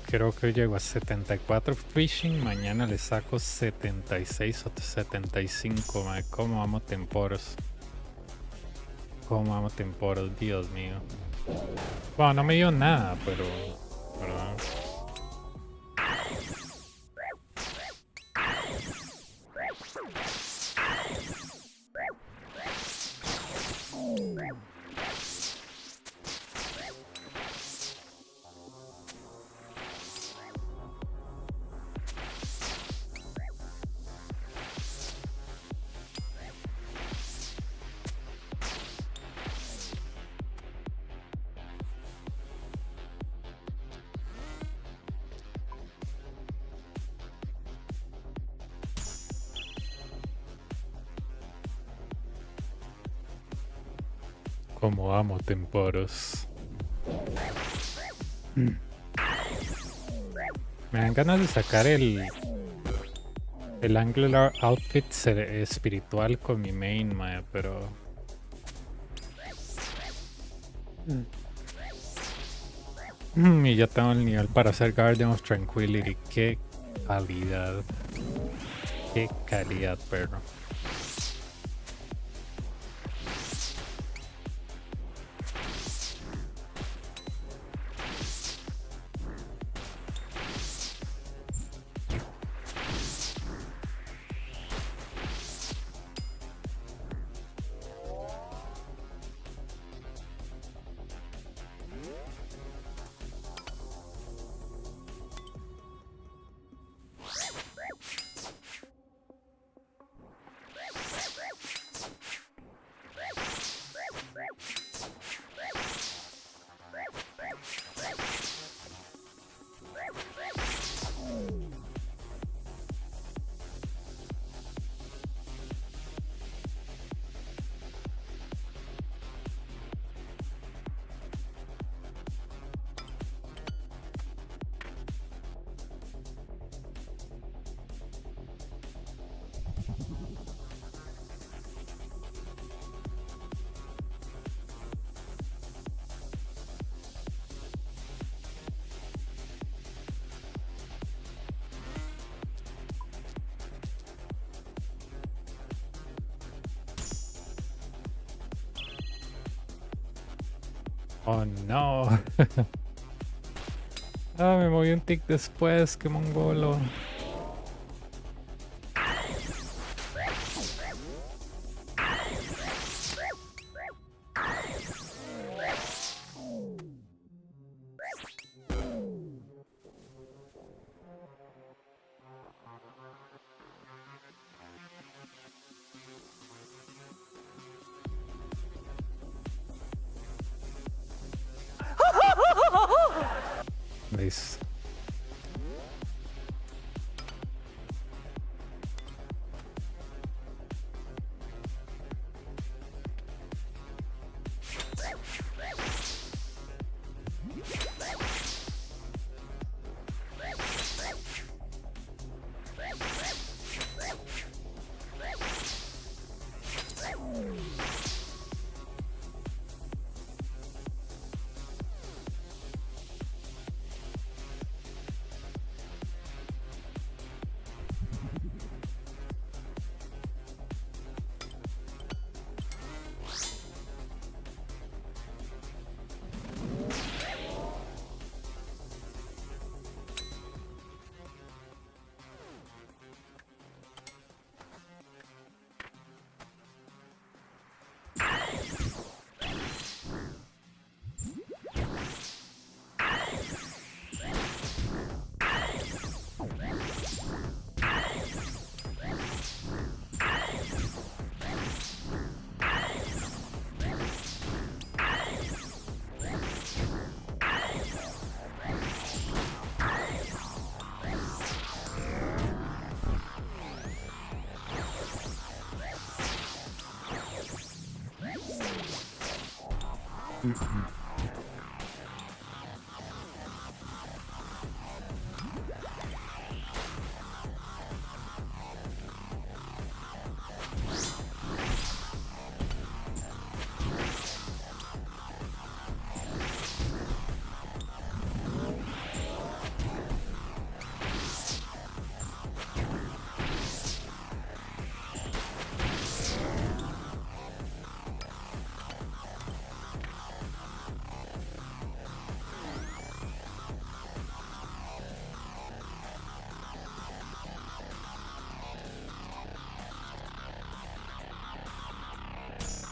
Creo que llego a 74 fishing. Mañana le saco 76 o 75. Man. ¿Cómo amo temporos? ¿Cómo amo temporos? Dios mío. Bueno, no me dio nada, pero... ¿verdad? Como amo temporos. Me dan ganas de sacar el Angular Outfit espiritual con mi main, mae, pero... y ya tengo el nivel para hacer Guardian of Tranquility. Qué calidad. Qué calidad, perro. Oh no. Me moví un tic después, qué mongolo. Nice.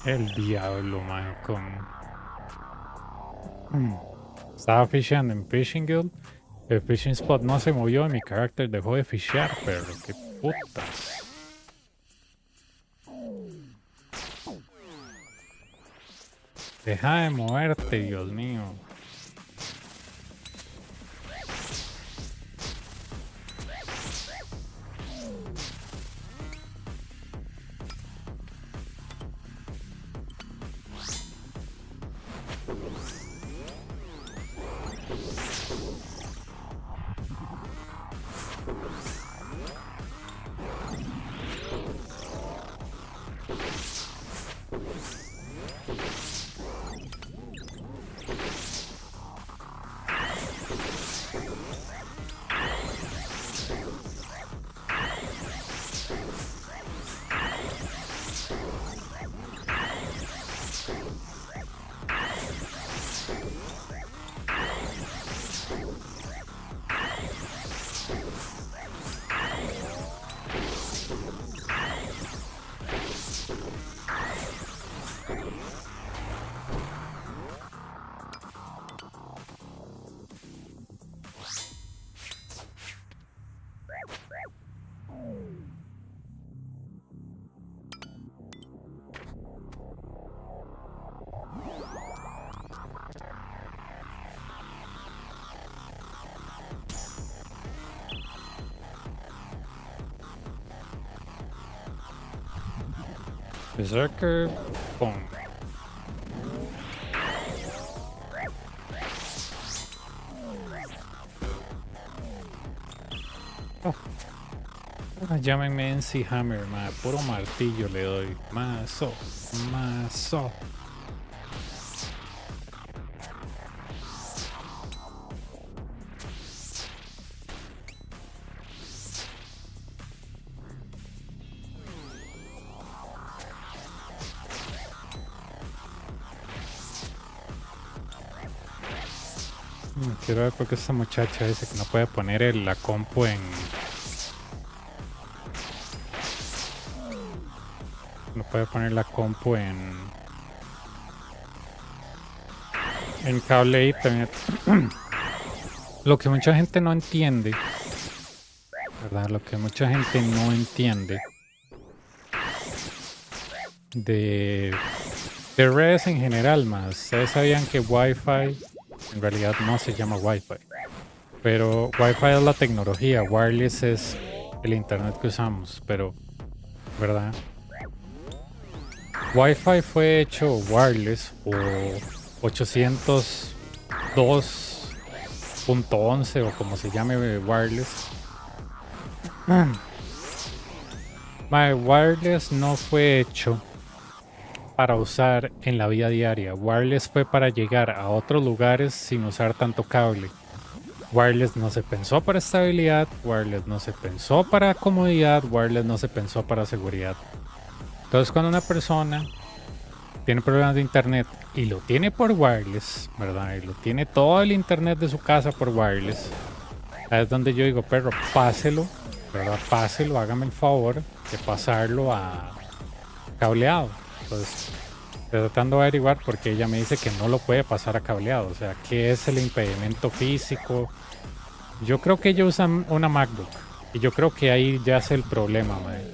El diablo, man, Estaba fisheando en Fishing Guild. El fishing spot no se movió y mi carácter dejó de fishear, perro. Qué putas. Deja de moverte, Dios mío. Berserker, pum. Oh. Llámenme NC Hammer, ma. Puro martillo le doy. Mazo, mazo. Quiero ver por qué esta muchacha dice que no puede poner la compu en... No puede poner la compu en cable Ethernet. Lo que mucha gente no entiende, ¿verdad? Lo que mucha gente no entiende de redes en general, más. Ustedes sabían que Wi-Fi en realidad no se llama Wi-Fi, pero Wi-Fi es la tecnología, wireless es el internet que usamos, pero, ¿verdad? Wi-Fi fue hecho wireless o 802.11 o como se llame wireless. Wireless no fue hecho para usar en la vida diaria. Wireless fue para llegar a otros lugares sin usar tanto cable. Wireless no se pensó para estabilidad, wireless no se pensó para comodidad, wireless no se pensó para seguridad. Entonces cuando una persona tiene problemas de internet y lo tiene por wireless, ¿verdad? Y lo tiene todo el internet de su casa por wireless, es donde yo digo, perro, páselo, ¿verdad? Páselo, hágame el favor de pasarlo a cableado. Entonces, estoy tratando de averiguar porque ella me dice que no lo puede pasar a cableado. O sea, ¿qué es el impedimento físico? Yo creo que ella usa una MacBook. Y yo creo que ahí ya es el problema, madre.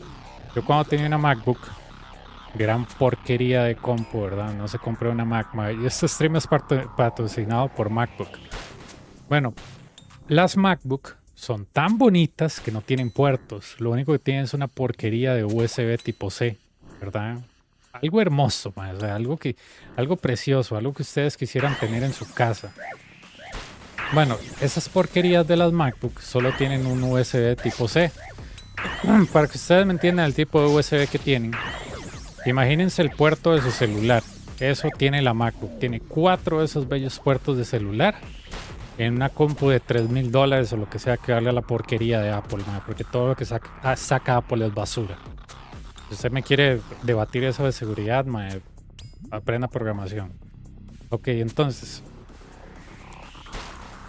Yo cuando tenía una MacBook, gran porquería de compu, ¿verdad? No se compró una Mac, madre. Y este stream es patrocinado por MacBook. Bueno, las MacBook son tan bonitas que no tienen puertos. Lo único que tienen es una porquería de USB tipo C, ¿verdad? algo hermoso, mae, o sea, algo precioso, algo que ustedes quisieran tener en su casa. Bueno, esas porquerías de las MacBook solo tienen un USB tipo C. Para que ustedes me entiendan el tipo de USB que tienen, imagínense el puerto de su celular. Eso tiene la MacBook. Tiene 4 de esos bellos puertos de celular en una compu de $3,000 o lo que sea que valga la porquería de Apple, mae, porque todo lo que saca Apple es basura. Si usted me quiere debatir eso de seguridad, mae, aprenda programación. Ok, entonces,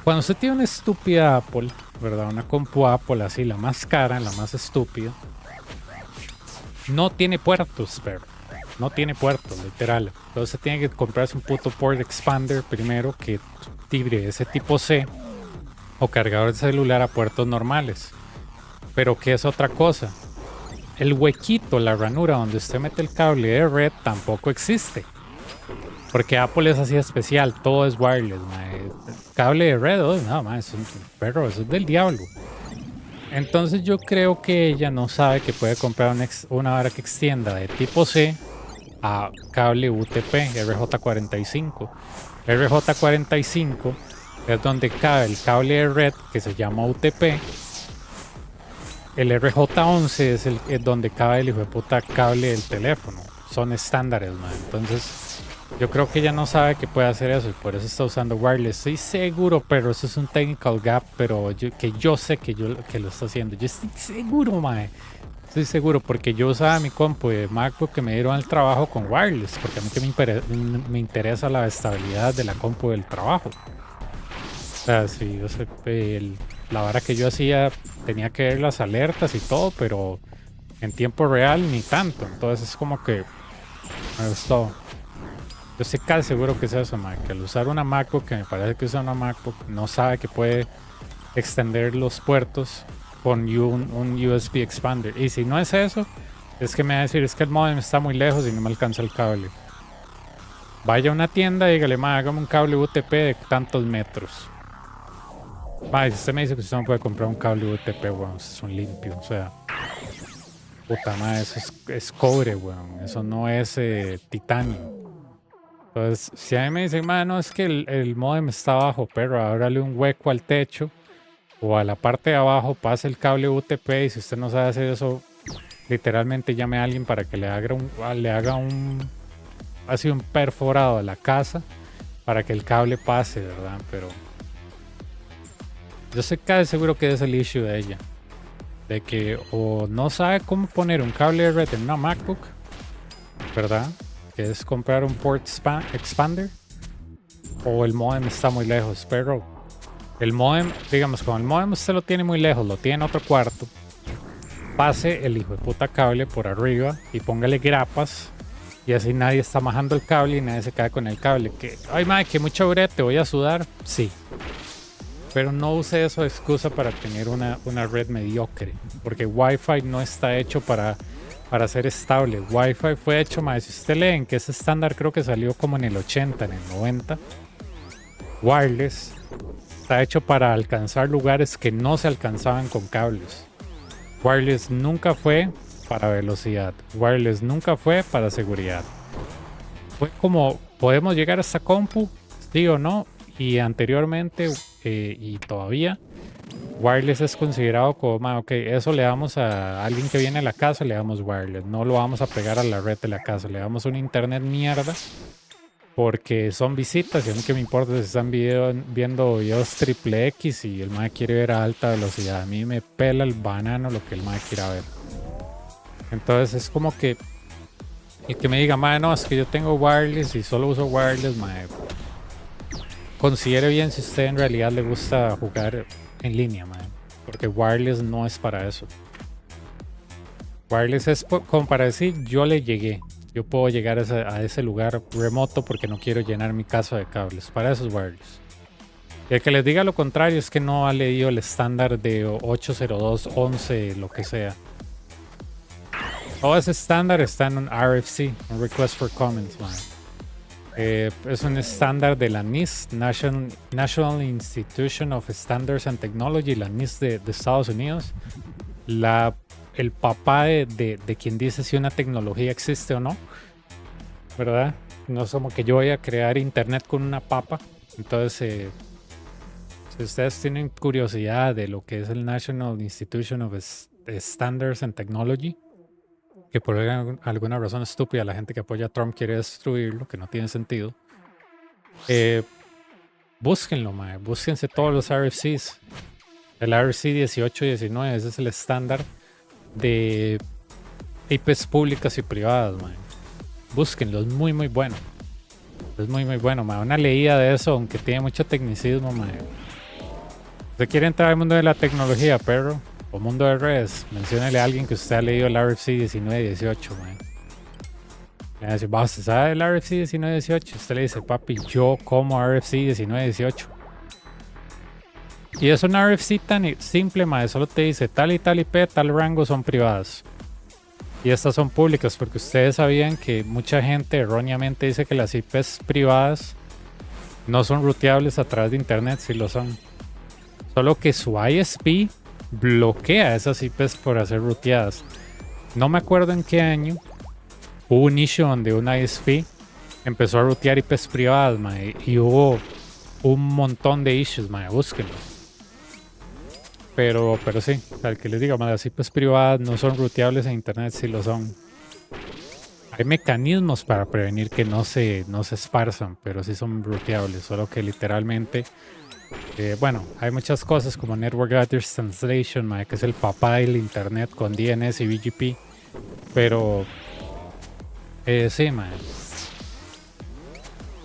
cuando usted tiene una estúpida Apple, ¿verdad? Una compu Apple así, la más cara, la más estúpida, no tiene puertos, pero no tiene puertos, literal. Entonces tiene que comprarse un puto port expander primero que tibre ese tipo C o cargador de celular a puertos normales. Pero ¿qué es otra cosa? El huequito, la ranura donde usted mete el cable de red tampoco existe. Porque Apple es así especial, todo es wireless, mae. Cable de red, oh, no, mae, es un perro, eso es del diablo. Entonces yo creo que ella no sabe que puede comprar una vara que extienda de tipo C a cable UTP, RJ45. RJ45 es donde cabe el cable de red que se llama UTP. El RJ11 es donde cabe el hijo de puta cable del teléfono. Son estándares, man. Entonces, yo creo que ella no sabe que puede hacer eso y por eso está usando wireless. Estoy seguro, pero eso es un technical gap, pero yo sé que lo está haciendo. Yo estoy seguro, mae. Estoy seguro porque yo usaba mi compu de MacBook que me dieron al trabajo con wireless, porque a mí que me interesa la estabilidad de la compu del trabajo. O sea, sí, yo sé, la vara que yo hacía tenía que ver las alertas y todo, pero en tiempo real ni tanto. Entonces es como que me gustó. Yo estoy casi seguro que es eso, man, que al usar una MacBook, que me parece que usa una MacBook, no sabe que puede extender los puertos con un USB expander. Y si no es eso, es que me va a decir, es que el modem está muy lejos y no me alcanza el cable. Vaya a una tienda y dígale, ma, hágame un cable UTP de tantos metros. Ma, si usted me dice que usted no puede comprar un cable UTP, weón, es un limpio, o sea. Puta madre, eso es cobre, weón. Eso no es titanio. Entonces, si a mí me dicen, ma, no, es que el modem está abajo, pero ábrale un hueco al techo o a la parte de abajo, pase el cable UTP y si usted no sabe hacer eso, literalmente llame a alguien para que le haga así un perforado a la casa para que el cable pase, ¿verdad? Pero yo estoy casi seguro que es el issue de ella. De que o no sabe cómo poner un cable de red en una MacBook, ¿verdad? Que es comprar un port expander, o el modem está muy lejos. Pero el modem, digamos, como el modem usted lo tiene muy lejos, lo tiene en otro cuarto, pase el hijo de puta cable por arriba y póngale grapas y así nadie está majando el cable y nadie se cae con el cable. Que, ay madre, que mucho brete, voy a sudar. Sí. Pero no use eso de excusa para tener una red mediocre. Porque Wi-Fi no está hecho para ser estable. Wi-Fi fue hecho, más si usted leen que ese estándar creo que salió como en el 80, en el 90. Wireless está hecho para alcanzar lugares que no se alcanzaban con cables. Wireless nunca fue para velocidad. Wireless nunca fue para seguridad. Fue como, ¿podemos llegar a esta compu? Sí o no. Y anteriormente y todavía wireless es considerado como, ok, eso le damos a alguien que viene a la casa, le damos wireless, no lo vamos a pegar a la red de la casa, le damos un internet mierda porque son visitas y a mí que me importa si están viendo videos triple X y el mae quiere ver a alta velocidad, a mí me pela el banano lo que el mae quiera ver. Entonces es como que el que me diga, mae, no, es que yo tengo wireless y solo uso wireless, mae, considere bien si usted en realidad le gusta jugar en línea, man. Porque wireless no es para eso. Wireless es como para decir, yo le llegué. Yo puedo llegar a ese lugar remoto porque no quiero llenar mi casa de cables. Para eso es wireless. Y el que les diga lo contrario es que no ha leído el estándar de 802.11, lo que sea. Todo ese estándar está en un RFC, un Request for Comments, man. Es un estándar de la NIST, National Institution of Standards and Technology, la NIST de Estados Unidos. El papá de quien dice si una tecnología existe o no. ¿verdad? No es como que yo voy a crear internet con una papa. Entonces, si ustedes tienen curiosidad de lo que es el National Institution of Standards and Technology, que por alguna razón estúpida la gente que apoya a Trump quiere destruirlo, que no tiene sentido, búsquenlo, mae. Búsquense todos los RFCs. El RFC 18 y 19, ese es el estándar de IPs públicas y privadas, mae. Búsquenlo, es muy muy bueno. Es muy muy bueno, mae. Una leída de eso, aunque tiene mucho tecnicismo, mae. ¿Usted quiere entrar al mundo de la tecnología, perro? O mundo de redes, menciónele a alguien que usted ha leído el RFC 19 y 18, mae. Le va a decir, ¿usted sabe el RFC 19 y 18? Usted le dice, papi, yo como RFC 19 y 18. Y es un RFC tan simple, mae. Solo te dice tal y tal IP, tal rango son privadas. Y estas son públicas, porque ustedes sabían que mucha gente erróneamente dice que las IPs privadas no son ruteables a través de internet, sí lo son. Solo que su ISP bloquea esas IPs por hacer ruteadas. No me acuerdo en qué año hubo un issue donde una ISP empezó a rutear IPs privadas, mae, y hubo un montón de issues, mae, búsquenlo. Pero sí, al que les diga, mae, las IPs privadas no son ruteables en internet, sí lo son. Hay mecanismos para prevenir que no se esparzan, pero sí son ruteables, solo que literalmente bueno, hay muchas cosas como Network Address Translation, mae, que es el papá del internet con DNS y BGP. Pero sí, mae.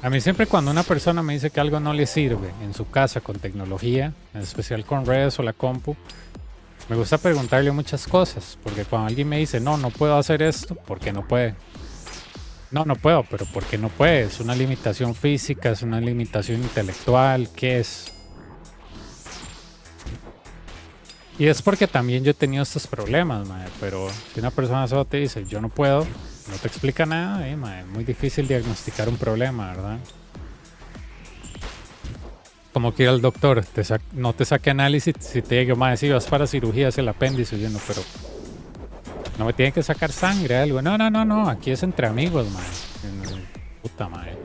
A mí siempre cuando una persona me dice que algo no le sirve en su casa con tecnología, en especial con redes o la compu, me gusta preguntarle muchas cosas. Porque cuando alguien me dice, no puedo hacer esto, ¿por qué no puede? No puedo, pero ¿por qué no puede? ¿Es una limitación física? ¿Es una limitación intelectual? ¿Qué es? Y es porque también yo he tenido estos problemas, mae, pero si una persona solo te dice yo no puedo, no te explica nada, mae, es muy difícil diagnosticar un problema, ¿verdad? Como que ir al doctor, no te saque análisis si te diga, mae, si vas para cirugía, es el apéndice, yo no, pero no me tienen que sacar sangre, algo. No, aquí es entre amigos, mae. Puta madre.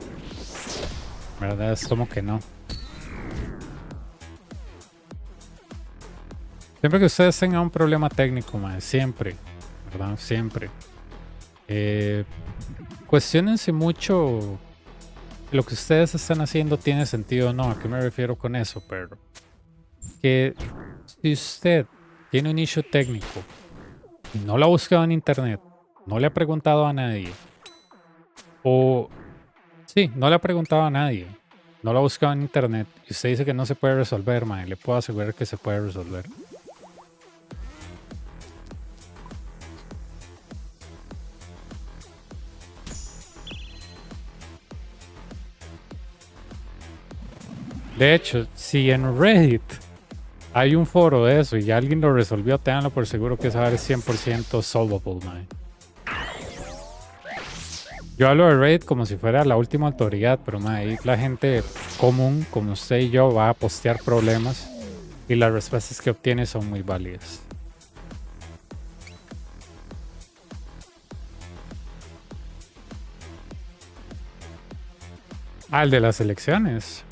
¿Verdad? Es como que no. Siempre que ustedes tengan un problema técnico, mae, siempre, ¿verdad? Siempre. Cuestiónense mucho lo que ustedes están haciendo tiene sentido o no. ¿A qué me refiero con eso, perro? Que si usted tiene un issue técnico y no lo ha buscado en internet, no le ha preguntado a nadie, o sí, no le ha preguntado a nadie, no lo ha buscado en internet y usted dice que no se puede resolver, mae, le puedo asegurar que se puede resolver. De hecho, si en Reddit hay un foro de eso y ya alguien lo resolvió, ténganlo por seguro que esa es 100% solvable, man. Yo hablo de Reddit como si fuera la última autoridad, pero man, ahí la gente común, como usted y yo, va a postear problemas y las respuestas que obtiene son muy válidas. Ah, el de las elecciones.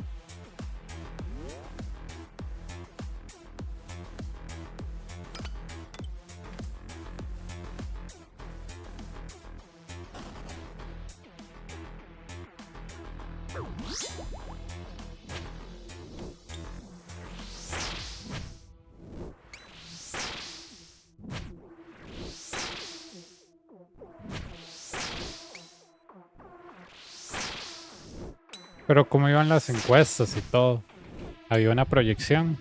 Pero como iban las encuestas y todo, había una proyección.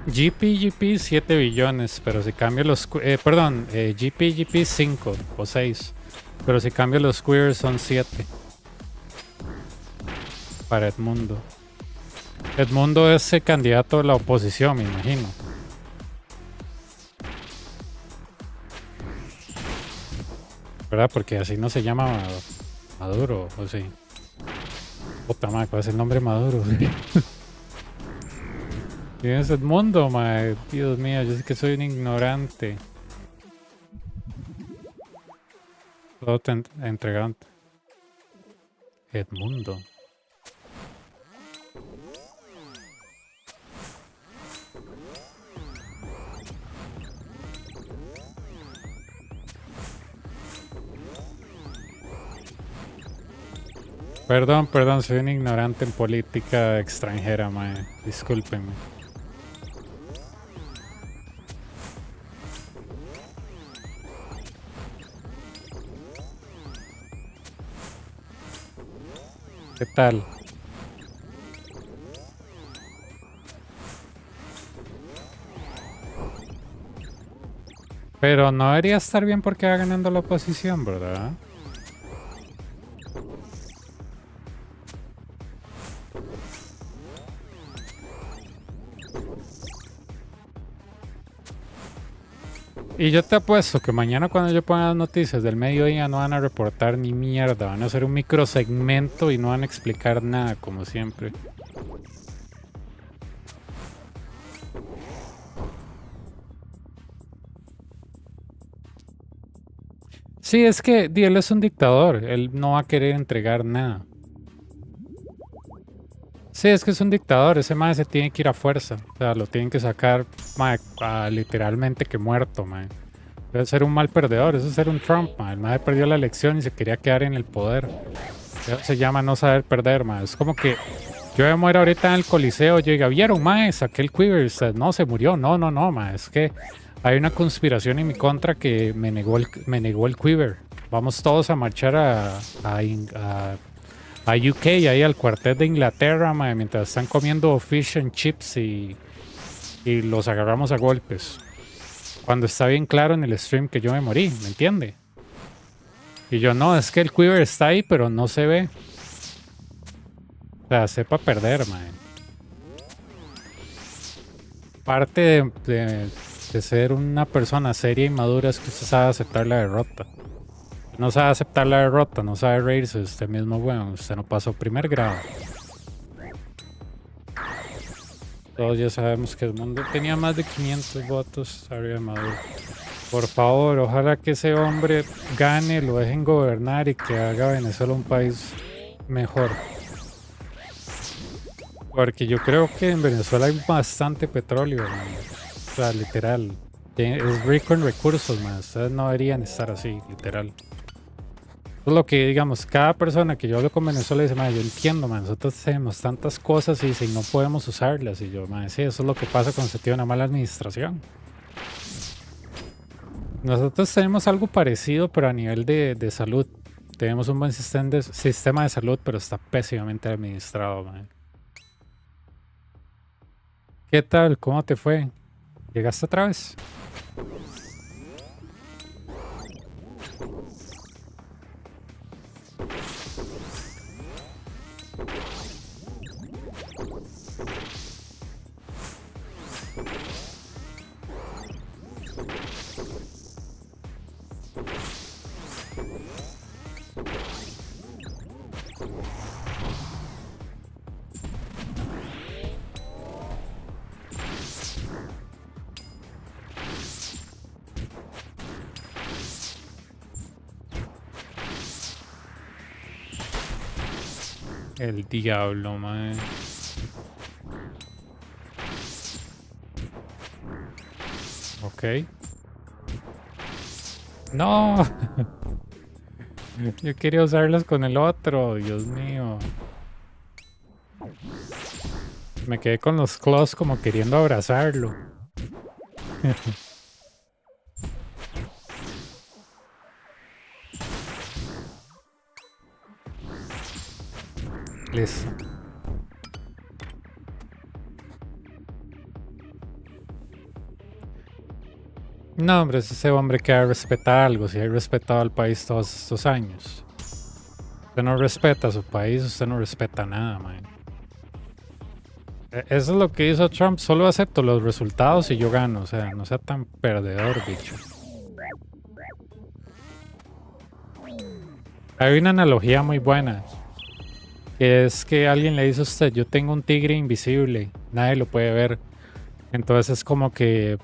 GP 7 billones, pero si cambio los... perdón, GP 5 o 6, pero si cambio los queers son 7. para Edmundo. Edmundo es el candidato de la oposición, me imagino. ¿Verdad? Porque así no se llama Maduro, o sí. Puta madre, ¿cuál es el nombre Maduro? ¿Quién es Edmundo, madre? Dios mío, yo sé que soy un ignorante. Todo te entregaron. Edmundo. Perdón, soy un ignorante en política extranjera, mae. Discúlpenme. ¿Qué tal? Pero no debería estar bien porque va ganando la oposición, ¿verdad? Y yo te apuesto que mañana cuando yo ponga las noticias del mediodía no van a reportar ni mierda, van a hacer un microsegmento y no van a explicar nada, como siempre. Sí, es que él es un dictador, él no va a querer entregar nada. Sí, es que es un dictador, ese mae se tiene que ir a fuerza, o sea, lo tienen que sacar literalmente que muerto, mae. Debe ser un mal perdedor, eso es ser un Trump, mae. El mae perdió la elección y se quería quedar en el poder. Eso se llama no saber perder, mae. Es como que yo me muero ahorita en el Coliseo, yo diga, ¿vieron, mae? Saqué el quiver, no, se murió, no, mae. Es que hay una conspiración en mi contra que me negó el quiver. Vamos todos a marchar a UK, ahí al cuartel de Inglaterra, mae, mientras están comiendo fish and chips y los agarramos a golpes. Cuando está bien claro en el stream que yo me morí, ¿me entiende? Y yo, no, es que el quiver está ahí, pero no se ve. O sea, sepa perder, mae. Parte de ser una persona seria y madura es que usted sabe aceptar la derrota. No sabe aceptar la derrota, no sabe reírse de usted mismo, bueno, usted no pasó primer grado. Todos ya sabemos que el mundo tenía más de 500 votos arriba de Maduro. Por favor, ojalá que ese hombre gane, lo dejen gobernar y que haga Venezuela un país mejor. Porque yo creo que en Venezuela hay bastante petróleo, man. O sea, literal. Es rico en recursos, man. Ustedes no deberían estar así, literal. Es lo que, digamos, cada persona que yo hablo con Venezuela dice, man, yo entiendo, man, nosotros tenemos tantas cosas y no podemos usarlas. Y yo, man, sí, eso es lo que pasa cuando se tiene una mala administración. Nosotros tenemos algo parecido, pero a nivel de salud. Tenemos un buen sistema de salud, pero está pésimamente administrado, man. ¿Qué tal? ¿Cómo te fue? ¿Llegaste otra vez? El diablo, man. Ok. No. Yo quería usarlas con el otro, Dios mío. Me quedé con los claws como queriendo abrazarlo. Listo. No, hombre, es ese hombre que ha respetado algo, si ha respetado al país todos estos años. O Usted no respeta a su país, usted no respeta nada, man. Eso es lo que hizo Trump. Solo acepto los resultados y yo gano. O sea, no sea tan perdedor, bicho. Hay una analogía muy buena. Que es que alguien le dice a usted, yo tengo un tigre invisible. Nadie lo puede ver. Entonces es como que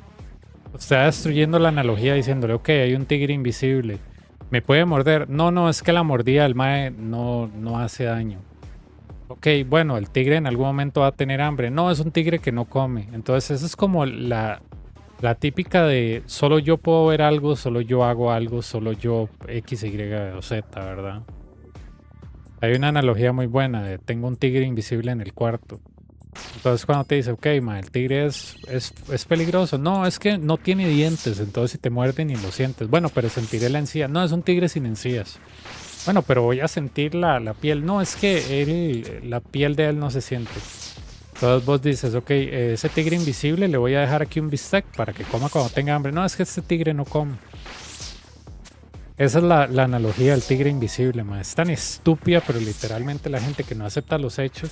usted está destruyendo la analogía diciéndole, ok, hay un tigre invisible. ¿Me puede morder? No, no, es que la mordida del mae no hace daño. Ok, bueno, el tigre en algún momento va a tener hambre. No, es un tigre que no come. Entonces, esa es como la típica de solo yo puedo ver algo, solo yo hago algo, solo yo X, Y o Z, ¿verdad? Hay una analogía muy buena de tengo un tigre invisible en el cuarto. Entonces, cuando te dice, ok, ma, el tigre es peligroso. No, es que no tiene dientes, entonces si te muerden ni lo sientes. Bueno, pero sentiré la encía. No, es un tigre sin encías. Bueno, pero voy a sentir la piel. No, es que la piel de él no se siente. Entonces vos dices, ok, ese tigre invisible le voy a dejar aquí un bistec para que coma cuando tenga hambre. No, es que este tigre no come. Esa es la analogía del tigre invisible, ma. Es tan estúpida, pero literalmente la gente que no acepta los hechos,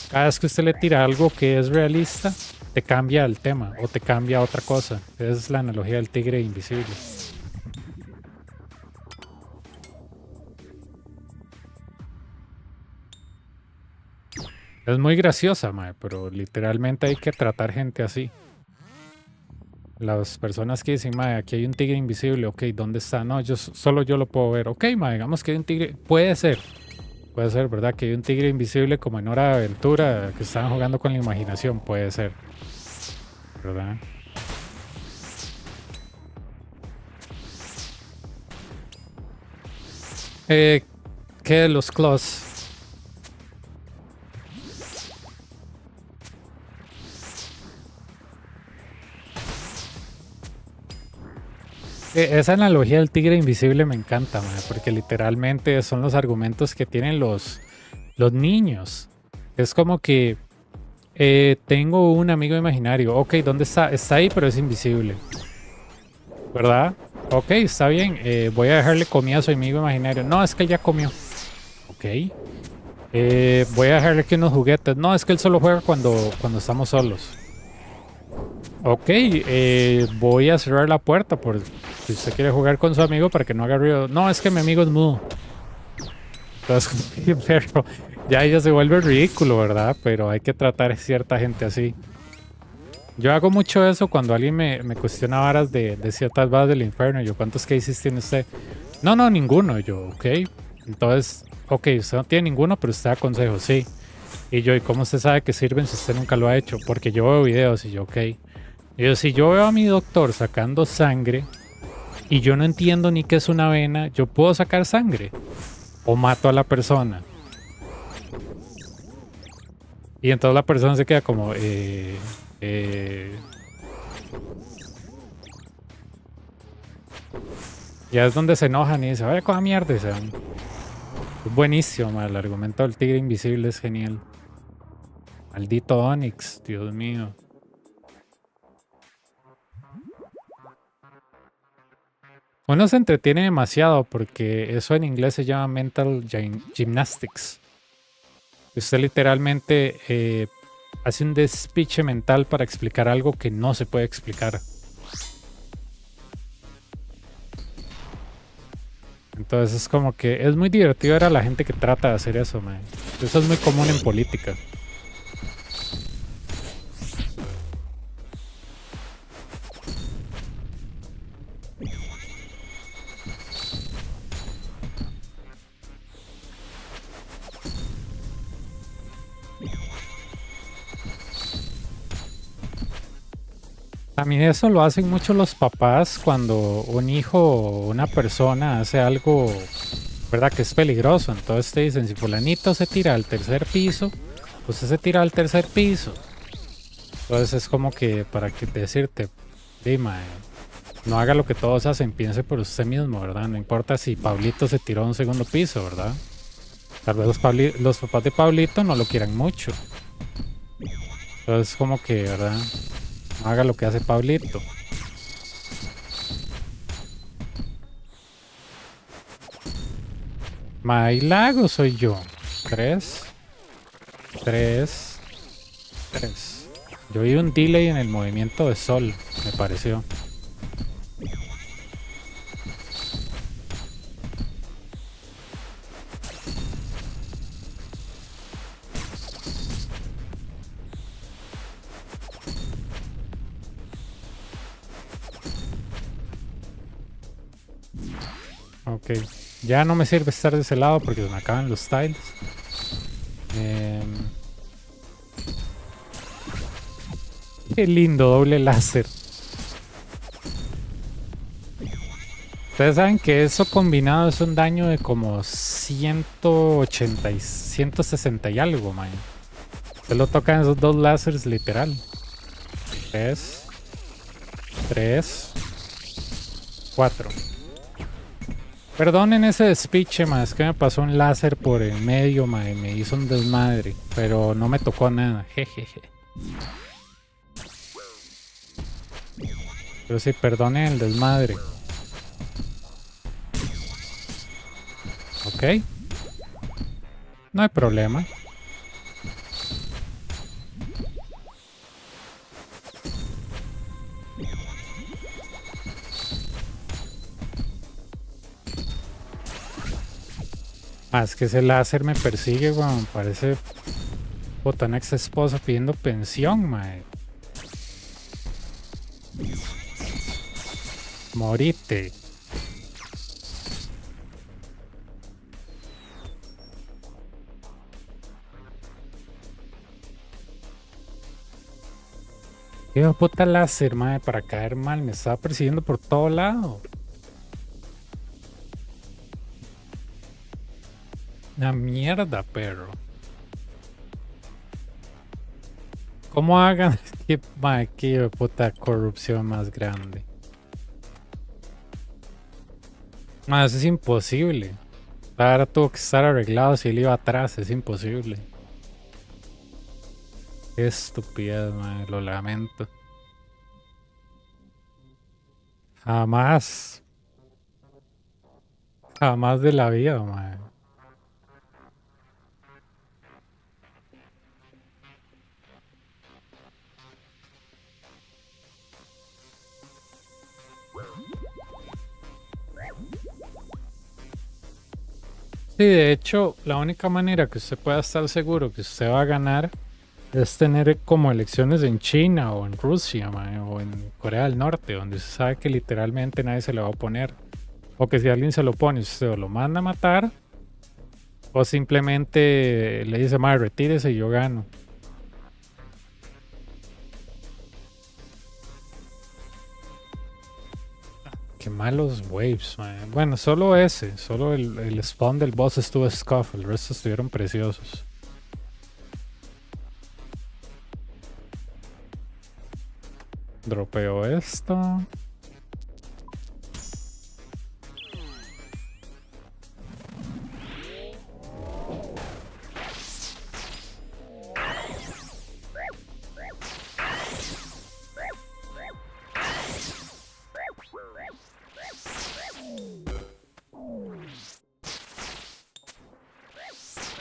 cada vez que usted le tira algo que es realista, te cambia el tema o te cambia otra cosa. Esa es la analogía del tigre invisible. Es muy graciosa, mae, pero literalmente hay que tratar gente así. Las personas que dicen, mae, aquí hay un tigre invisible, ok, ¿dónde está? No, solo yo lo puedo ver. Ok, mae, digamos que hay un tigre, puede ser, ¿verdad? Que hay un tigre invisible como en Hora de Aventura, que estaban jugando con la imaginación, puede ser, ¿verdad? ¿Qué de los claws? Esa analogía del tigre invisible me encanta, mae, porque literalmente son los argumentos que tienen los niños. Es como que tengo un amigo imaginario. Ok, ¿dónde está? Está ahí, pero es invisible. ¿Verdad? Ok, está bien. Voy a dejarle comida a su amigo imaginario. No, es que él ya comió. Ok. Voy a dejarle aquí unos juguetes. No, es que él solo juega cuando estamos solos. Ok, voy a cerrar la puerta por si usted quiere jugar con su amigo para que no haga ruido. No, es que mi amigo es mudo. Entonces, pero ya ella se vuelve ridículo, ¿verdad? Pero hay que tratar a cierta gente así. Yo hago mucho eso cuando alguien me cuestiona varas de ciertas varas del infierno. Yo, ¿cuántos cases tiene usted? No, no, ninguno. Yo, ok. Entonces, ok, usted no tiene ninguno, pero usted da consejos, sí. Y yo, ¿y cómo usted sabe que sirven si usted nunca lo ha hecho? Porque yo veo videos y yo, ok. Y yo, si yo veo a mi doctor sacando sangre y yo no entiendo ni qué es una vena, yo puedo sacar sangre o mato a la persona. Y entonces la persona se queda como, ya es donde se enojan y dicen, vaya con la mierda. Es buenísimo, man. El argumento del tigre invisible es genial. Maldito Onix, Dios mío. Uno se entretiene demasiado porque eso en inglés se llama mental gymnastics. Usted literalmente hace un despiche mental para explicar algo que no se puede explicar. Entonces es como que es muy divertido ver a la gente que trata de hacer eso, man. Eso es muy común en política. A mí eso lo hacen mucho los papás cuando un hijo o una persona hace algo, ¿verdad? Que es peligroso. Entonces te dicen, si fulanito se tira al tercer piso, pues se tira al tercer piso. Entonces es como que para que decirte, Dima, no haga lo que todos hacen, piense por usted mismo, ¿verdad? No importa si Pablito se tiró a un segundo piso, ¿verdad? Tal vez los papás de Pablito no lo quieran mucho. Entonces como que, ¿verdad? No haga lo que hace Pablito. ¿Hay lag o soy yo? 3, 3, 3. Yo vi un delay en el movimiento de sol, me pareció. Ok, ya no me sirve estar de ese lado porque se me acaban los tiles. Qué lindo doble láser. Ustedes saben que eso combinado es un daño de como 180 y 160 y algo, man. Se lo tocan esos dos láseres literal. 3, 3, 4. Perdonen ese despiche, ma, es que me pasó un láser por el medio, ma, y me hizo un desmadre, pero no me tocó nada, jejeje. Pero sí, perdonen el desmadre. Ok. No hay problema. Ah, es que ese láser me persigue, weón. Parece botana ex esposa pidiendo pensión, mae. Morite. Qué puta láser, mae, para caer mal. Me estaba persiguiendo por todo lado. Una mierda, perro. ¿Cómo hagan? Qué, mae, qué puta corrupción más grande. Mae, eso es imposible. Ahora tuvo que estar arreglado si él iba atrás. Es imposible. Qué estupidez, mae. Lo lamento. Jamás. Jamás de la vida, mae. Sí, de hecho, la única manera que usted pueda estar seguro que usted va a ganar es tener como elecciones en China o en Rusia, mae, o en Corea del Norte, donde usted sabe que literalmente nadie se le va a oponer. O que si alguien se lo pone, usted o lo manda a matar, o simplemente le dice, mae, retírese y yo gano. Qué malos waves, mae. Bueno, solo ese, solo el spawn del boss estuvo scuff, el resto estuvieron preciosos. Dropeo esto.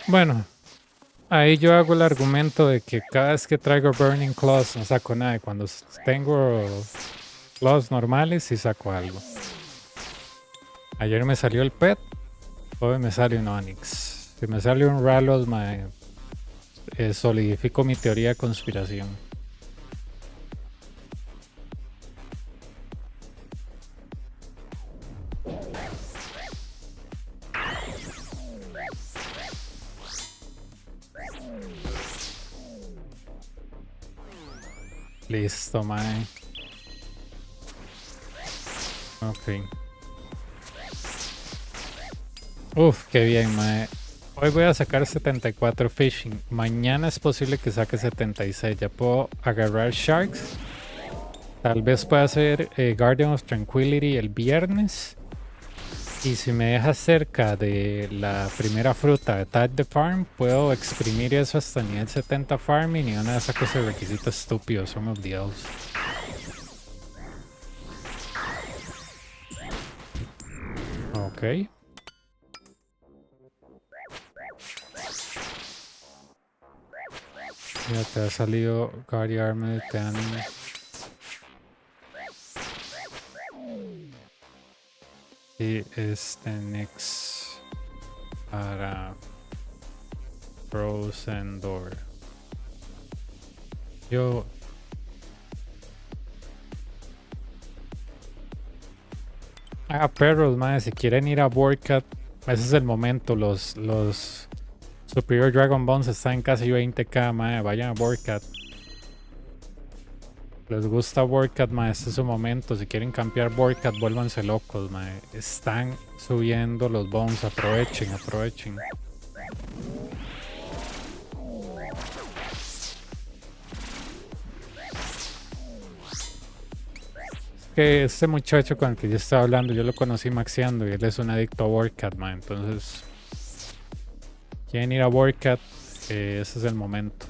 Bueno, ahí yo hago el argumento de que cada vez que traigo Burning Claws no saco nada. Y cuando tengo Claws normales sí saco algo. Ayer me salió el Pet, hoy me sale un Onix. Si me sale un Ralos, solidifico mi teoría de conspiración. Listo, mae. Ok. Uf, qué bien, mae. Hoy voy a sacar 74 fishing. Mañana es posible que saque 76. Ya puedo agarrar sharks. Tal vez pueda hacer Guardian of Tranquility el viernes. Y si me deja cerca de la primera fruta de Tide the Farm, puedo exprimir eso hasta nivel 70 farming y una vez saco ese requisito estúpido, son of the elves. Ok. Ya te ha salido Guardi Armor, te han... Y next para Frozen Door. Yo... perros, madre, si quieren ir a Vorkat, ese es el momento. Los Superior Dragon Bones están en casi 20k, madre. Vayan a Vorkat. Les gusta Vorkat, madre. Este es su momento. Si quieren campear Vorkat, vuélvanse locos, madre. Están subiendo los bones. Aprovechen, aprovechen. Que este muchacho con el que yo estaba hablando, yo lo conocí maxeando y él es un adicto a Vorkat, man. Entonces, quieren ir a Vorkat, ese es el momento.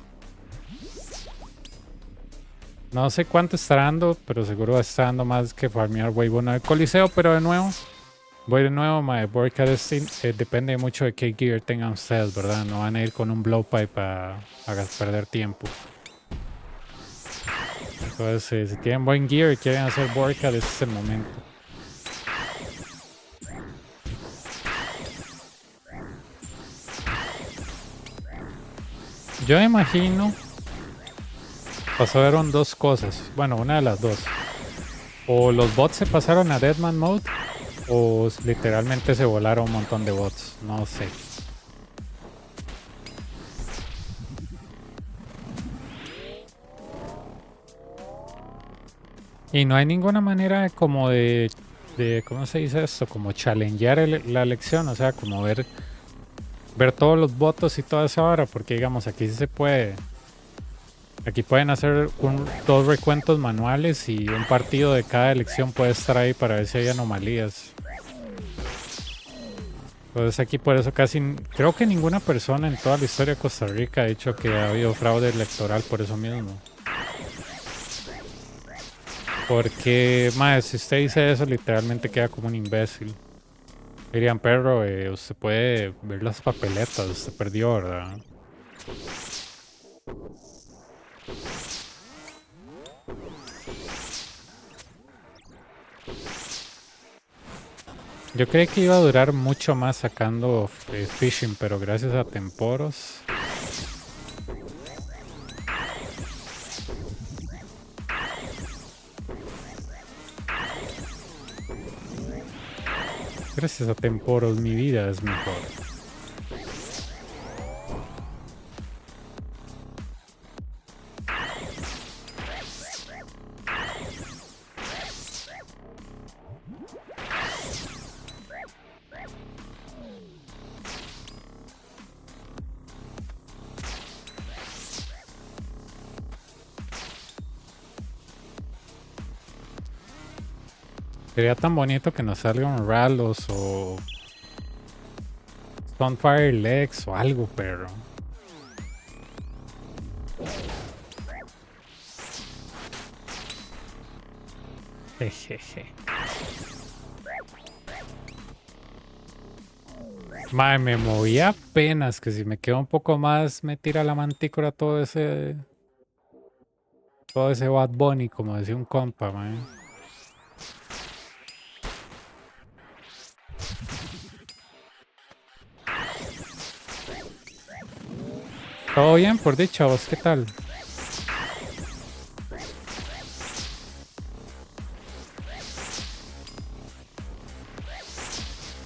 No sé cuánto estará dando, pero seguro está dando más que farmear Wave 1 del Coliseo, pero de nuevo, voy de nuevo, man. Vorkat depende mucho de qué gear tengan ustedes, ¿verdad? No van a ir con un blowpipe a perder tiempo. Entonces, si tienen buen gear y quieren hacer Vorkat, ese es el momento. Yo me imagino pasaron dos cosas. Bueno, una de las dos. O los bots se pasaron a Deadman Mode, o literalmente se volaron un montón de bots. No sé. Y no hay ninguna manera como de ¿cómo se dice esto? Como challengear la elección, o sea, como ver todos los votos y toda esa hora, porque digamos, aquí sí se puede. Aquí pueden hacer dos recuentos manuales y un partido de cada elección puede estar ahí para ver si hay anomalías. Entonces aquí por eso creo que ninguna persona en toda la historia de Costa Rica ha dicho que ha habido fraude electoral por eso mismo. Porque, madre, si usted dice eso, literalmente queda como un imbécil. Dirían, perro, usted puede ver las papeletas, usted perdió, ¿verdad? Yo creí que iba a durar mucho más sacando fishing, pero gracias a Temporos. Gracias a Temporos mi vida es mejor. Sería tan bonito que nos salgan Ralos o Stonefire Legs o algo, pero... Jejeje. Madre, me moví apenas, que si me quedo un poco más me tira la mantícora todo ese Bad Bunny, como decía un compa, man. Todo bien, por dicha, ¿vos qué tal?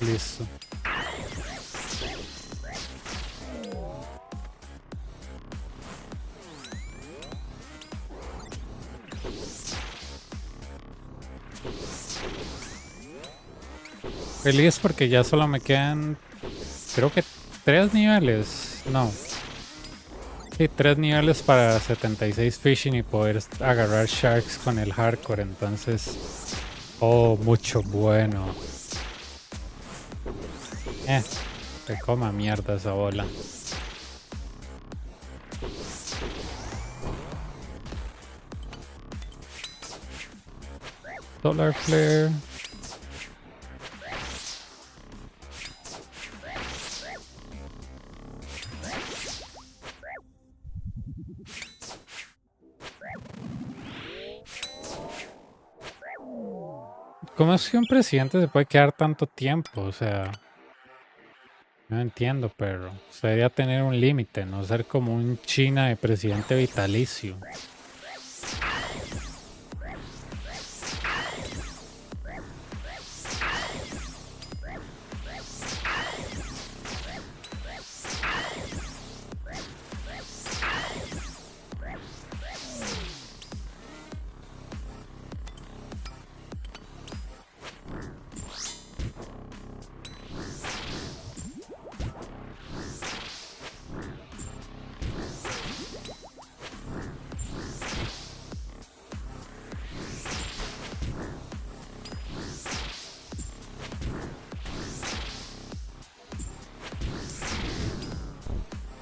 Listo. Feliz porque ya solo me quedan, creo que 3 niveles. No. Sí, 3 niveles para 76 fishing y poder agarrar sharks con el hardcore. Entonces, oh, mucho bueno. Te coma mierda esa bola. Solar Flare. ¿Cómo es que un presidente se puede quedar tanto tiempo? O sea, no entiendo, pero se debería tener un límite, no ser como un China de presidente vitalicio.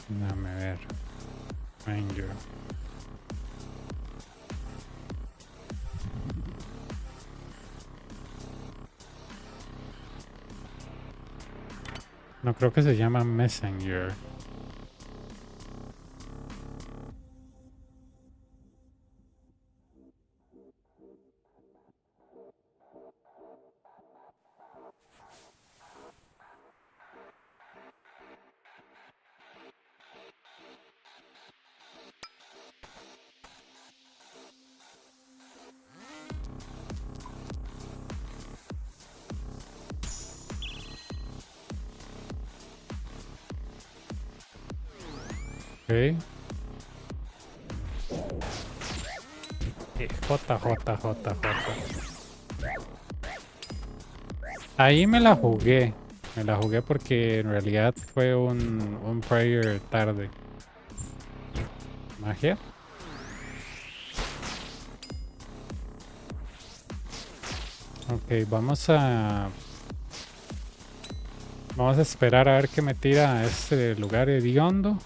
Déjame ver. Ranger. No creo que se llama Messenger. Ok. JJJJ. Ahí me la jugué. Me la jugué porque en realidad fue un prayer tarde. ¿Magia? Ok, vamos a esperar a ver qué me tira a este lugar hediondo.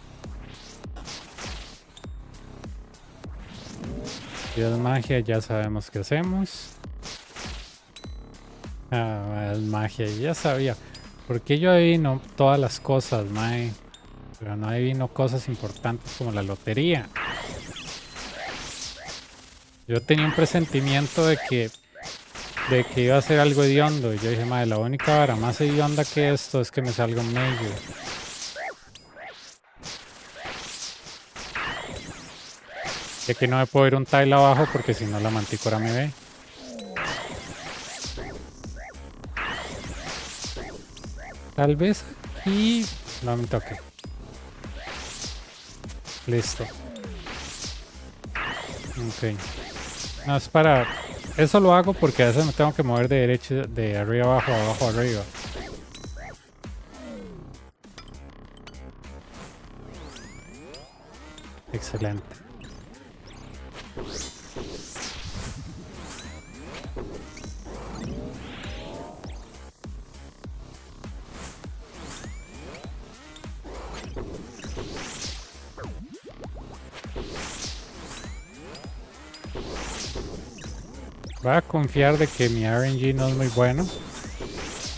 Si es magia, ya sabemos qué hacemos. Ah, es magia, ya sabía. Porque yo adivino todas las cosas, mae. Pero no adivino cosas importantes como la lotería. Yo tenía un presentimiento de que iba a ser algo hediondo. Y yo dije, mae, la única vara más hedionda que esto es que me salga un major. De que no me puedo ir un tile abajo porque si no la manticora me ve. Tal vez aquí... No me toque. Listo. Ok. No, es para... Eso lo hago porque a veces me tengo que mover de derecha, de arriba abajo, abajo arriba. Excelente. Voy a confiar de que mi RNG no es muy bueno.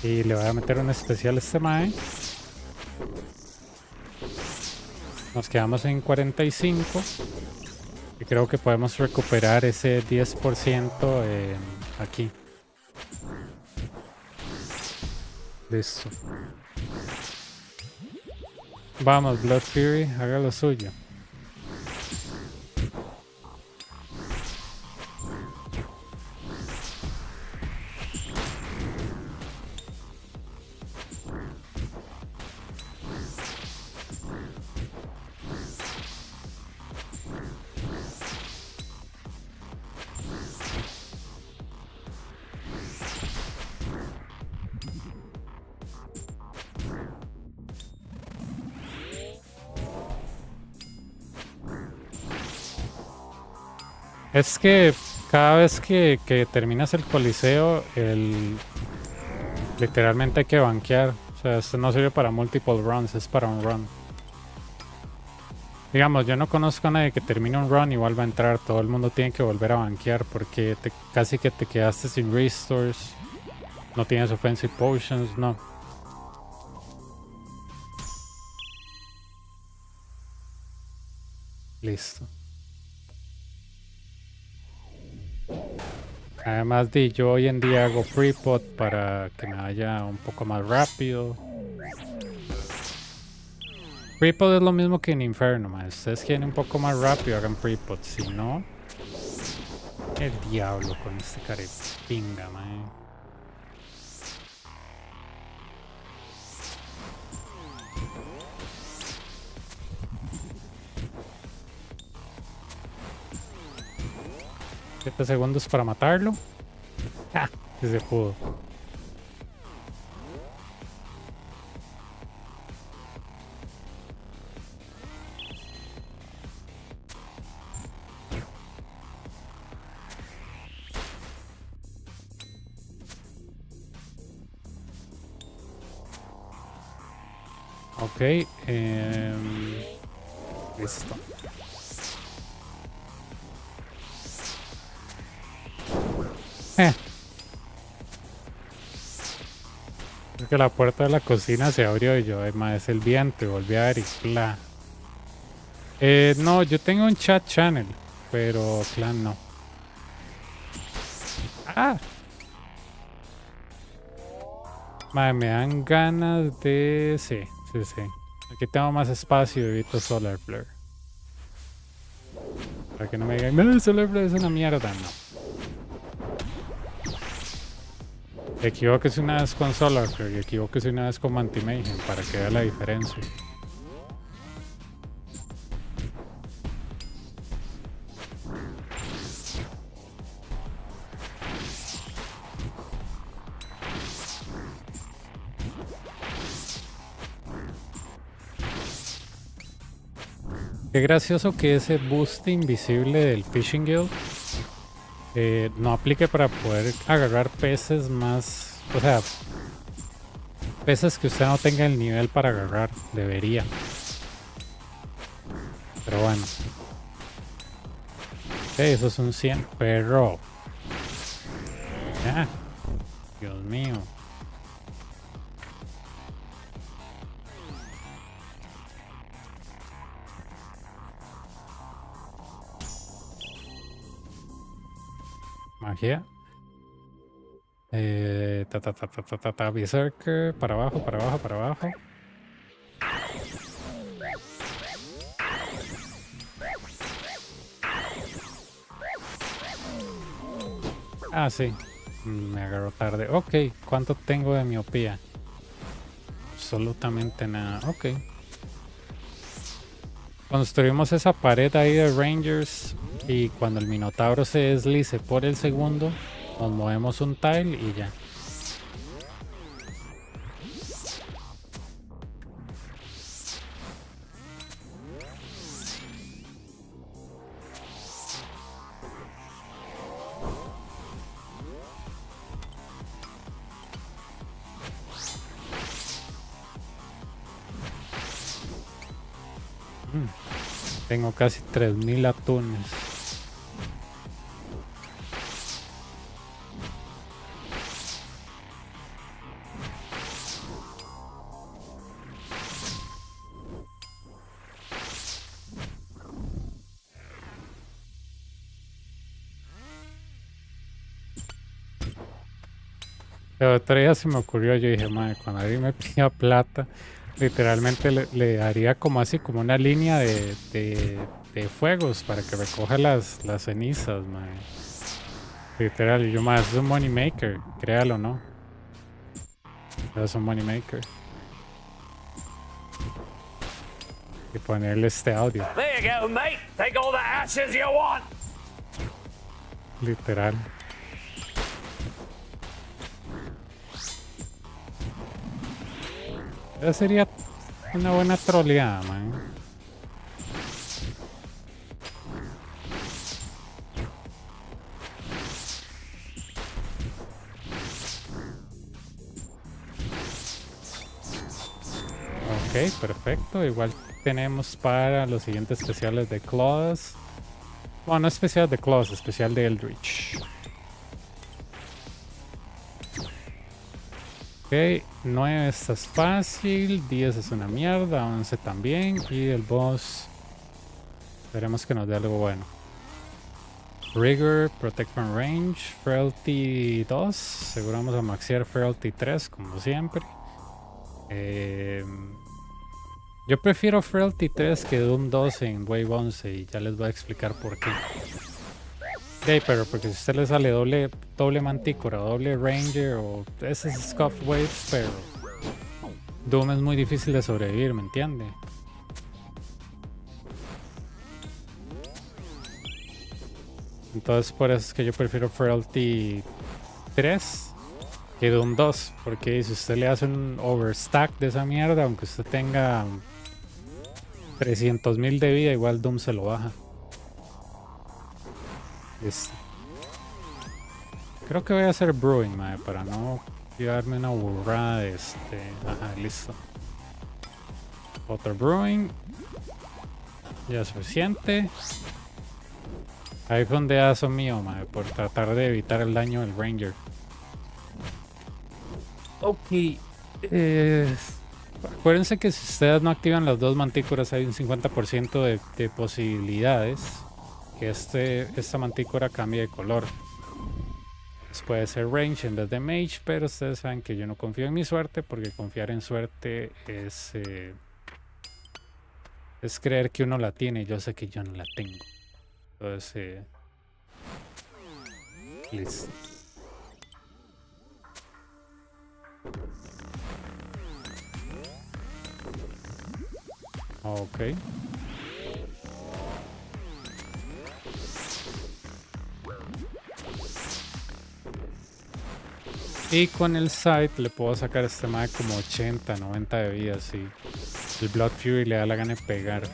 Y le voy a meter un especial a este mae. Nos quedamos en 45. Y creo que podemos recuperar ese 10% aquí. Listo. Vamos, Blood Fury, haga lo suyo. Es que cada vez que terminas el Coliseo, literalmente hay que banquear. O sea, esto no sirve para multiple runs, es para un run. Digamos, yo no conozco a nadie que termine un run y vuelva a entrar. Todo el mundo tiene que volver a banquear porque casi que te quedaste sin restores. No tienes offensive potions, no. Listo. Además de yo hoy en día hago pre-pot para que me vaya un poco más rápido. Pre-pot es lo mismo que en Inferno, man. Ustedes quieren un poco más rápido, hagan pre-pot. Si no, el diablo con este carepinga, man. ¿7 segundos para matarlo? ¡Ja! Que se pudo. Ok, listo. Es que la puerta de la cocina se abrió y yo, además es el viento y volví a ver y bla. No, yo tengo un chat channel, pero clan no. Ah. Madre, me dan ganas de... Sí. Aquí tengo más espacio y evito Solar Flare. Para que no me digan, no, Solar Flare es una mierda, no. Equivóquese una vez con Solar Flare y equivóquese una vez con Anti-Mayhem para que vea la diferencia. Qué gracioso que ese boost invisible del Fishing Guild no aplique para poder agarrar peces más, o sea, peces que usted no tenga el nivel para agarrar, debería. Pero bueno. Eso es un 100, pero... Ya. Dios mío. Magia. Berserker. Para abajo, para abajo, para abajo. Ah, sí. Me agarró tarde. Ok. ¿Cuánto tengo de miopía? Absolutamente nada. Ok. Construimos esa pared ahí de Rangers. Y cuando el Minotauro se deslice por el segundo, nos movemos un tile y ya. Tengo casi 3000 atunes. El otro día se me ocurrió, yo dije, madre, cuando alguien me pida plata, literalmente le daría como así, como una línea de fuegos para que recoja las cenizas, madre. Literal, y yo más, es un money maker, créalo, ¿no? Es un money maker. Y ponerle este audio. There you go, mate. Take all the ashes you want. Literal. Esa sería una buena troleada, man. Ok, perfecto. Igual tenemos para los siguientes especiales de Claws. Bueno, no especial de Claws, especial de Eldritch. Ok, 9 esta es fácil, 10 es una mierda, 11 también. Y el boss, esperemos que nos dé algo bueno. Rigor, Protect from Range, Frailty 2. Seguro vamos a maxear Frailty 3 como siempre. Yo prefiero Frailty 3 que Doom 2 en Wave 11 y ya les voy a explicar por qué. Ok, pero porque si a usted le sale doble Mantícora, doble Ranger o ese Scuff Waves, pero Doom es muy difícil de sobrevivir, ¿me entiende? Entonces por eso es que yo prefiero Frailty 3 que Doom 2, porque si usted le hace un overstack de esa mierda, aunque usted tenga 300.000 de vida, igual Doom se lo baja. Listo. Creo que voy a hacer Brewing, madre, para no llevarme una burrada de Ajá, listo. Otro Brewing. Ya es suficiente. Ahí fue un dedazo mío, madre, por tratar de evitar el daño del Ranger. Ok. Acuérdense que si ustedes no activan las dos mantícoras hay un 50% de posibilidades que esta mantícora cambie de color. Pues puede ser range en vez de mage, pero ustedes saben que yo no confío en mi suerte, porque confiar en suerte es creer que uno la tiene y yo sé que yo no la tengo. Entonces, listo. Ok. Y con el side le puedo sacar a este mae como 80, 90 de vida, y el Blood Fury le da la gana de pegar.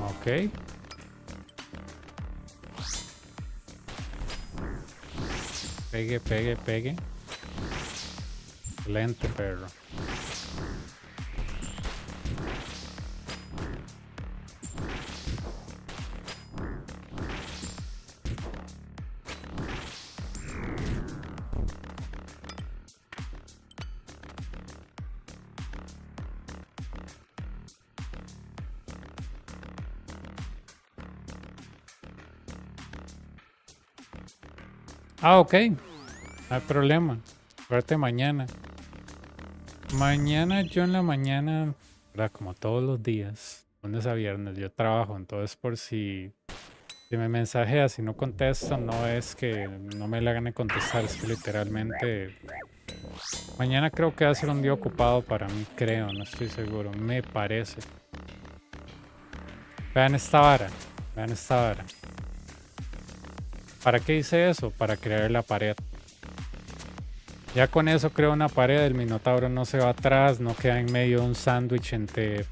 Ok. Pegue, pegue, pegue. Excelente, perro. Ah, ok. No hay problema. Suerte mañana. Mañana yo en la mañana, ¿verdad? Como todos los días, lunes a viernes, yo trabajo. Entonces por si me mensajeas, si no contesto, no es que no me la hagan de contestar, es que literalmente mañana creo que va a ser un día ocupado para mí, creo, no estoy seguro, me parece. Vean esta vara, vean esta vara. ¿Para qué hice eso? Para crear la pared. Ya con eso creo una pared, el minotauro no se va atrás, no queda en medio de un sándwich entre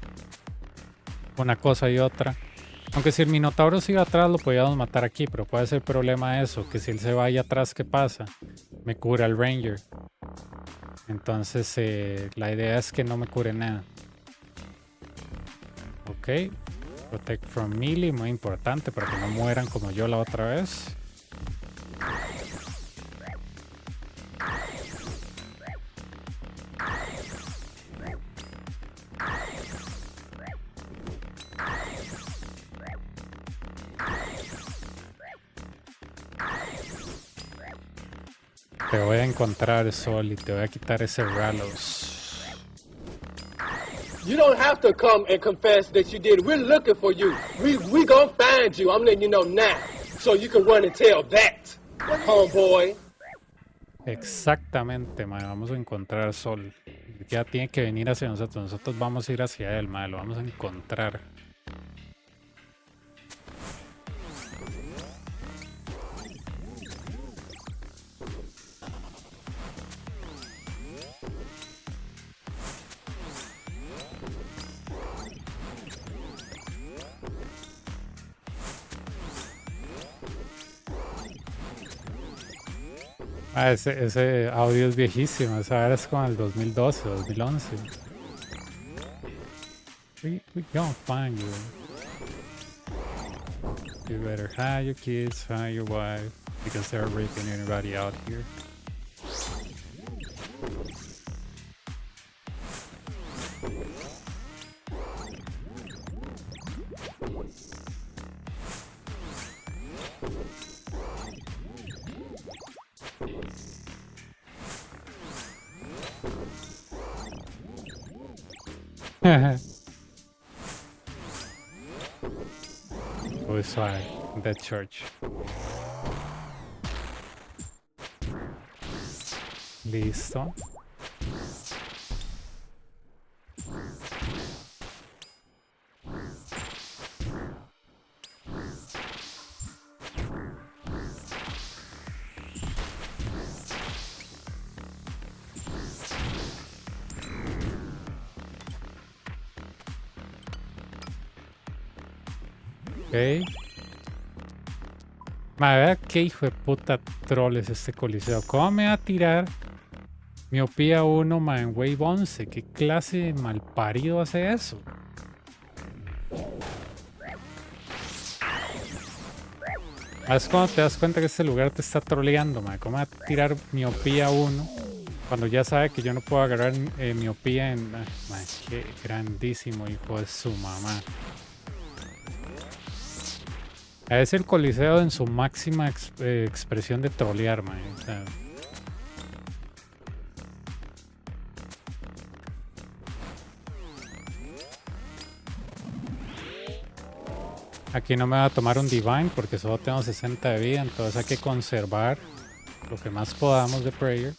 una cosa y otra. Aunque si el minotauro sigue atrás lo podíamos matar aquí, pero puede ser el problema eso, que si él se va ahí atrás, ¿qué pasa? Me cura el ranger. Entonces la idea es que no me cure nada. Ok. Protect from melee, muy importante para que no mueran como yo la otra vez. Te voy a encontrar, Sol, y te voy a quitar ese Ralos. You don't have to come and confess that you did. We're looking for you. We gonna find you. I'm letting you know now, so you can run and tell that, homeboy. Exactamente, mae, vamos a encontrar a Sol. Ya tiene que venir hacia nosotros. Nosotros vamos a ir hacia él, mae, lo vamos a encontrar. Ah, ese audio es viejísimo, esa era es como el 2012, 2011. We gonna find you. You better hide your kids, hide your wife, because they're raping anybody out here. Uy, suave. Dead Church. Listo. Ok. Madre, vea qué hijo de puta troll es este coliseo. ¿Cómo me va a tirar miopía 1 en wave 11? ¿Qué clase de malparido hace eso? Es cuando te das cuenta que este lugar te está troleando, man. ¿Cómo va a tirar miopía 1 cuando ya sabe que yo no puedo agarrar miopía en... man, qué grandísimo hijo de su mamá. Es el coliseo en su máxima expresión de trolear, man. O sea, aquí no me va a tomar un Divine porque solo tengo 60 de vida, entonces hay que conservar lo que más podamos de Prayer.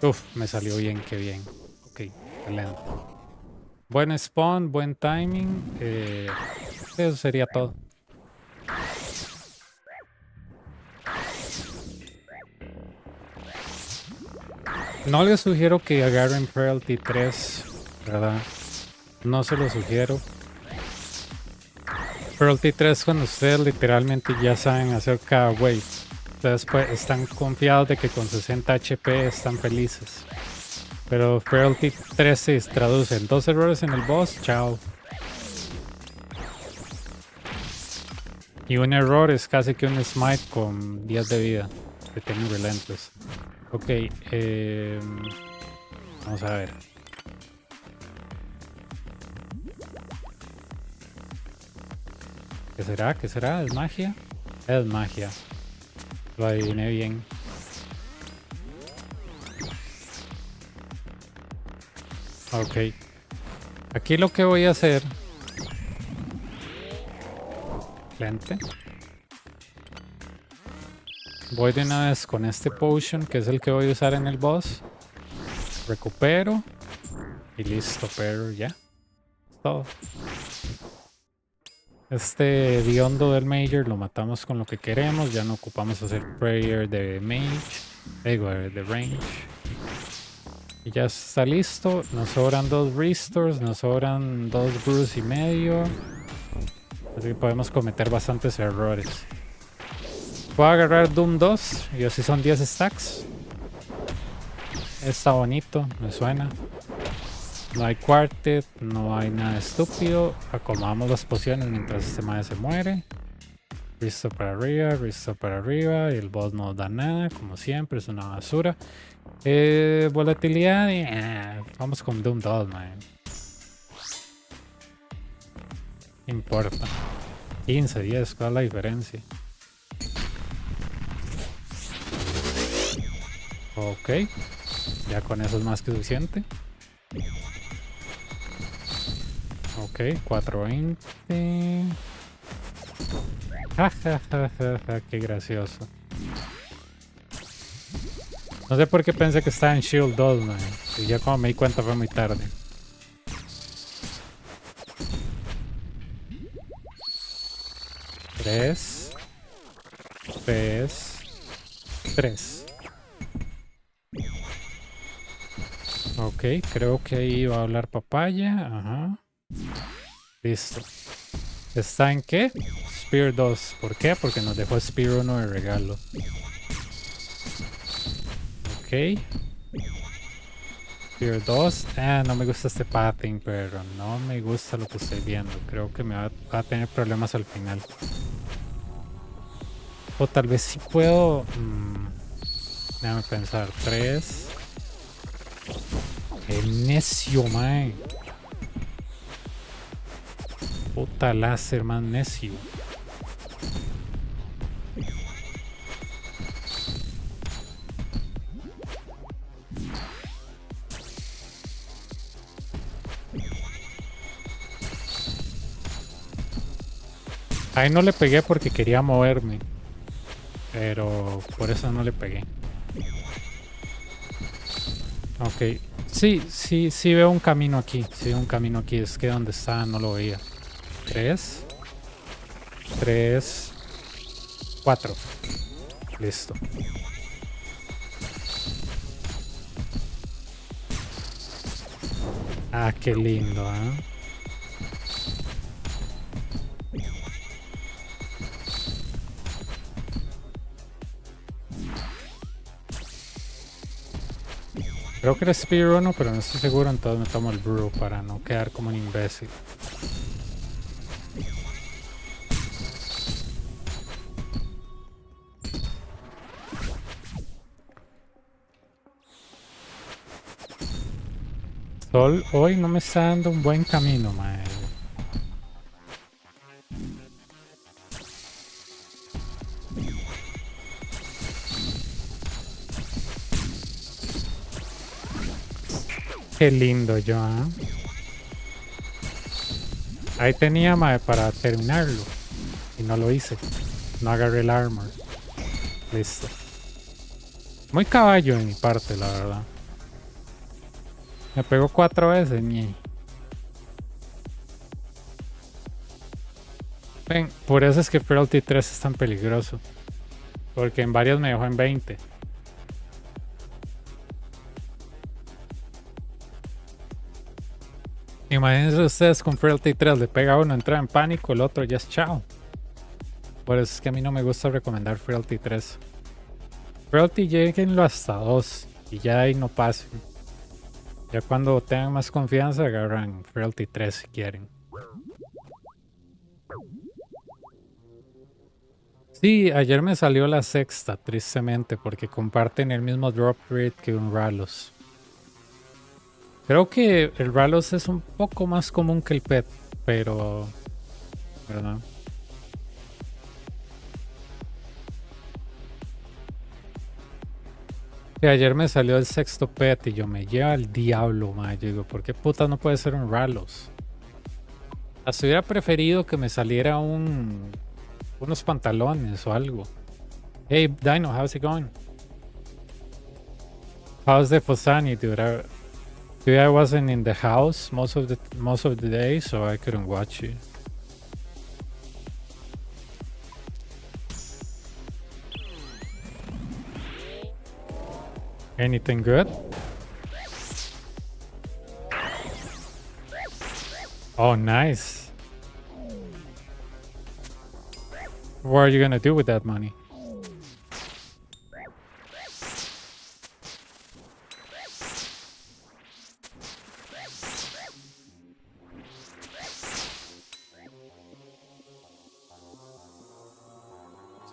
Uf, me salió bien, qué bien. Ok, excelente. Buen spawn, buen timing. Eso sería todo. No les sugiero que agarren Frailty 3, ¿verdad? No se lo sugiero. Frailty 3 cuando ustedes literalmente ya saben hacer cada wave. Ustedes pues, están confiados de que con 60 HP están felices. Pero Frailty 3 se traduce en 2 errores en el boss, chao. Y un error es casi que un smite con 10 de vida. Que tiene Relentless. Ok, vamos a ver. ¿Qué será? ¿Qué será? ¿Es magia? Es magia. Lo adiviné bien. Ok. Aquí lo que voy a hacer... Excelente. Voy de una vez con este potion, que es el que voy a usar en el boss. Recupero. Y listo, pero ya. Es todo. Este Biondo del Major lo matamos con lo que queremos. Ya no ocupamos hacer Prayer de Mage. Digo, de Range. Y ya está listo. Nos sobran 2 Restores. Nos sobran 2 Bruce y medio. Así que podemos cometer bastantes errores. Puedo agarrar Doom 2 y así son 10 stacks. Está bonito, me suena. No hay quartet, no hay nada estúpido. Acomodamos las pociones mientras este madre se muere. Risto para arriba. Y el boss no da nada, como siempre, es una basura. Volatilidad y... vamos con Doom 2, man. No importa. 15, 10, ¿cuál es la diferencia? Ok, ya con eso es más que suficiente. Ok, 420. Jajajaja, qué gracioso. No sé por qué pensé que estaba en Shield 2, man. Y ya como me di cuenta fue muy tarde. Tres. Ok, creo que ahí va a hablar papaya. Ajá. Listo. ¿Está en qué? Spear 2. ¿Por qué? Porque nos dejó Spear 1 de regalo. Ok. Spear 2. No me gusta este pathing, pero no me gusta lo que estoy viendo. Creo que me va a tener problemas al final. O tal vez sí puedo... déjame pensar. 3. ¡Qué necio, mae! Puta láser más necio. Ahí no le pegué porque quería moverme. Pero por eso no le pegué. Ok. Sí veo un camino aquí. Sí veo un camino aquí. Es que donde está no lo veía. 3. 3. 4. Listo. Ah, qué lindo, ¿eh? Creo que era Speedrun, pero no estoy seguro, entonces me tomo el brew para no quedar como un imbécil. Sol hoy no me está dando un buen camino, mae. Qué lindo yo, ¿eh? Ahí tenía, mae, para terminarlo. Y no lo hice. No agarré el armor. Listo. Muy caballo de mi parte, la verdad. Me pegó 4 veces, ñe. Ven, por eso es que Frailty 3 es tan peligroso. Porque en varias me dejó en 20. Imagínense ustedes con Frailty 3, le pega a uno, entra en pánico, el otro ya es chao. Por eso es que a mí no me gusta recomendar Frailty 3. Frailty lleguenlo hasta 2 y ya ahí no pasen. Ya cuando tengan más confianza agarran Frailty 3 si quieren. Sí, ayer me salió la sexta, tristemente, porque comparten el mismo drop rate que un Ralos. Creo que el Ralos es un poco más común que el PET, pero... ¿verdad? Y ayer me salió el sexto PET y yo me lleva al diablo, man. Yo digo, ¿por qué puta no puede ser un Ralos? Hasta hubiera preferido que me saliera unos pantalones o algo. Hey, Dino, how's it going? How's the Fosani, dude? I wasn't in the house most of the day, so I couldn't watch it. Anything good? Oh, nice. What are you gonna do with that money?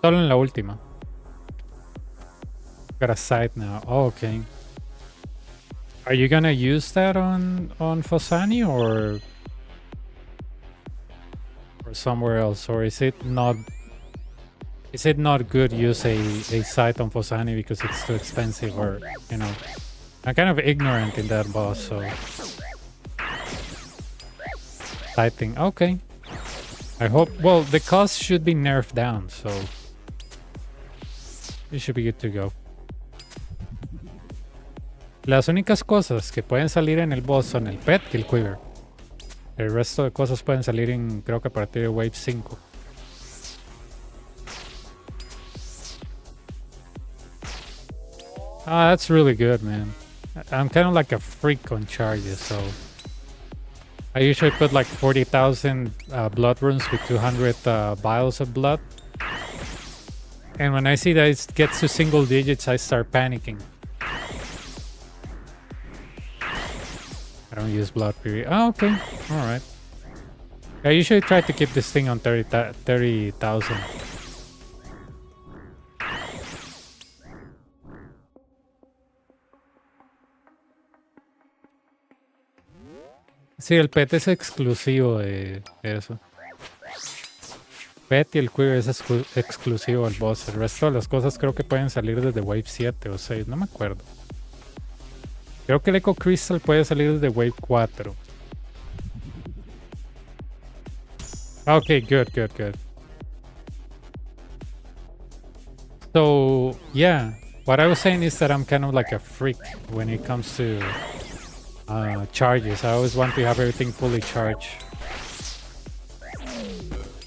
Solo en la última. Got a site now. Oh, okay. Are you gonna use that on Fosani or somewhere else, or is it not? Is it not good use a site on Fosani because it's too expensive, or you know? I'm kind of ignorant in that boss, so sighting. Okay. I hope. Well, the cost should be nerfed down, so it should be good to go. Las únicas cosas que pueden salir en el boss son el pet y el quiver. El resto de cosas pueden salir en, creo que a partir de Wave 5. Ah, that's really good, man. I'm kind of like a freak on charges, so I usually put like 40,000 blood runes with 200 vials of blood. And when I see that it gets to single digits, I start panicking. I don't use blood period. Oh, okay. Alright. I usually try to keep this thing on 30,000. Sí, el pet es exclusivo de eso. Pet y el quiver es exclusivo al boss. El resto de las cosas creo que pueden salir desde Wave 7 o 6. No me acuerdo. Creo que el Echo Crystal puede salir desde Wave 4. Ok, good. So yeah, what I was saying is that I'm kind of like a freak when it comes to charges. I always want to have everything fully charged.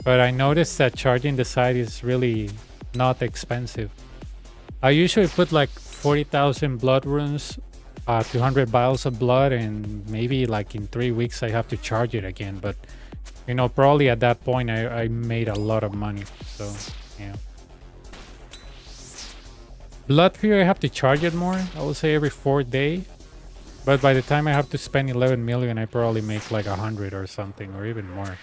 But I noticed that charging the side is really not expensive. I usually put like 40,000 blood runes, 200 vials of blood, and maybe like in 3 weeks I have to charge it again. But you know, probably at that point I made a lot of money. So yeah. Blood Fear, I have to charge it more. I would say every 4th day. But by the time I have to spend 11 million, I probably make like 100 or something, or even more.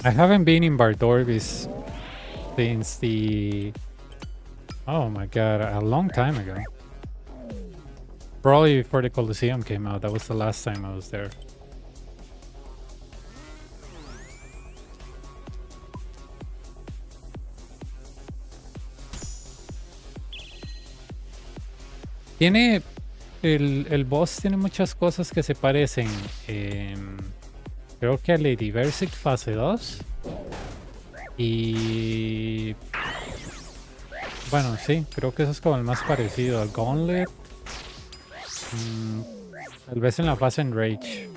I haven't been in Bardorvis since the... Oh my god, a long time ago. Probably before the Coliseum came out. That was the last time I was there. Tiene... El boss tiene muchas cosas que se parecen. Creo que a Lady Versic fase 2. Y... Bueno, sí, creo que eso es como el más parecido al Gauntlet. Tal vez en la fase en Rage.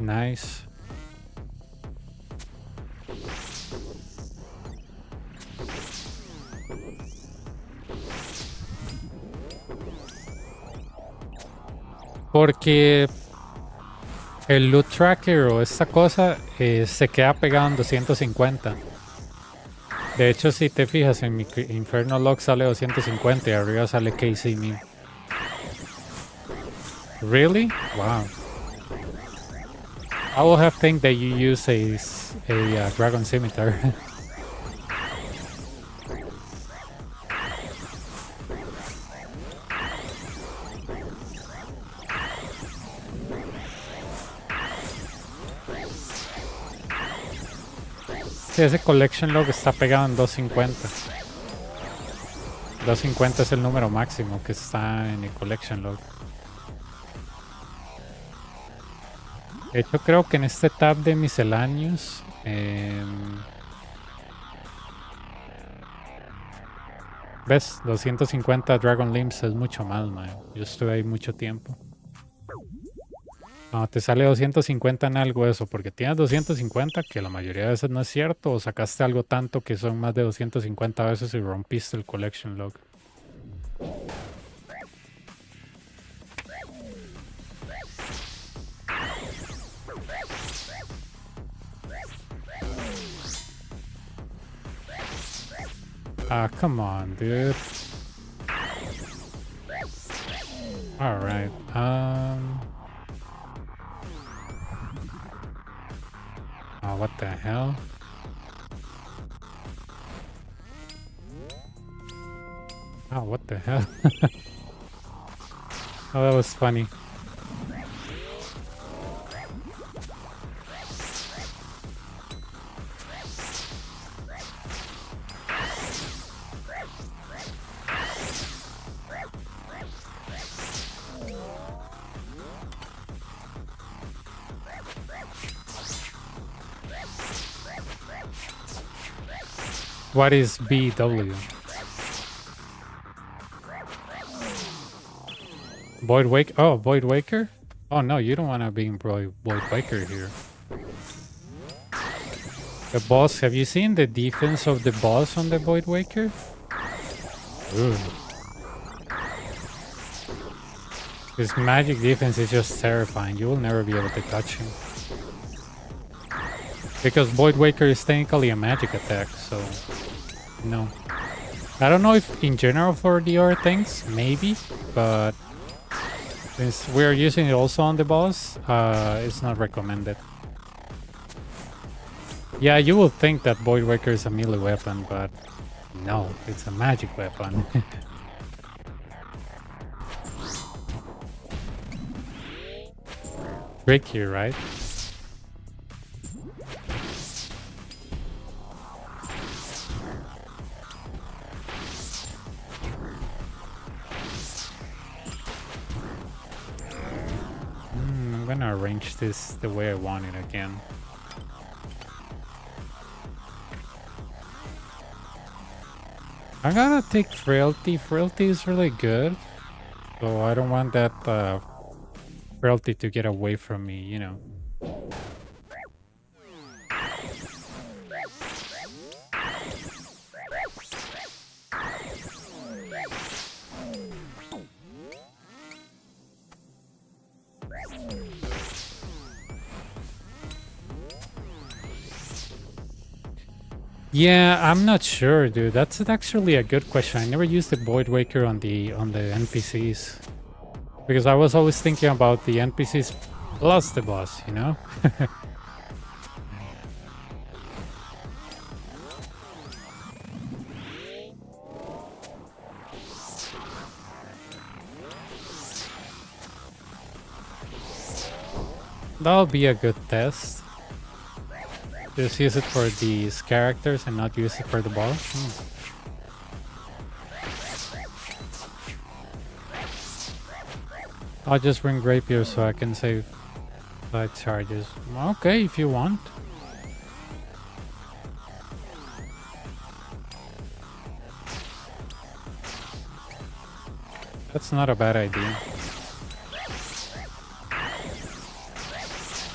Nice. Porque el loot tracker o esta cosa se queda pegado en 250. De hecho, si te fijas en mi Inferno Log sale 250 y arriba sale KC1000. Really? Wow. I would have think that you use a Dragon Scimitar. Sí, ese Collection Log está pegado en 250. 250 es el número máximo que está en el Collection Log. De hecho, creo que en este tab de misceláneos ¿ves? 250 Dragon Limbs es mucho más, man. Yo estuve ahí mucho tiempo. No, te sale 250 en algo eso, porque tienes 250, que la mayoría de veces no es cierto, o sacaste algo tanto que son más de 250 veces y rompiste el Collection Log. Ah, come on, dude. Alright, oh, what the hell? Oh, what the hell? Oh, that was funny. What is BW? Void Wake? Oh, Void Waker? Oh no, you don't want to be in Void Waker here. The boss, have you seen the defense of the boss on the Void Waker? Ooh. His magic defense is just terrifying. You will never be able to touch him. Because Void Waker is technically a magic attack, so no. I don't know if in general for the other things, maybe, but Since we're using it also on the boss, it's not recommended. Yeah, you would think that Void Waker is a melee weapon, but no, it's a magic weapon. Tricky, right? I'm gonna arrange this the way I want it again. I'm gonna take Frailty. Frailty is really good. So I don't want that Frailty to get away from me, you know. Yeah, I'm not sure, dude. That's actually a good question. I never used the Void Waker on the NPCs. Because I was always thinking about the NPCs plus the boss, you know? That'll be a good test. Just use it for these characters and not use it for the boss. I'll just bring Rapier so I can save side charges. Okay, if you want. That's not a bad idea.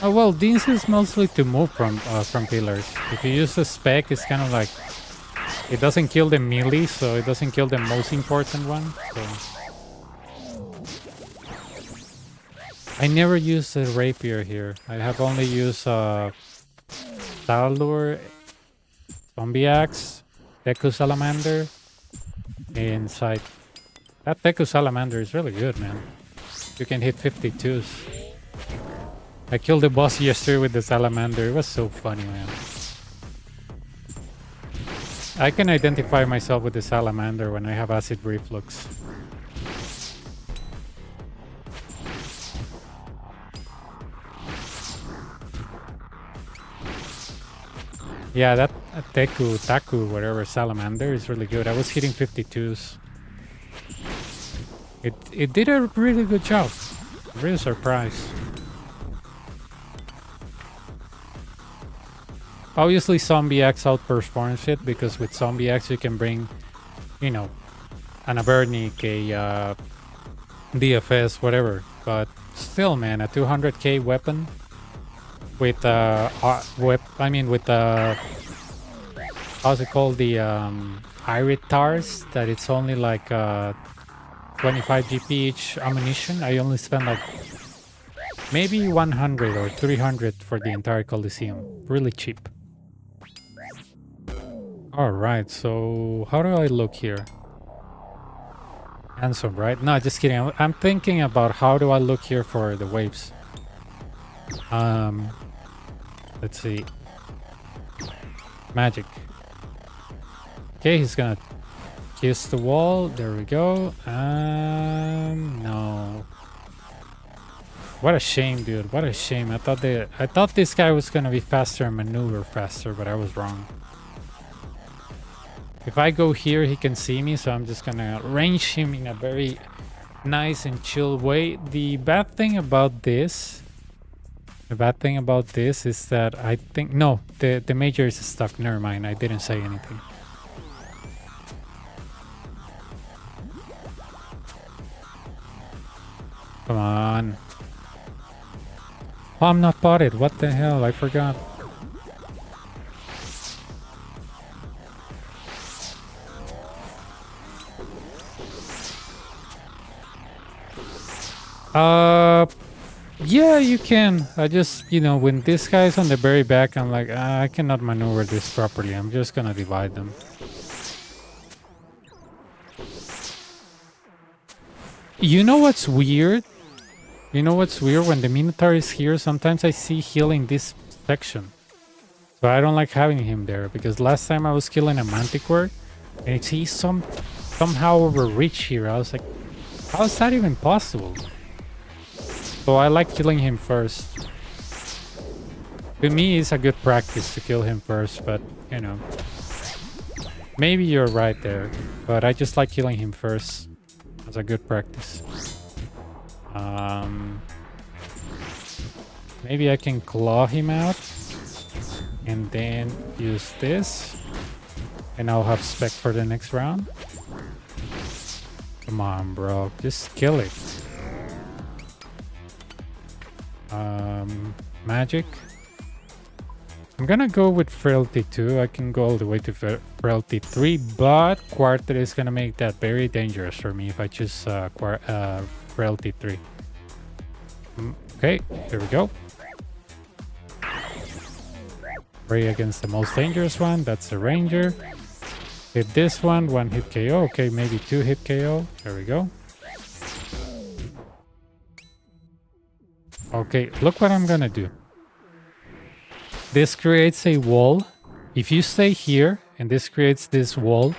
Oh well, this is mostly to move from pillars. If you use the spec, it's kind of like it doesn't kill the melee, so it doesn't kill the most important one. So I never used the rapier here. I have only used Talur, Zombie Axe, Deku Salamander, and Sight. That Deku Salamander is really good, man. You can hit 52s. I killed the boss yesterday with the Salamander. It was so funny, man. I can identify myself with the Salamander when I have acid reflux. Yeah, that Taku, whatever, Salamander is really good. I was hitting 52s. It did a really good job. I'm really surprised. Obviously, Zombie X outperforms it because with Zombie X you can bring, you know, an Avernic, a DFS, whatever. But still, man, a 200k weapon with how's it called, the Iritars, that it's only like 25 GP each ammunition. I only spent like maybe 100 or 300 for the entire Coliseum. Really cheap. Alright, so how do I look here? Handsome, right? No, just kidding. I'm thinking about how do I look here for the waves. Let's see. Magic. Okay, he's gonna kiss the wall. There we go. No. What a shame, dude. What a shame. I thought this guy was gonna be faster and maneuver faster, but I was wrong. If I go here, he can see me, so I'm just gonna range him in a very nice and chill way. The bad thing about this is that I think, no, the major is stuck. Never mind, I didn't say anything. Come on. Oh, I'm not potted. What the hell? I forgot. Yeah, you can. I just, you know, when this guy's on the very back, I'm like, I cannot maneuver this properly. I'm just gonna divide them. You know what's weird? You know what's weird? When the Minotaur is here, sometimes I see healing this section. So I don't like having him there, because last time I was killing a Manticore and he somehow overreached here. I was like, how is that even possible? So I like killing him first. To me, it's a good practice to kill him first, but you know, maybe you're right there, but I just like killing him first as a good practice. Maybe I can claw him out and then use this, and I'll have spec for the next round. Come on, bro, just kill it. Magic. I'm gonna go with Frailty 2. I can go all the way to Frailty 3, but Quarter is gonna make that very dangerous for me if I choose Frailty 3. Okay, here we go. Pray against the most dangerous one, that's the Ranger. Hit this one, 1 hit KO. Okay, maybe 2 hit KO. There we go. Okay, look what I'm gonna do. This creates a wall. If you stay here and this creates this wall,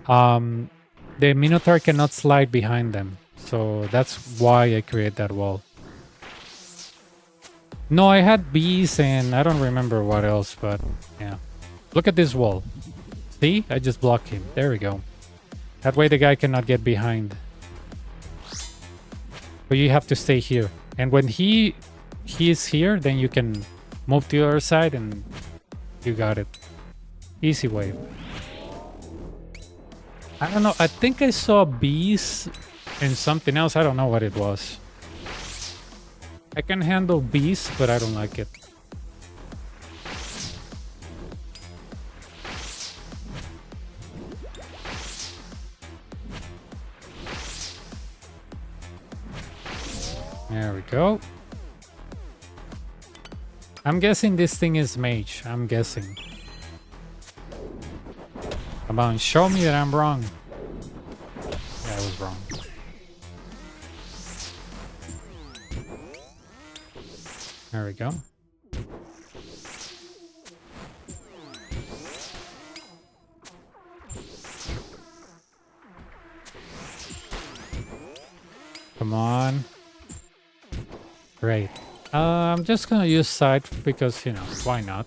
the Minotaur cannot slide behind them. So that's why I create that wall. No, I had bees and I don't remember what else, but yeah. Look at this wall. See? I just blocked him. There we go. That way the guy cannot get behind. But you have to stay here. And when he is here, then you can move to the other side and you got it. Easy way. I don't know. I think I saw bees and something else. I don't know what it was. I can handle bees, but I don't like it. There we go. I'm guessing this thing is mage. I'm guessing. Come on, show me that I'm wrong. Yeah, I was wrong. There we go. Come on. Great. I'm just gonna use side because, you know, why not?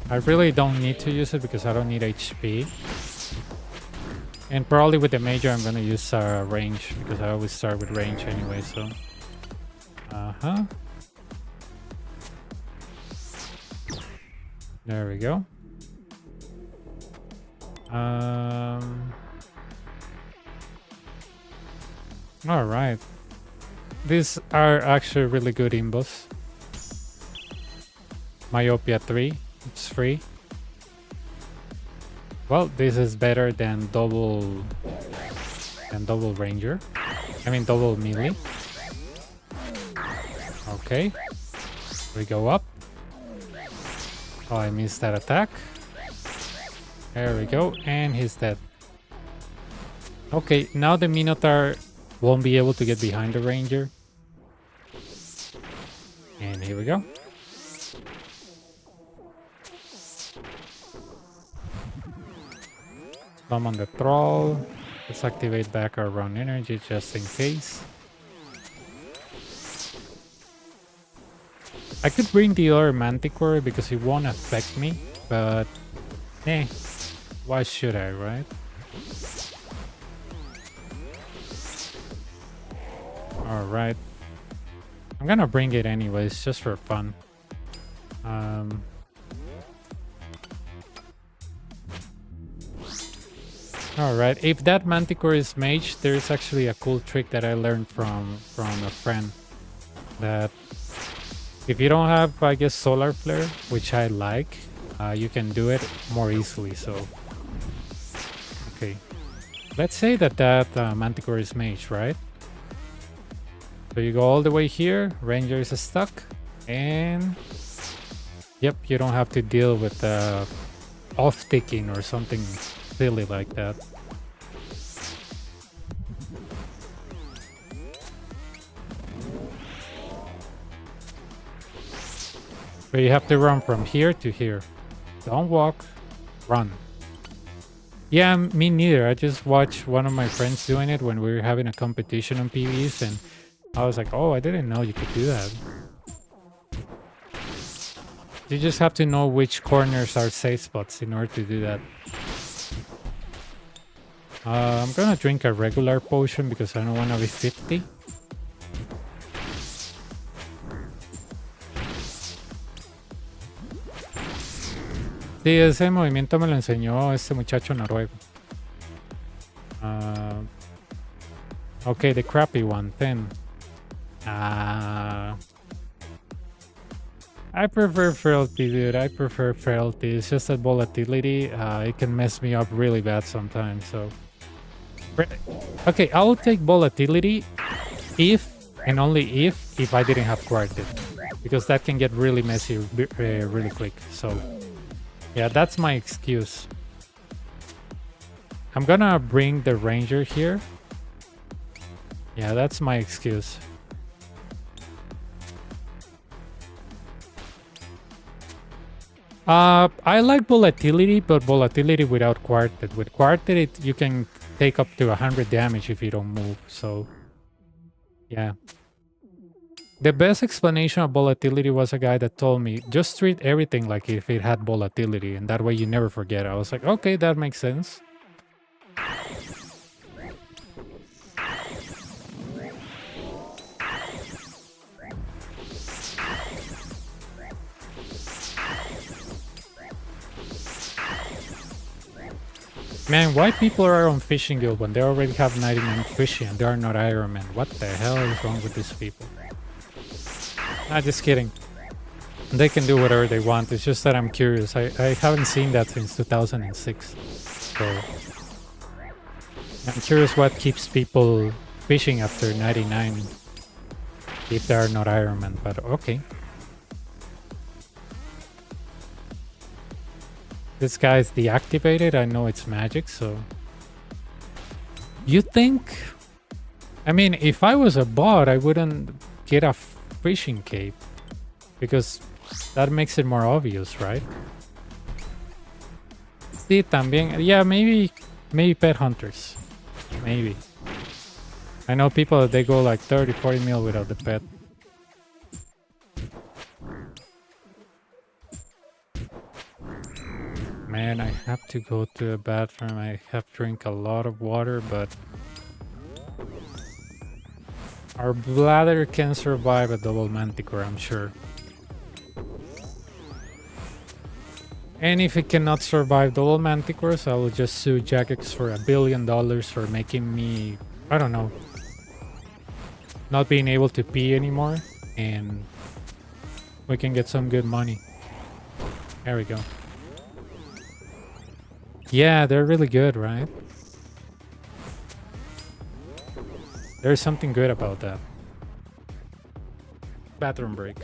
I really don't need to use it because I don't need HP. And probably with the major I'm gonna use range because I always start with range anyway, so... There we go. Alright. These are actually really good imbos. Myopia 3, it's free. Well, this is better than double ranger. I mean double melee. Okay. We go up. Oh, I missed that attack. There we go, and he's dead. Okay, now the Minotaur won't be able to get behind the ranger. And here we go. Summon the troll. Let's activate back our round energy just in case. I could bring the other Manticore because it won't affect me, but why should I, right? Alright. I'm gonna bring it anyways, just for fun. Alright, if that Manticore is mage, there's actually a cool trick that I learned from a friend. That if you don't have, I guess, Solar Flare, which I like, you can do it more easily, so... Okay. Let's say that Manticore is mage, right? So you go all the way here, Ranger is stuck, and... Yep, you don't have to deal with off-ticking or something silly like that. But you have to run from here to here. Don't walk, run. Yeah, me neither. I just watched one of my friends doing it when we were having a competition on PVs, and I was like, oh, I didn't know you could do that. You just have to know which corners are safe spots in order to do that. I'm gonna drink a regular potion because I don't want to be 50. Sí, ese movimiento me lo enseñó este muchacho noruego. Okay, the crappy one, 10. I prefer frailty, dude. I prefer frailty. It's just that volatility, it can mess me up really bad sometimes, so... Okay, I will take volatility if, and only if I didn't have quartet. Because that can get really messy really quick, so... Yeah, that's my excuse. I'm gonna bring the ranger here. Yeah, that's my excuse. I like volatility, but volatility without quartet. With quartet, you can take up to 100 damage if you don't move, so... Yeah. The best explanation of volatility was a guy that told me, just treat everything like if it had volatility, and that way you never forget. I was like, okay, that makes sense. Man, why people are on Fishing Guild when they already have 99 fishing and they are not Iron Man? What the hell is wrong with these people? Nah, just kidding. They can do whatever they want. It's just that I'm curious. I haven't seen that since 2006. So I'm curious what keeps people fishing after 99 if they are not Iron Man, but okay. This guy is deactivated. I know it's magic, so... You think... I mean, if I was a bot, I wouldn't get a fishing cape. Because that makes it more obvious, right? Sí, también... Yeah, maybe pet hunters. Maybe. I know people, they go like 30, 40 mil without the pet. Man, I have to go to the bathroom. I have to drink a lot of water, but our bladder can survive a double manticore, I'm sure. And if it cannot survive double manticores, I will just sue Jagex for $1 billion for making me, I don't know, not being able to pee anymore, and we can get some good money. There we go. Yeah, they're really good, right? There's something good about that. Bathroom break.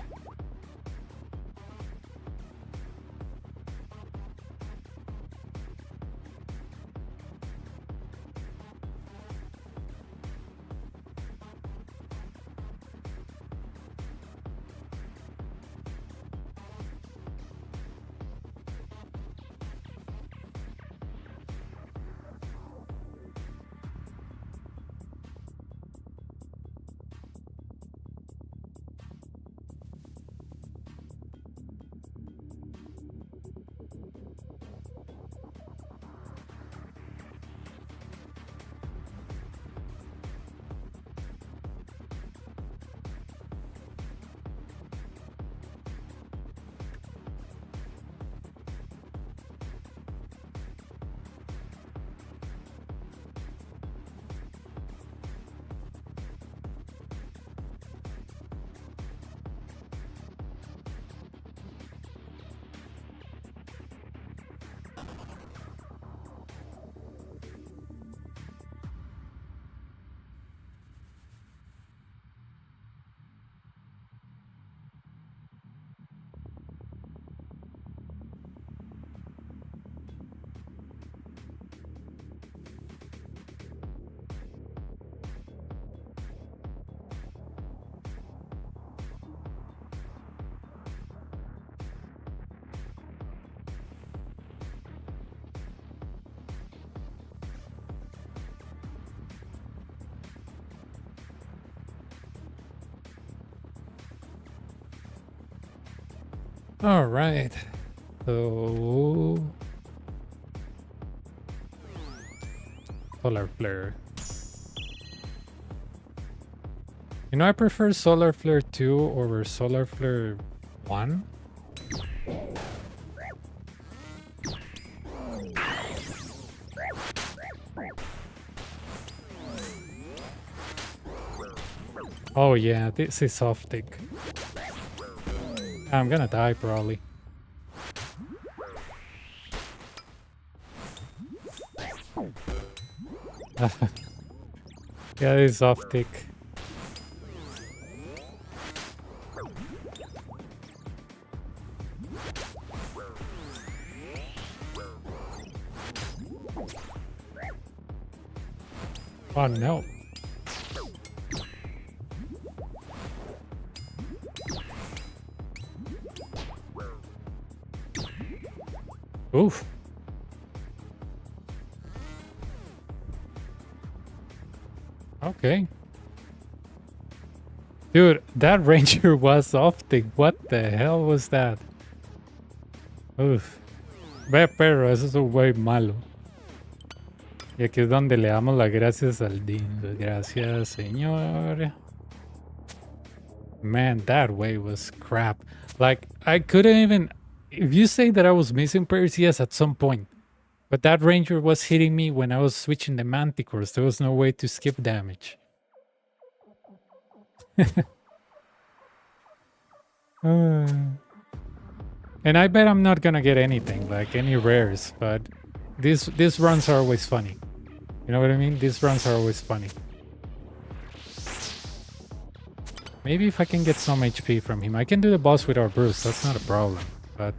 All right. So solar flare. You know, I prefer solar flare 2 over solar flare 1. Oh yeah, this is off tick. I'm gonna die probably. Yeah, it's off tick. Oh no. Oof. Okay. Dude, that ranger was off the... What the hell was that? Uf. Ve, perro, eso es un güey malo. Y aquí es donde le damos las gracias al Dingo. Gracias, señor. Man, that way was crap. Like, I couldn't even... If you say that I was missing prayers, yes, at some point. But that ranger was hitting me when I was switching the manticores. There was no way to skip damage. And I bet I'm not gonna get anything, like any rares, but these runs are always funny. You know what I mean? These runs are always funny. Maybe if I can get some HP from him. I can do the boss with our Bruce, that's not a problem, but...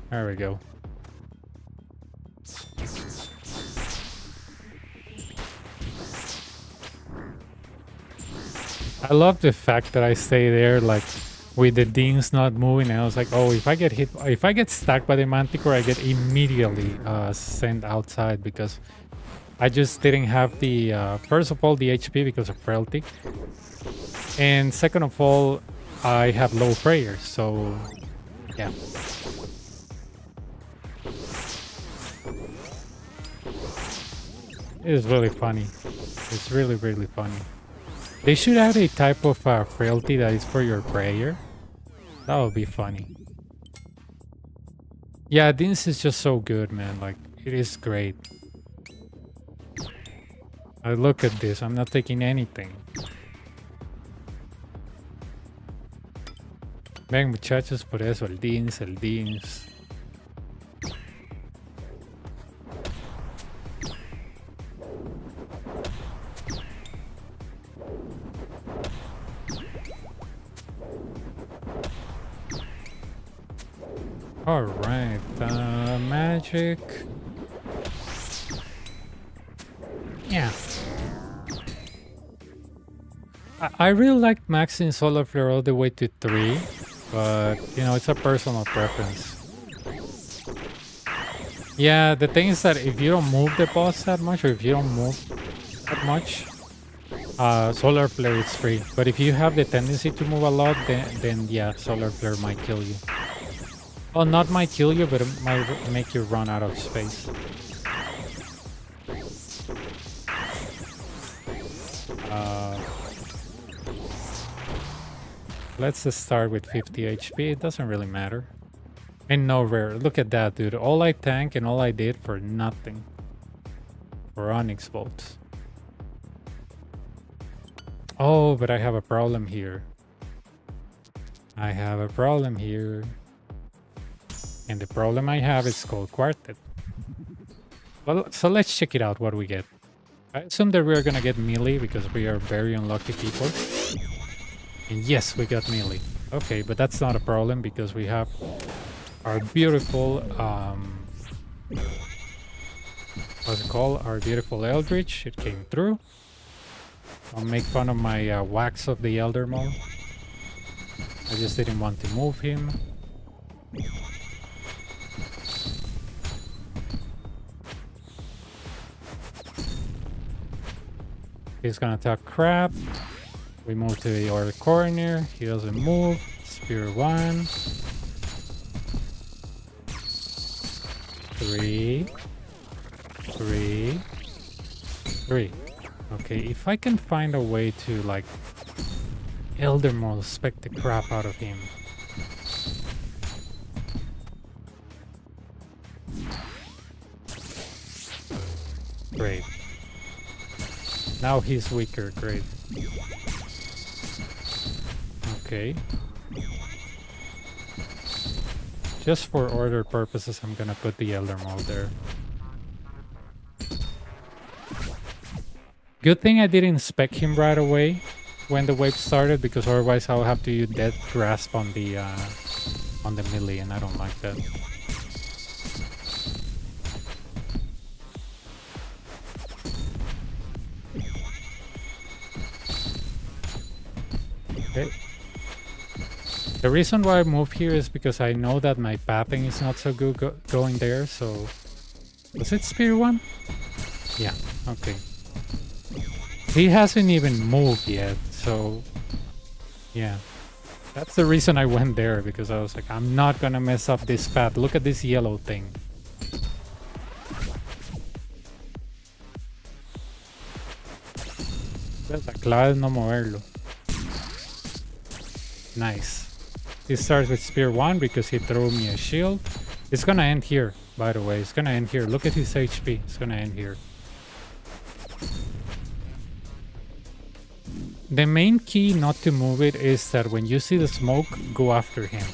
There we go. I love the fact that I stay there, like, with the Deans not moving, and I was like, oh, if I get hit, if I get stuck by the Manticore, I get immediately sent outside, because I just didn't have the, first of all, the HP because of frailty, and second of all, I have low prayers, so, yeah. It's really funny. It's really, really funny. They should add a type of frailty that is for your prayer. That would be funny. Yeah, this is just so good, man. Like, it is great. Look at this. I'm not taking anything. Ven, muchachos, por eso, el Deans, el Deans. Alright, magic. Yeah. I really like maxing Solar Flare all the way to 3, but, you know, it's a personal preference. Yeah, the thing is that if you don't move the boss that much, or if you don't move that much, Solar Flare is free. But if you have the tendency to move a lot, then yeah, Solar Flare might kill you. Well, not might kill you, but it might make you run out of space. Let's just start with 50 HP. It doesn't really matter. And no rare. Look at that, dude. All I tank and all I did for nothing. For Onyx bolts. Oh, but I have a problem here. I have a problem here. And the problem I have is called Quartet. Well, so let's check it out, what we get. I assume that we're gonna get melee because we are very unlucky people. And yes, we got melee. Okay, but that's not a problem because we have our beautiful, what's it called? Our beautiful Eldritch. It came through. I'll make fun of my wax of the Elder Maul. I just didn't want to move him. He's gonna attack crab. We move to the other corner. He doesn't move. Spear 1. 3. 3. 3. Okay, if I can find a way to like Elder Maul spec the crap out of him. Great. Now he's weaker, great. Okay. Just for order purposes, I'm gonna put the Elder Maul there. Good thing I didn't spec him right away when the wave started, because otherwise I'll have to use Death Grasp on the melee, and I don't like that. Okay. The reason why I moved here is because I know that my pathing is not so good going there, so... Was it Spear 1? Yeah, okay. He hasn't even moved yet, so... Yeah. That's the reason I went there, because I was like, I'm not gonna mess up this path. Look at this yellow thing. La clave es no moverlo. Nice. He starts with Spear 1 because he threw me a shield. It's gonna end here, by the way. It's gonna end here. Look at his HP. It's gonna end here. The main key not to move it is that when you see the smoke, go after him.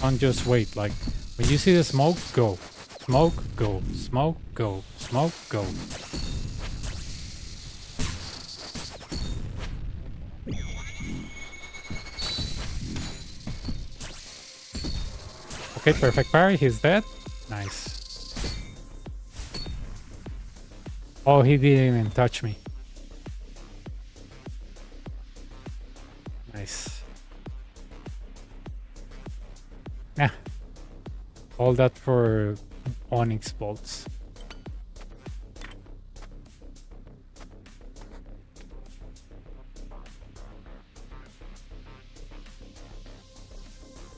Don't just wait. Like, when you see the smoke, go. Smoke, go. Smoke, go. Smoke, go. Okay, perfect parry. He's dead. Nice. Oh, he didn't even touch me. Nice. Yeah. All that for Onyx bolts.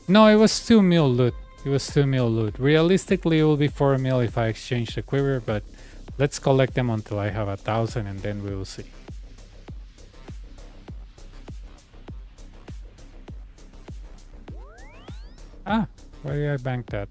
No, it was 2 mil loot. It was 2 mil loot. Realistically, it will be 4 mil if I exchange the quiver, but let's collect them until I have 1,000 and then we will see. Ah, why did I bank that?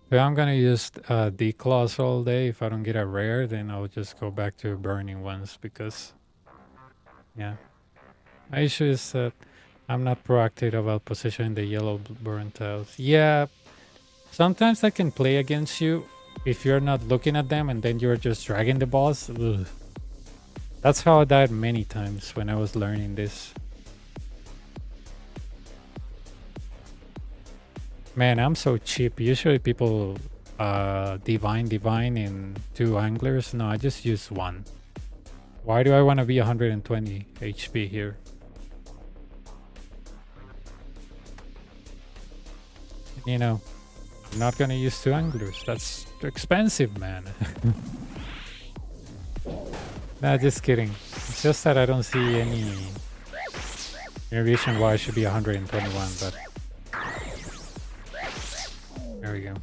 So I'm gonna use D-Claws all day. If I don't get a rare, then I'll just go back to burning ones because, yeah. My issue is that I'm not proactive about positioning the yellow burn tiles. Yeah, sometimes I can play against you if you're not looking at them and then you're just dragging the boss. Ugh. That's how I died many times when I was learning this. Man, I'm so cheap. Usually people divine in 2 anglers. No, I just use 1. Why do I want to be 120 HP here? You know, I'm not gonna use 2 anglers. That's expensive, man. Nah, just kidding. It's just that I don't see any reason why I should be 121, but there we go.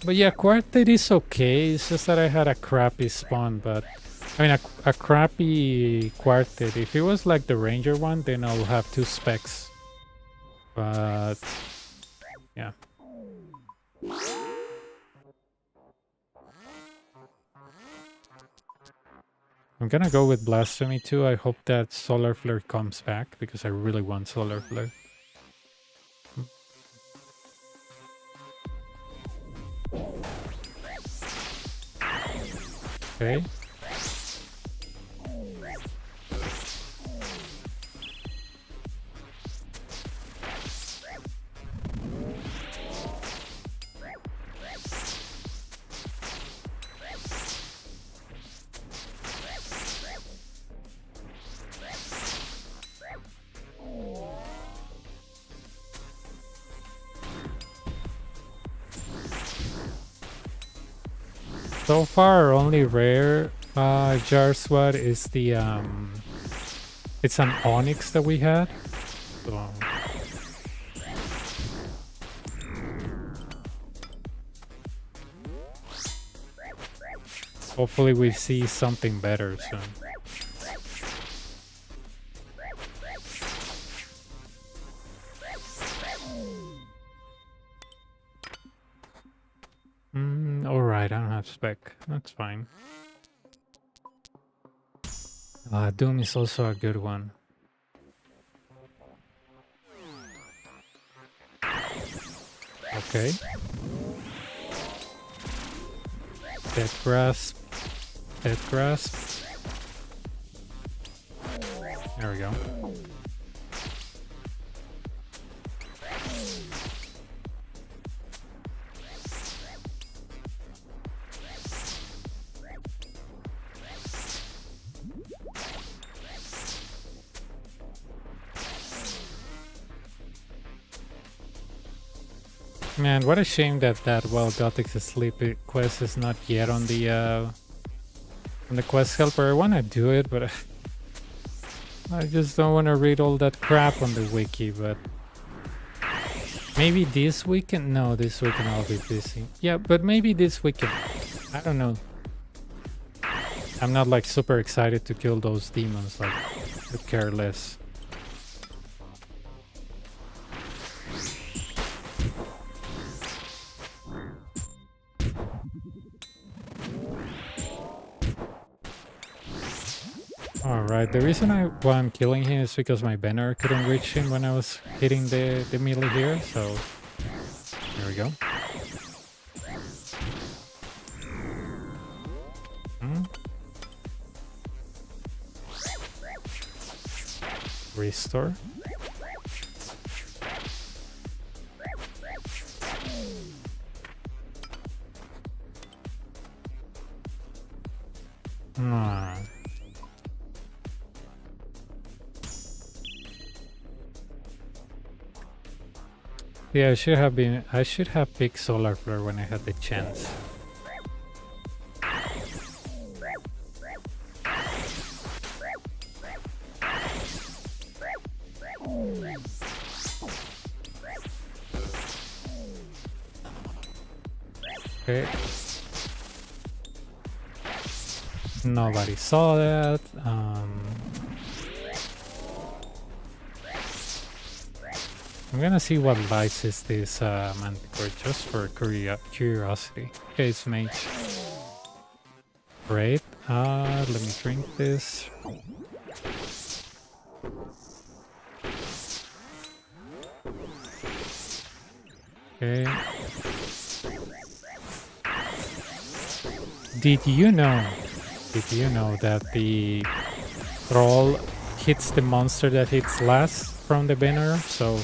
But yeah, Quartet is okay. It's just that I had a crappy spawn, but I mean a crappy Quartet. If it was like the Ranger one, then I'll have 2 specs. But yeah. I'm gonna go with Blasphemy too. I hope that Solar Flare comes back because I really want Solar Flare. Okay. So far, only rare jar swat is the it's an onyx that we had. So hopefully we see something better soon. Alright, I don't have spec. That's fine. Doom is also a good one. Okay. Dead grasp. Dead grasp. There we go. Man, what a shame that well Gothic's Asleep quest is not yet on the quest helper. I want to do it, but I just don't want to read all that crap on the wiki. But maybe this weekend? No, this weekend I'll be busy. Yeah, but maybe this weekend. I don't know. I'm not like super excited to kill those demons. Like, I could care less. Alright, the reason why I'm killing him is because my banner couldn't reach him when I was hitting the melee here, so there we go. Restore. Yeah, I should have picked Solar Flare when I had the chance. Okay. Nobody saw that. I'm gonna see what lights is this Manticore just for curiosity. Okay, it's mage. Great. Let me drink this. Okay. Did you know that the troll hits the monster that hits last from the banner? So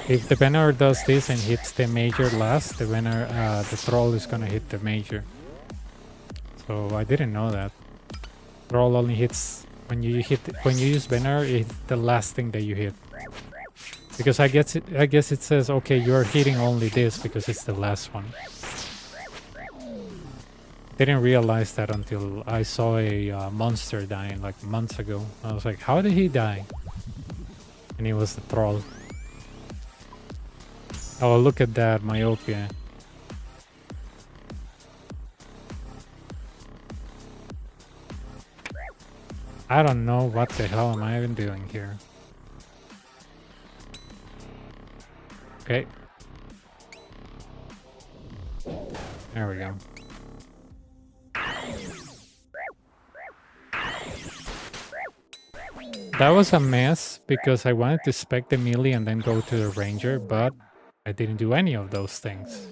if the banner does this and hits the major last, the troll is gonna hit the major. So I didn't know that. Troll only hits when you use banner, it's the last thing that you hit. Because I guess it says, okay, you're hitting only this because it's the last one. Didn't realize that until I saw a monster dying like months ago. I was like, how did he die? And it was the troll. Oh, look at that, myopia. I don't know what the hell am I even doing here. Okay. There we go. That was a mess because I wanted to spec the melee and then go to the ranger, but I didn't do any of those things.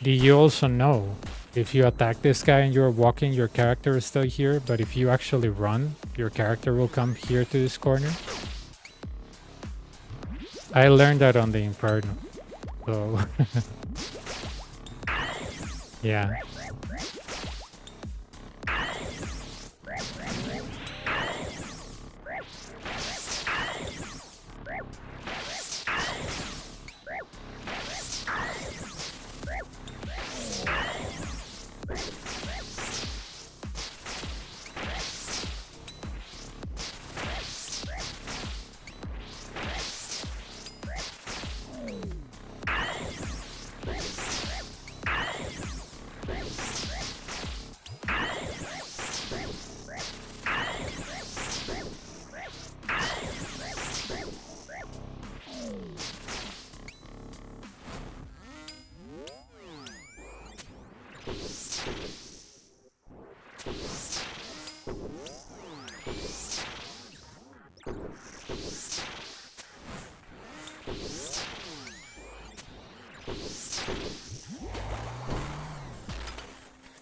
Do you also know if you attack this guy and you're walking, your character is still here, but if you actually run, your character will come here to this corner? I learned that on the Inferno. So yeah.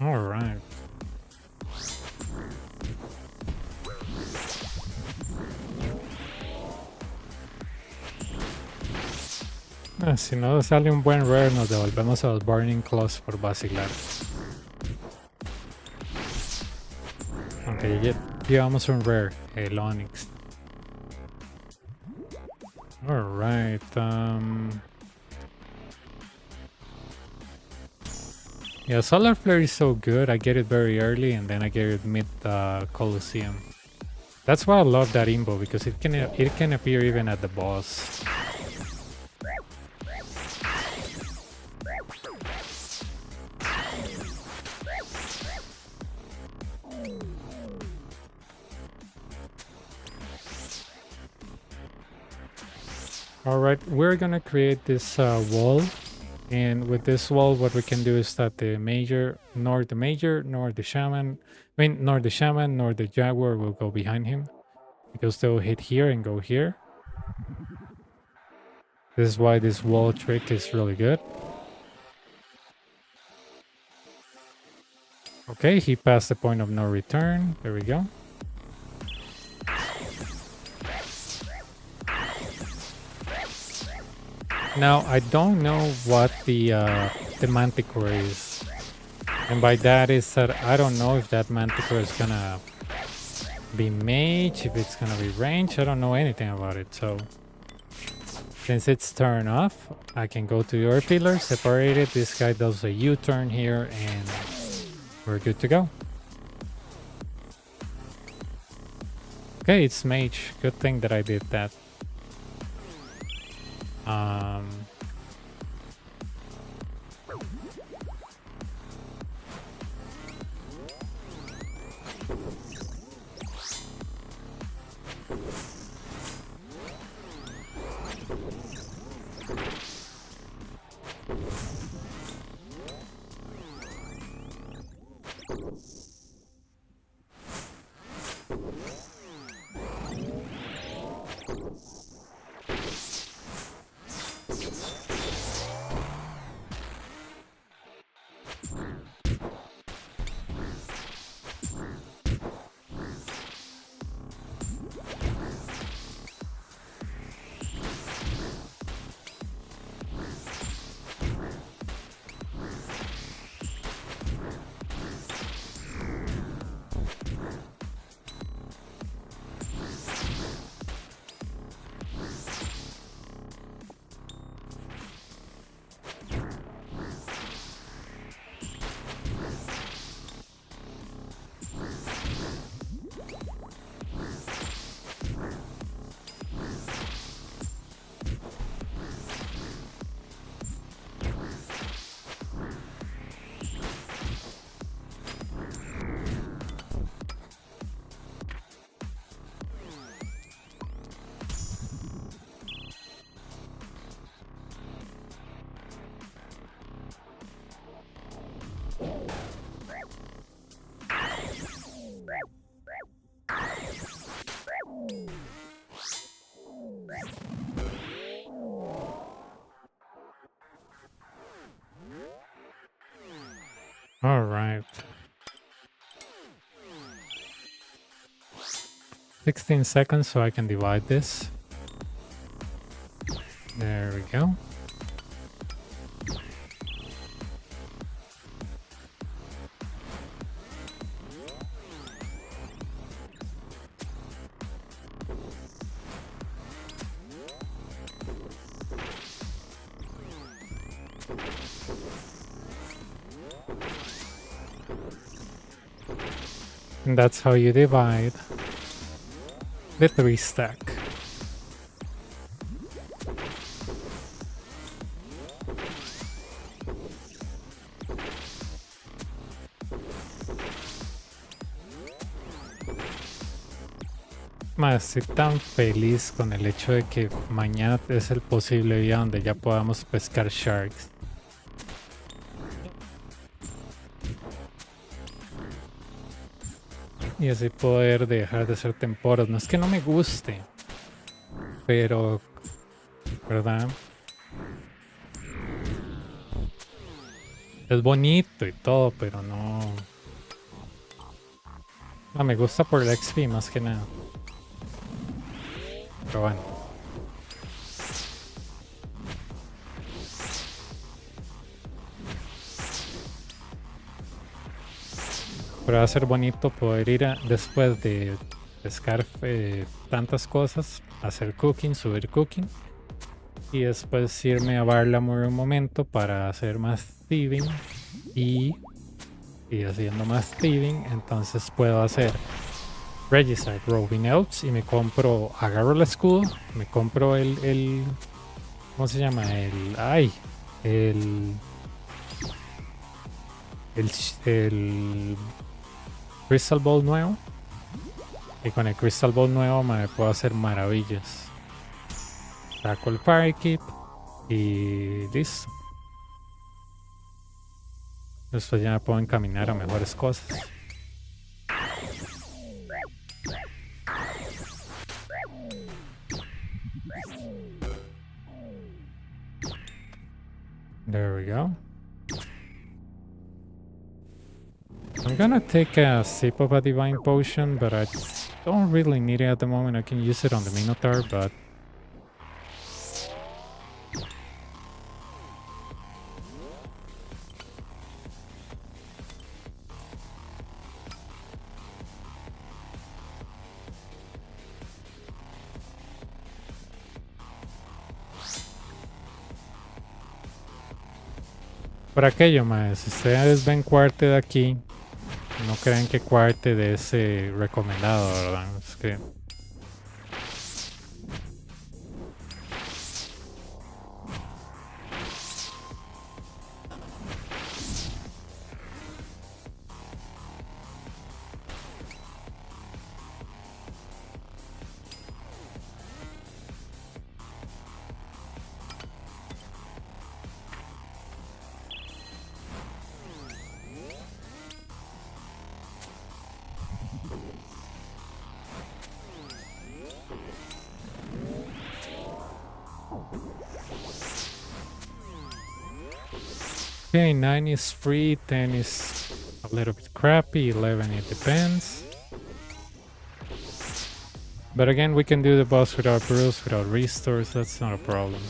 All right. Si no sale un buen rare, nos devolvemos a los Burning Claws por vacilar. Aunque ya llevamos un rare, el Onyx. Alright, yeah, Solar Flare is so good. I get it very early and then I get it mid Coliseum. That's why I love that imbo, because it can appear even at the boss. Alright, we're gonna create this wall, and with this wall what we can do is that the major, nor the shaman, nor the jaguar will go behind him, because they'll hit here and go here. This is why this wall trick is really good. Okay, he passed the point of no return. There we go. Now, I don't know what the Manticore is. And by that is that I don't know if that Manticore is gonna be mage, if it's gonna be range. I don't know anything about it. So, since it's turned off, I can go to your pillar, separate it. This guy does a U-turn here, and we're good to go. Okay, it's mage. Good thing that I did that. All right. 16 seconds so I can divide this. There we go. And that's how you divide the 3 stack. Más, estoy tan feliz con el hecho de que mañana es el posible día donde ya podamos pescar sharks. Y así poder dejar de ser temporos. No es que no me guste, pero, ¿verdad? Es bonito y todo, pero no... No, me gusta por el XP más que nada. Pero bueno. Pero va a ser bonito poder ir después de pescar tantas cosas, hacer cooking, subir cooking. Y después irme a Barlamore un momento para hacer más thieving. Y haciendo más thieving, entonces puedo hacer Register Roving Outs y me compro, agarro el escudo, me compro el ¿cómo se llama? El, el Crystal Ball nuevo. Y con el Crystal Ball nuevo me puedo hacer maravillas. Saco el Fire Keep y listo. Después ya me puedo encaminar a mejores cosas. There we go. I'm gonna take a sip of a divine potion, but I don't really need it at the moment. I can use it on the Minotaur, but... Por aquello, más, si ustedes ven Cuarte de aquí, no crean que Cuarte de ese recomendado, ¿verdad? Es que... Okay, 9 is free, 10 is a little bit crappy, 11 it depends. But again, we can do the boss without brews, without restores, that's not a problem.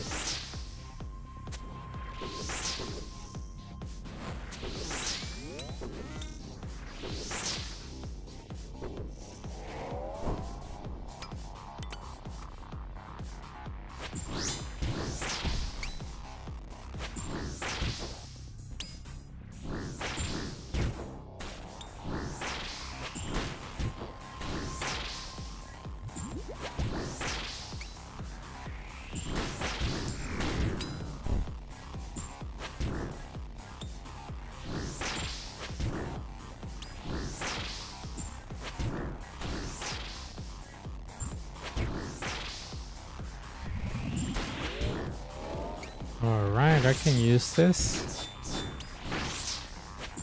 Alright, I can use this.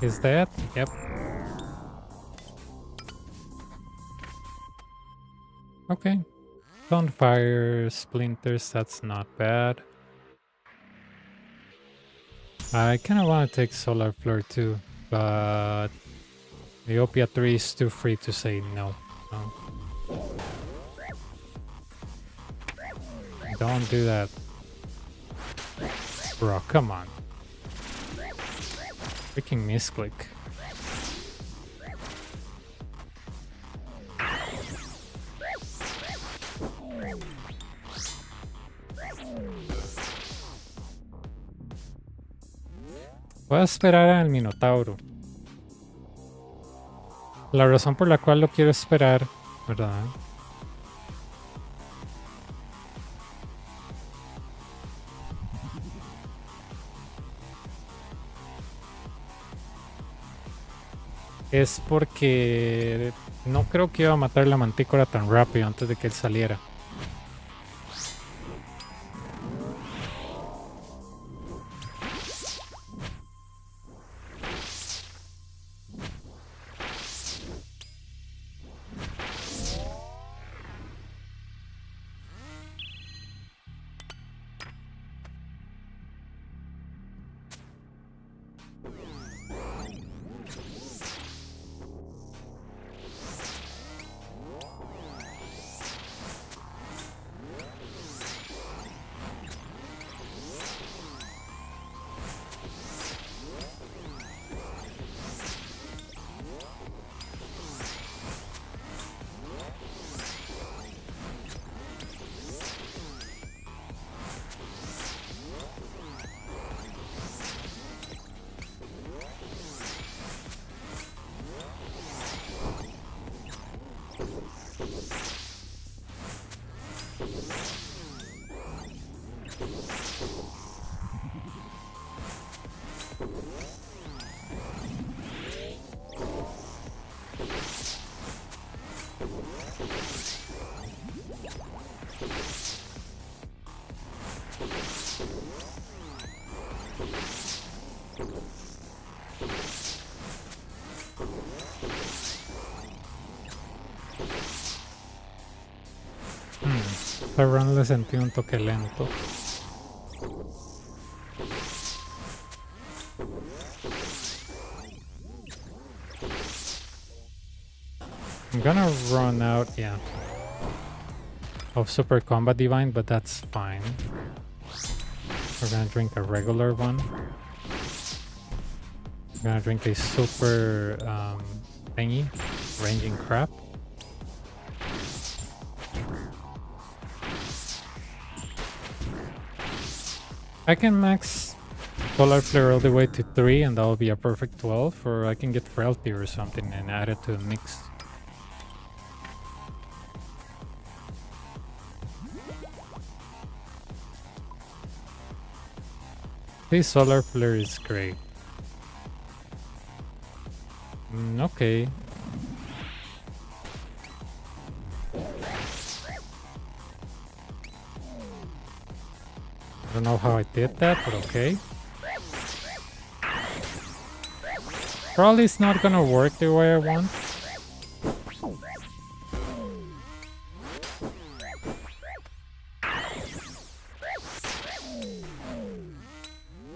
Is that? Yep. Okay. Bonfire, splinters, that's not bad. I kinda wanna take Solar Flare too, but Neopia 3 is too free to say no. No. Don't do that. Bro, come on. Freaking misclick. Voy a esperar al Minotauro. La razón por la cual lo quiero esperar, ¿verdad? Es porque no creo que iba a matar la mantícora tan rápido antes de que él saliera. Esta run le sentí un toque lento. I'm gonna run out, yeah, of Super Combat Divine, but that's fine. We're gonna drink a regular one. We're gonna drink a super thingy, ranging crap. I can max Polar Flare all the way to 3 and that'll be a perfect 12, or I can get Frailty or something and add it to the mix. This Solar Flare is great. Okay. I don't know how I did that, but okay. Probably it's not gonna work the way I want.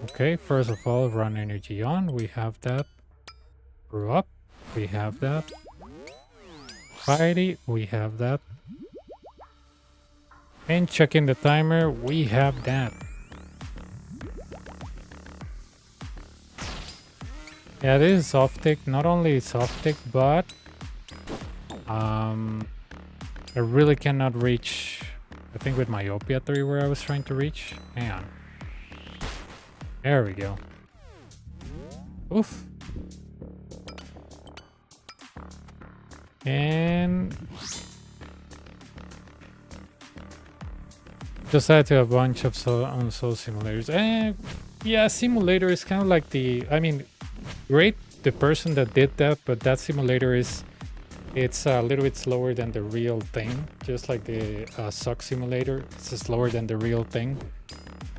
Okay, first of all, run energy on. We have that. Brew up. We have that. Piety. We have that. And checking the timer. We have that. Yeah, this is soft tick. Not only soft tick, but I really cannot reach. I think with Myopia 3 where I was trying to reach. Hang on. There we go. Oof. And just add to a bunch of soul simulators. Yeah, simulator is kind of like the. I mean, great the person that did that, but that simulator is. It's a little bit slower than the real thing. Just like the suck simulator, it's slower than the real thing.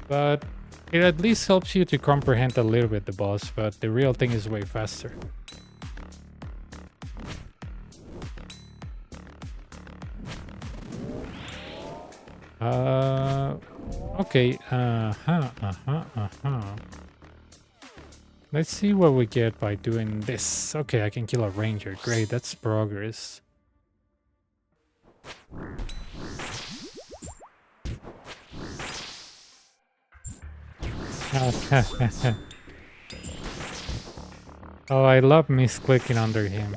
But it at least helps you to comprehend a little bit the boss, but the real thing is way faster. Okay, Let's see what we get by doing this. Okay, I can kill a ranger. Great, that's progress. Oh, I love misclicking under him.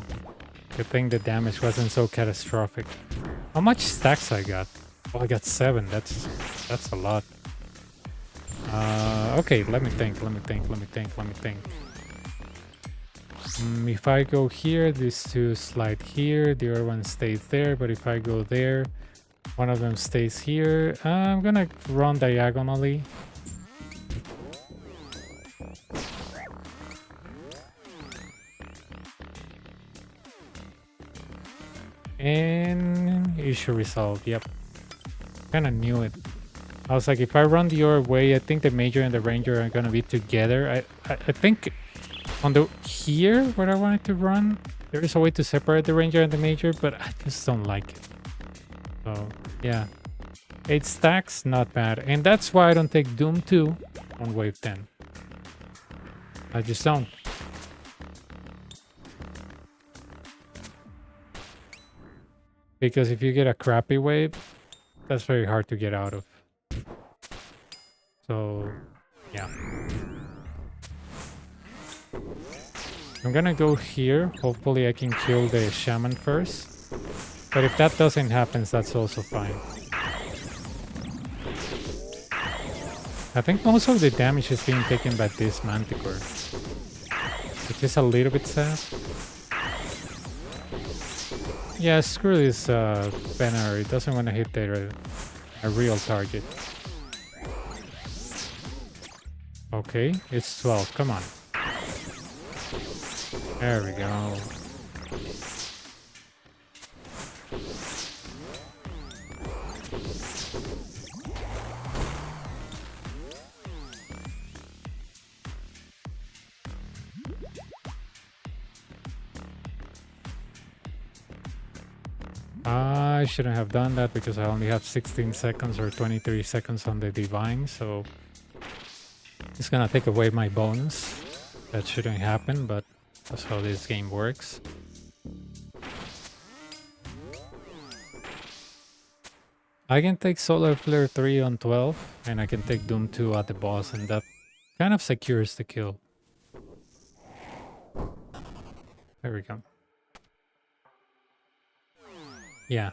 Good thing the damage wasn't so catastrophic. How much stacks I got? Oh, I got 7. That's a lot. Okay, let me think. If I go here, these two slide here. The other one stays there. But if I go there, one of them stays here. I'm gonna run diagonally. And issue resolved. Yep. Kinda knew it. I was like, if I run the other way, I think the Major and the Ranger are gonna be together. I think on the here where I wanted to run, there is a way to separate the Ranger and the Major, but I just don't like it. So yeah. 8 stacks, not bad. And that's why I don't take Doom 2 on wave 10. I just don't. Because if you get a crappy wave, that's very hard to get out of. So, yeah. I'm gonna go here. Hopefully I can kill the shaman first. But if that doesn't happen, that's also fine. I think most of the damage is being taken by this Manticore, which is a little bit sad. Yeah, screw this banner. It doesn't want to hit a real target. Okay, it's 12. Come on. There we go. I shouldn't have done that because I only have 16 seconds or 23 seconds on the divine, so it's gonna take away my bonus. That shouldn't happen, but that's how this game works. I can take Solar Flare 3 on 12, and I can take Doom 2 at the boss, and that kind of secures the kill. There we go. Yeah.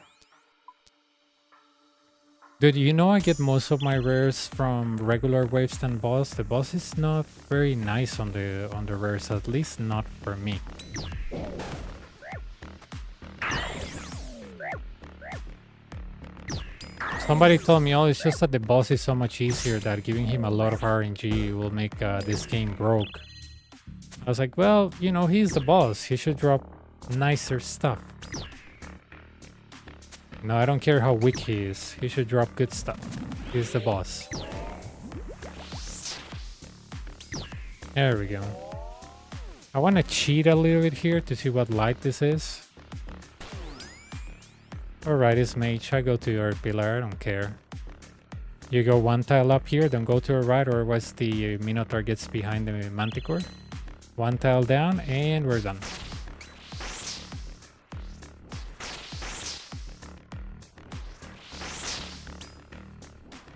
Dude, you know I get most of my rares from regular Wavestand boss. The boss is not very nice on the rares, at least not for me. Somebody told me, oh, it's just that the boss is so much easier that giving him a lot of RNG will make this game broke. I was like, well, you know, he's the boss. He should drop nicer stuff. No, I don't care how weak he is. He should drop good stuff. He's the boss. There we go. I want to cheat a little bit here to see what light this is. Alright, it's mage. I go to your pillar. I don't care. You go one tile up here, then go to the right, or otherwise the Minotaur gets behind the Manticore. One tile down, and we're done.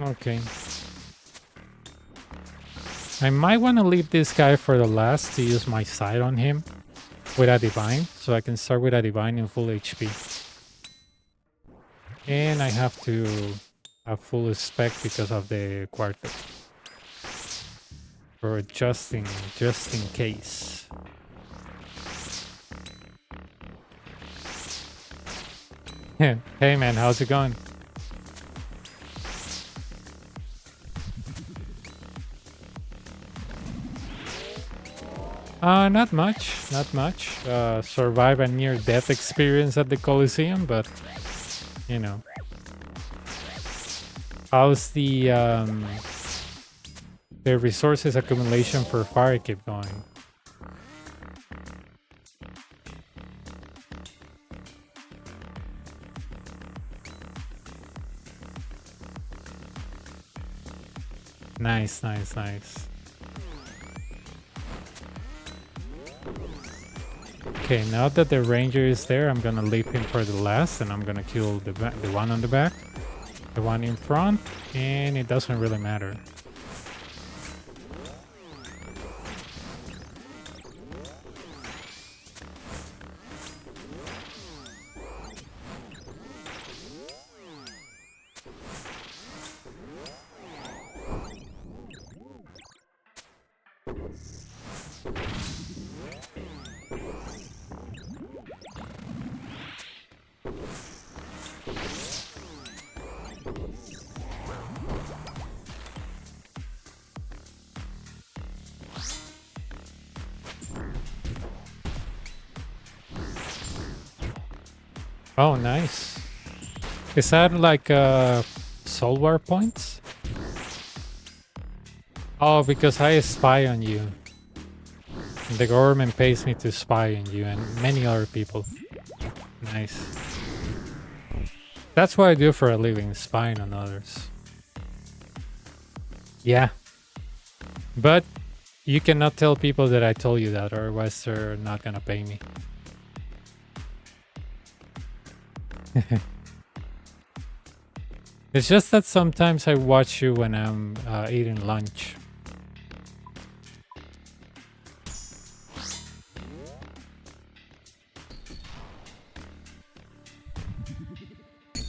Okay. I might want to leave this guy for the last to use my side on him with a divine, so I can start with a divine in full HP. And I have to have full spec because of the quartet. Or just in case. Hey man, how's it going? Not much, not much. Survive a near-death experience at the Coliseum, but you know. How's the resources accumulation for fire keep going? Nice, nice, nice. Okay, now that the ranger is there, I'm gonna leave him for the last, and I'm gonna kill the one on the back, the one in front, and it doesn't really matter. Oh, nice. Is that like soul war points? Oh, because I spy on you. The government pays me to spy on you and many other people. Nice. That's what I do for a living, spying on others. Yeah. But you cannot tell people that I told you that, otherwise they're not gonna pay me. It's just that sometimes I watch you when I'm eating lunch.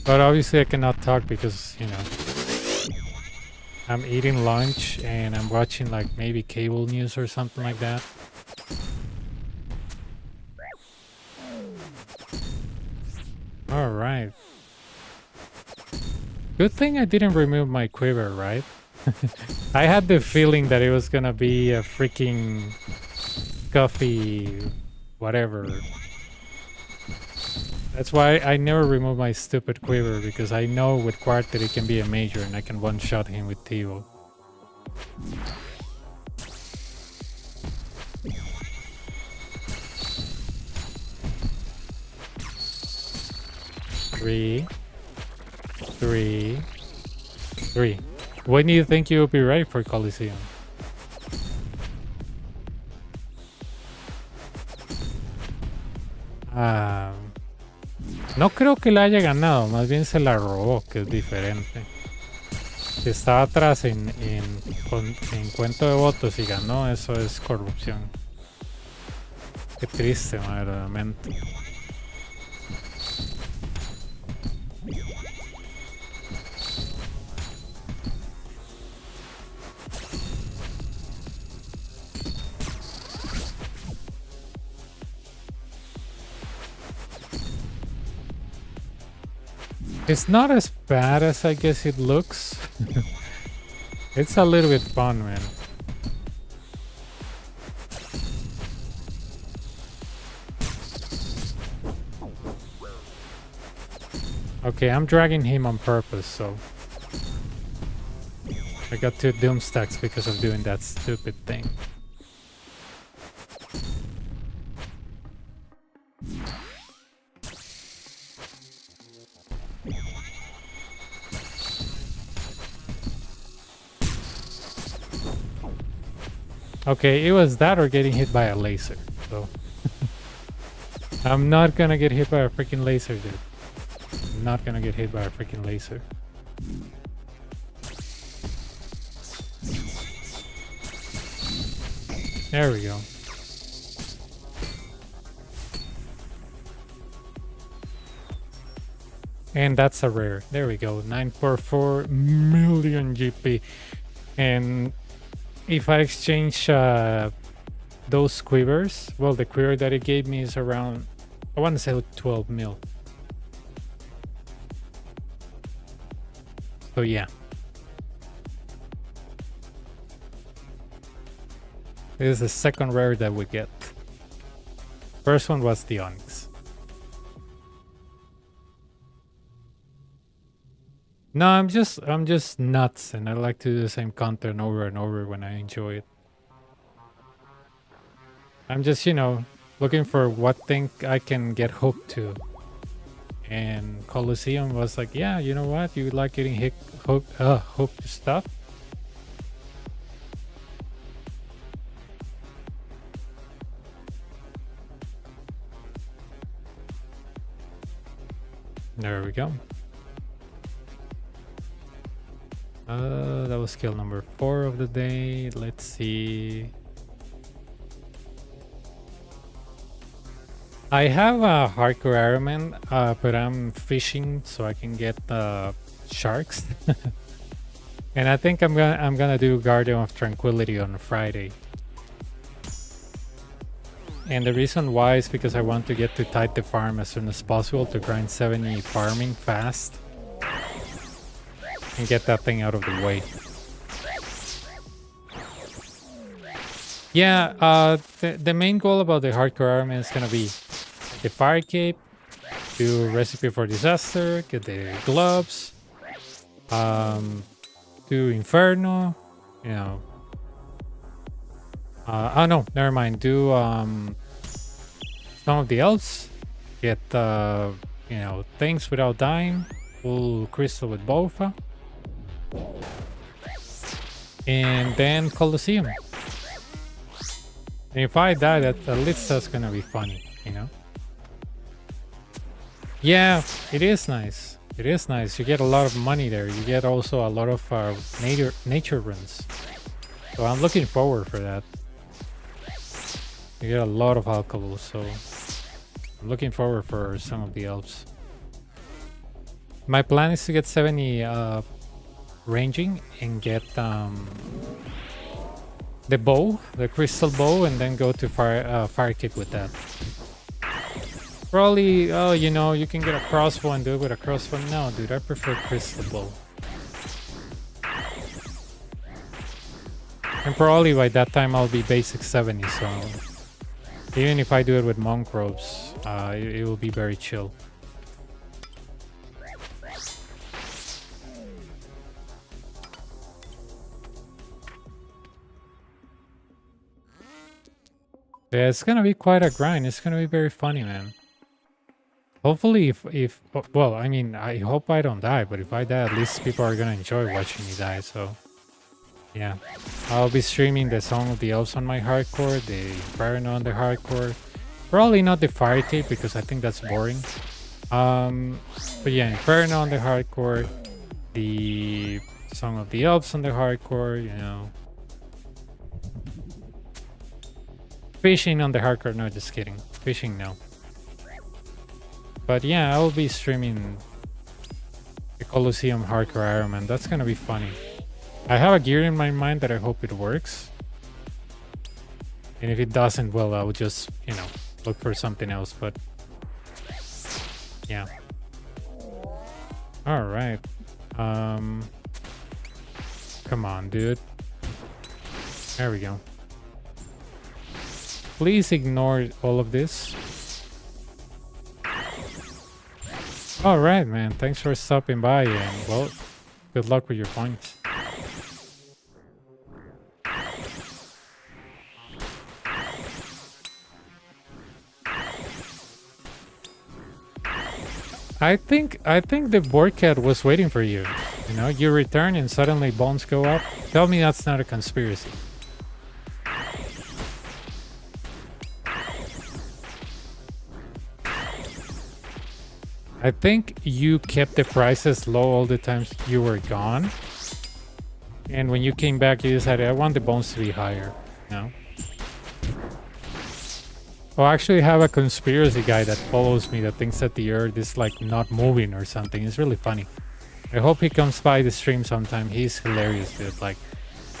But obviously I cannot talk because, you know, I'm eating lunch and I'm watching like maybe cable news or something like that. All right. Good thing I didn't remove my quiver, right? I had the feeling that it was gonna be a freaking scuffy whatever. That's why I never remove my stupid quiver, because I know with Quart that it can be a major and I can one-shot him with Tivo. 3, 3, 3. When do you think you'll be ready for Coliseum? No creo que la haya ganado, más bien se la robó, que es diferente. Si estaba atrás en cuento de votos y ganó, eso es corrupción. Qué triste, verdaderamente. It's not as bad as I guess it looks. It's a little bit fun, man. Okay, I'm dragging him on purpose, so I got 2 doom stacks because of doing that stupid thing. Okay, it was that or getting hit by a laser, so I'm not gonna get hit by a freaking laser, dude. I'm not gonna get hit by a freaking laser. There we go. And that's a rare. There we go. 944 million GP. And if I exchange those quivers, well, the quiver that it gave me is around, I want to say 12 mil. So yeah. This is the second rare that we get. First one was the Onyx. No, I'm just nuts, and I like to do the same content over and over when I enjoy it. I'm just, you know, looking for what thing I can get hooked to. And Coliseum was like, yeah, you know what? You like getting hooked to stuff? There we go. That was skill number 4 of the day. Let's see. I have a hardcore Ironman, but I'm fishing so I can get sharks. And I think I'm gonna do Guardian of Tranquility on Friday. And the reason why is because I want to get to Tide the Farm as soon as possible to grind 70 farming fast. And get that thing out of the way. Yeah, the main goal about the hardcore army is gonna be the fire cape, do recipe for disaster, get the gloves, do inferno, you know. Oh no, never mind. Do some of the elves, get you know, things without dying, full crystal with Bofa. And then Coliseum. And if I die, at least that's gonna be funny, you know? Yeah, it is nice. It is nice. You get a lot of money there. You get also a lot of nature runs. So I'm looking forward for that. You get a lot of alcohol, so I'm looking forward for some of the elves. My plan is to get 70 ranging and get the bow, the crystal bow, and then go to fire kick with that. Probably, oh, you know, you can get a crossbow and do it with a crossbow. No, dude, I prefer crystal bow. And probably by that time I'll be basic 70, so even if I do it with monk robes, it will be very chill. Yeah, it's gonna be quite a grind. It's gonna be very funny, man. Hopefully, if well, I mean, I hope I don't die, but if I die, at least people are gonna enjoy watching me die. So, yeah, I'll be streaming the Song of the Elves on my hardcore, the Inferno on the hardcore. Probably not the Fire Tape because I think that's boring. But yeah, Inferno on the hardcore, the Song of the Elves on the hardcore. You know, fishing on the hardcore. No, just kidding. Fishing, no. But yeah, I'll be streaming the Coliseum Hardcore Ironman. That's gonna be funny. I have a gear in my mind that I hope it works. And if it doesn't, well, I'll just, you know, look for something else. But yeah. All right. Come on, dude. There we go. Please ignore all of this. All right, man. Thanks for stopping by, and well, good luck with your points. I think the board cat was waiting for you. You know, you return and suddenly bones go up. Tell me that's not a conspiracy. I think you kept the prices low all the times you were gone. And when you came back, you decided, I want the bones to be higher. No? Oh, I actually have a conspiracy guy that follows me that thinks that the earth is like not moving or something. It's really funny. I hope he comes by the stream sometime. He's hilarious, dude. Like,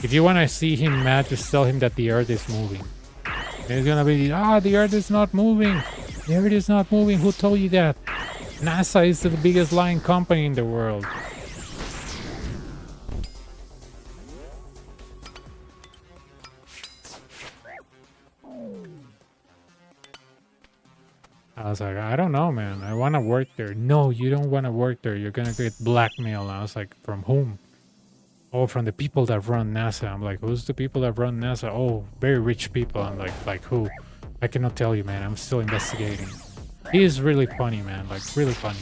if you want to see him mad, just tell him that the earth is moving. And he's gonna be, the earth is not moving. The earth is not moving. Who told you that? NASA is the biggest lying company in the world. I was like, I don't know, man. I want to work there. No, you don't want to work there. You're going to get blackmailed. I was like, from whom? Oh, from the people that run NASA. I'm like, who's the people that run NASA? Oh, very rich people. I'm like who? I cannot tell you, man. I'm still investigating. He is really funny, man. Like, really funny.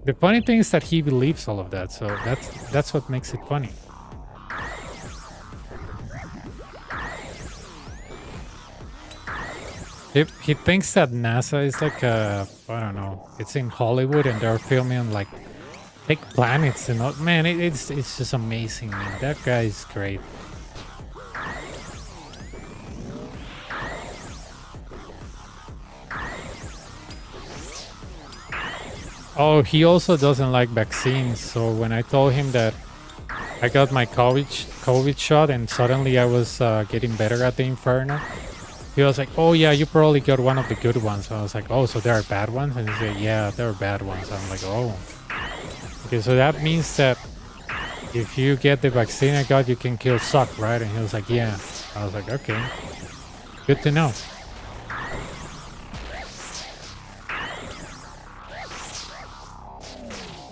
The funny thing is that he believes all of that, so that's what makes it funny. He thinks that NASA is like I don't know, it's in Hollywood and they're filming like big planets and all. Man, it's just amazing, man. That guy is great. Oh, he also doesn't like vaccines. So when I told him that I got my COVID shot and suddenly I was getting better at the Inferno, he was like, oh yeah, you probably got one of the good ones. So I was like, oh, so there are bad ones? And he said, yeah, there are bad ones. I'm like, oh. Okay, so that means that if you get the vaccine I got, you can kill Suck, right? And he was like, yeah. I was like, okay. Good to know.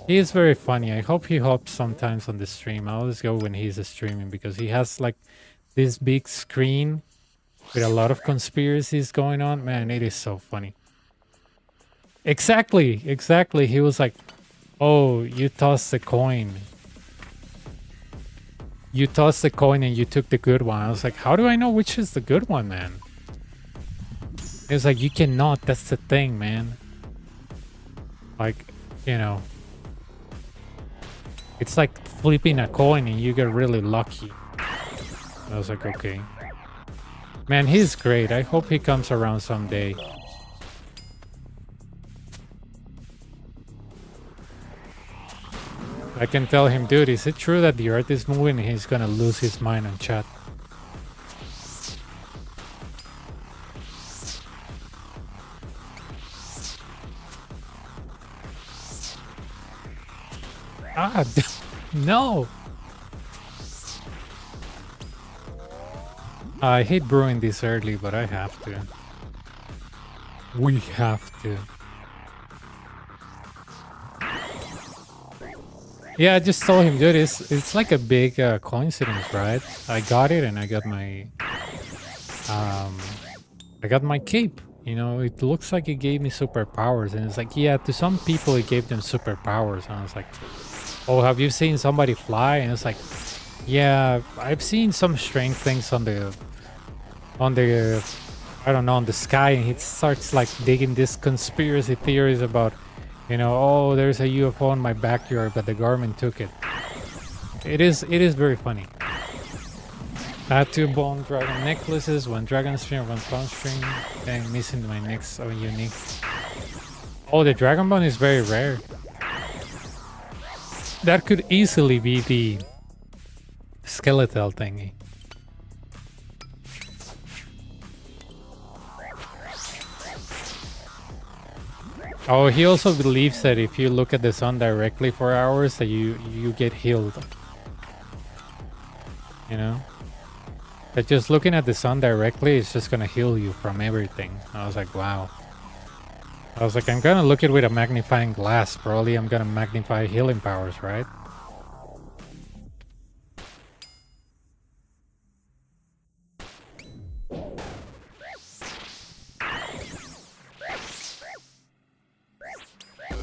He is very funny. I hope he hops sometimes on the stream. I always go when he's streaming because he has like this big screen with a lot of conspiracies going on. Man, it is so funny. Exactly. He was like, oh, you tossed the coin. You tossed the coin and you took the good one. I was like, how do I know which is the good one, man? It was like, you cannot. That's the thing, man. Like, you know. It's like flipping a coin and you get really lucky. I was like, okay. Man, he's great. I hope he comes around someday. I can tell him, dude, is it true that the earth is moving? And he's gonna lose his mind on chat. No! I hate brewing this early, but I have to. We have to. Yeah, I just told him, dude, it's like a big coincidence, right? I got it and I got my cape. You know, it looks like it gave me superpowers. And it's like, yeah, to some people it gave them superpowers. And I was like, oh, have you seen somebody fly? And it's like, yeah, I've seen some strange things on the I don't know, on the sky, and he starts like digging these conspiracy theories about, you know, oh, there's a UFO in my backyard, but the government took it. It is very funny. I had 2 bone dragon necklaces, 1 dragon string, 1 pawn string, and missing my next unique. Oh, the dragon bone is very rare. That could easily be the skeletal thingy. Oh, he also believes that if you look at the sun directly for hours, that you get healed. You know? That just looking at the sun directly is just gonna heal you from everything. I was like, wow. I was like, I'm gonna look at it with a magnifying glass. Probably I'm gonna magnify healing powers, right?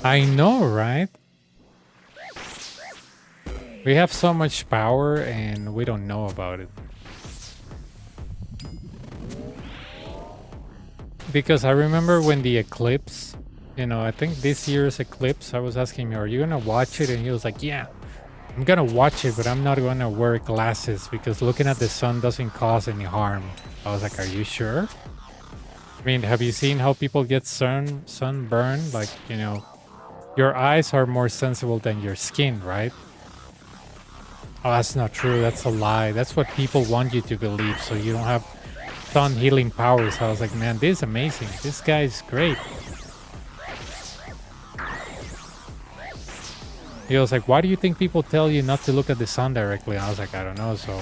I know, right? We have so much power and we don't know about it. Because I remember when the eclipse, you know, I think this year's eclipse, I was asking him, are you gonna watch it? And he was like, yeah, I'm gonna watch it, but I'm not gonna wear glasses because looking at the sun doesn't cause any harm. I was like, are you sure? I mean, have you seen how people get sunburn? Like, you know, your eyes are more sensible than your skin, right? Oh, that's not true. That's a lie. That's what people want you to believe, so you don't have sun healing powers. I was like, man, this is amazing. This guy is great. He was like, why do you think people tell you not to look at the sun directly? And I was like, I don't know. So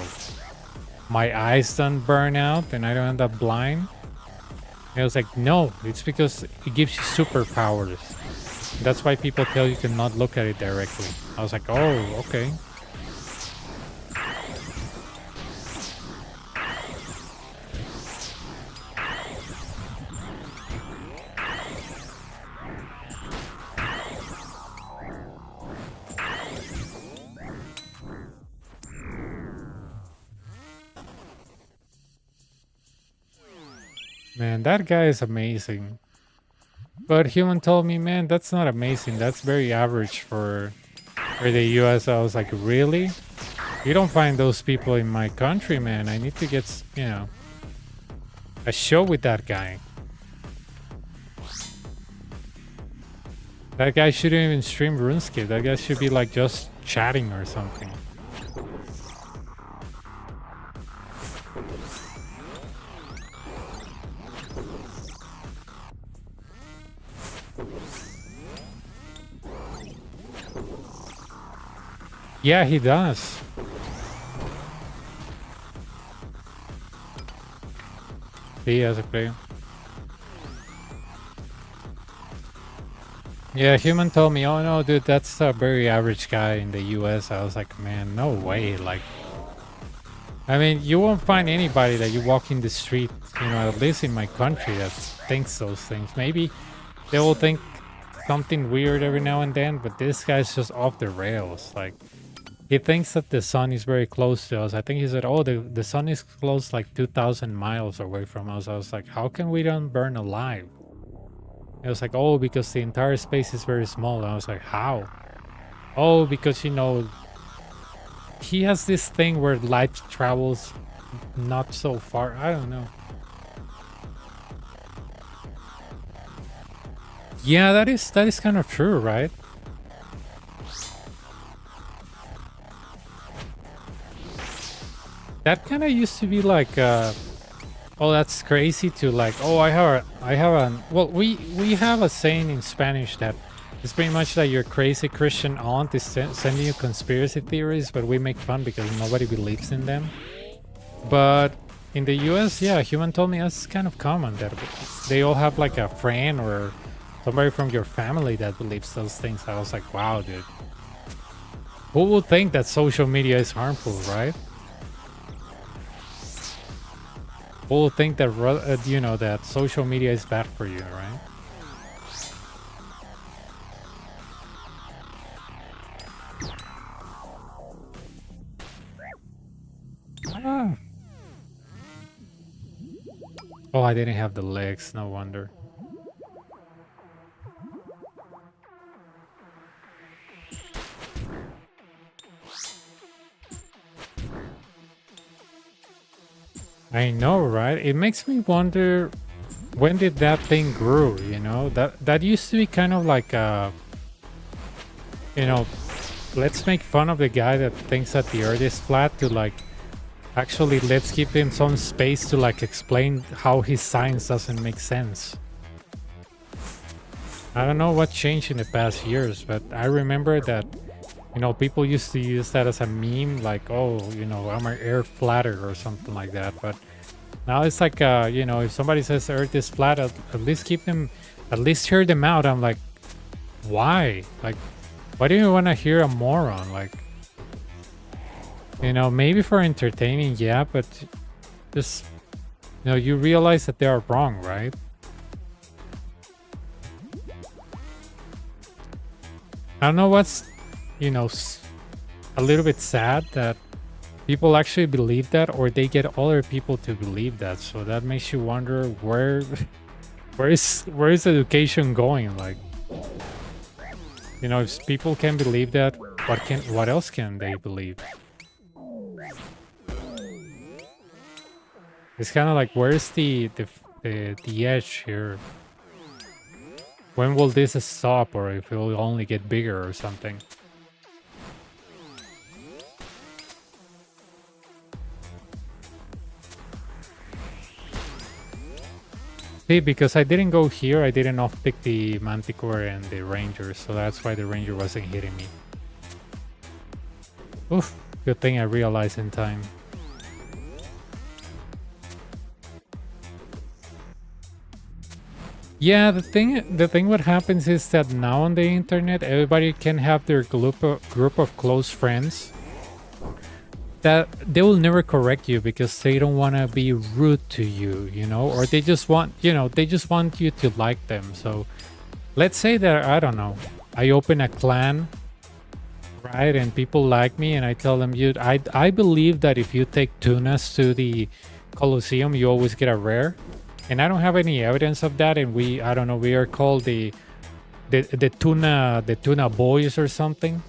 my eyes don't burn out and I don't end up blind. He was like, no, it's because it gives you superpowers. That's why people tell you to not look at it directly. I was like, oh, okay. Man, that guy is amazing. But Human told me, man, that's not amazing. That's very average for the US. I was like, really? You don't find those people in my country, man. I need to get, you know, a show with that guy. That guy shouldn't even stream RuneScape. That guy should be like just chatting or something. Yeah, he does. He has a player. Yeah, Human told me, oh no, dude, that's a very average guy in the US. I was like, man, no way. Like, I mean, you won't find anybody that you walk in the street, you know, at least in my country, that thinks those things. Maybe they will think something weird every now and then, but this guy's just off the rails. Like, he thinks that the sun is very close to us. I think he said, oh, the sun is close like 2,000 miles away from us. I was like, how can we don't burn alive? It was like, oh, because the entire space is very small. And I was like, how? Oh, because, you know, he has this thing where light travels not so far. I don't know. Yeah, that is kind of true, right? That kind of used to be like, oh, that's crazy to like, oh, I have a, well, we have a saying in Spanish that it's pretty much that your crazy Christian aunt is sending you conspiracy theories, but we make fun because nobody believes in them. But in the US, yeah, Human told me that's kind of common that they all have like a friend or somebody from your family that believes those things. I was like, wow, dude. Who would think that social media is harmful, right? People think that you know, that social media is bad for you, right? Ah. Oh, I didn't have the legs, no wonder. I know, right? It makes me wonder, when did that thing grow, you know? That used to be kind of like you know, let's make fun of the guy that thinks that the earth is flat, to like, actually let's give him some space to like explain how his science doesn't make sense. I don't know what changed in the past years, but I remember that, you know, people used to use that as a meme, like, oh, you know, I'm an earth flatter or something like that. But now it's like, you know, if somebody says earth is flat, at least keep them, at least hear them out. I'm like, why? Like, why do you want to hear a moron? Like, you know, maybe for entertaining, yeah, but just, you know, you realize that they are wrong, right? I don't know what's, you know, a little bit sad that people actually believe that, or they get other people to believe that. So that makes you wonder where is education going? Like, you know, if people can believe that, what else can they believe? It's kind of like, where's the edge here? When will this stop, or if it will only get bigger or something? See, because I didn't go here, I didn't off-pick the Manticore and the Ranger, so that's why the Ranger wasn't hitting me. Oof, good thing I realized in time. Yeah, the thing what happens is that now on the internet, everybody can have their group of close friends that they will never correct you because they don't want to be rude to you, you know, or they just want, you know, they just want you to like them. So let's say that, I don't know, I open a clan, right, and people like me, and I tell them, I believe that if you take tunas to the Coliseum, you always get a rare. And I don't have any evidence of that, and I don't know, we are called the tuna boys or something.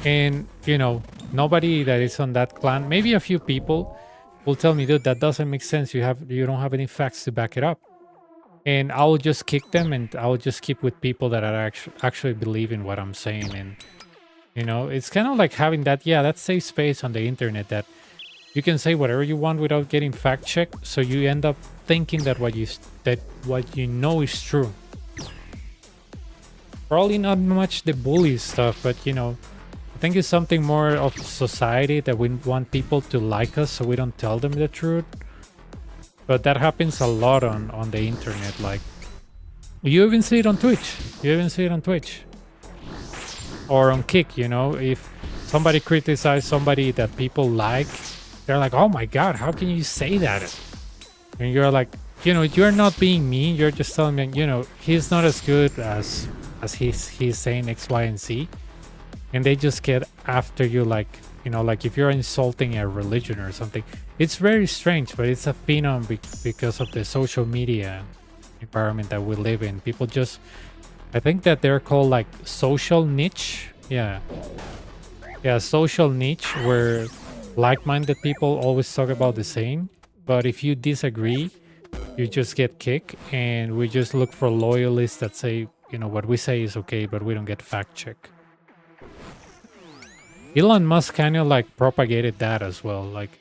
And, you know, nobody that is on that clan, maybe a few people, will tell me, dude, that doesn't make sense. You don't have any facts to back it up. And I'll just kick them, and I'll just keep with people that are actually believe in what I'm saying. And, you know, it's kind of like having that safe space on the internet that you can say whatever you want without getting fact checked, so you end up thinking that what you know is true. Probably not much the bully stuff, but, you know, I think it's something more of society that we want people to like us, so we don't tell them the truth. But that happens a lot on the internet. Like, you even see it on Twitch. Or on Kick, you know, if somebody criticizes somebody that people like, they're like, oh my god, how can you say that? And you're like, you know, you're not being mean, you're just telling me, you know, he's not as good as he's saying X, Y, and Z. And they just get after you, like, you know, like if you're insulting a religion or something. It's very strange, but it's a phenom because of the social media environment that we live in. People just, I think that they're called like social niche. Yeah, social niche, where like-minded people always talk about the same, but if you disagree, you just get kicked, and we just look for loyalists that say, you know, what we say is okay, but we don't get fact check. Elon Musk kind of like propagated that as well. Like,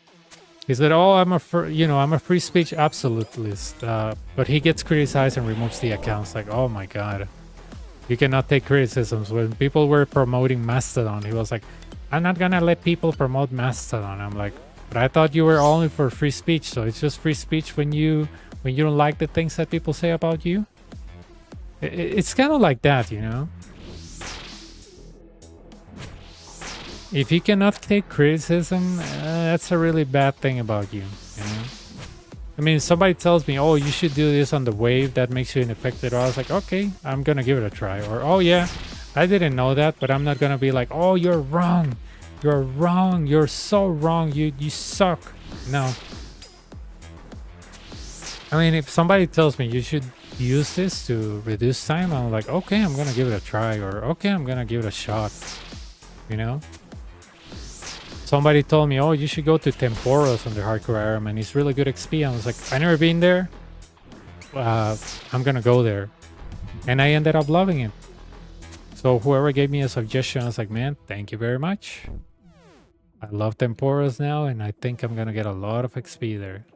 he said, oh, I'm a free speech absolutist, but he gets criticized and removes the accounts. Like, oh my god, you cannot take criticisms. When people were promoting Mastodon, he was like, I'm not gonna let people promote Mastodon. I'm like, but I thought you were only for free speech, so it's just free speech when you don't like the things that people say about you. It's kind of like that, you know. If you cannot take criticism, that's a really bad thing about you, you know. I mean, somebody tells me, oh, you should do this on the wave that makes you ineffective. I was like, okay, I'm gonna give it a try. Or, oh yeah, I didn't know that, but I'm not gonna be like, oh, you're wrong. You're wrong. You're so wrong. You suck. No. I mean, if somebody tells me you should use this to reduce time, I'm like, okay, I'm gonna give it a try. Or, okay, I'm gonna give it a shot. You know? Somebody told me, oh, you should go to Temporos on the Hardcore Iron Man. It's really good XP. I was like, I never been there. I'm gonna go there. And I ended up loving it. So whoever gave me a suggestion, I was like, man, thank you very much. I love Temporos now, and I think I'm gonna get a lot of XP there.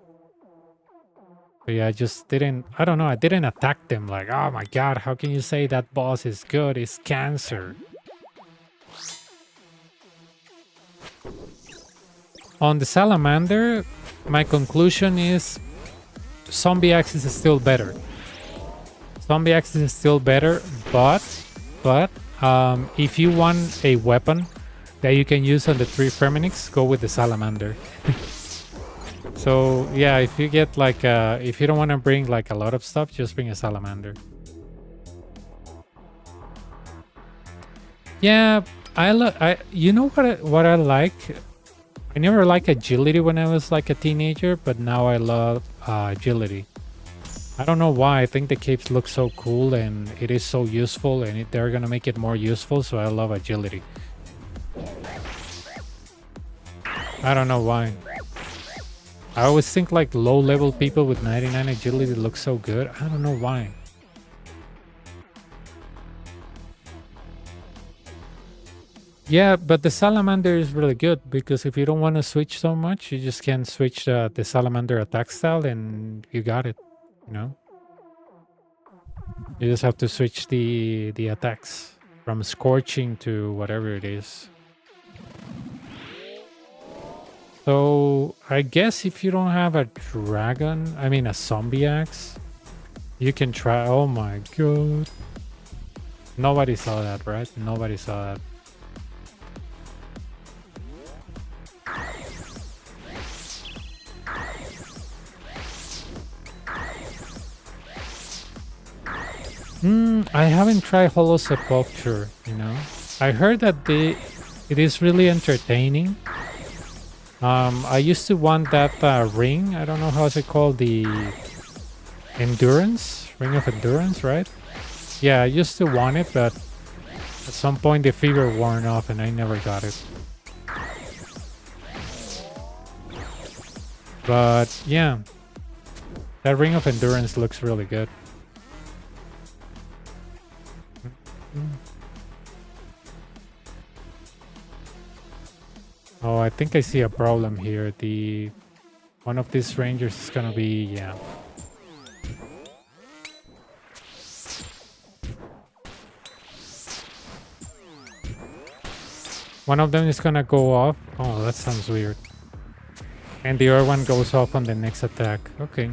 But yeah, I just didn't, I don't know, I didn't attack them like, oh my god, how can you say that boss is good? It's cancer. On the Salamander, my conclusion is Zombie Axis is still better. Zombie Axis is still better, but if you want a weapon that you can use on the 3 Feminix, go with the Salamander. So yeah, if you get like if you don't want to bring like a lot of stuff, just bring a Salamander. Yeah, you know what I like? I never liked agility when I was like a teenager, but now I love agility. I don't know why. I think the capes look so cool and it is so useful, and they're gonna make it more useful, so I love agility. I don't know why. I always think like low-level people with 99 agility look so good. I don't know why. Yeah, but the Salamander is really good because if you don't want to switch so much, you just can switch the Salamander attack style and you got it, you know? You just have to switch the attacks from Scorching to whatever it is. So I guess if you don't have a dragon, I mean a zombie axe, you can try. Oh my god. Nobody saw that, right? Nobody saw that. I haven't tried Hollow Sepulchre, you know. I heard that it is really entertaining. I used to want that ring. I don't know how's it called, the endurance, ring of endurance, right? Yeah, I used to want it, but at some point the fever worn off and I never got it. But yeah, that ring of endurance looks really good. Oh, I think I see a problem here. One of these rangers is gonna be, yeah. One of them is gonna go off. Oh, that sounds weird. And the other one goes off on the next attack. Okay.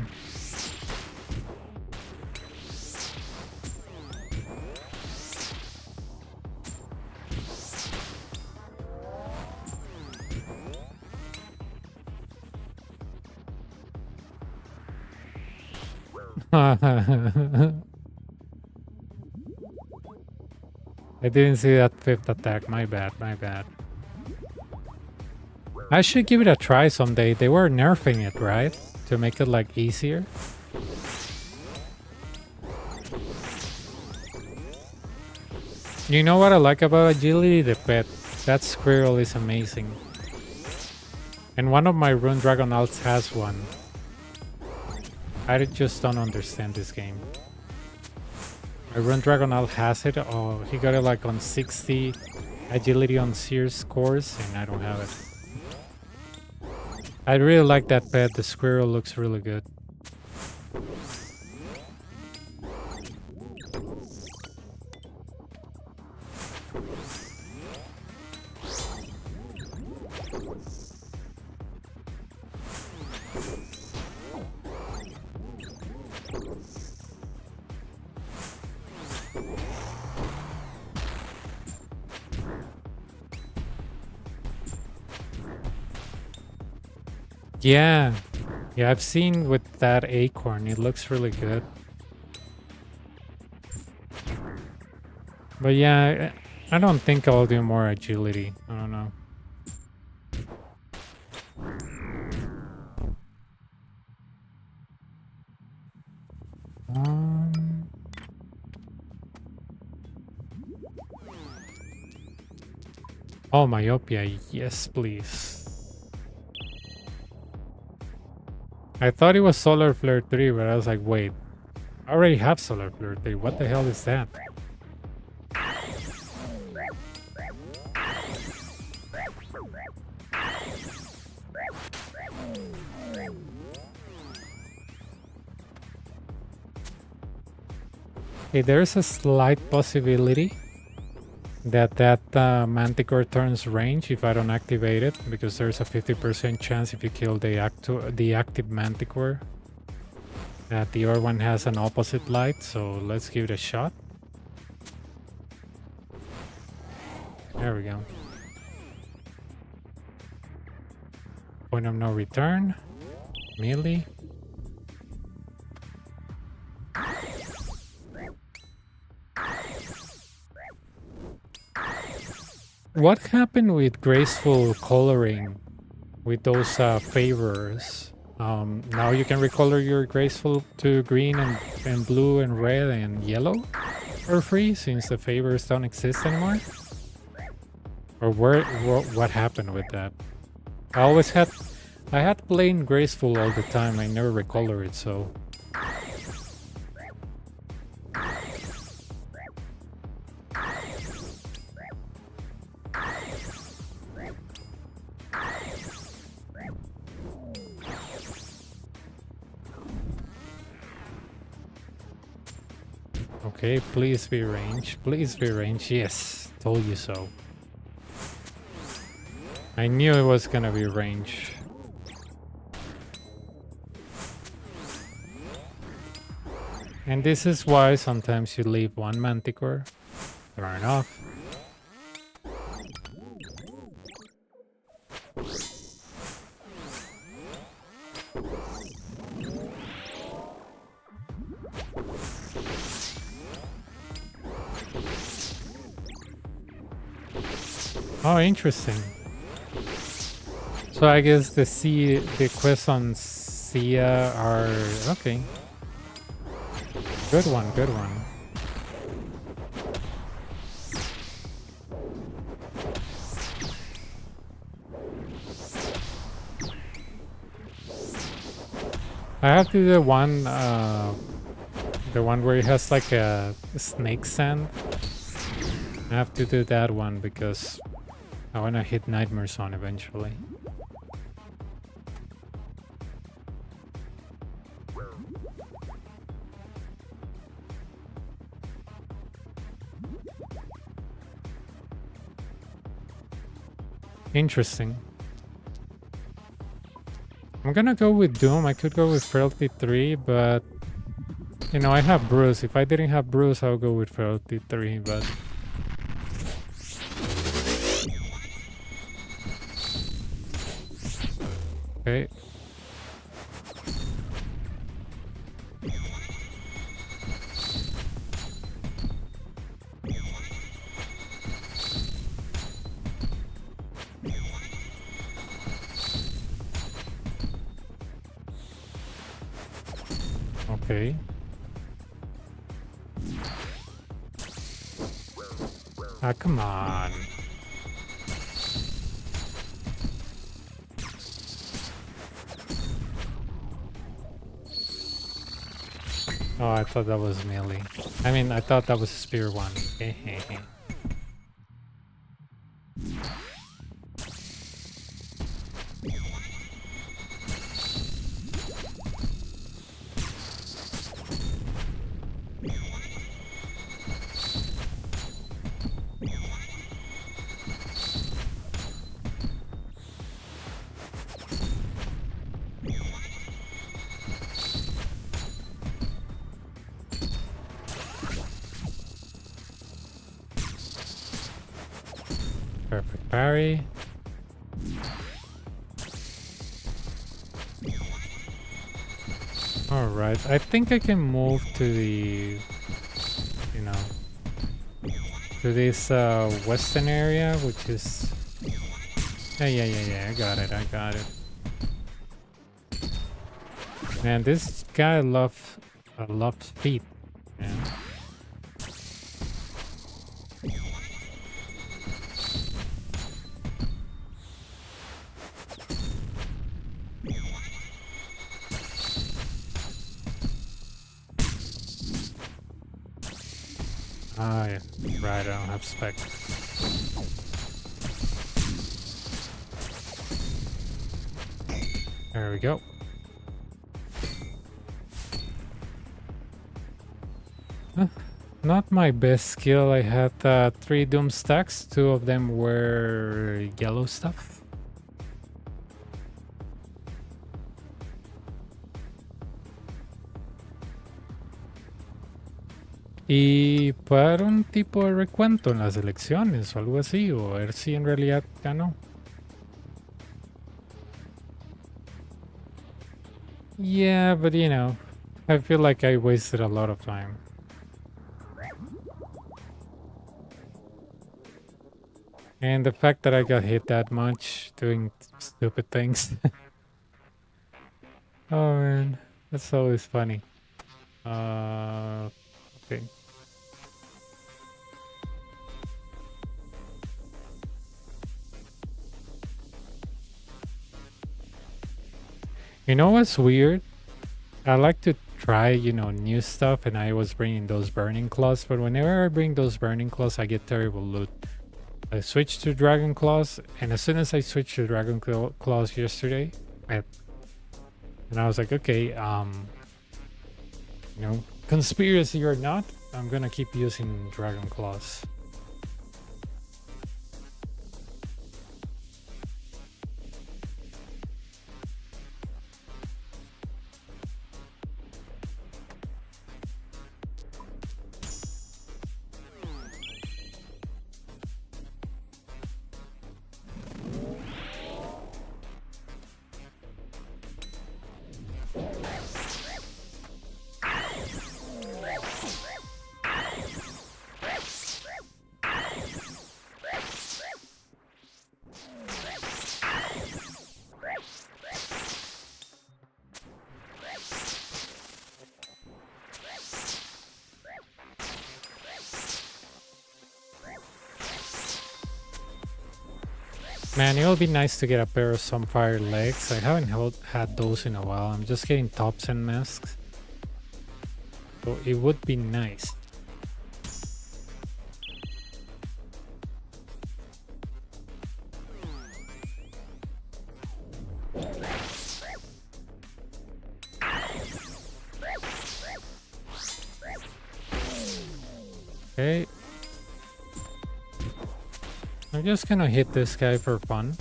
I didn't see that 5th attack. My bad, my bad. I should give it a try someday. They were nerfing it, right? To make it like easier. You know what I like about agility? The pet. That squirrel is amazing. And one of my Rune Dragon alts has one. I just don't understand this game. My Rune Dragon alt has it. Oh, he got it like on 60 agility on Sears scores, and I don't have it. I really like that pet. The squirrel looks really good. Yeah, Yeah, I've seen with that acorn, it looks really good. But yeah, I don't think I'll do more agility. I don't know. Oh, myopia, yes, please. I thought it was Solar Flare 3, but I was like, wait, I already have Solar Flare 3. What the hell is that? Okay, there's a slight possibility that Manticore turns range if I don't activate it, because there's a 50% chance if you kill the active Manticore that the other one has an opposite light, so let's give it a shot. There we go. Point of no return. Melee. What happened with graceful coloring with those favors? Now you can recolor your graceful to green and blue and red and yellow for free since the favors don't exist anymore? Or what happened with that? I had plain graceful all the time. I never recolor it, so. Okay, please be range. Please be range. Yes, told you so. I knew it was gonna be range. And this is why sometimes you leave one Manticore. Turn off. Oh, interesting. So I guess the quests on Sia are okay. Good one, good one. I have to do the one where it has like a snake sand. I have to do that one because I want to hit Nightmare Zone eventually. Interesting. I'm gonna go with Doom. I could go with Frailty 3, but you know, I have Bruce. If I didn't have Bruce, I would go with Frailty 3, but okay. Okay. Ah, come on. Oh, I thought that was melee. I mean, I thought that was Spear 1. Perfect parry. Alright, I think I can move to the, you know, to this western area, which is... Yeah, I got it. Man, this guy loves feet, man. Ah, yeah. Right, I don't have spec. There we go. Not my best skill. I had 3 doom stacks. 2 of them were yellow stuff. Y para un tipo de recuento en las elecciones o algo así, o a ver si en realidad ganó. Yeah, but you know, I feel like I wasted a lot of time. And the fact that I got hit that much doing stupid things. Oh man, that's always funny. Okay. You know what's weird? I like to try, you know, new stuff, and I was bringing those burning claws, but whenever I bring those burning claws, I get terrible loot. I switched to dragon claws, and as soon as I switched to dragon claws yesterday, and I was like, okay, you know, conspiracy or not, I'm gonna keep using dragon claws. Man, it would be nice to get a pair of Sunfire legs. I haven't had those in a while. I'm just getting tops and masks. So it would be nice. Okay. I'm just gonna hit this guy for fun.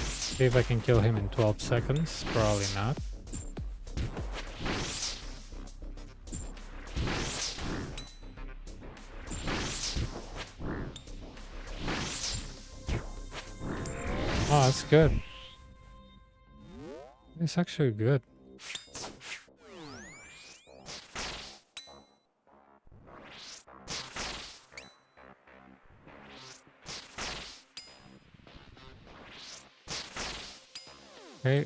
See if I can kill him in 12 seconds. Probably not. Oh, that's good. It's actually good. Okay.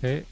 Okay.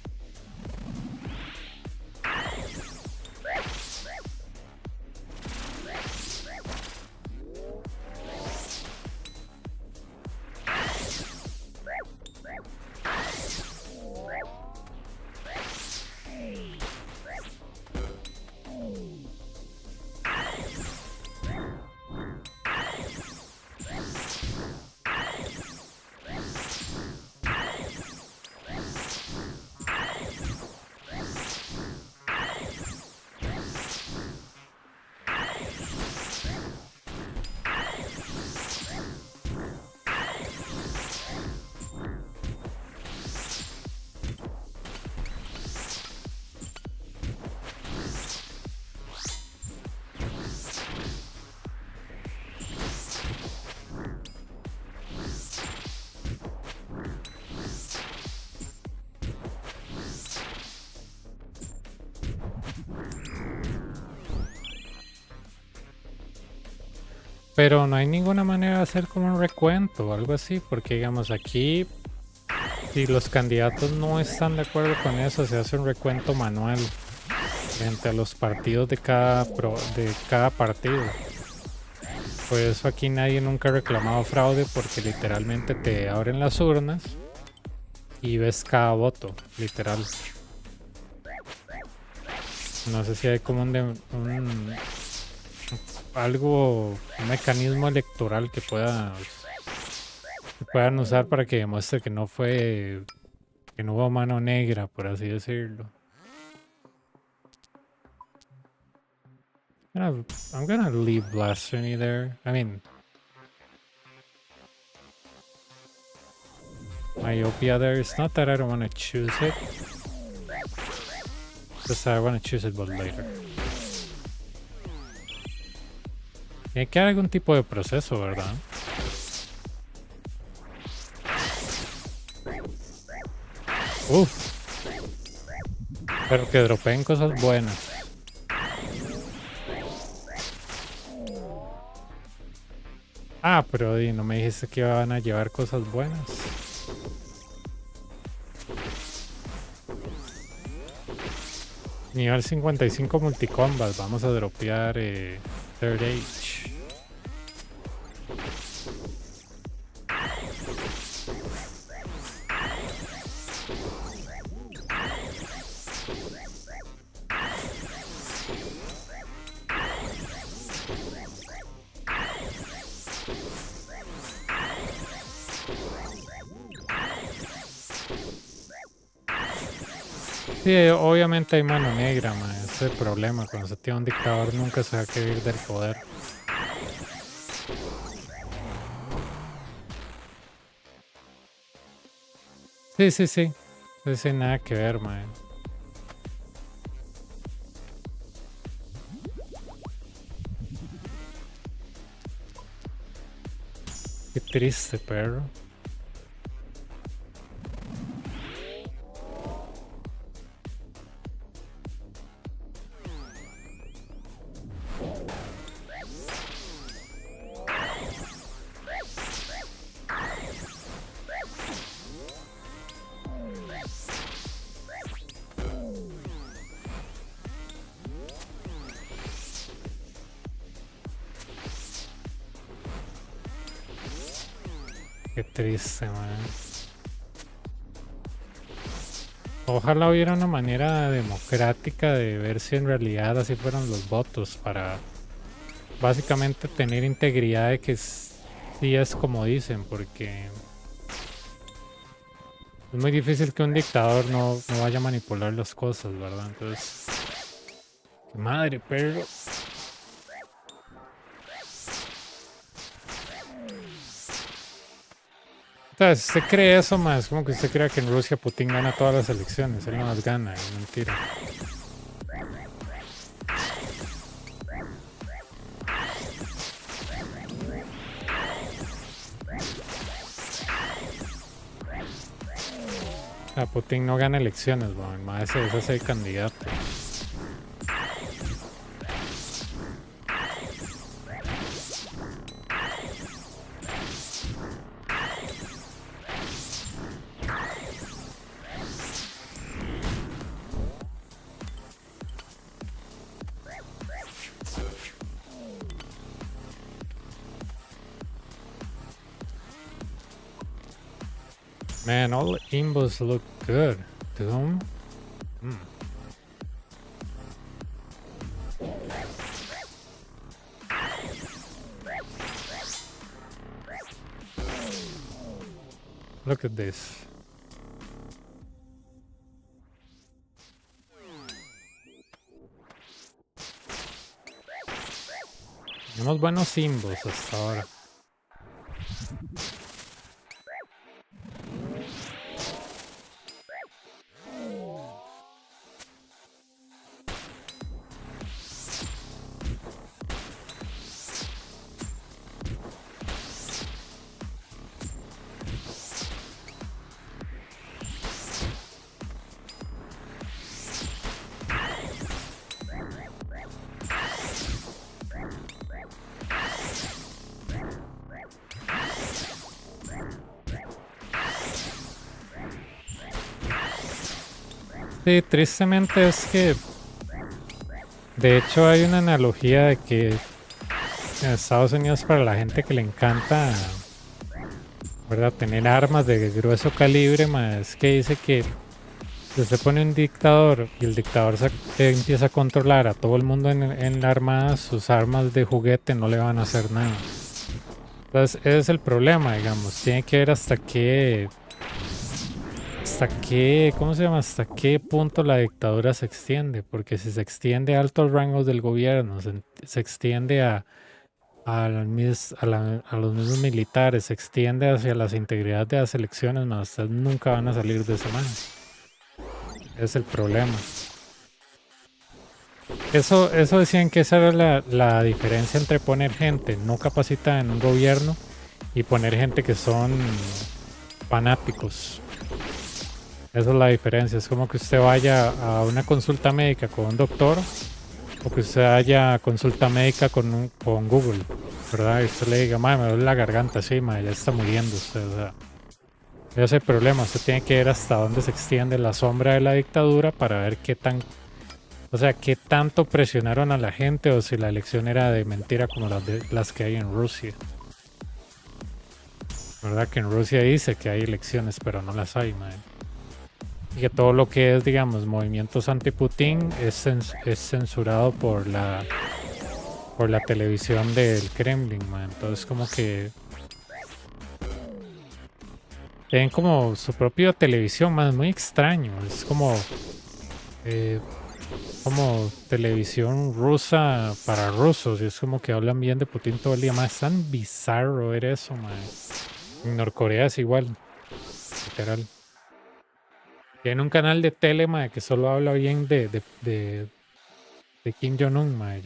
Pero no hay ninguna manera de hacer como un recuento o algo así, porque digamos aquí, si los candidatos no están de acuerdo con eso, se hace un recuento manual entre los partidos de cada partido. Por eso aquí nadie nunca ha reclamado fraude, porque literalmente te abren las urnas y ves cada voto, literal. No sé si hay como un mecanismo electoral que puedan usar para que demuestre que no hubo mano negra, por así decirlo. I'm gonna leave blasphemy there. I mean, myopia there. It's not that I don't want to choose it. Just I want to choose it, but later. Hay que haber algún tipo de proceso, ¿verdad? Uf. Pero que dropeen cosas buenas. Ah, pero no me dijiste que iban a llevar cosas buenas. Nivel 55 multicombat. Vamos a dropear Third Age. Sí, obviamente hay mano negra, man. Ese es el problema. Cuando se tiene un dictador nunca se va a querer del poder. Sí. Sí, nada que ver, man. Qué triste, perro. Qué triste, man. Ojalá hubiera una manera democrática de ver si en realidad así fueron los votos para básicamente tener integridad de que sí es como dicen, porque es muy difícil que un dictador no vaya a manipular las cosas, ¿verdad? Entonces, madre, perro. O sea, si usted cree eso, más como que usted crea que en Rusia Putin gana todas las elecciones, él no las gana, es mentira. A Putin no gana elecciones, más ese es el candidato. Man, all the imbos look good. Doom? Look at this. Tenemos buenos imbos hasta ahora. Sí, tristemente es que, de hecho, hay una analogía de que en Estados Unidos, para la gente que le encanta, ¿verdad?, tener armas de grueso calibre, es que dice que si usted pone un dictador y el dictador empieza a controlar a todo el mundo en la armada, sus armas de juguete no le van a hacer nada. Entonces, ese es el problema, digamos. Tiene que ver hasta qué, ¿cómo se llama? Hasta qué punto la dictadura se extiende. Porque si se extiende a altos rangos del gobierno, se extiende a los mismos militares, se extiende hacia las integridades de las elecciones, ustedes nunca van a salir de esa mano. Es el problema. Eso decían que esa era la diferencia entre poner gente no capacitada en un gobierno y poner gente que son fanáticos. Esa es la diferencia. Es como que usted vaya a una consulta médica con un doctor o que usted vaya a consulta médica con Google, ¿verdad? Y usted le diga, madre, me duele la garganta, sí, madre, ya está muriendo usted, o sea. Ese es el problema. Usted tiene que ver hasta dónde se extiende la sombra de la dictadura para ver qué tanto presionaron a la gente o si la elección era de mentira como las que hay en Rusia. ¿Verdad? Que en Rusia dice que hay elecciones, pero no las hay, man. Y que todo lo que es, digamos, movimientos anti-Putin es censurado por la televisión del Kremlin, man. Entonces como que tienen como su propia televisión, man. Es muy extraño. Es como televisión rusa para rusos, y es como que hablan bien de Putin todo el día. Más es tan bizarro ver eso, man. En Norcorea es igual, literal. Tiene un canal de tele, man, que solo habla bien de Kim Jong-un, man.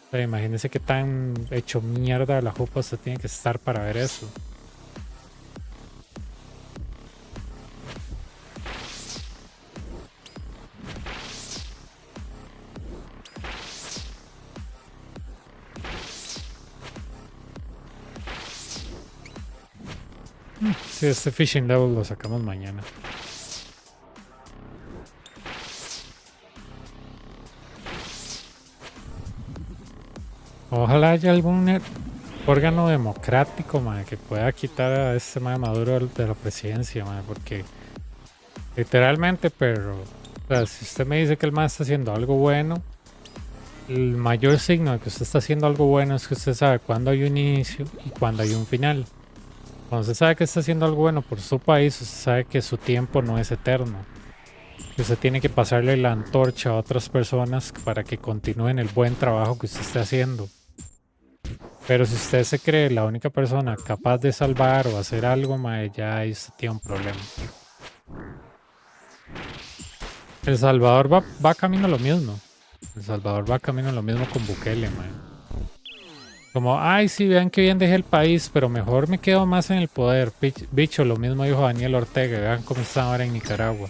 O sea, imagínense qué tan hecho mierda la jupa se tiene que estar para ver eso. Sí, este fishing level lo sacamos mañana. Ojalá haya algún órgano democrático, man, que pueda quitar a este man Maduro de la presidencia, man, porque literalmente, pero o sea, si usted me dice que el man está haciendo algo bueno, el mayor signo de que usted está haciendo algo bueno es que usted sabe cuándo hay un inicio y cuándo hay un final. Cuando usted sabe que está haciendo algo bueno por su país, usted sabe que su tiempo no es eterno. Que usted tiene que pasarle la antorcha a otras personas para que continúen el buen trabajo que usted está haciendo. Pero si usted se cree la única persona capaz de salvar o hacer algo, mae, ya ahí usted tiene un problema. El Salvador va camino a lo mismo. El Salvador va camino a lo mismo con Bukele, mae. Como, ay, sí, vean que bien dejé el país, pero mejor me quedo más en el poder. Bicho, lo mismo dijo Daniel Ortega, vean cómo está ahora en Nicaragua.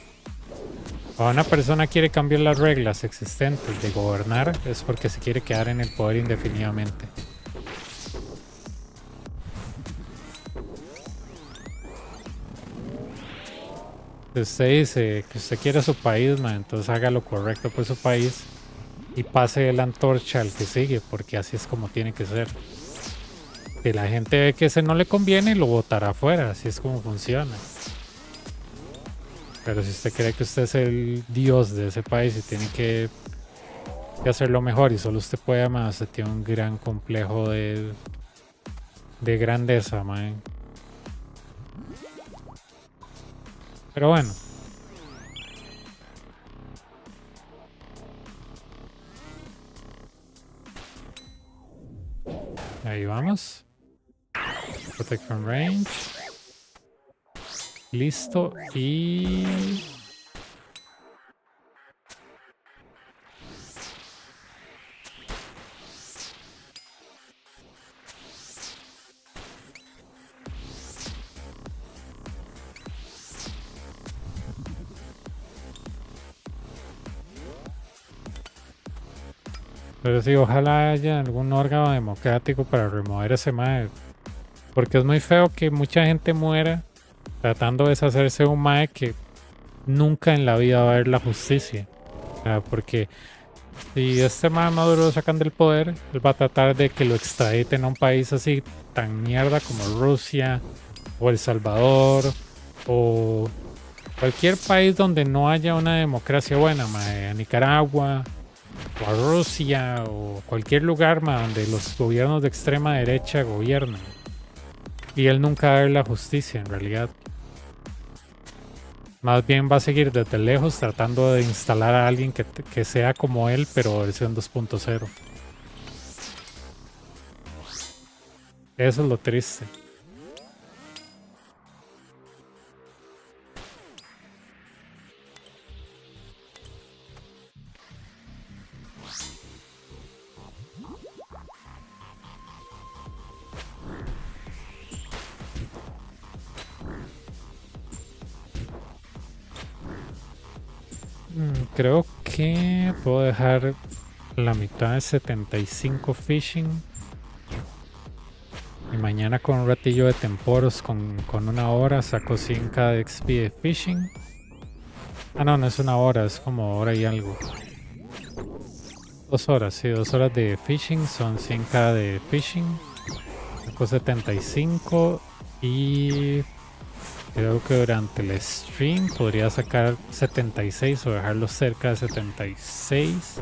Cuando una persona quiere cambiar las reglas existentes de gobernar, es porque se quiere quedar en el poder indefinidamente. Si usted dice que usted quiere su país, man, entonces haga lo correcto por su país y pase la antorcha al que sigue, porque así es como tiene que ser. Si la gente ve que ese no le conviene, lo botará afuera, así es como funciona. Pero si usted cree que usted es el dios de ese país y tiene que hacerlo mejor y solo usted puede, man, usted tiene un gran complejo de grandeza, man. Pero bueno. Ahí vamos. Protect from range. Listo. Y... pero sí, ojalá haya algún órgano democrático para remover ese mae. Porque es muy feo que mucha gente muera tratando de deshacerse de un mae que nunca en la vida va a haber la justicia. Porque si este Maduro lo sacan del poder, él va a tratar de que lo extraditen a un país así tan mierda como Rusia o El Salvador o cualquier país donde no haya una democracia buena, a Nicaragua o a Rusia o cualquier lugar donde los gobiernos de extrema derecha gobiernan. Y él nunca va a ver la justicia en realidad. Más bien va a seguir desde lejos tratando de instalar a alguien que sea como él, pero versión 2.0. Eso es lo triste. Creo que puedo dejar la mitad de 75 fishing. Y mañana con un ratillo de temporos con una hora saco 100k de XP de fishing. No, no es una hora, es como hora y algo. 2 horas, sí, 2 horas de fishing son 100k de fishing. Saco 75 y creo que durante el stream podría sacar 76 o dejarlo cerca de 76.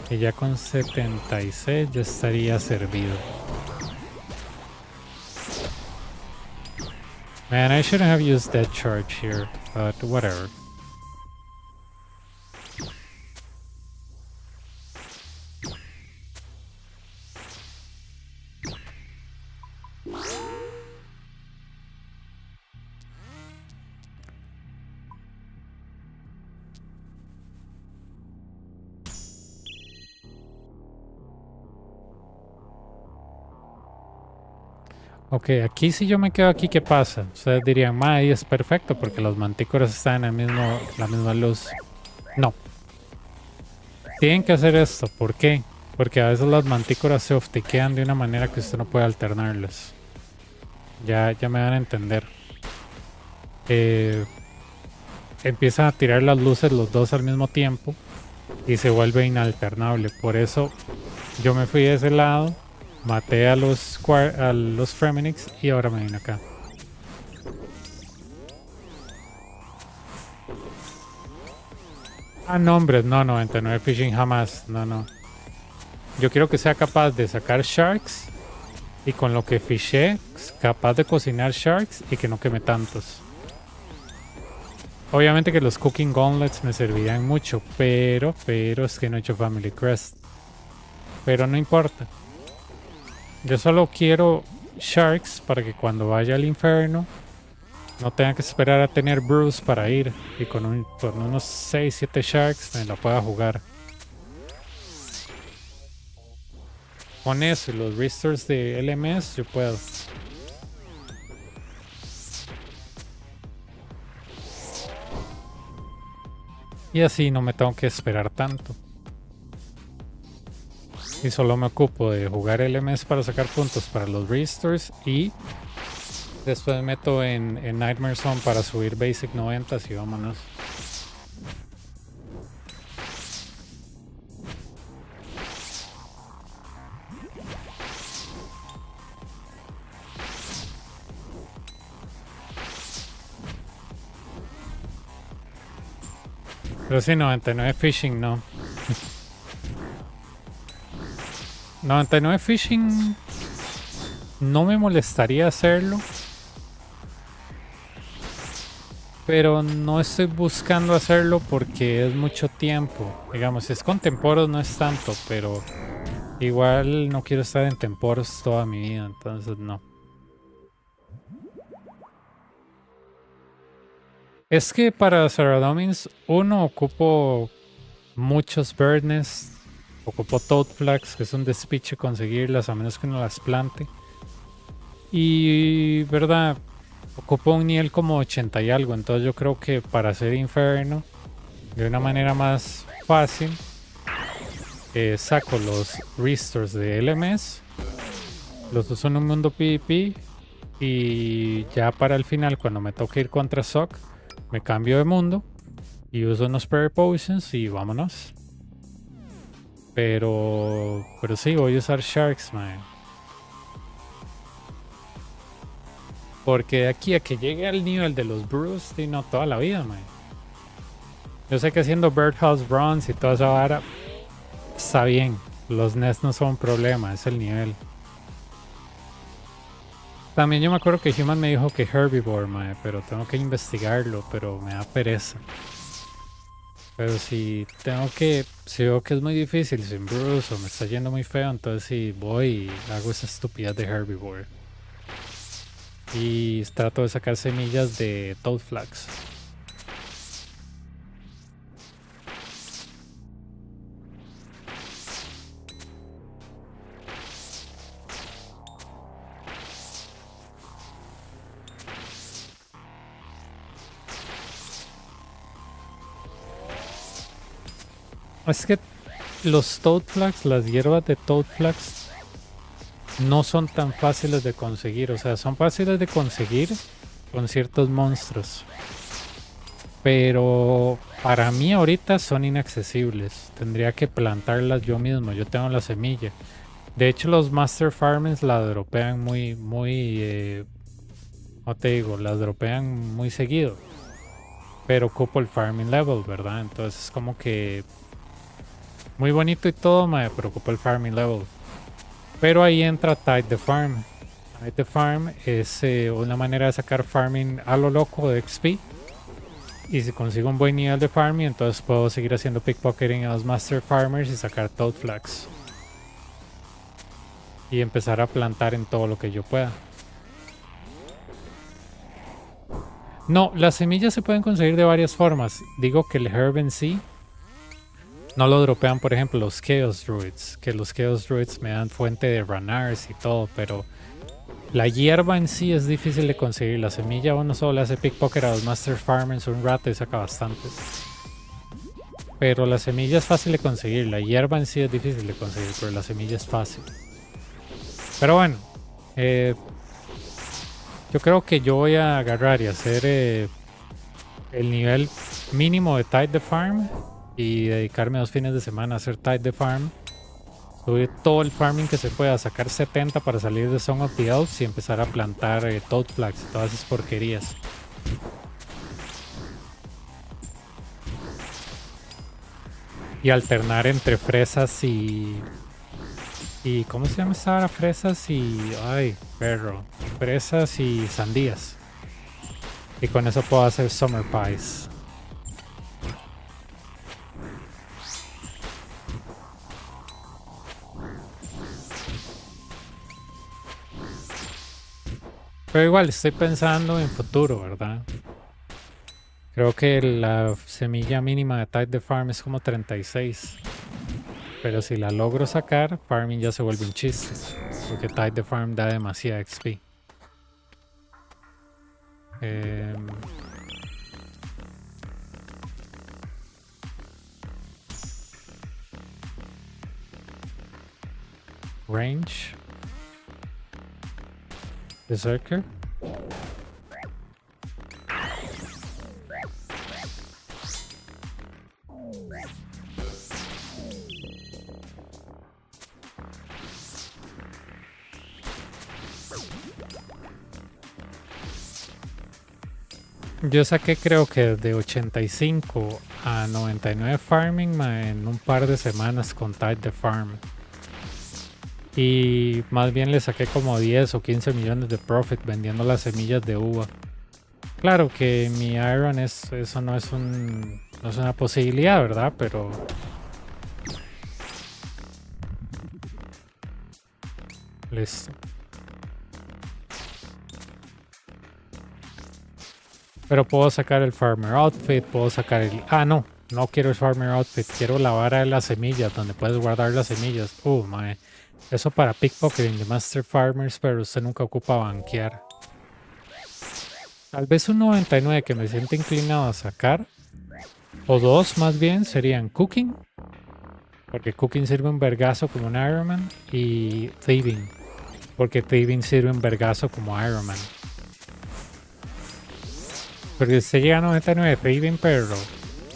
Y ya con 76 ya estaría servido. Man, I shouldn't have used that charge here, but whatever. Ok, aquí si yo me quedo aquí, ¿qué pasa? Ustedes dirían, ahí es perfecto porque los mantícoras están en la misma luz. No. Tienen que hacer esto. ¿Por qué? Porque a veces las mantícoras se oftiquean de una manera que usted no puede alternarlas. Ya me van a entender. Empiezan a tirar las luces los dos al mismo tiempo y se vuelve inalternable. Por eso yo me fui de ese lado. Maté a los Fremenix y ahora me vine acá. No, hombre, no, 99 fishing jamás, no. Yo quiero que sea capaz de sacar sharks y con lo que fishé, capaz de cocinar sharks y que no queme tantos. Obviamente que los cooking gauntlets me servirían mucho, pero es que no he hecho Family Crest. Pero no importa. Yo solo quiero sharks para que cuando vaya al infierno no tenga que esperar a tener Bruce para ir. Y con unos 6-7 sharks me la pueda jugar. Con eso y los restores de LMS yo puedo. Y así no me tengo que esperar tanto. Y solo me ocupo de jugar LMS para sacar puntos para los restores y después meto en Nightmare Zone para subir Basic 90 y vámonos. Pero sí, 99 fishing no. 99 fishing no me molestaría hacerlo, pero no estoy buscando hacerlo porque es mucho tiempo. Digamos, si es con temporos no es tanto, pero igual no quiero estar en temporos toda mi vida, entonces no. Es que para Saradomins uno ocupo muchos birdnests. Ocupo Toad Flags, que es un despiche conseguirlas a menos que uno las plante. Y, verdad, ocupo un nivel como 80 y algo. Entonces yo creo que para hacer Inferno, de una manera más fácil, saco los restores de LMS, los uso en un mundo PvP y ya para el final, cuando me toque ir contra SOC, Me cambio de mundo y uso unos Prayer Potions y vámonos. Pero sí, voy a usar Sharks, man. Porque de aquí a que llegue al nivel de los Brews, y no toda la vida, man. Yo sé que haciendo Birdhouse Runs y toda esa vara está bien. Los nests no son un problema, es el nivel. También yo me acuerdo que Human me dijo que Herbivore, man, pero tengo que investigarlo, pero me da pereza. Pero si veo que es muy difícil sin Bruce o me está yendo muy feo, entonces si voy y hago esa estupidez de Herbivore. Y trato de sacar semillas de Toad Flax. Es que los Toad Flax, las hierbas de Toad Flax, no son tan fáciles de conseguir. O sea, son fáciles de conseguir con ciertos monstruos. Pero para mí ahorita son inaccesibles. Tendría que plantarlas yo mismo. Yo tengo la semilla. De hecho, los Master Farmers la dropean no te digo, las dropean muy seguido. Pero ocupo el farming level, ¿verdad? Entonces es como que muy bonito y todo, me preocupa el farming level. Pero ahí entra Tide the Farm. Tide the Farm es una manera de sacar farming a lo loco de XP. Y si consigo un buen nivel de farming, entonces puedo seguir haciendo pickpocketing a los Master Farmers y sacar Toad Flax. Y empezar a plantar en todo lo que yo pueda. No, las semillas se pueden conseguir de varias formas. Digo que el herb en sí no lo dropean, por ejemplo, los Chaos Druids. Que los Chaos Druids me dan fuente de Ranars y todo, pero la hierba en sí es difícil de conseguir. La semilla uno solo le hace pickpocket a los Master Farmers un rato y saca bastantes. Pero la semilla es fácil de conseguir. La hierba en sí es difícil de conseguir, pero la semilla es fácil. Pero bueno, yo creo que yo voy a agarrar y hacer el nivel mínimo de Tide the Farm y dedicarme 2 fines de semana a hacer Tide the Farm. Subir todo el farming que se pueda, sacar 70 para salir de Song of the Elves y empezar a plantar Toad Flax y todas esas porquerías. Y alternar entre fresas y ¿cómo se llama esta hora? Fresas y... ay, perro. Fresas y sandías. Y con eso puedo hacer Summer Pies. Pero igual estoy pensando en futuro, ¿verdad? Creo que la semilla mínima de Tide the Farm es como 36. Pero si la logro sacar, farming ya se vuelve un chiste. Porque Tide the Farm da demasiada XP. Range. Berserker. Yo saqué creo que de 85 a 99 farming en un par de semanas con Tide the Farm. Y más bien le saqué como 10 o 15 millones de profit vendiendo las semillas de uva. Claro que mi Iron eso no es una posibilidad, ¿verdad? Pero listo. Pero puedo sacar el Farmer Outfit, puedo sacar el... ah, no quiero el Farmer Outfit, quiero la vara de las semillas, donde puedes guardar las semillas. Mae. Eso para pickpocketing de Master Farmers, pero usted nunca ocupa banquear. Tal vez un 99 que me siente inclinado a sacar, o 2 más bien, serían Cooking, porque Cooking sirve un vergazo como un Iron Man, y Thieving, porque Thieving sirve un vergazo como Iron Man. Porque usted llega a 99 Raven, pero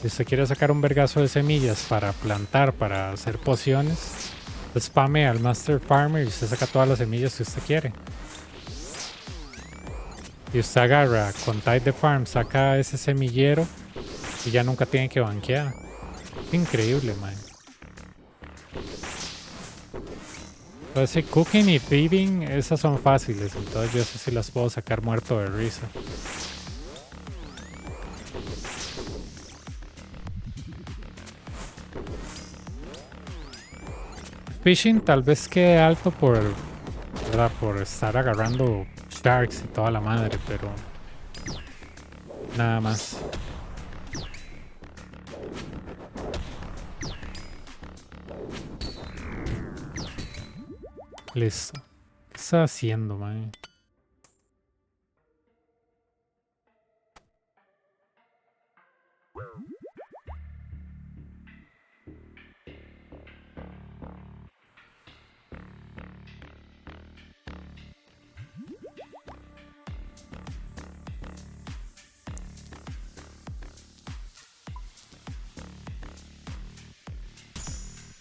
si usted quiere sacar un vergazo de semillas para plantar, para hacer pociones, spame al Master Farmer y usted saca todas las semillas que usted quiere. Y usted agarra con Tide the Farm, saca ese semillero y ya nunca tiene que banquear. Increíble, man. Entonces, cooking y thieving, esas son fáciles. Entonces, yo sé si las puedo sacar muerto de risa. Fishing tal vez quede alto por, ¿verdad? Por estar agarrando sharks y toda la madre, pero nada más. Listo. ¿Qué está haciendo, man?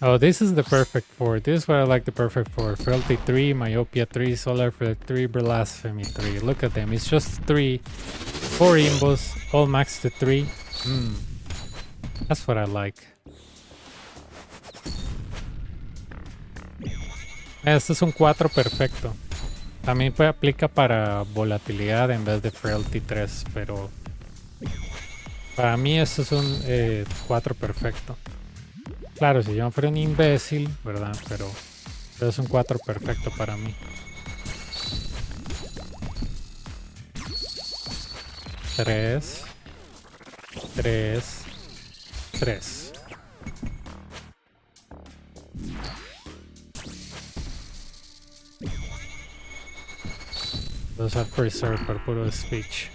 Oh, this is the perfect four. This is what I like the perfect four. Frailty 3, Myopia 3, Solar Flare 3, Blasphemy 3. Look at them. It's just 3. 4 imbos, all maxed to 3. That's what I like. Este es un 4 perfecto. También aplica para volatilidad en vez de Frailty 3, pero para mí este es un 4 perfecto. Claro, si yo no fuera un imbécil, ¿verdad? Pero es un 4 perfecto para mí. 3, 3, 3. Those are preserved por puro speech.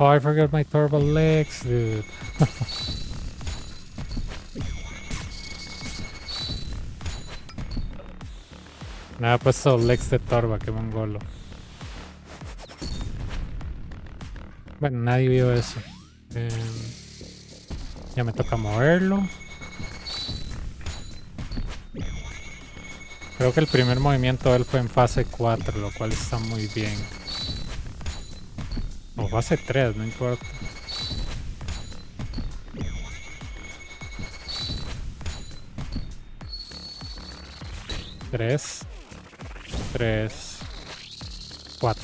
Oh, I forgot my turbo legs, dude. Nada, puesto legs de torba, que mongolo. Bueno, nadie vio eso. Ya me toca moverlo. Creo que el primer movimiento de él fue en fase 4, lo cual está muy bien. O fase 3, no importa. Tres, 4.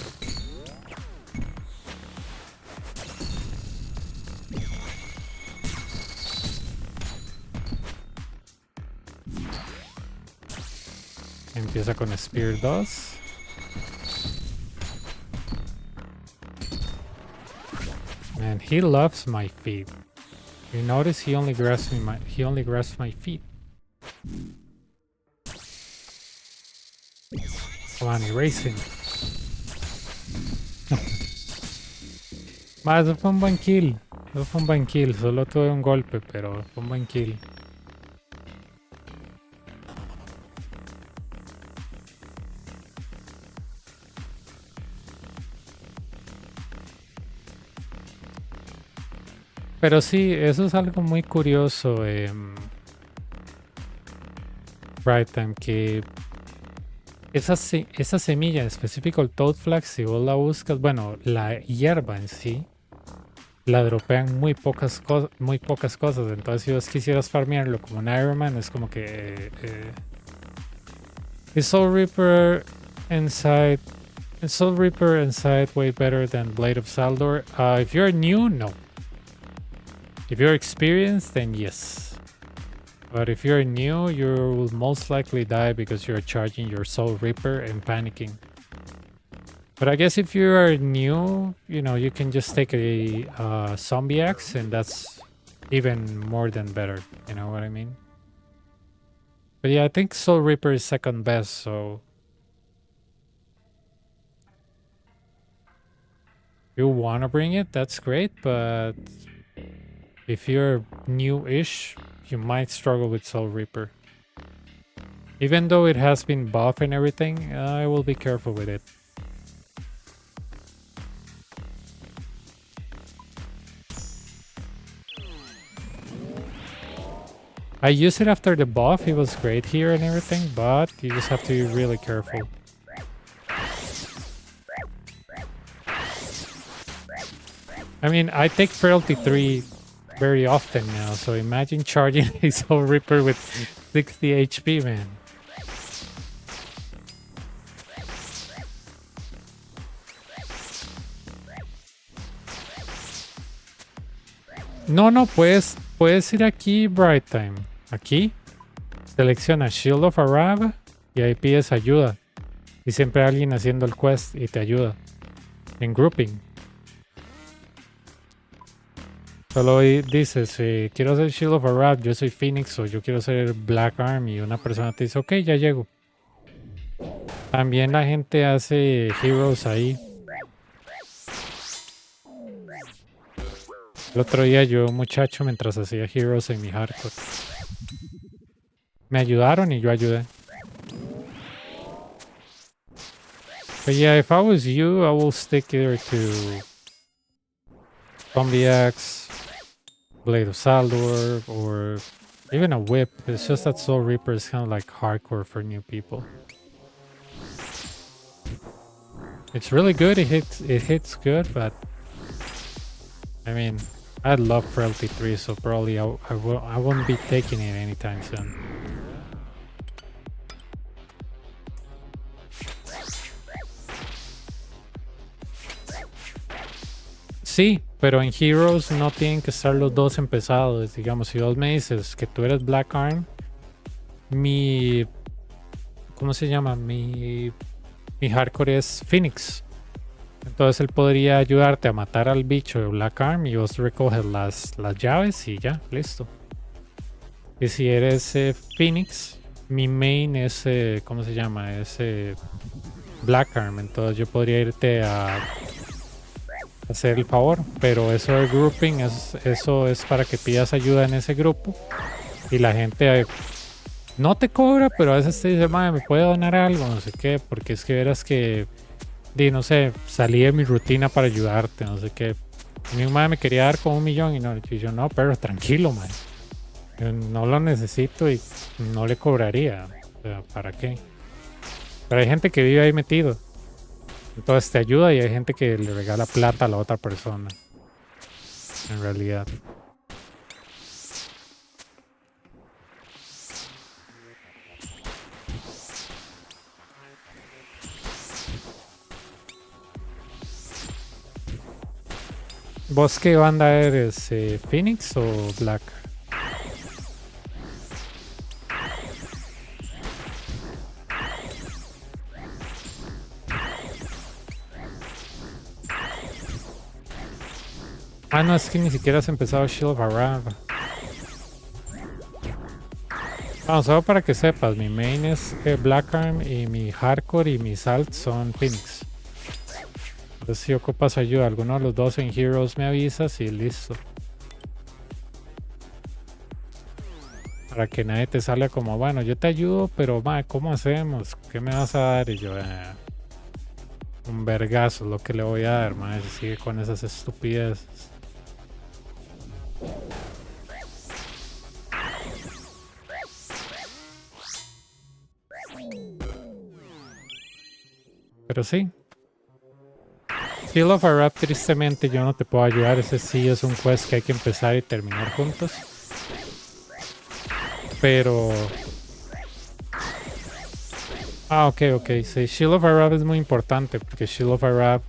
Empieza con Spear 2. And he loves my feet. You notice he only grabs my feet. Come on, erasing. Eso fue un buen kill. Eso fue un buen kill. Solo tuve un golpe, pero fue un buen kill. Pero sí, eso es algo muy curioso, Right Time, que esa semilla, en específico el Toad Flax, si vos la buscas, bueno, la hierba en sí, la dropean muy pocas cosas. Entonces, si vos quisieras farmearlo como un Iron Man, es como que is Soul Reaper inside way better than Blade of Saldor? If you're new, no. If you're experienced, then yes. But if you're new, you will most likely die because you're charging your Soul Reaper and panicking. But I guess if you are new, you know, you can just take a zombie axe, and that's even more than better. You know what I mean? But yeah, I think Soul Reaper is second best, so you want to bring it, that's great, but if you're new-ish, you might struggle with Soul Reaper. Even though it has been buffed and everything, I will be careful with it. I used it after the buff, it was great here and everything, but you just have to be really careful. I mean, I take Frailty 3 very often now, so imagine charging a Soul Reaper with 60 HP, man. No, puedes ir aquí, Bright Time. Aquí, selecciona Shield of Arab y ahí pides ayuda. Y siempre hay alguien haciendo el quest y te ayuda. En grouping. Solo dices, quiero hacer Shield of Arab, yo soy Phoenix o yo quiero ser Black Arm y una persona te dice, ok, ya llego. También la gente hace Heroes ahí. El otro día yo, muchacho, mientras hacía Heroes en mi hardcore. Me ayudaron y yo ayudé. But yeah, if I was you, I will stick either to Zombie Axe, Blade of Saldor, or even a whip. It's just that Soul Reaper is kind of like hardcore for new people. It's really good, it hits good, but I mean, I love Frailty 3, so probably I won't be taking it anytime soon. Sí, pero en Heroes no tienen que estar los dos empezados. Digamos, si vos me dices que tú eres Black Arm, ¿cómo se llama? Mi hardcore es Phoenix. Entonces él podría ayudarte a matar al bicho de Black Arm y vos recoges las llaves y ya, listo. Y si eres Phoenix, mi main es, ¿cómo se llama? Es Black Arm. Entonces yo podría irte a hacer el favor. Pero eso de grouping, eso es para que pidas ayuda en ese grupo. Y la gente no te cobra, pero a veces te dice, madre, ¿me puede donar algo? No sé qué, porque es que verás que... no sé, salí de mi rutina para ayudarte, no sé qué. Mi madre me quería dar como 1 millón y yo no, pero tranquilo, man. Yo no lo necesito y no le cobraría. O sea, ¿para qué? Pero hay gente que vive ahí metido. Entonces te ayuda y hay gente que le regala plata a la otra persona. En realidad. ¿Vos qué banda eres? ¿Phoenix o Black? Ah, no, es que ni siquiera has empezado Shield of Arab. Vamos, solo para que sepas, mi main es Black Arm y mi hardcore y mi salt son Phoenix. Entonces si ocupas ayuda, alguno de los dos en Heroes me avisas y listo. Para que nadie te salga como, bueno, yo te ayudo, pero ma, ¿cómo hacemos? ¿Qué me vas a dar? Y yo, un vergazo es lo que le voy a dar, ma, si sigue con esas estupideces. Pero sí. Shield of Arab, tristemente yo no te puedo ayudar. Ese sí es un quest que hay que empezar y terminar juntos. Pero... ok. Sí, Shield of Arab es muy importante porque Shield of Arab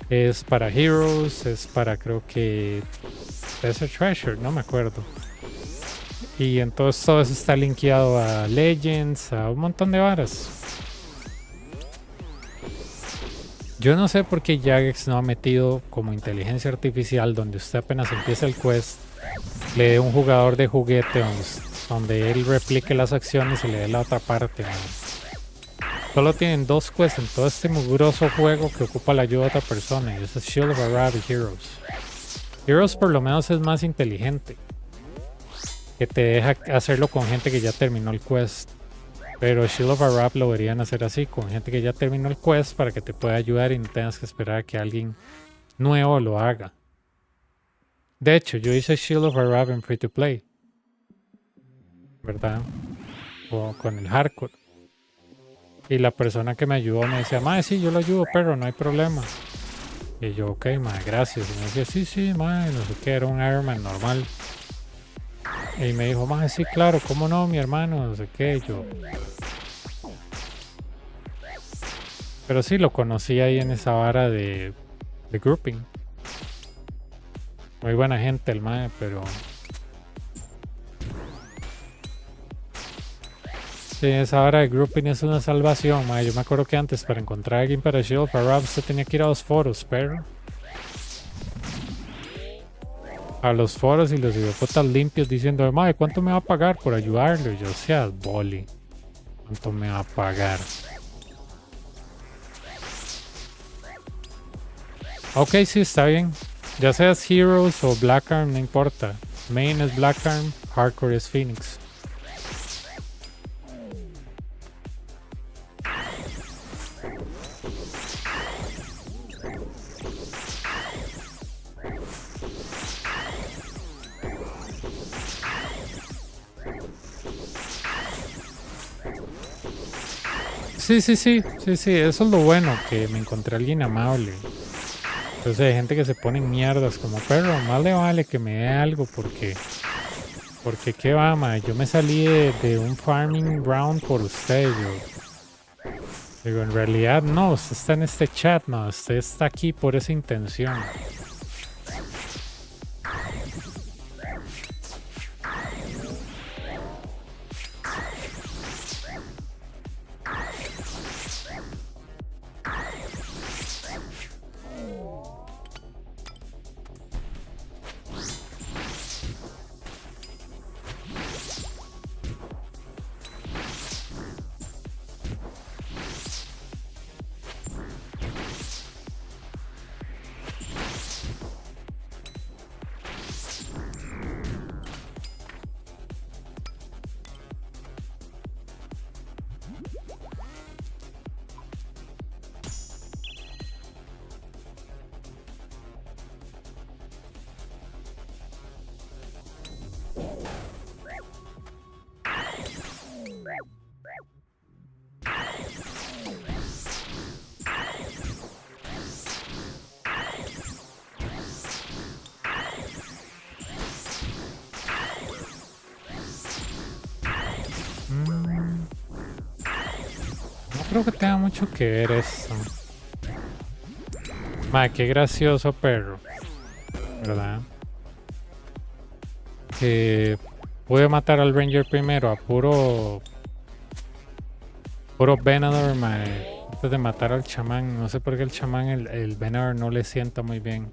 es para Heroes, es para creo que... Desert Treasure, no me acuerdo. Y entonces todo eso está linkeado a Legends, a un montón de varas. Yo no sé por qué Jagex no ha metido como inteligencia artificial donde usted apenas empieza el quest le dé un jugador de juguete donde él replique las acciones y le dé la otra parte, ¿no? Solo tienen 2 quests en todo este mugroso juego que ocupa la ayuda de otra persona. Y eso es Shield of Arab y Heroes. Heroes por lo menos es más inteligente. Que te deja hacerlo con gente que ya terminó el quest. Pero Shield of Arab lo deberían hacer así, con gente que ya terminó el quest para que te pueda ayudar y no tengas que esperar a que alguien nuevo lo haga. De hecho, yo hice Shield of Arab en Free to Play. ¿Verdad? O con el hardcore. Y la persona que me ayudó me decía, mae, sí, yo lo ayudo, pero no hay problema. Y yo, ok, mae, gracias. Y me decía, sí, mae, no sé qué, era un Ironman normal. Y me dijo, mae, sí, claro, cómo no, mi hermano, no sé qué. Y yo... Pero sí, lo conocí ahí en esa vara de grouping. Muy buena gente el mae, pero... Sí, esa hora de grouping es una salvación, mae. Yo me acuerdo que antes para encontrar a alguien para Shield of Arab usted tenía que ir a los foros, pero... A los foros y los idiotas limpios diciendo, mae, ¿cuánto me va a pagar por ayudarlo? Y yo, seas boli. ¿Cuánto me va a pagar? Ok, sí, está bien. Ya seas Heroes o Black Arm, no importa. Main es Black Arm, Hardcore es Phoenix. Sí, eso es lo bueno, que me encontré a alguien amable. Entonces hay gente que se pone en mierdas como, pero más le vale que me dé algo porque qué va, ma, yo me salí de un farming round por usted, yo digo, en realidad no, usted está en este chat, no, usted está aquí por esa intención. No creo que tenga mucho que ver esto. Ma, qué gracioso perro, ¿verdad? Que pude matar al Ranger primero a puro Venador, ma, antes de matar al chamán. No sé por qué el chamán, el Venador no le sienta muy bien.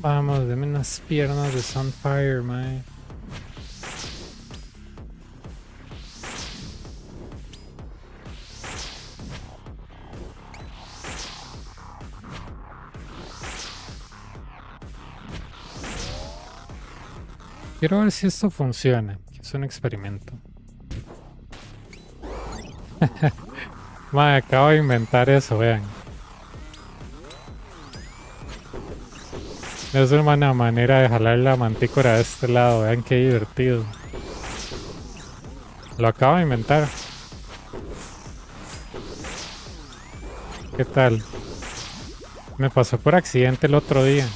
Vamos, deme unas piernas de Sunfire, mae. Quiero ver si esto funciona. Es un experimento. Mae, acabo de inventar eso, vean. Es una manera de jalar la mantícora de este lado. Vean qué divertido. Lo acabo de inventar. ¿Qué tal? Me pasó por accidente el otro día.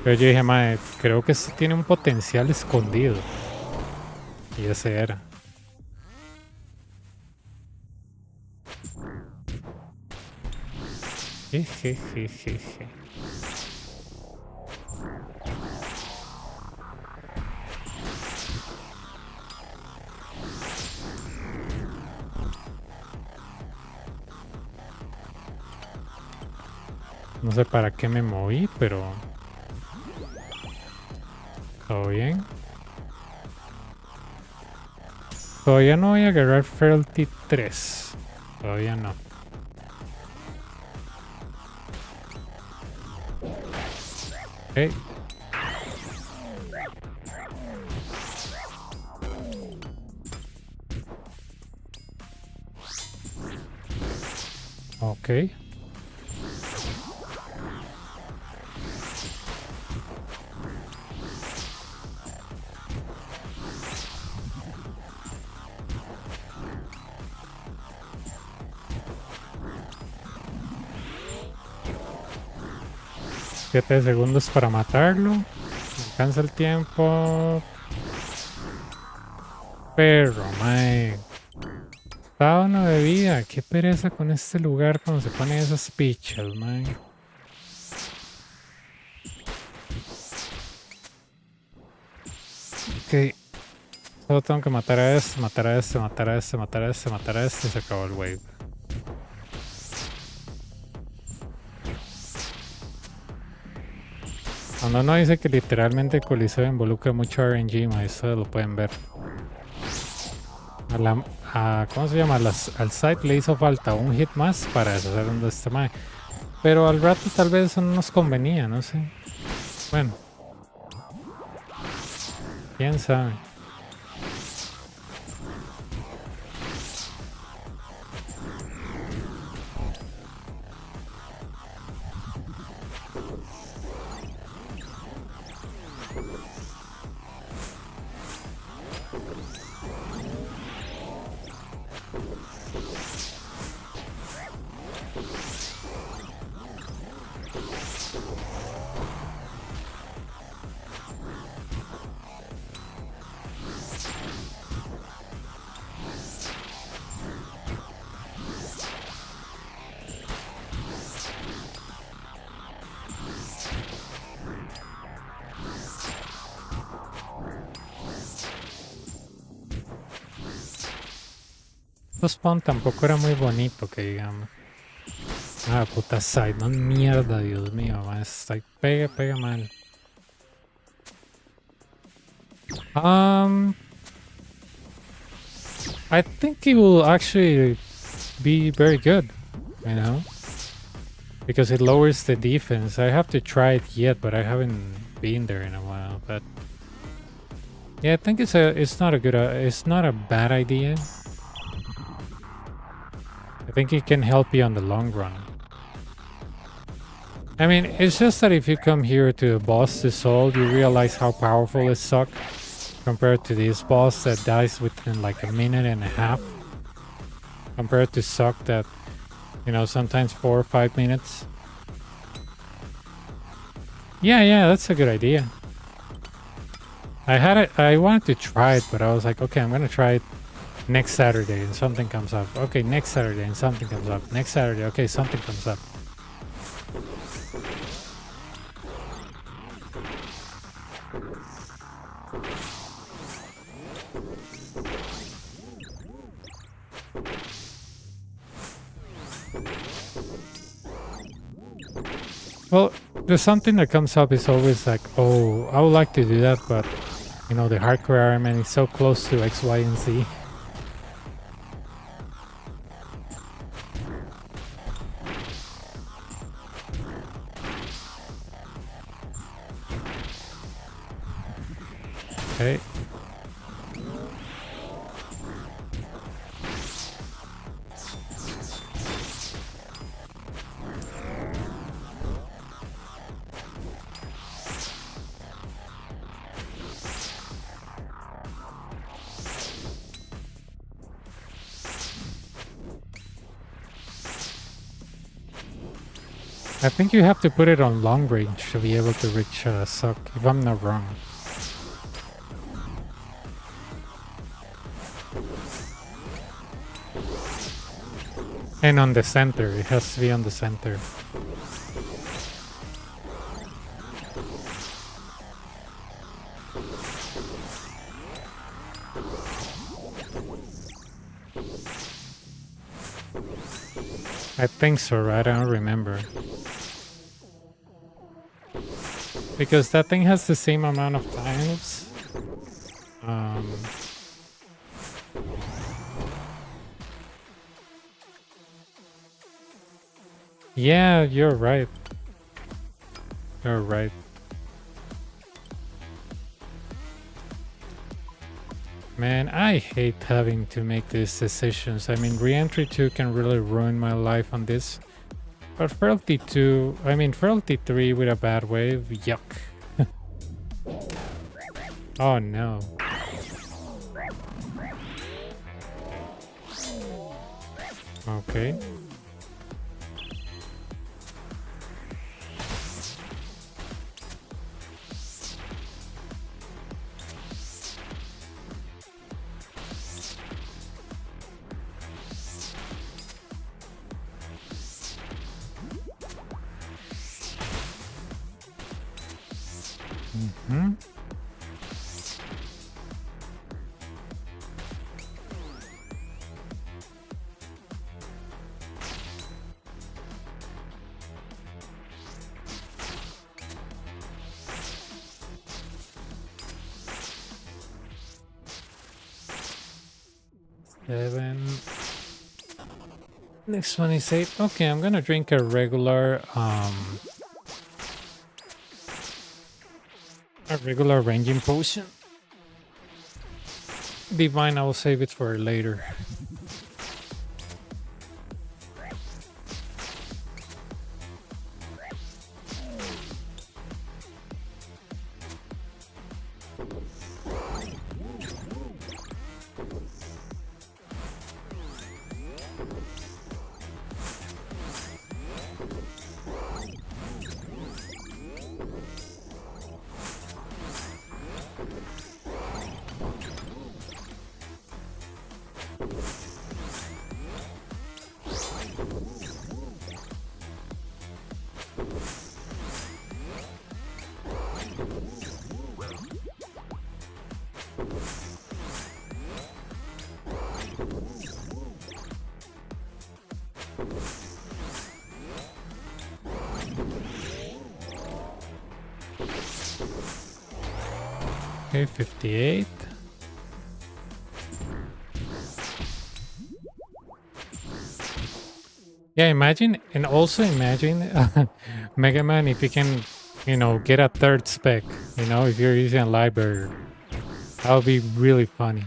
Pero yo dije, mae, creo que esto tiene un potencial escondido. Y ese era. Jejejejeje. No sé para qué me moví, pero... ¿Todo bien? Todavía no voy a agarrar Fealty 3. Todavía no. Ok. Ok. Siete segundos para matarlo. Me alcanza el tiempo. Pero, mae. Está uno de vida. Qué pereza con este lugar cuando se ponen esas pichas, mae. Ok. Solo tengo que matar a este, matar a este, matar a este, matar a este, matar a este y se acabó el wave. Cuando uno dice que literalmente el Coliseo involucra mucho RNG, mae, eso lo pueden ver. ¿Cómo se llama? Al site le hizo falta un hit más para deshacer un de este mae. Pero al rato tal vez eso no nos convenía, no sé. Bueno. ¿Quién sabe? Spawn tampoco era muy bonito, que digamos. Ah, puta side, no mierda, Dios mío, side pega mal. I think it will actually be very good, you know, because it lowers the defense. I have to try it yet, but I haven't been there in a while. But yeah, I think it's not a bad idea. I think it can help you on the long run. I mean, it's just that if you come here to a boss to solve, you realize how powerful it sucks compared to this boss that dies within like a minute and a half. Compared to suck that, you know, sometimes 4 or 5 minutes. Yeah, that's a good idea. I wanted to try it, but I was like, okay, I'm gonna try it next Saturday and something comes up. Okay, next Saturday and something comes up. Next Saturday, okay, something comes up. Well, there's something that comes up is always like, oh, I would like to do that, but you know, the hardcore Iron Man is so close to X, Y, and Z. Okay. I think you have to put it on long range to be able to reach Suck, if I'm not wrong. And on the center, it has to be on the center. I think so, right? I don't remember. Because that thing has the same amount of tiles. Yeah, you're right. You're right. Man, I hate having to make these decisions. I mean, Reentry 2 can really ruin my life on this. But Frailty 2, I mean, Frailty 3 with a bad wave, yuck. Oh no. Okay. Mm-hmm. Seven. Next one is 8. Okay, I'm gonna drink a regular ranging potion. Divine, I will save it for later. Okay, 58. Yeah, imagine, and also imagine Mega Man if you can, you know, get a third spec, you know, if you're using a library. That would be really funny.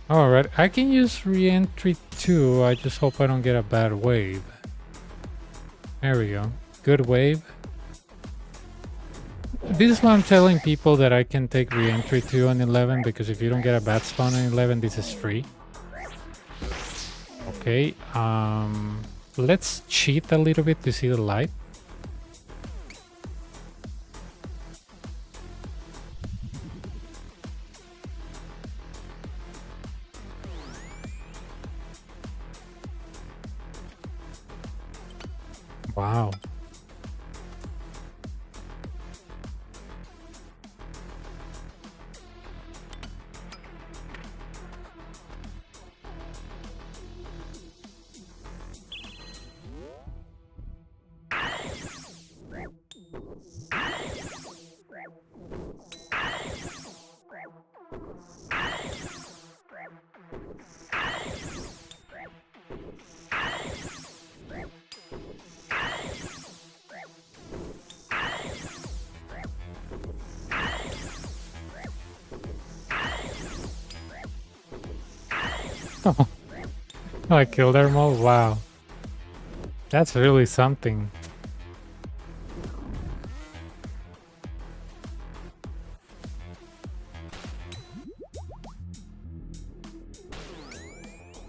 Alright, I can use Reentry 2, I just hope I don't get a bad wave. There we go. Good wave. This is why I'm telling people that I can take Reentry 2 on 11, because if you don't get a bad spawn on 11, this is free. Okay, let's cheat a little bit to see the light. Wow. I killed them all? Wow. That's really something.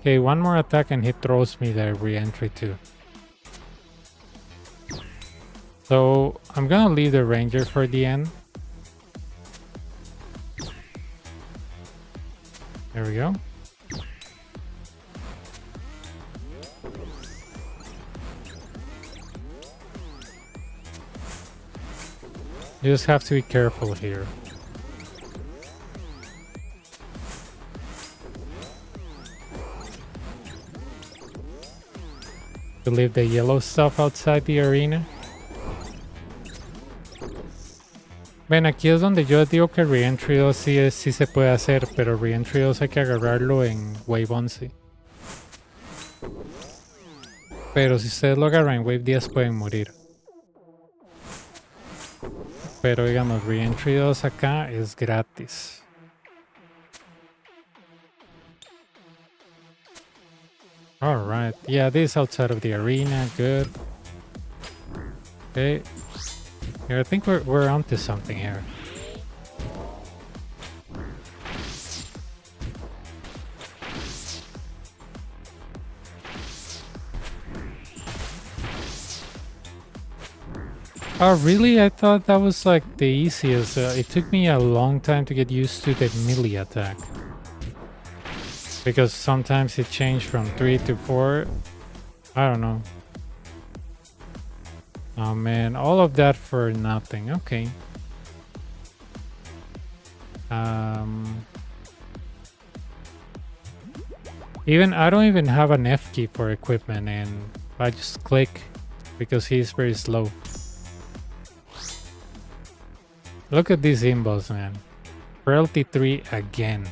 Okay, one more attack and he throws me the re-entry too. So I'm gonna leave the ranger for the end. There we go. You just have to be careful here. To leave the yellow stuff outside the arena. Ven, aquí es donde yo digo que Reentry 2 sí se puede hacer, pero Reentry 2 hay que agarrarlo en Wave 11. Pero si ustedes lo agarran en Wave 10 pueden morir. Pero digamos, Reentry 2 acá es gratis. Alright, yeah, this is outside of the arena, good. Okay. Yeah, I think we're onto something here. Oh really? I thought that was like the easiest. It took me a long time to get used to the melee attack. Because sometimes it changed from 3 to 4. I don't know. Oh man, all of that for nothing. Okay. I don't even have an F key for equipment, and I just click because he's very slow. Look at these imbos, man. Frailty 3 again.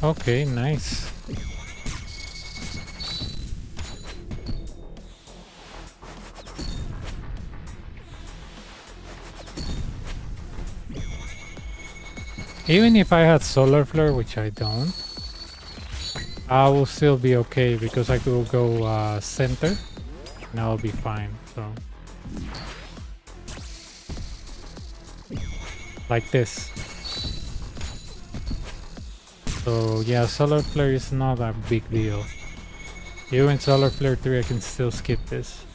Okay, nice. Even if I had Solar Flare, which I don't, I will still be okay because I could go center and I'll be fine. So, like this. So yeah, Solar Flare is not a big deal. Even Solar Flare 3, I can still skip this.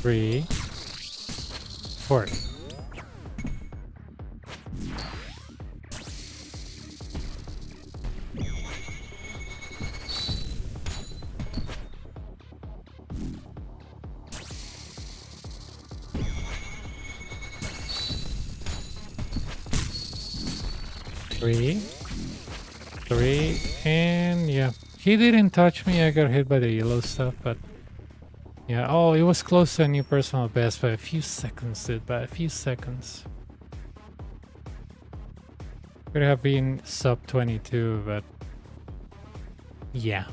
Three, 4. Three, and yeah, he didn't touch me. I got hit by the yellow stuff, but yeah. Oh, it was close to a new personal best by a few seconds, dude. By a few seconds. Could have been sub 22, but yeah.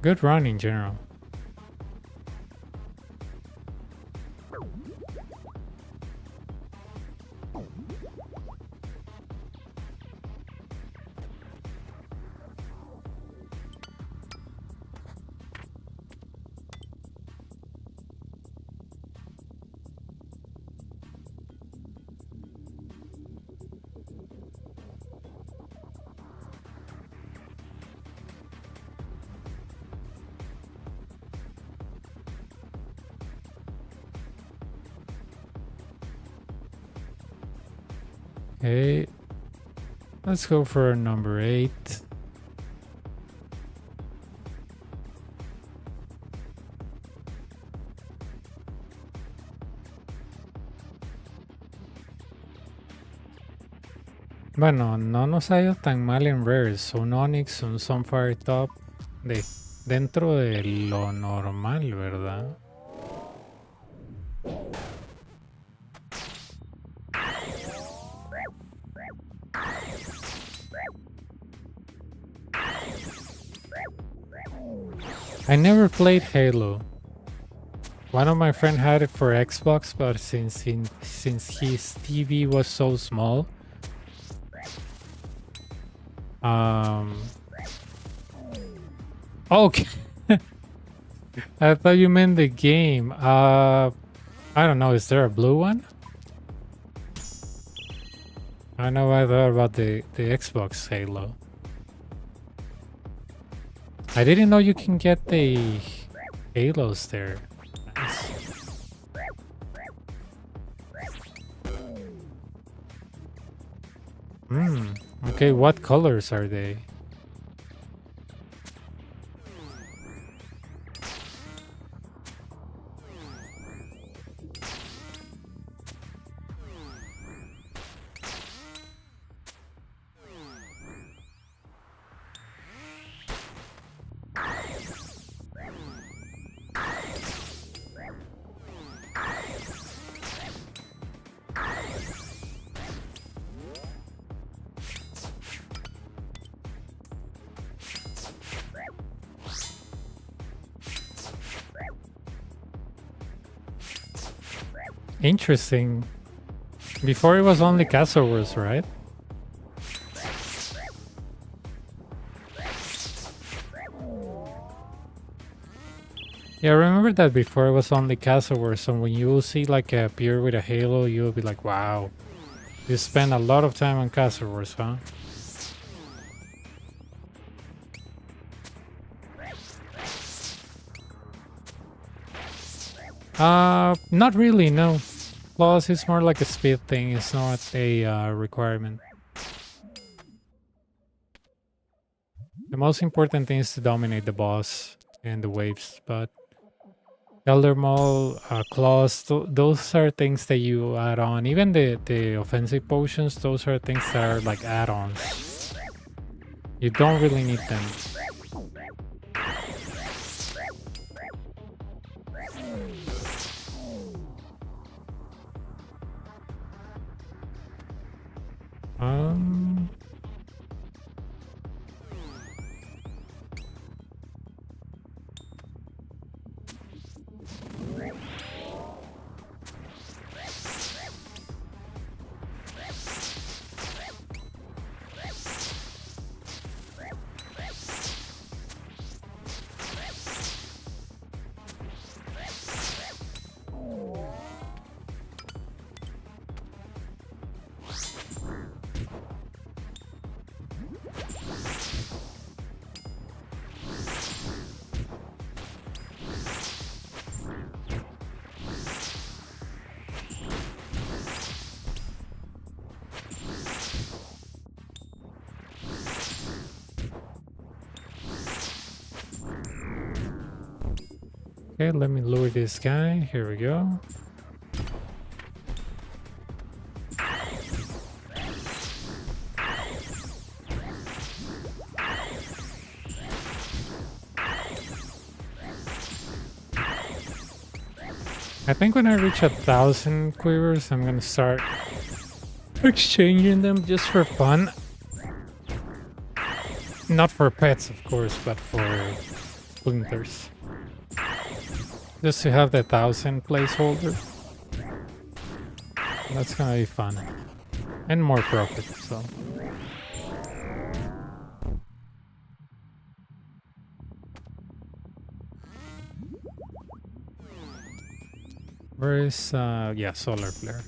Good run in general. Okay. Let's go for number 8. Bueno, no nos ha ido tan mal en rares. Un Onyx, un Sunfire Top. Dentro de lo normal, ¿verdad? I never played Halo. One of my friends had it for Xbox, but since his TV was so small, okay. I thought you meant the game. I don't know. Is there a blue one? I know I thought about the Xbox Halo. I didn't know you can get the Halos there. Nice. Okay, what colors are they? Interesting. Before it was only Castle Wars, right? Yeah, I remember that before it was only Castle Wars, so when you will see like a appear with a Halo, you'll be like, wow. You spend a lot of time on Castle Wars, huh? Not really, no. Plus, it's more like a speed thing, it's not a requirement. The most important thing is to dominate the boss and the waves, but Elder Maul, Claws, those are things that you add on. Even the offensive potions, those are things that are like add-ons. You don't really need them. Okay, let me lure this guy. Here we go. I think when I reach 1,000 quivers, I'm gonna start exchanging them just for fun. Not for pets, of course, but for splinters. Just to have the 1,000 placeholder. That's gonna be fun. And more profit, so. Where is, yeah, solar flare.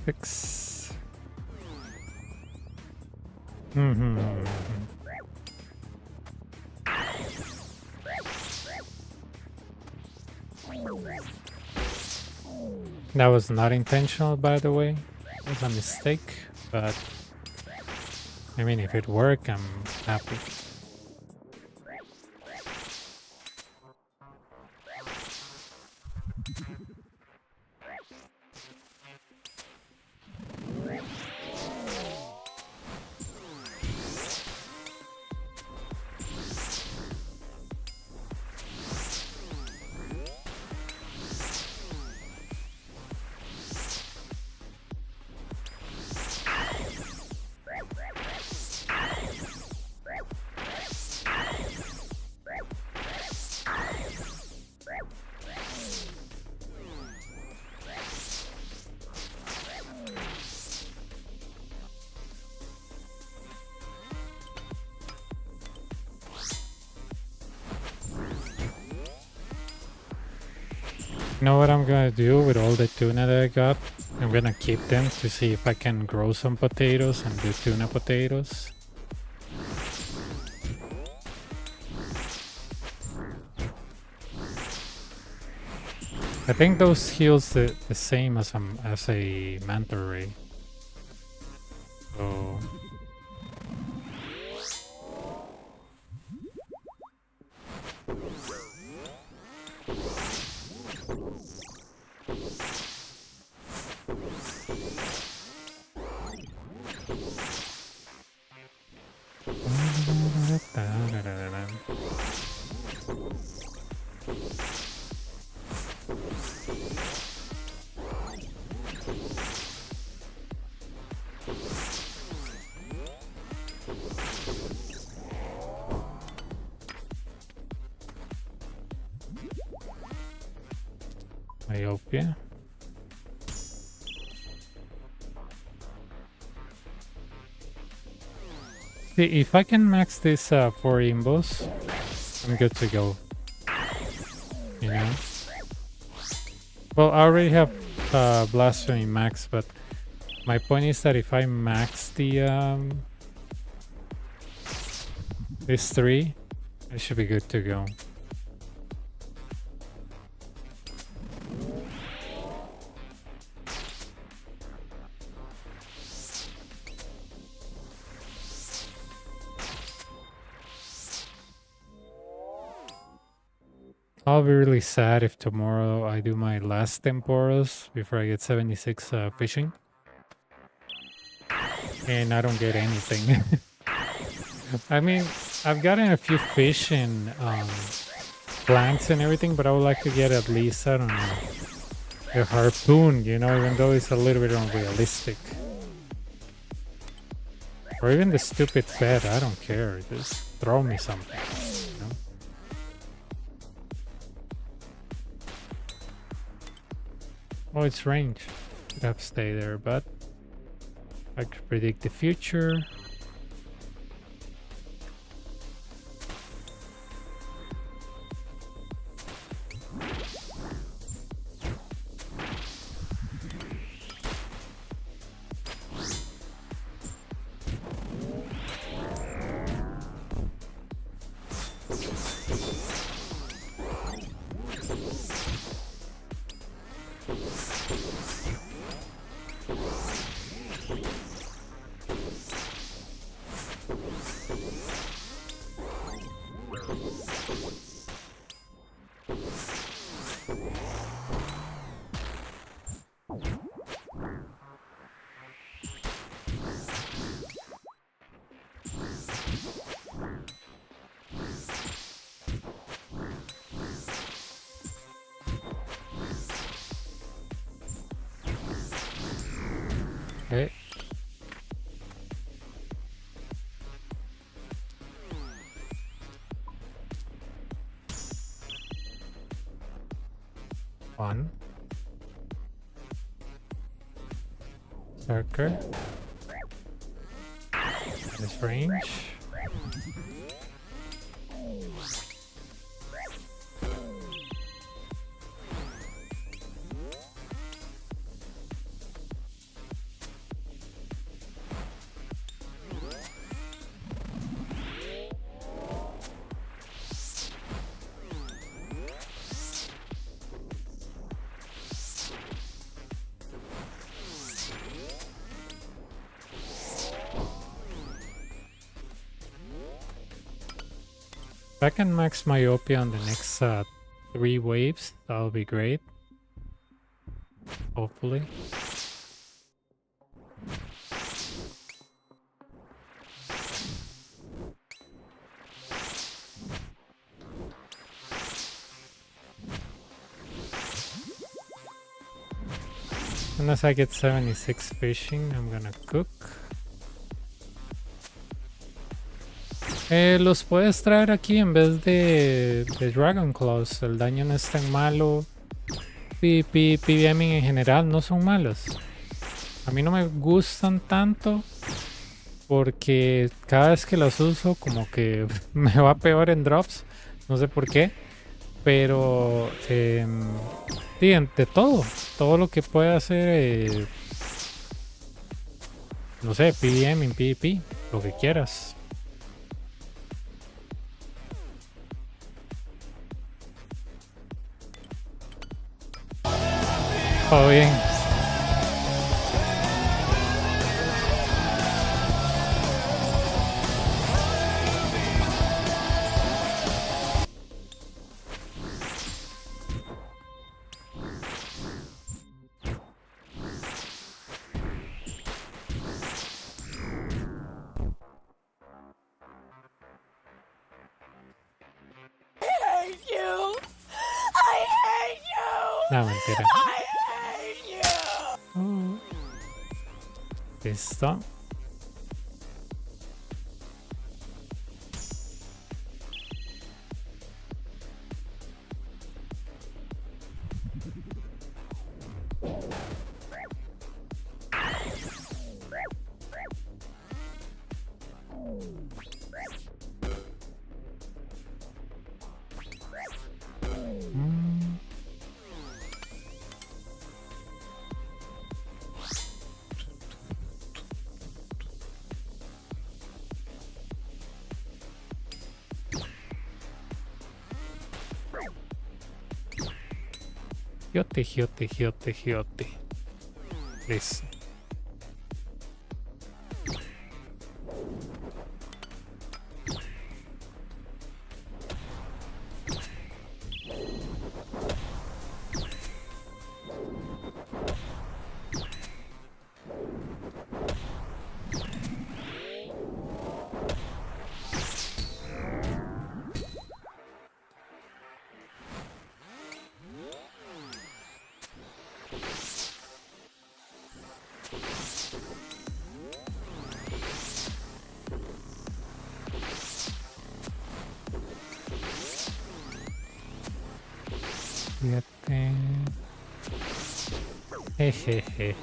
Fix. That was not intentional, by the way. It was a mistake, but I mean, if it worked, I'm happy. You know what I'm gonna do with all the tuna that I got? I'm gonna keep them to see if I can grow some potatoes and do tuna potatoes. I think those heals the same as a manta ray. So myopia. See, if I can max this 4 imbos, I'm good to go. You know? Well, I already have Blasphemy max, but my point is that if I max the these 3, I should be good to go. I'll be really sad if tomorrow I do my last temporas before I get 76 fishing. And I don't get anything. I mean, I've gotten a few fish and planks and everything, but I would like to get at least, I don't know, a harpoon, you know, even though it's a little bit unrealistic. Or even the stupid pet, I don't care, just throw me something. Oh, it's range. Could have to stay there, but I could predict the future. Okay. One. Circle. This range. If I can max myopia on the next 3 waves, that'll be great. Hopefully. Unless I get 76 fishing, I'm gonna cook. Los puedes traer aquí en vez de Dragon Claws. El daño no es tan malo. PBMing en general no son malos. A mí no me gustan tanto porque cada vez que los uso como que me va peor en drops. No sé por qué. Pero de todo lo que pueda hacer, no sé, PBM en PvP, lo que quieras. Todo bien. No, mentira. Listo. Giote. Listo. Jejeje.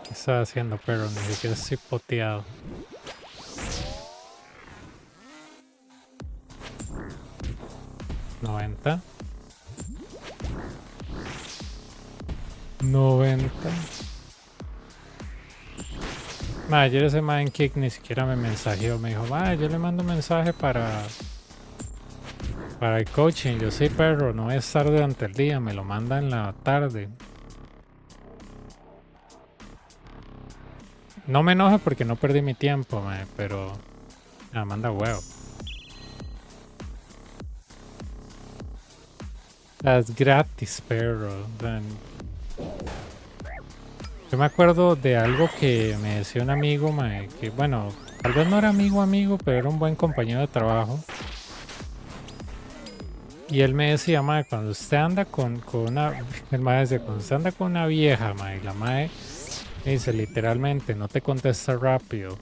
¿Qué estaba haciendo, pero ni siquiera estoy poteado? 90. 90. Ma, ayer ese man en Kick ni siquiera me mensajeó. Me dijo, ma, yo le mando un mensaje para el coaching. Yo sí, perro, no es tarde durante el día. Me lo manda en la tarde. No me enoje porque no perdí mi tiempo, ma, pero... manda huevo. Es gratis, perro. Yo me acuerdo de algo que me decía un amigo, mae, que bueno, tal vez no era amigo, pero era un buen compañero de trabajo. Y él me decía, mae, cuando usted anda con una... El mae decía, cuando usted anda con una vieja, mae, y la mae me dice literalmente, no te contesta rápido,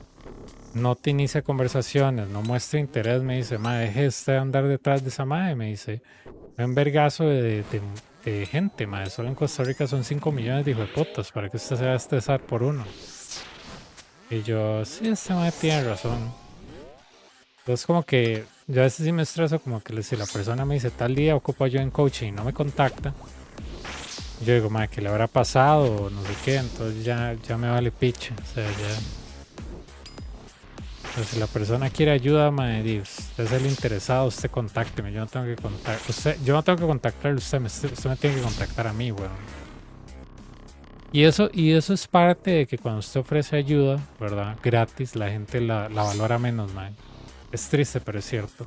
no te inicia conversaciones, no muestra interés, me dice, mae, deje de andar detrás de esa mae, me dice. Un vergazo de gente, mae. Solo en Costa Rica son 5 millones de hijueputas para que usted se va a estresar por uno. Y yo, sí, este mae tiene razón. Entonces como que yo a veces sí me estreso como que si la persona me dice tal día ocupo yo en coaching y no me contacta. Yo digo, mae, ¿qué le habrá pasado? O no sé qué. Entonces ya me vale piche. O sea, ya... Pero si la persona quiere ayuda, mae, usted es el interesado, usted contácteme, yo no tengo que contactar, yo no tengo que contactarle usted me tiene que contactar a mí, weón. Y eso es parte de que cuando usted ofrece ayuda, ¿verdad? Gratis, la gente la valora menos, mae. Es triste, pero es cierto.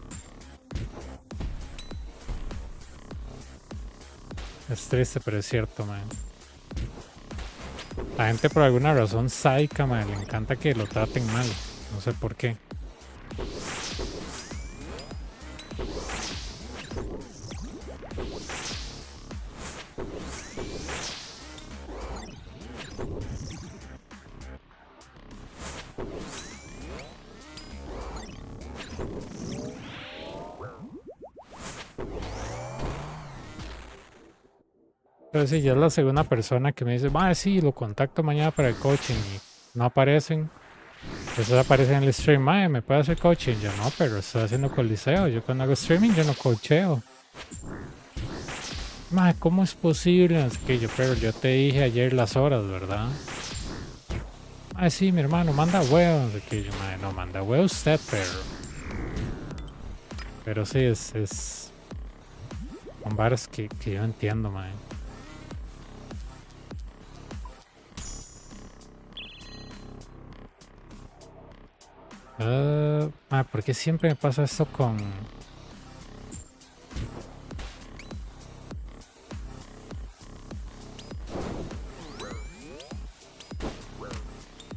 Es triste, pero es cierto, mae. La gente por alguna razón sádica, mae, le encanta que lo traten mal. No sé por qué. Pero si ya es la segunda persona que me dice, sí, lo contacto mañana para el coaching y no aparecen. Eso aparece en el stream, me puede hacer coaching. Yo no, pero estoy haciendo Coliseo. Yo cuando hago streaming yo no coacheo. ¿Cómo es posible? No sé qué, pero yo te dije ayer las horas, ¿verdad? Sí, mi hermano, manda huevo. No sé qué, yo, no, manda huevo usted, pero sí, es... Son varas que yo entiendo, mae. ¿Por qué siempre me pasa esto con...?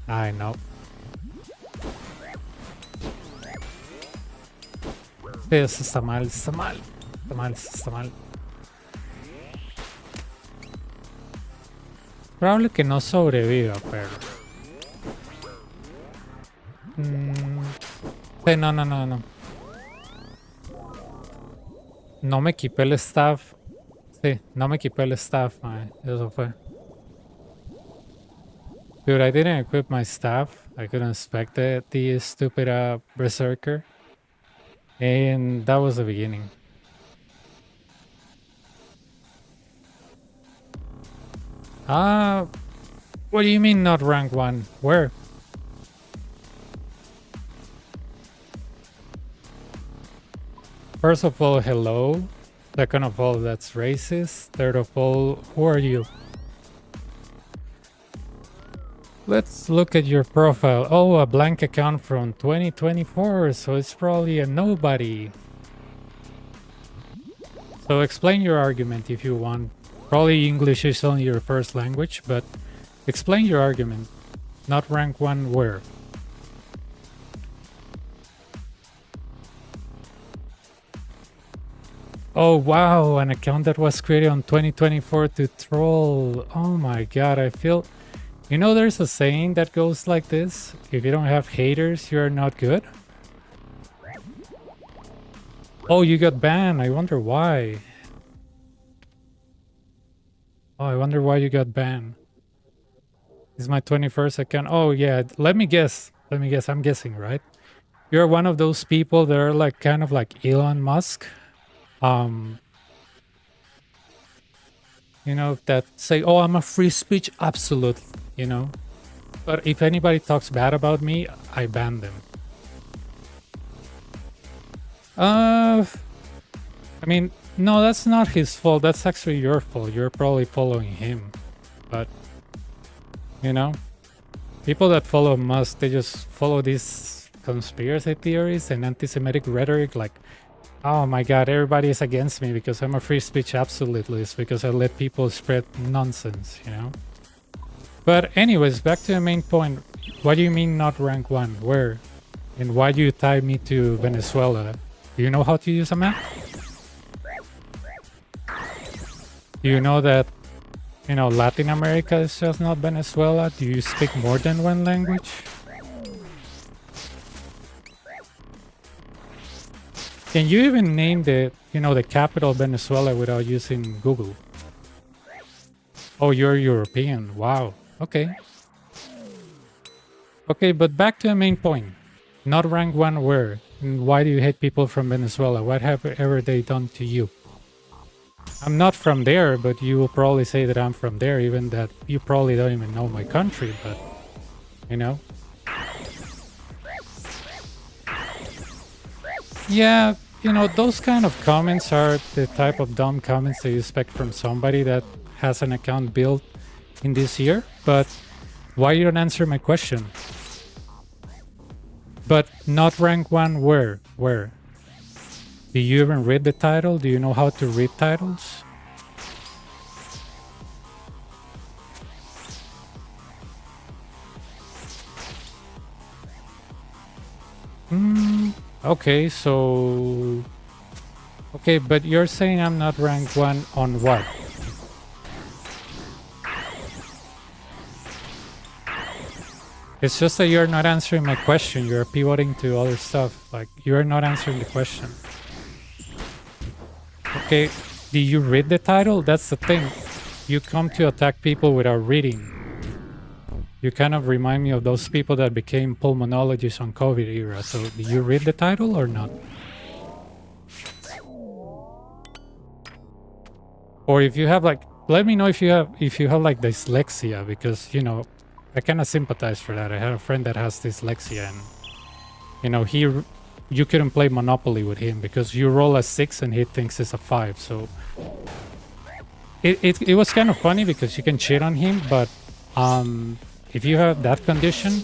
Ay, no. Sí, eso está mal, está mal. Está mal, está mal. Probable que no sobreviva, pero... Sí, no. No me equipé el staff. Sí, no me equipé el staff, mae. Eso fue. Dude, I didn't equip my staff. I couldn't expect the stupid berserker. And that was the beginning. What do you mean not rank 1? Where? First of all, hello. Second of all, that's racist. Third of all, who are you? Let's look at your profile. Oh, a blank account from 2024, so it's probably a nobody. So explain your argument if you want. Probably English is only your first language, but explain your argument. Not rank 1 where? Oh wow, an account that was created on 2024 to troll. Oh my god, I feel... You know there's a saying that goes like this? If you don't have haters, you're not good? Oh, you got banned. I wonder why. Oh, I wonder why you got banned. This is my 21st account. Oh yeah, let me guess. I'm guessing, right? You're one of those people that are like kind of like Elon Musk. you know, that say, oh, I'm a free speech. Absolutely, you know. But if anybody talks bad about me, I ban them. I mean, no, that's not his fault. That's actually your fault. You're probably following him. But, you know, people that follow Musk, they just follow these conspiracy theories and anti-Semitic rhetoric like, oh my god, everybody is against me because I'm a free speech absolutist, because I let people spread nonsense, you know? But anyways, back to the main point. What do you mean not rank 1? Where? And why do you tie me to Venezuela? Do you know how to use a map? Do you know that, you know, Latin America is just not Venezuela? Do you speak more than one language? Can you even name the, you know, the capital of Venezuela without using Google? Oh, you're European. Wow. Okay. Okay, but back to the main point. Not rank 1 where? And why do you hate people from Venezuela? What have ever they done to you? I'm not from there, but you will probably say that I'm from there, even that you probably don't even know my country, but, you know? Yeah, you know, those kind of comments are the type of dumb comments that you expect from somebody that has an account built in this year, but why you don't answer my question? But not rank 1 where? Where? Do you even read the title? Do you know how to read titles? Okay, so... Okay, but you're saying I'm not rank 1 on what? It's just that you're not answering my question. You're pivoting to other stuff. Like, you're not answering the question. Okay, do you read the title? That's the thing. You come to attack people without reading. You kind of remind me of those people that became pulmonologists on COVID era. So, do you read the title or not? Or if you have like, let me know if you have like dyslexia, because, you know, I kind of sympathize for that. I had a friend that has dyslexia, and, you know, you couldn't play Monopoly with him because you roll a 6 and he thinks it's a 5. So it was kind of funny because you can cheat on him, but if you have that condition,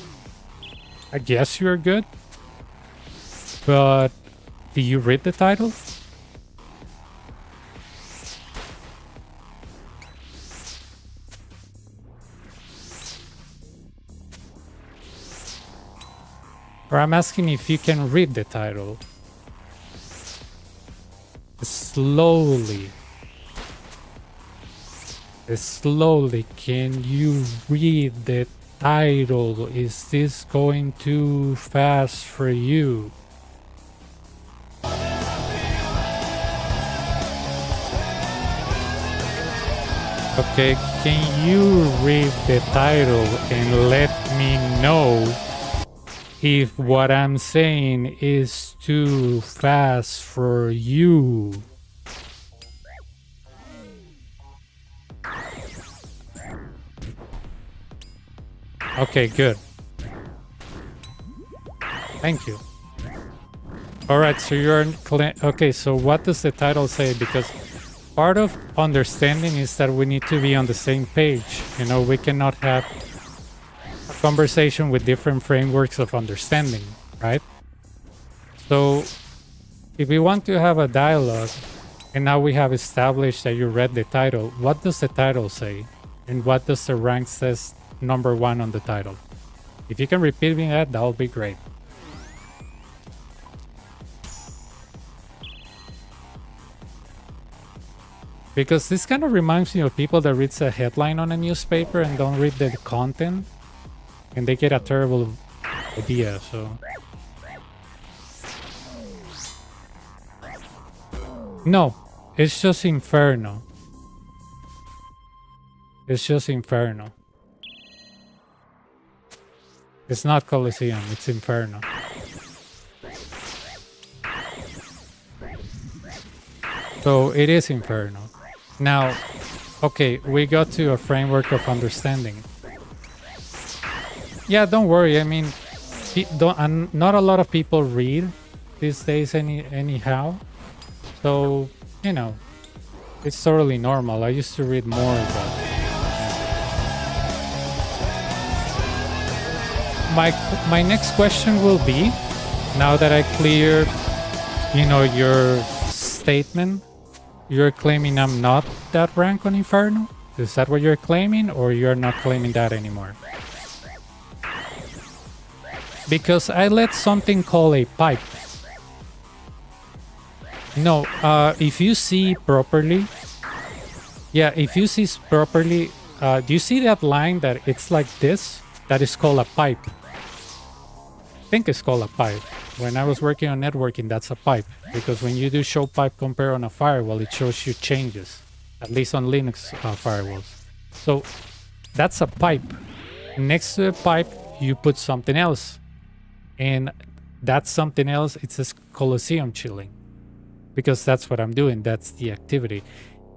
I guess you're good. But do you read the title? Or I'm asking if you can read the title. Slowly. Slowly, can you read the title? Is this going too fast for you? Okay, can you read the title and let me know if what I'm saying is too fast for you? Okay, good. Thank you. Alright, so you're... Okay, so what does the title say? Because part of understanding is that we need to be on the same page. You know, we cannot have a conversation with different frameworks of understanding, right? So if we want to have a dialogue, and now we have established that you read the title, what does the title say? And what does the rank says number 1 on the title? If you can repeat me that would be great. Because this kind of reminds me of people that reads a headline on a newspaper and don't read the content, and they get a terrible idea, so... No, it's just Inferno. It's just Inferno. It's not Coliseum, it's Inferno. So it is Inferno. Now, Okay, we got to a framework of understanding. Yeah, don't worry. I mean, not a lot of people read these days anyhow. So, you know, it's totally normal. I used to read more, but my next question will be, now that I cleared, you know, your statement, you're claiming I'm not that rank on Inferno? Is that what you're claiming, or you're not claiming that anymore? Because I let something called a pipe. No, if you see properly, yeah, if you see properly, do you see that line that it's like this? That is called a pipe. I think it's called a pipe. When I was working on networking, that's a pipe. Because when you do show pipe compare on a firewall, it shows you changes. At least on Linux firewalls. So that's a pipe. Next to the pipe, you put something else. And that something else, it says Coliseum chilling. Because that's what I'm doing. That's the activity.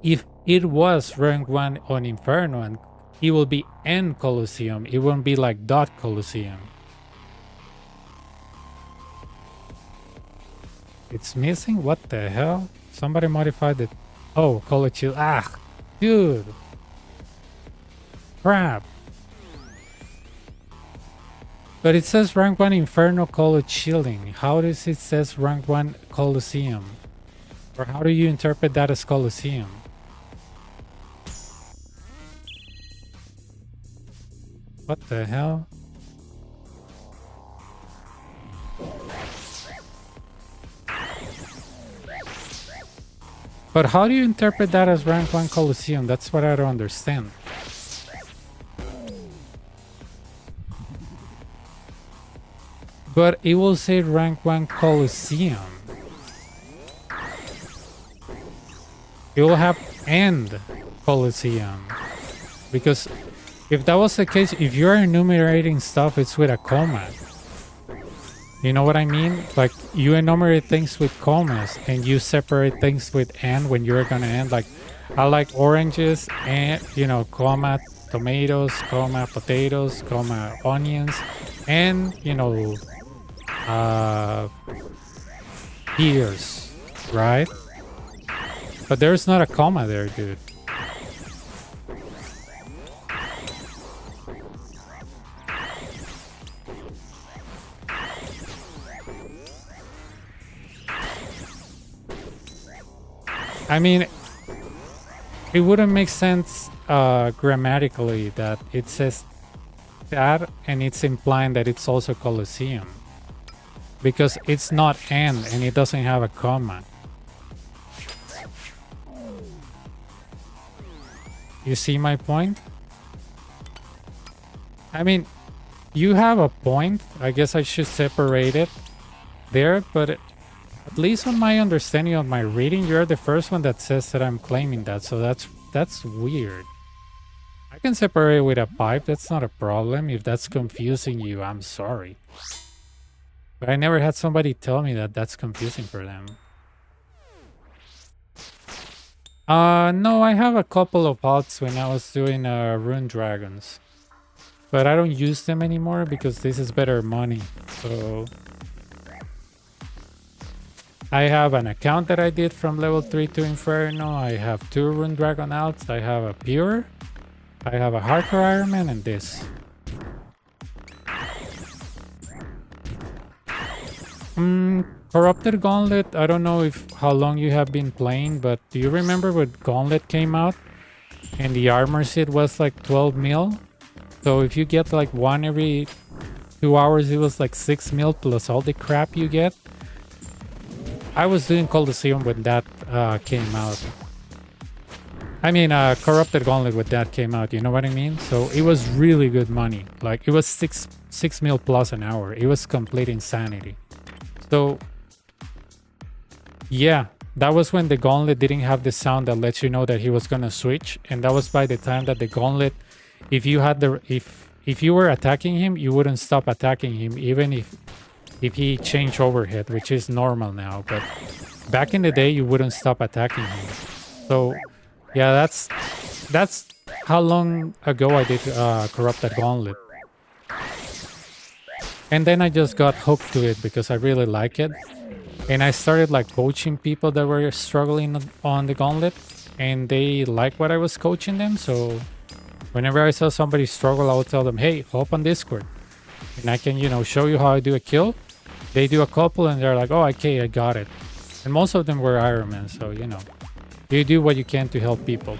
If it was rank 1 on Inferno, and it will be N Coliseum, it won't be like dot Coliseum. It's missing? What the hell? Somebody modified it. Oh, Coliseum. Ah, dude. Crap. But it says rank 1 Inferno chilling. How does it says rank 1 Coliseum? Or how do you interpret that as Coliseum? What the hell? But how do you interpret that as rank 1 Coliseum? That's what I don't understand. But it will say rank 1 Coliseum. It will have end Coliseum. Because if that was the case, if you're enumerating stuff, it's with a comma. You know what I mean? Like, you enumerate things with commas and you separate things with and when you're gonna end. Like, I like oranges and, you know, comma tomatoes, comma potatoes, comma onions, and, you know, pears, right? But there's not a comma there, dude. I mean, it wouldn't make sense grammatically that it says that and it's implying that it's also Coliseum. Because it's not and it doesn't have a comma. You see my point? I mean, you have a point. I guess I should separate it there, but at least on my understanding of my reading, you're the first one that says that I'm claiming that, so that's weird. I can separate it with a pipe, that's not a problem. If that's confusing you, I'm sorry. But I never had somebody tell me that that's confusing for them. No, I have a couple of pots when I was doing Rune Dragons. But I don't use them anymore because this is better money, so... I have an account that I did from level 3 to Inferno. I have 2 Rune Dragon outs. I have a Pure. I have a Hardcore Iron Man and this. Corrupted Gauntlet. I don't know how long you have been playing, but do you remember when Gauntlet came out? And the armor set was like 12 mil. So if you get like one every 2 hours, it was like 6 mil plus all the crap you get. I was doing Coliseum when that came out. I mean, Corrupted Gauntlet when that came out, you know what I mean? So it was really good money. Like, it was 6 mil plus an hour. It was complete insanity. So, yeah, that was when the Gauntlet didn't have the sound that lets you know that he was gonna switch. And that was by the time that the Gauntlet, if you had the, if you were attacking him, you wouldn't stop attacking him, even if he changed overhead, which is normal now. But back in the day, you wouldn't stop attacking him. So, yeah, that's how long ago I did Corrupted Gauntlet. And then I just got hooked to it because I really like it. And I started like coaching people that were struggling on the Gauntlet, and they liked what I was coaching them. So whenever I saw somebody struggle, I would tell them, hey, hop on Discord and I can, you know, show you how I do a kill. They do a couple and they're like, oh, okay, I got it. And most of them were Ironman. So, you know, you do what you can to help people.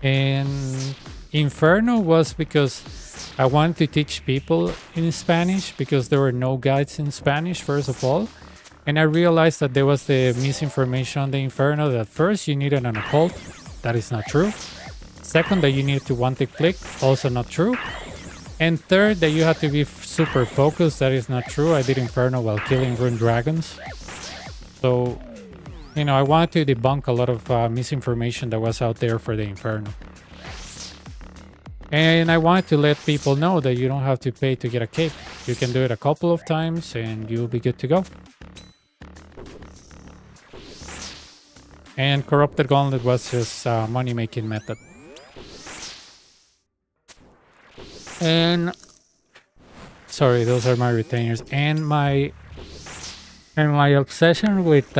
And Inferno was because I wanted to teach people in Spanish because there were no guides in Spanish, first of all. And I realized that there was the misinformation on the Inferno that first you needed an occult. That is not true. Second, that you needed to one-tick flick. Also not true. And third, that you had to be super focused. That is not true. I did Inferno while killing rune dragons. So, you know, I wanted to debunk a lot of misinformation that was out there for the Inferno. And I wanted to let people know that you don't have to pay to get a cape. You can do it a couple of times and you'll be good to go. And Corrupted Gauntlet was just a money-making method. And sorry, those are my retainers. And my obsession with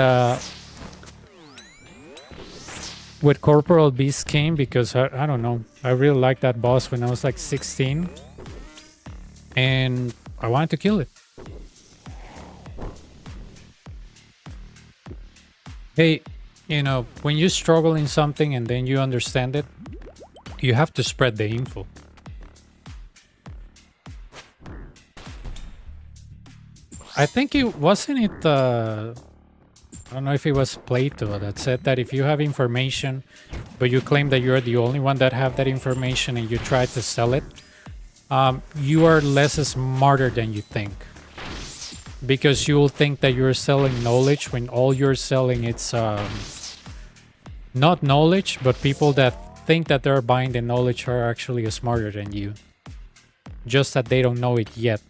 Corporal Beast came because I don't know, I really liked that boss when I was like 16 and I wanted to kill it. Hey, you know, when you struggle in something and then you understand it, you have to spread the info. I think it wasn't it I don't know if it was Plato that said that if you have information, but you claim that you're the only one that have that information and you try to sell it, you are less smarter than you think. Because you will think that you're selling knowledge when all you're selling it's not knowledge, but people that think that they're buying the knowledge are actually smarter than you. Just that they don't know it yet.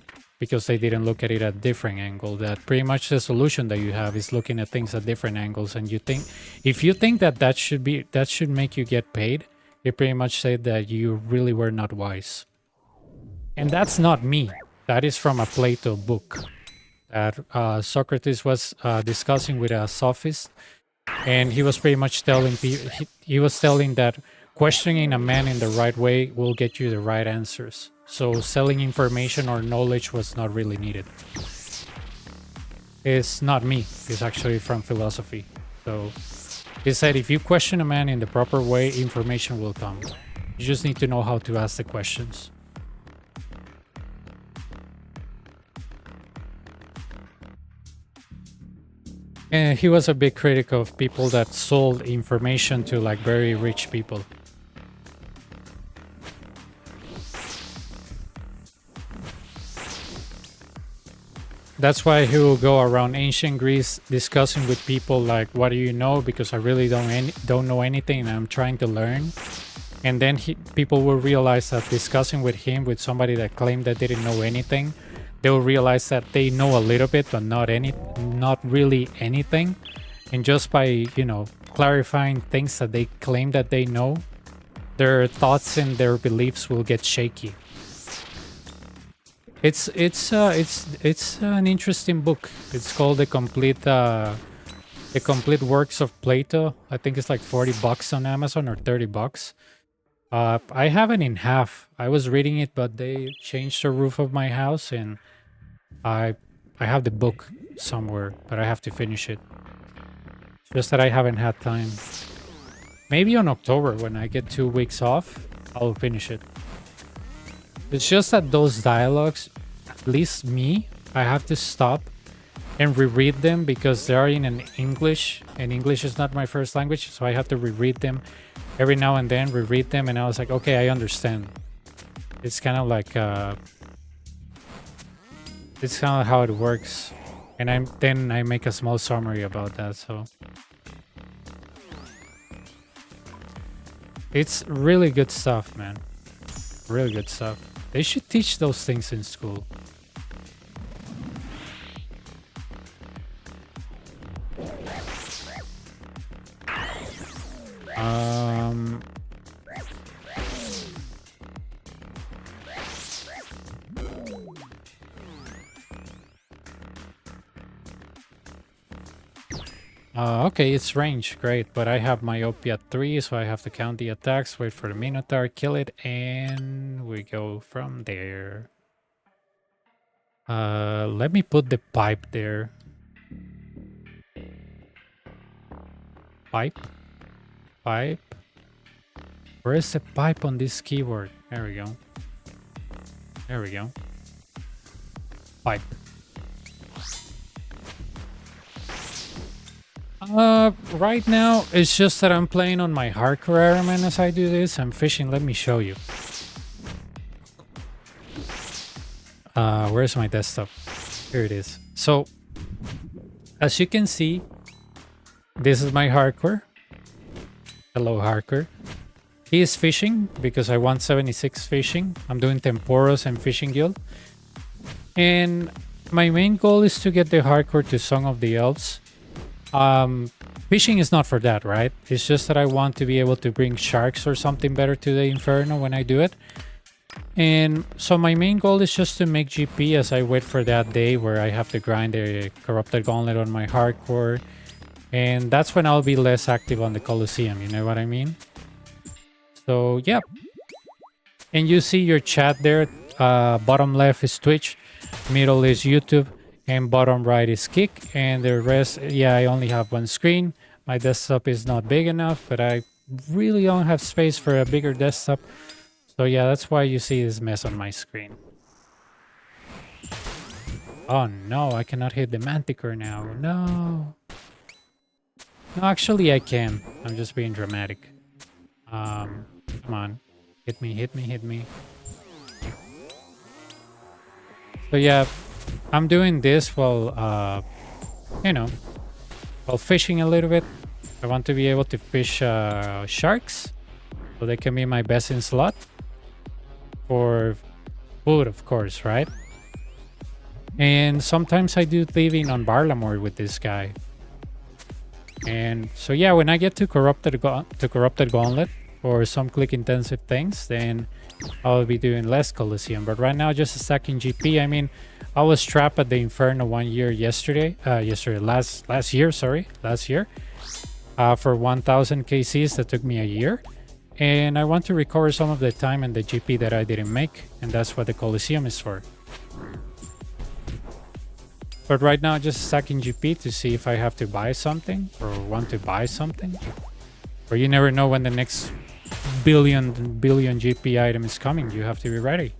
Because they didn't look at it at a different angle. That pretty much the solution that you have is looking at things at different angles. And you think, if you think that should make you get paid, you pretty much say that you really were not wise. And that's not me. That is from a Plato book that Socrates was discussing with a sophist, and he was pretty much telling people, he was telling that questioning a man in the right way will get you the right answers. So selling information or knowledge was not really needed. It's not me. It's actually from philosophy. So he said if you question a man in the proper way, information will come. You just need to know how to ask the questions. And he was a big critic of people that sold information to like very rich people. That's why he will go around ancient Greece discussing with people like, what do you know? Because I really don't know anything and I'm trying to learn. And then people will realize that discussing with him, with somebody that claimed that they didn't know anything, they will realize that they know a little bit, but not really anything. And just by, you know, clarifying things that they claim that they know, their thoughts and their beliefs will get shaky. It's an interesting book. It's called The Complete Works of Plato. I think it's like $40 on Amazon or $30. I have it in half. I was reading it, but they changed the roof of my house, and I have the book somewhere, but I have to finish it. Just that I haven't had time. Maybe on October, when I get 2 weeks off, I'll finish it. It's just that those dialogues, at least me, I have to stop and reread them because they are in an English, and English is not my first language, so I have to reread them every now and then, reread them, and I was like, okay, I understand. It's kind of like, it's kind of how it works. And then I make a small summary about that, so. It's really good stuff, man. Really good stuff. They should teach those things in school. Okay, it's range, great, but I have my OP at 3, so I have to count the attacks, wait for the Minotaur, kill it, and we go from there. Let me put the pipe there. Pipe? Pipe? Where is the pipe on this keyboard? There we go. There we go. Pipe. Right now, it's just that I'm playing on my hardcore Ironman as I do this. I'm fishing. Let me show you. Where's my desktop? Here it is. So, as you can see, this is my hardcore. Hello, hardcore. He is fishing because I want 76 fishing. I'm doing Temporos and Fishing Guild. And my main goal is to get the hardcore to Song of the Elves. Fishing is not for that, right? It's just that I want to be able to bring sharks or something better to the Inferno when I do it. And so my main goal is just to make GP as I wait for that day where I have to grind a Corrupted Gauntlet on my hardcore. And that's when I'll be less active on the Coliseum, you know what I mean? So, yeah. And you see your chat there. Bottom left is Twitch, middle is YouTube, and bottom right is Kick. And the rest, yeah, I only have one screen. My desktop is not big enough, but I really don't have space for a bigger desktop. So yeah, that's why you see this mess on my screen. Oh no, I cannot hit the Manticore now. No. No, actually I can. I'm just being dramatic. Come on. Hit me, hit me, hit me. So yeah, I'm doing this while, you know, while fishing a little bit. I want to be able to fish sharks, so they can be my best in slot. For food, of course, right? And sometimes I do thieving on Barlamore with this guy. And so yeah, when I get to Corrupted Gauntlet or some click-intensive things, then I'll be doing less Coliseum. But right now, just stacking GP. I mean, I was trapped at the Inferno 1 year last year, for 1000 KCs. That took me a year. And I want to recover some of the time and the GP that I didn't make. And that's what the Coliseum is for. But right now, just stacking GP to see if I have to buy something or want to buy something. Or you never know when the next billion GP item is coming. You have to be ready.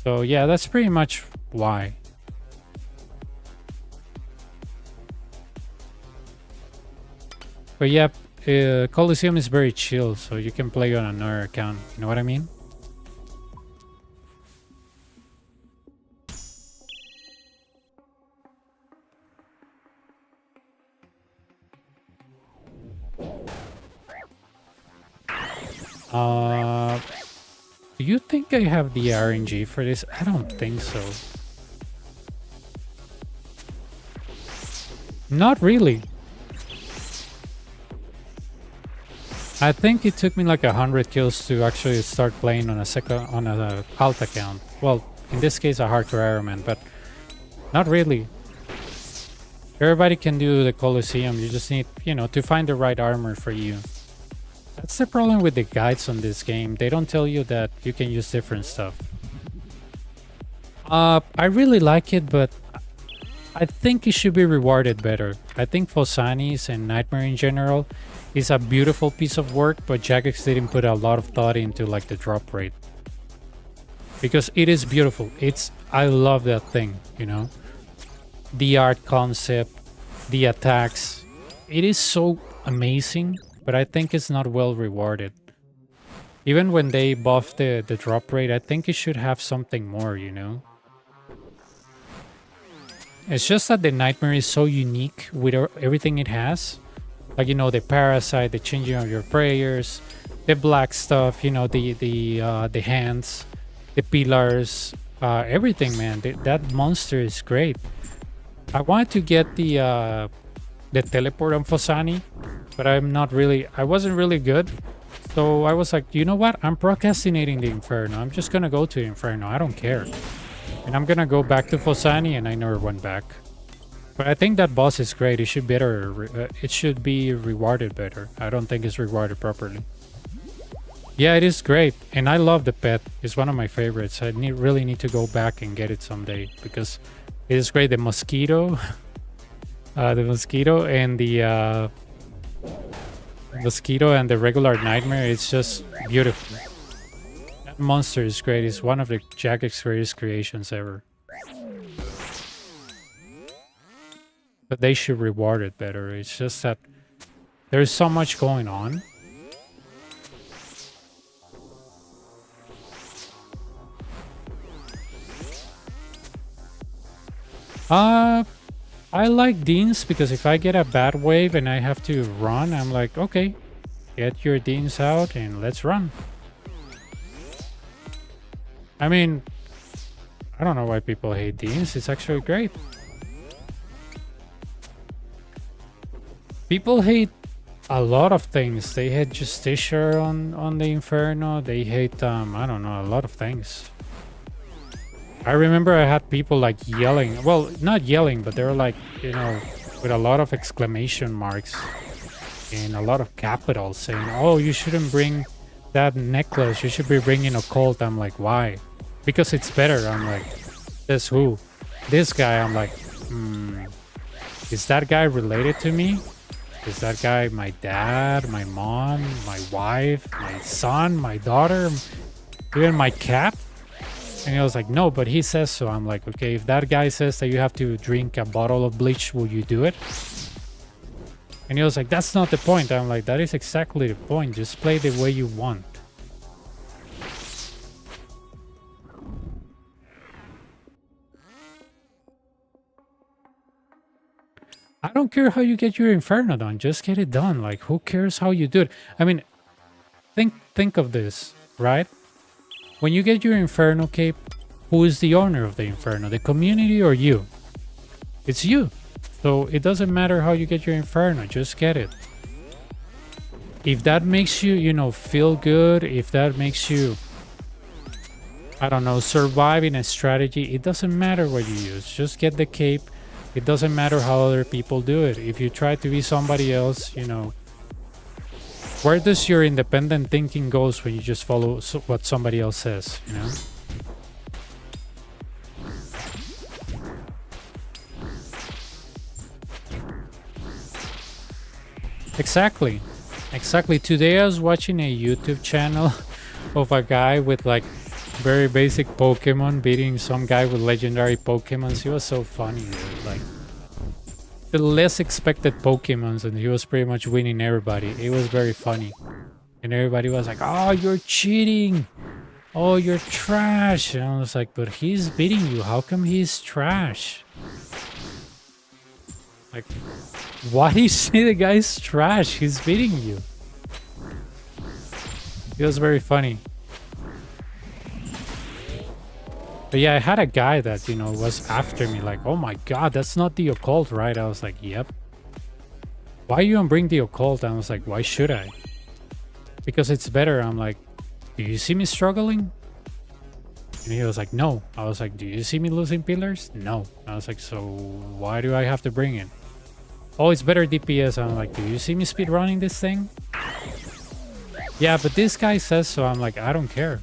So yeah, that's pretty much why. But yeah, Coliseum is very chill, so you can play on another account. You know what I mean? Do you think I have the RNG for this? I don't think so. Not really. I think it took me like 100 kills to actually start playing on a alt account. Well, in this case a hardcore Ironman, but not really. Everybody can do the Coliseum. You just need, you know, to find the right armor for you. That's the problem with the guides on this game. They don't tell you that you can use different stuff. I really like it, but I think it should be rewarded better. I think Fosanis and Nightmare in general is a beautiful piece of work, but Jagex didn't put a lot of thought into like the drop rate. Because it is beautiful. I love that thing, you know. The art concept, the attacks. It is so amazing, but I think it's not well rewarded. Even when they buff the drop rate, I think it should have something more, you know. It's just that the Nightmare is so unique with everything it has. Like, you know, the Parasite, the changing of your prayers, the black stuff, you know, the hands, the pillars, everything, man. That monster is great. I wanted to get the teleport on Fosani, but I wasn't really good. So I was like, you know what? I'm procrastinating the Inferno. I'm just gonna go to Inferno. I don't care. And I'm gonna go back to Fosani, and I never went back. But I think that boss is great. It should it should be rewarded better. I don't think it's rewarded properly. Yeah, it is great, and I love the pet. It's one of my favorites. I really need to go back and get it someday because it is great. The mosquito, the mosquito and the regular nightmare. It's just beautiful. That monster is great. It's one of the Jagex greatest creations ever. But they should reward it better. It's just that there's so much going on. I like Deans because if I get a bad wave and I have to run, I'm like, okay, get your Deans out and let's run. I mean, I don't know why people hate Deans. It's actually great. People hate a lot of things. They hate Justicia on the Inferno. They hate, I don't know, a lot of things. I remember I had people like yelling. Well, not yelling, but they were like, you know, with a lot of exclamation marks and a lot of capitals saying, oh, you shouldn't bring that necklace. You should be bringing occult. I'm like, why? Because it's better. I'm like, this who? This guy. I'm like, is that guy related to me? Is that guy my dad, my mom, my wife, my son, my daughter, even my cat? And he was like, no, but he says so. I'm like, okay, if that guy says that you have to drink a bottle of bleach, will you do it? And he was like, that's not the point. I'm like, that is exactly the point. Just play the way you want. I don't care how you get your Inferno done. Just get it done. Like, who cares how you do it? I mean, think of this, right? When you get your Inferno cape, who is the owner of the Inferno? The community or you? It's you. So it doesn't matter how you get your Inferno. Just get it. If that makes you, you know, feel good, if that makes you, I don't know, survive in a strategy, it doesn't matter what you use. Just get the cape. It doesn't matter how other people do it. If you try to be somebody else, you know, where does your independent thinking goes when you just follow what somebody else says, you know? Exactly. Exactly. Today I was watching a YouTube channel of a guy with like very basic Pokemon beating some guy with legendary Pokemons. He was so funny, dude. Like the less expected Pokemons, and he was pretty much winning everybody. It was very funny. And everybody was like, oh, you're cheating. Oh, you're trash. And I was like, but he's beating you. How come he's trash? Like, why do you say the guy's trash? He's beating you. It was very funny. But yeah, I had a guy that, you know, was after me like, oh my god, that's not the occult, right? I was like, yep. Why you don't bring the occult? I was like, why should I? Because it's better. I'm like, do you see me struggling? And he was like, no. I was like, do you see me losing pillars? No. I was like, so why do I have to bring it? Oh, it's better DPS. I'm like, do you see me speedrunning this thing? Yeah, but this guy says so. I'm like, I don't care.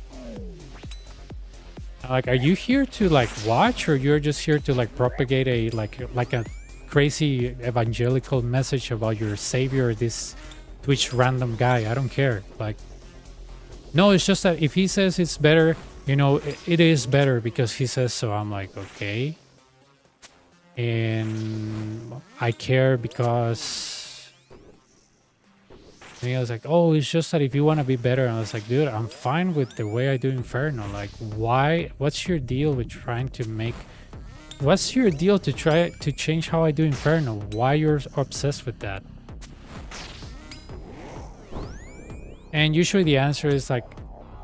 Like, are you here to like watch, or you're just here to like propagate a like a crazy evangelical message about your savior, this Twitch random guy? I don't care. Like, no, it's just that if he says it's better, you know, it is better because he says so. I'm like, okay. And I care because and he was like, oh, it's just that if you want to be better. And I was like, dude, I'm fine with the way I do Inferno. Like, why? What's your deal with trying to make... What's your deal to try to change how I do Inferno? Why you're obsessed with that? And usually the answer is like,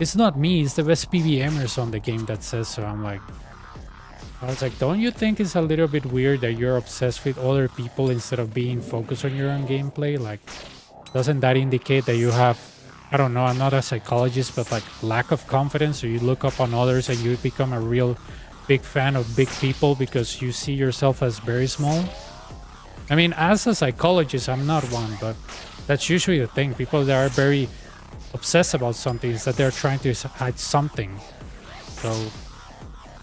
it's not me, it's the best PBMers on the game that says so. I'm like... I was like, don't you think it's a little bit weird that you're obsessed with other people instead of being focused on your own gameplay? Like... Doesn't that indicate that you have, I don't know, I'm not a psychologist, but like lack of confidence, or you look up on others and you become a real big fan of big people because you see yourself as very small? I mean, as a psychologist, I'm not one, but that's usually the thing. People that are very obsessed about something is that they're trying to hide something. So,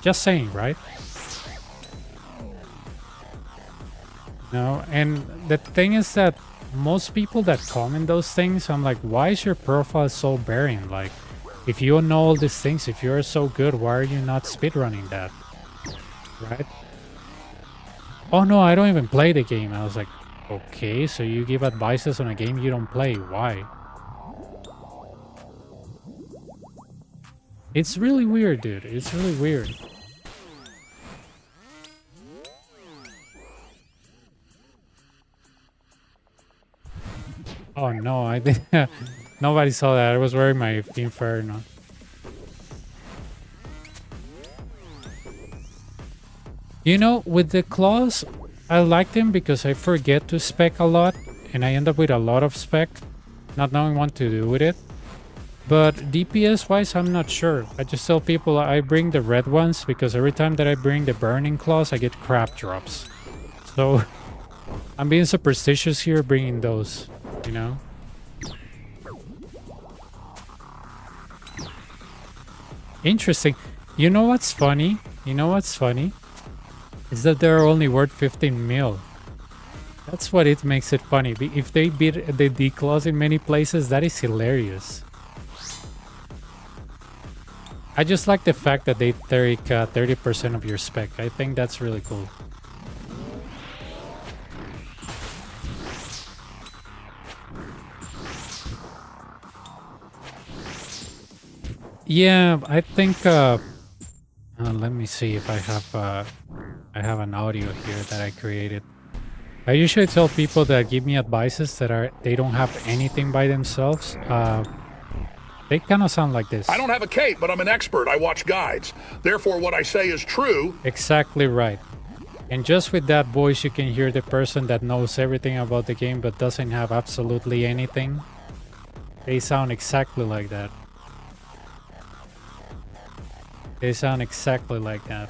just saying, right? No, and the thing is that most people that comment those things, I'm like, why is your profile so barren? Like, if you know all these things, if you're so good, why are you not speedrunning that? Right? Oh no, I don't even play the game. I was like, okay, so you give advices on a game you don't play. Why? It's really weird, dude. It's really weird. Oh no, I did. Nobody saw that. I was wearing my Inferno. You know, with the claws, I like them because I forget to spec a lot, and I end up with a lot of spec, not knowing what to do with it. But DPS wise, I'm not sure. I just tell people I bring the red ones because every time that I bring the burning claws, I get crap drops. So I'm being superstitious here bringing those, you know? Interesting. You know what's funny? You know what's funny? Is that they're only worth 15 mil. That's what it makes it funny. If they beat the declaws in many places, that is hilarious. I just like the fact that they take 30% of your spec. I think that's really cool. Yeah, I think let me see if I have an audio here that I created. I usually tell people that give me advices that they don't have anything by themselves. They kind of sound like this. I don't have a cape, but I'm an expert. I watch guides. Therefore, what I say is true. Exactly right. And just with that voice, you can hear the person that knows everything about the game but doesn't have absolutely anything. They sound exactly like that. They sound exactly like that.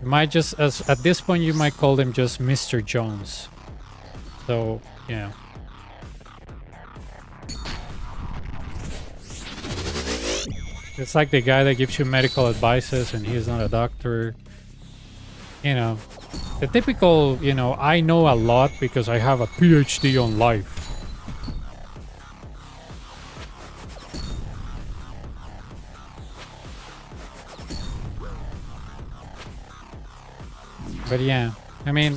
You might just, at this point, you might call them just Mr. Jones. So, yeah. It's like the guy that gives you medical advices and he's not a doctor. You know, the typical, you know, I know a lot because I have a PhD on life. But yeah, I mean,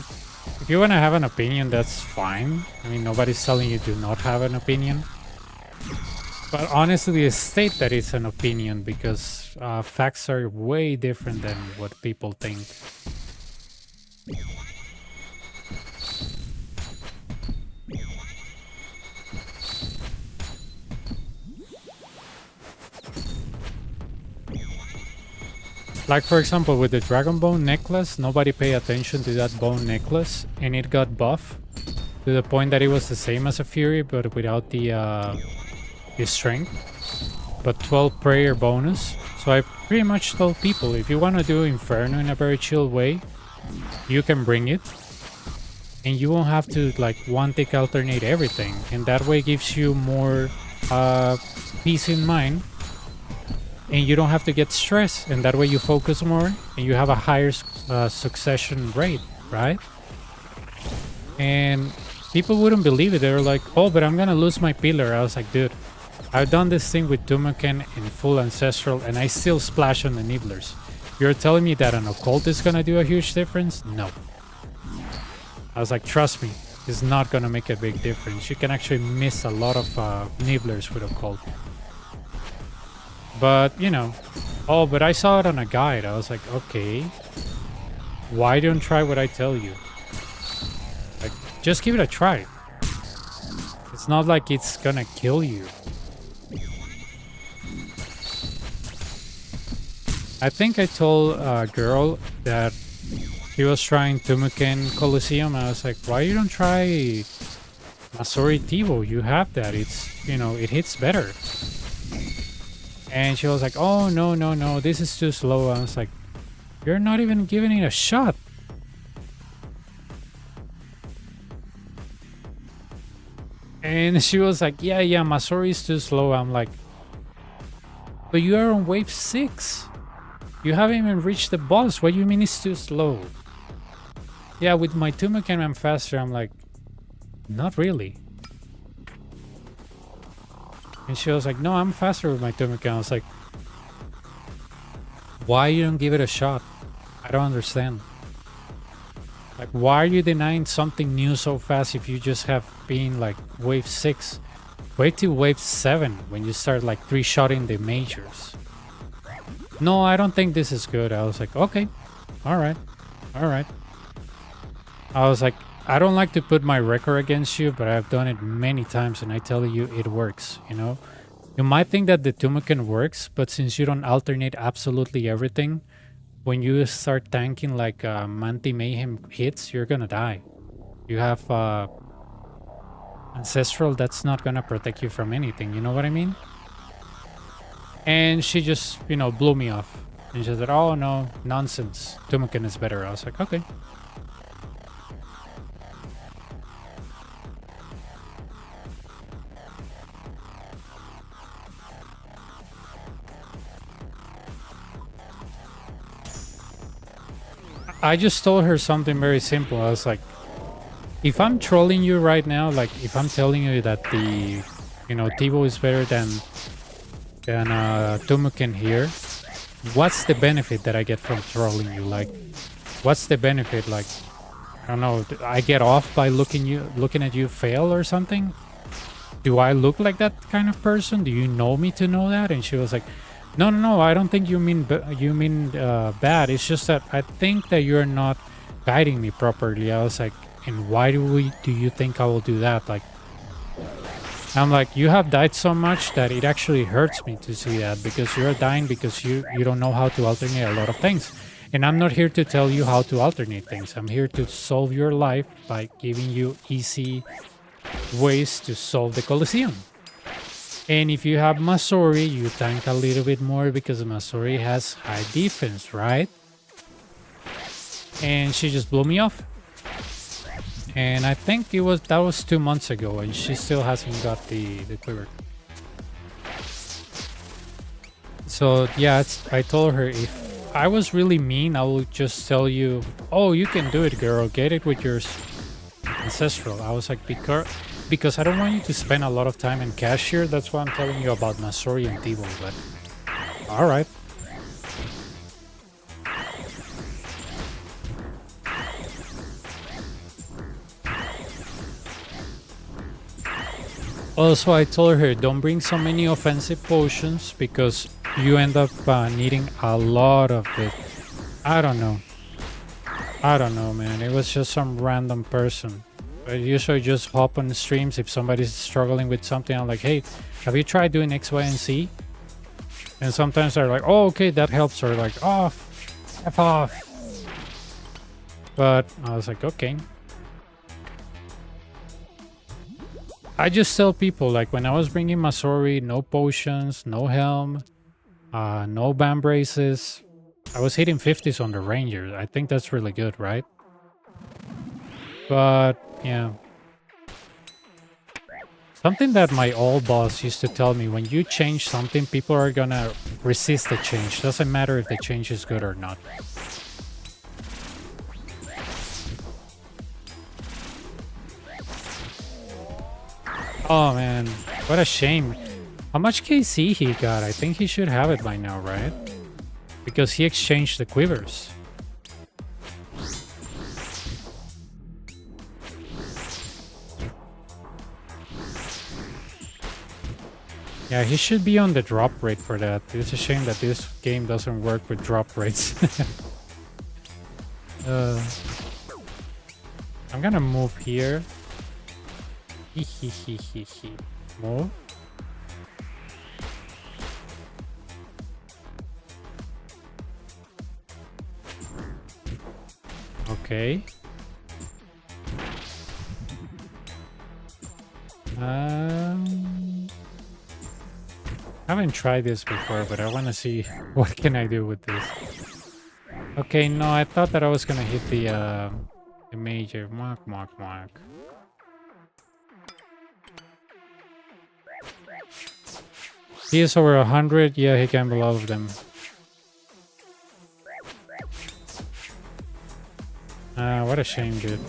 if you want to have an opinion, that's fine. I mean, nobody's telling you to not have an opinion. But honestly, state that it's an opinion because facts are way different than what people think. Like for example, with the Dragon Bone necklace, nobody paid attention to that bone necklace and it got buff to the point that it was the same as a Fury but without the strength, but 12 prayer bonus. So I pretty much told people, if you want to do Inferno in a very chill way, you can bring it and you won't have to like one tick alternate everything, and that way gives you more peace in mind and you don't have to get stressed, and that way you focus more and you have a higher succession rate, right? And people wouldn't believe it. They were like, oh, but I'm gonna lose my pillar. I was like, dude, I've done this thing with Tumoken in full ancestral and I still splash on the nibblers. You're telling me that an occult is gonna do a huge difference? No. I was like, trust me, it's not gonna make a big difference. You can actually miss a lot of nibblers with occult. But, you know, oh, but I saw it on a guide. I was like, okay, why don't try what I tell you? Like, just give it a try. It's not like it's gonna kill you. I think I told a girl that she was trying Tumuken Coliseum, and I was like, why you don't try Masori Tivo? You have that. It's, you know, it hits better. And she was like, oh, no, this is too slow. I was like, you're not even giving it a shot. And she was like, yeah, Masori is too slow. I'm like, but you are on wave 6. You haven't even reached the boss. What do you mean it's too slow? Yeah, with my Tumocan I'm faster. I'm like, not really. And she was like, no, I'm faster with my Tumocan. I was like, why you don't give it a shot? I don't understand. Like, why are you denying something new so fast if you just have been like wave 6? Wait till wave 7 when you start like 3-shotting the majors. No, I don't think this is good. I was like, okay, all right. I was like, I don't like to put my record against you, but I've done it many times and I tell you it works, you know? You might think that the Tumocan works, but since you don't alternate absolutely everything, when you start tanking like Manti Mayhem hits, you're gonna die. You have Ancestral, that's not gonna protect you from anything, you know what I mean? And she just, you know, blew me off. And she said, oh no, nonsense. Tumocan is better. I was like, okay. I just told her something very simple. I was like, if I'm trolling you right now, like if I'm telling you that the, you know, Tivo is better than Tumocan here, what's the benefit that I get from trolling you? Like, what's the benefit? Like, I don't know, I get off by looking at you fail or something? Do I look like that kind of person? Do you know me to know that? And she was like, no, I don't think you mean bad. It's just that I think that you're not guiding me properly. I was like, and why do you think I will do that? Like, I'm like, you have died so much that it actually hurts me to see that, because you're dying because you don't know how to alternate a lot of things. And I'm not here to tell you how to alternate things. I'm here to solve your life by giving you easy ways to solve the Coliseo. And if you have Masori, you tank a little bit more because Masori has high defense, right? And she just blew me off. And I think that was 2 months ago, and she still hasn't got the quiver. So yeah, I told her if I was really mean, I would just tell you, oh, you can do it, girl. Get it with your Ancestral. I was like, because I don't want you to spend a lot of time in cashier. That's why I'm telling you about Masori and Tivo. But all right. Also, I told her, don't bring so many offensive potions because you end up needing a lot of it. I don't know, man. It was just some random person. I usually just hop on the streams if somebody's struggling with something. I'm like, hey, have you tried doing X, Y, and Z? And sometimes they're like, oh, okay, that helps. Or like, off, F off. But I was like, okay. I just tell people, like when I was bringing Masori, no potions, no helm, no band braces. I was hitting 50s on the Ranger. I think that's really good, right? But yeah. Something that my old boss used to tell me, when you change something, people are gonna resist the change. Doesn't matter if the change is good or not. Oh man, what a shame. How much KC he got? I think he should have it by now, right? Because he exchanged the quivers. Yeah, he should be on the drop rate for that. It's a shame that this game doesn't work with drop rates. I'm gonna move here. Move. Okay. I haven't tried this before, but I want to see what can I do with this. Okay, no, I thought that I was gonna hit the major. Mark. He is over 100. Yeah, he gambled all of them. What a shame, dude.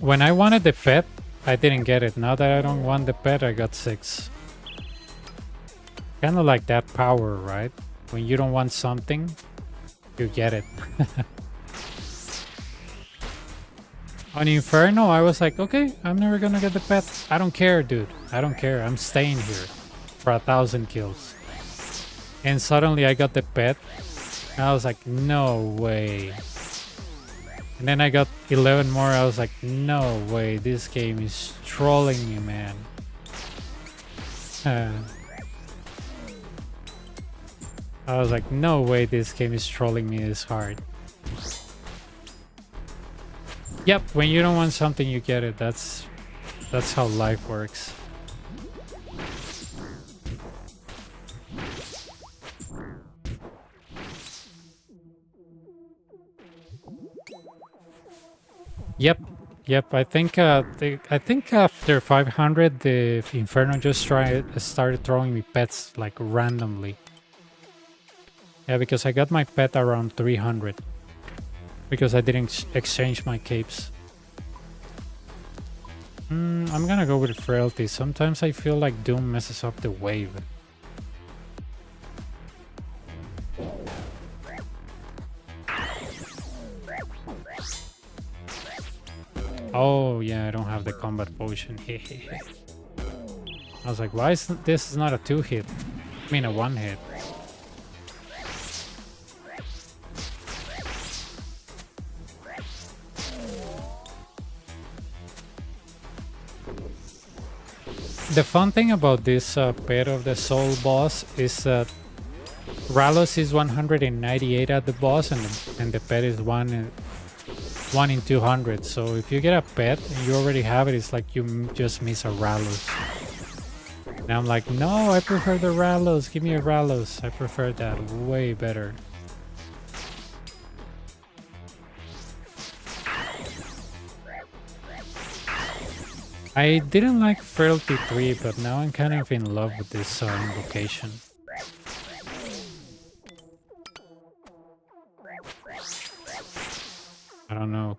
When I wanted the pet, I didn't get it. Now that I don't want the pet, I got 6. Kind of like that power, right? When you don't want something, you get it. On Inferno, I was like, okay, I'm never gonna get the pet. I don't care, dude. I don't care. I'm staying here for 1,000 kills. And suddenly I got the pet. And I was like, no way. And then I got 11 more. I was like, no way. This game is trolling me, man. I was like, no way this game is trolling me this hard. Yep, when you don't want something, you get it. That's how life works. Yep. I think after 500, the Inferno just started throwing me pets like randomly. Yeah, because I got my pet around 300. Because I didn't exchange my capes. I'm gonna go with Frailty. Sometimes I feel like Doom messes up the wave. Oh yeah, I don't have the combat potion. I was like, why is this not a 2-hit? I mean a 1-hit. The fun thing about this Pet of the Soul boss is that Ralos is 198 at the boss, and the pet is 1 in 200. So if you get a pet and you already have it, it's like you just miss a Ralos. And I'm like, no, I prefer the Ralos. Give me a Ralos. I prefer that way better. I didn't like Frailty 3, but now I'm kind of in love with this invocation. I don't know.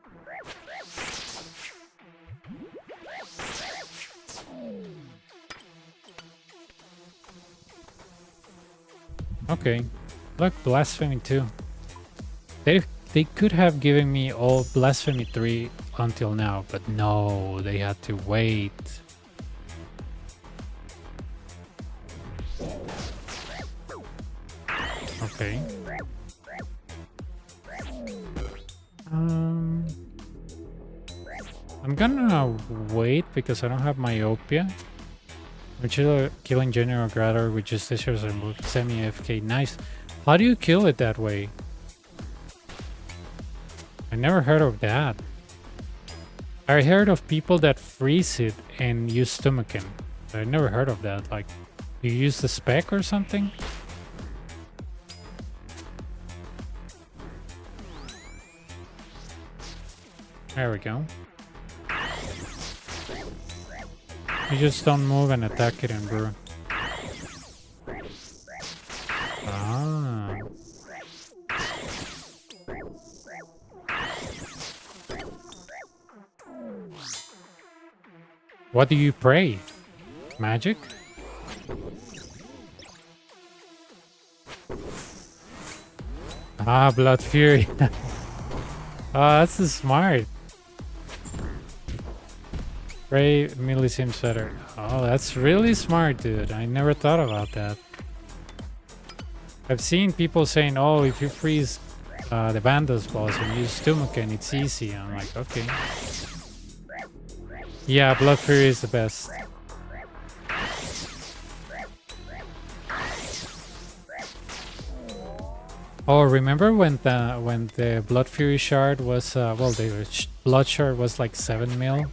Okay. Look, Blasphemy 2. They could have given me all Blasphemy 3 until now, but no, they had to wait. Okay. I'm gonna wait because I don't have myopia. Which is killing General Gratter with Justiciars and semi-FK. Nice. How do you kill it that way? I never heard of that. I heard of people that freeze it and use Stomachin. I never heard of that. Like, you use the spec or something? There we go. You just don't move and attack it and brew. Ah. What do you pray? Magic? Ah, Blood Fury. Ah, that's smart. Pray melee seems better. Oh, that's really smart, dude. I never thought about that. I've seen people saying, oh, if you freeze the Bandos boss and use Stomachin, it's easy. I'm like, okay. Yeah, Blood Fury is the best. Oh, remember when the Blood Fury shard was well, the Blood shard was like 7 mil?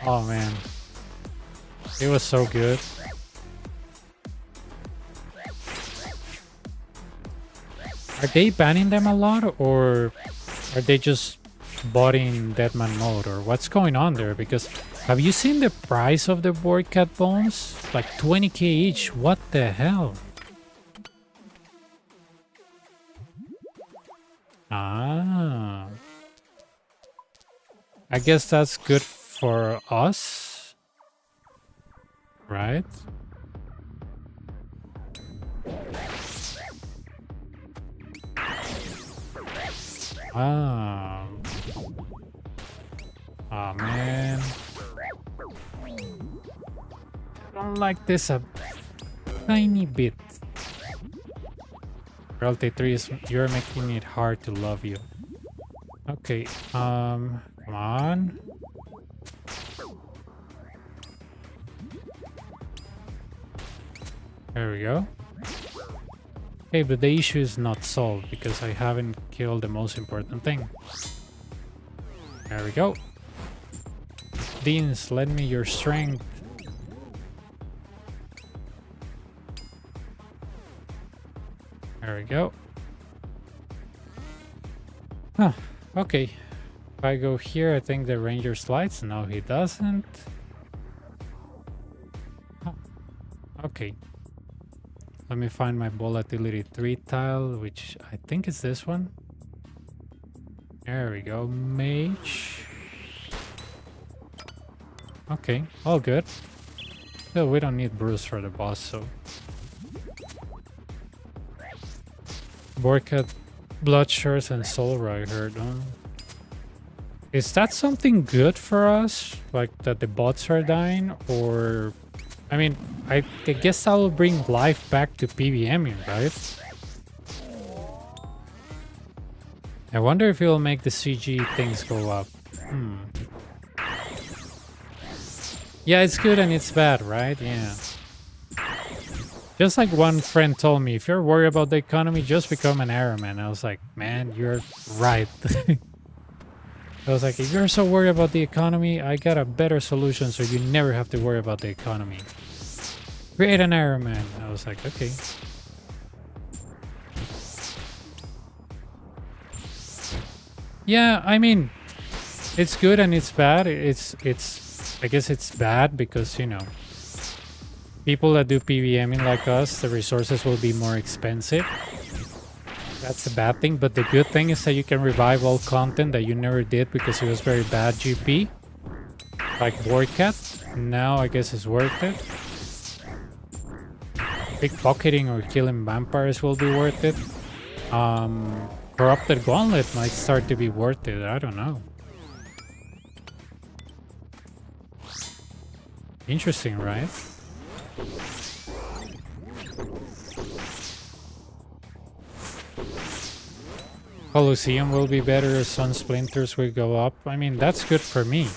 Oh man, it was so good. Are they banning them a lot, or are they just botting Deadman mode, or what's going on there? Because Have you seen the price of the board cat bones? Like 20k each. What the hell? Ah. I guess that's good for us. Right? Ah. Oh man. I don't like this a tiny bit. Reality 3 is you're making it hard to love you. Okay, come on. There we go. Okay, but the issue is not solved because I haven't killed the most important thing. There we go. Deans, lend me your strength. There we go. Huh, okay. If I go here, I think the ranger slides. No, he doesn't. Huh. Okay. Let me find my volatility 3 tile, which I think is this one. There we go, mage. Okay, all good. Still, we don't need Bruce for the boss, so. Borkat, Blood Shards, and Soul Rider. Is that something good for us? Like that the bots are dying? Or. I mean, I guess that will bring life back to PvMing, right? I wonder if it will make the CG things go up. Yeah, it's good and it's bad, right? Yeah. Just like one friend told me, if you're worried about the economy, just become an airman. I was like, man, you're right. I was like, if you're so worried about the economy, I got a better solution so you never have to worry about the economy. Create an airman. I was like, okay. Yeah, I mean, it's good and it's bad. I guess it's bad because, you know, people that do PvMing like us, the resources will be more expensive. That's a bad thing, but the good thing is that you can revive all content that you never did because it was very bad GP. Like Boardcat. Now I guess it's worth it. Pickpocketing or killing vampires will be worth it. Corrupted Gauntlet might start to be worth it. I don't know. Interesting, right? Coliseum will be better, Sun Splinters will go up. I mean, that's good for me.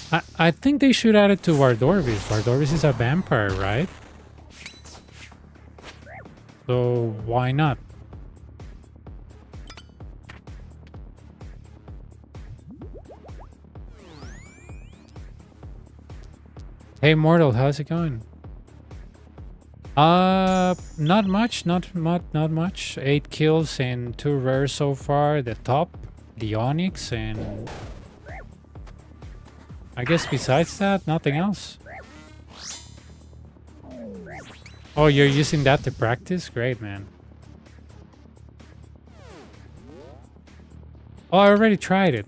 So. I think they should add it to Vardorvis. Vardorvis is a vampire, right? So why not? Hey Mortal, how's it going? Not much, not much. 8 kills and 2 rares so far. The top, the Onyx, and I guess besides that, nothing else. Oh, you're using that to practice? Great, man. Oh, I already tried it.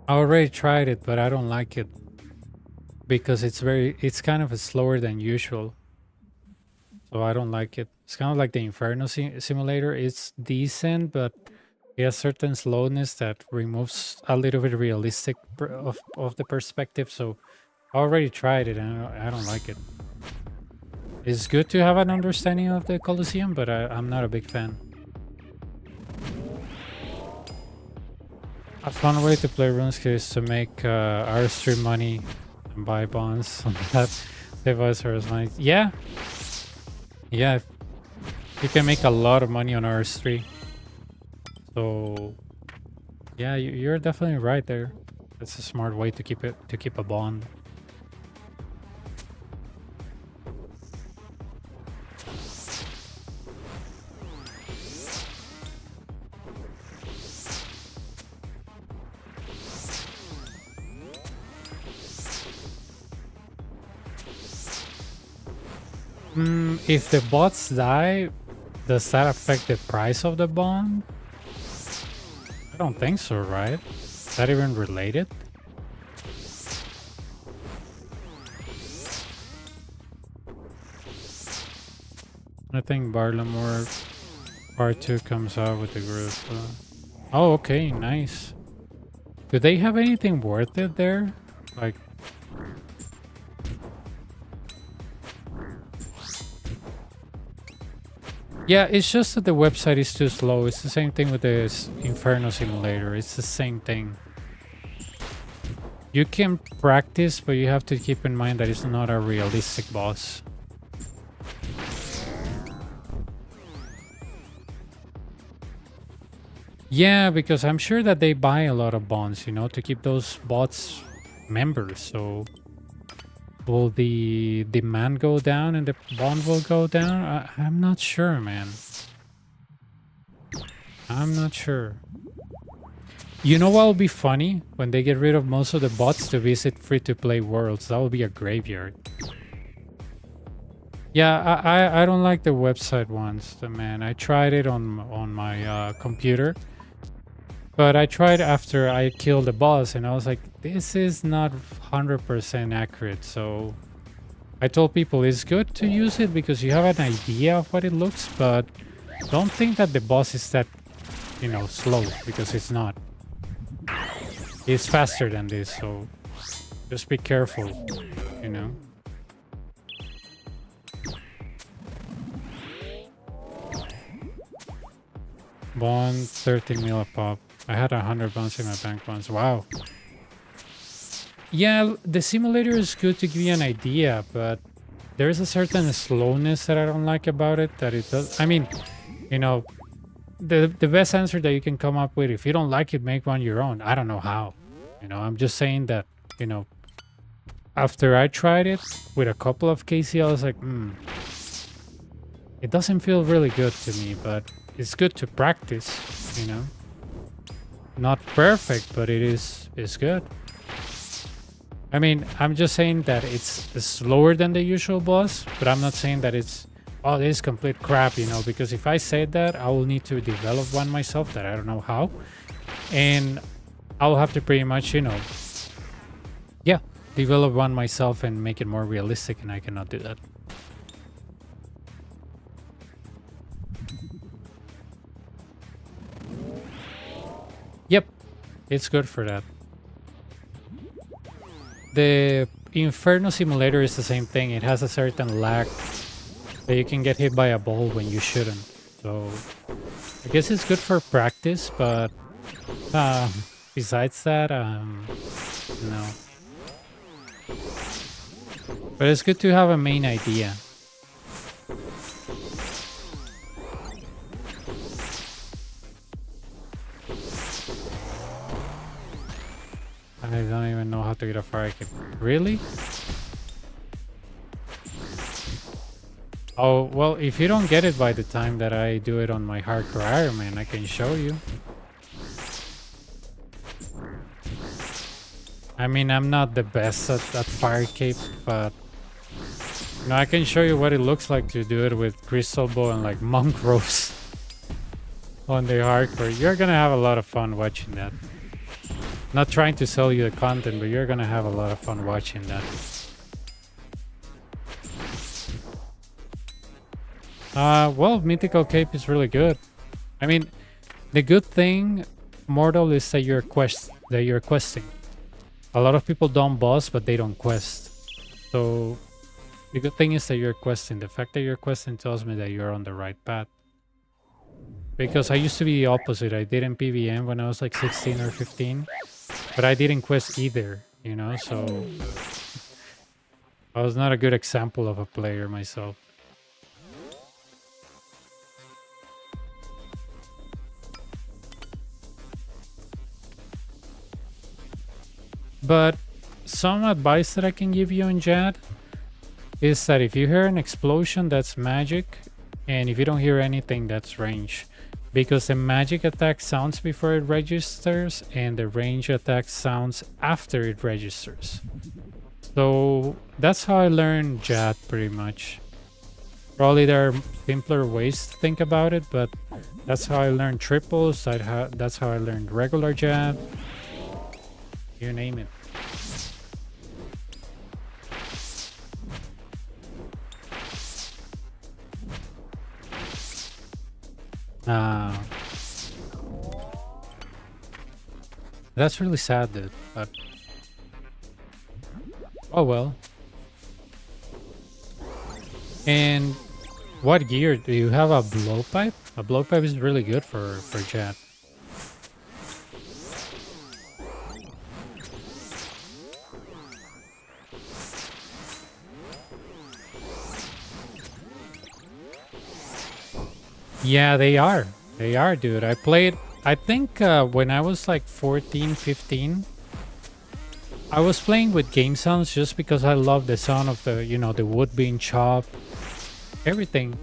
I already tried it, but I don't like it. Because it's kind of slower than usual. So I don't like it. It's kind of like the Inferno simulator. It's decent, but it has certain slowness that removes a little bit realistic of the perspective. So I already tried it and I don't like it. It's good to have an understanding of the Coliseum, but I'm not a big fan. A fun way to play RuneScape is to make R3 money and buy bonds on that. Save OSRS money. Yeah. Yeah. You can make a lot of money on RS3. So yeah, you're definitely right there. That's a smart way to keep a bond. If the bots die, does that affect the price of the bond? I don't think so, right? Is that even related? I think Barlamore Part 2 comes out with the group. Oh, okay, nice. Do they have anything worth it there? Like... Yeah, it's just that the website is too slow. It's the same thing with the Inferno Simulator. It's the same thing. You can practice, but you have to keep in mind that it's not a realistic boss. Yeah, because I'm sure that they buy a lot of bonds, you know, to keep those bots members. So will the demand go down and the bond will go down? I'm not sure, man. I'm not sure. You know what will be funny? When they get rid of most of the bots to visit free-to-play worlds. That will be a graveyard. Yeah, I don't like the website ones, man. I tried it on my computer. But I tried after I killed the boss and I was like, this is not 100% accurate. So I told people it's good to use it because you have an idea of what it looks, but don't think that the boss is that, you know, slow, because it's not. It's faster than this, so just be careful, you know. Bond 13 mil a pop. I had 100 bonds in my bank once. Wow. Yeah, the simulator is good to give you an idea, but there's a certain slowness that I don't like about it. That it does. I mean, you know, the best answer that you can come up with, if you don't like it, make one your own. I don't know how. You know, I'm just saying that, you know, after I tried it with a couple of KC, I was like, it doesn't feel really good to me, but it's good to practice, you know. Not perfect, but it's good. I mean, I'm just saying that it's slower than the usual boss, but I'm not saying that it's, oh, this is complete crap, you know, because if I said that, I will need to develop one myself that I don't know how. And I'll have to pretty much, you know, yeah, develop one myself and make it more realistic, and I cannot do that. Yep, it's good for that. The Inferno Simulator is the same thing. It has a certain lag that you can get hit by a ball when you shouldn't. So I guess it's good for practice, but besides that, no. But it's good to have a main idea. I don't even know how to get a fire kick. Really? Oh, well, if you don't get it by the time that I do it on my Hardcore Iron Man, I can show you. I mean, I'm not the best at fire cape, but you know, I can show you what it looks like to do it with Crystal Bow and like monk ropes on the Hardcore. You're gonna have a lot of fun watching that. Not trying to sell you the content, but you're gonna have a lot of fun watching that. Well, Mythical Cape is really good. I mean, the good thing, Mortal, is that you're questing. A lot of people don't boss, but they don't quest. So the good thing is that you're questing. The fact that you're questing tells me that you're on the right path. Because I used to be the opposite. I didn't PVM when I was like 16 or 15. But I didn't quest either, you know, so I was not a good example of a player myself. But some advice that I can give you on Jad is that if you hear an explosion, that's magic, and if you don't hear anything, that's range. Because the magic attack sounds before it registers, and the range attack sounds after it registers. So that's how I learned Jad, pretty much. Probably there are simpler ways to think about it, but that's how I learned triples. That's how I learned regular jab. You name it. That's really sad, dude. But oh well. And what gear do you have? A blowpipe? A blowpipe is really good for jab. Yeah, they are. They are, dude. I played, I think when I was like 14, 15, I was playing with game sounds just because I love the sound of the, you know, the wood being chopped, everything.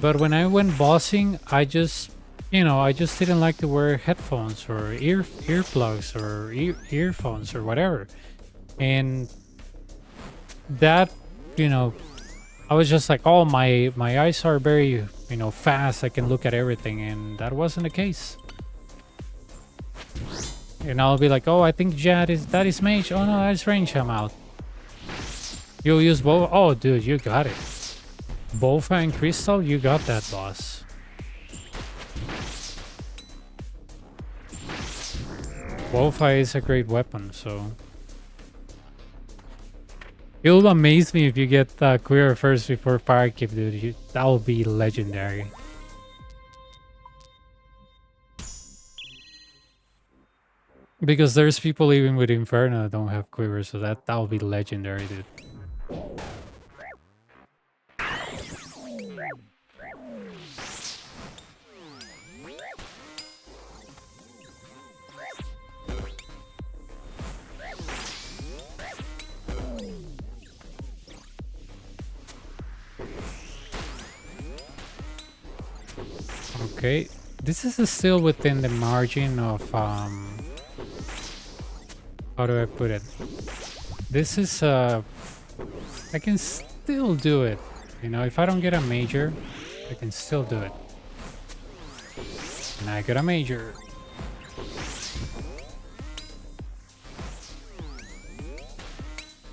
But when I went bossing, I just, you know, I just didn't like to wear headphones or earplugs or earphones or whatever. And that, you know, I was just like, oh, my eyes are very, you know, fast. I can look at everything, and that wasn't the case. And I'll be like, oh, I think that is mage. Oh no, that is range. I'm out. You'll use both. Oh, dude, you got it. Bofa and Crystal, you got that, boss. Bofa is a great weapon, so it'll amaze me if you get Queer first before Firekeep, dude. That will be legendary. Because there's people even with Inferno that don't have Quiver, so that will be legendary, dude. Okay, this is still within the margin of how do I put it? This is I can still do it. You know, if I don't get a major, I can still do it. And I got a major.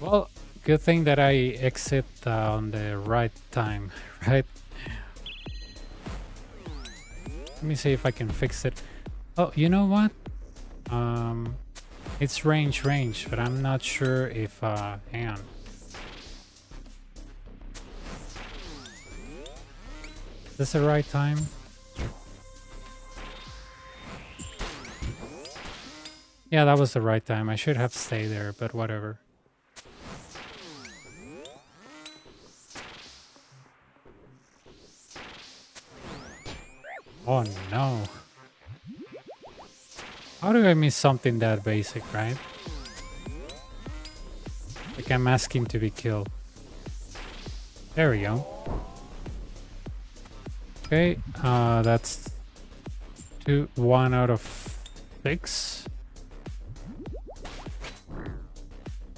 Well, good thing that I exit on the right time, right? Let me see if I can fix it. Oh, you know what? It's range, but I'm not sure if, hang on. Is this the right time? Yeah, that was the right time. I should have stayed there, but whatever. Oh no. How do I miss something that basic, right? Like I'm asking to be killed. There we go. Okay, that's 1 out of 6.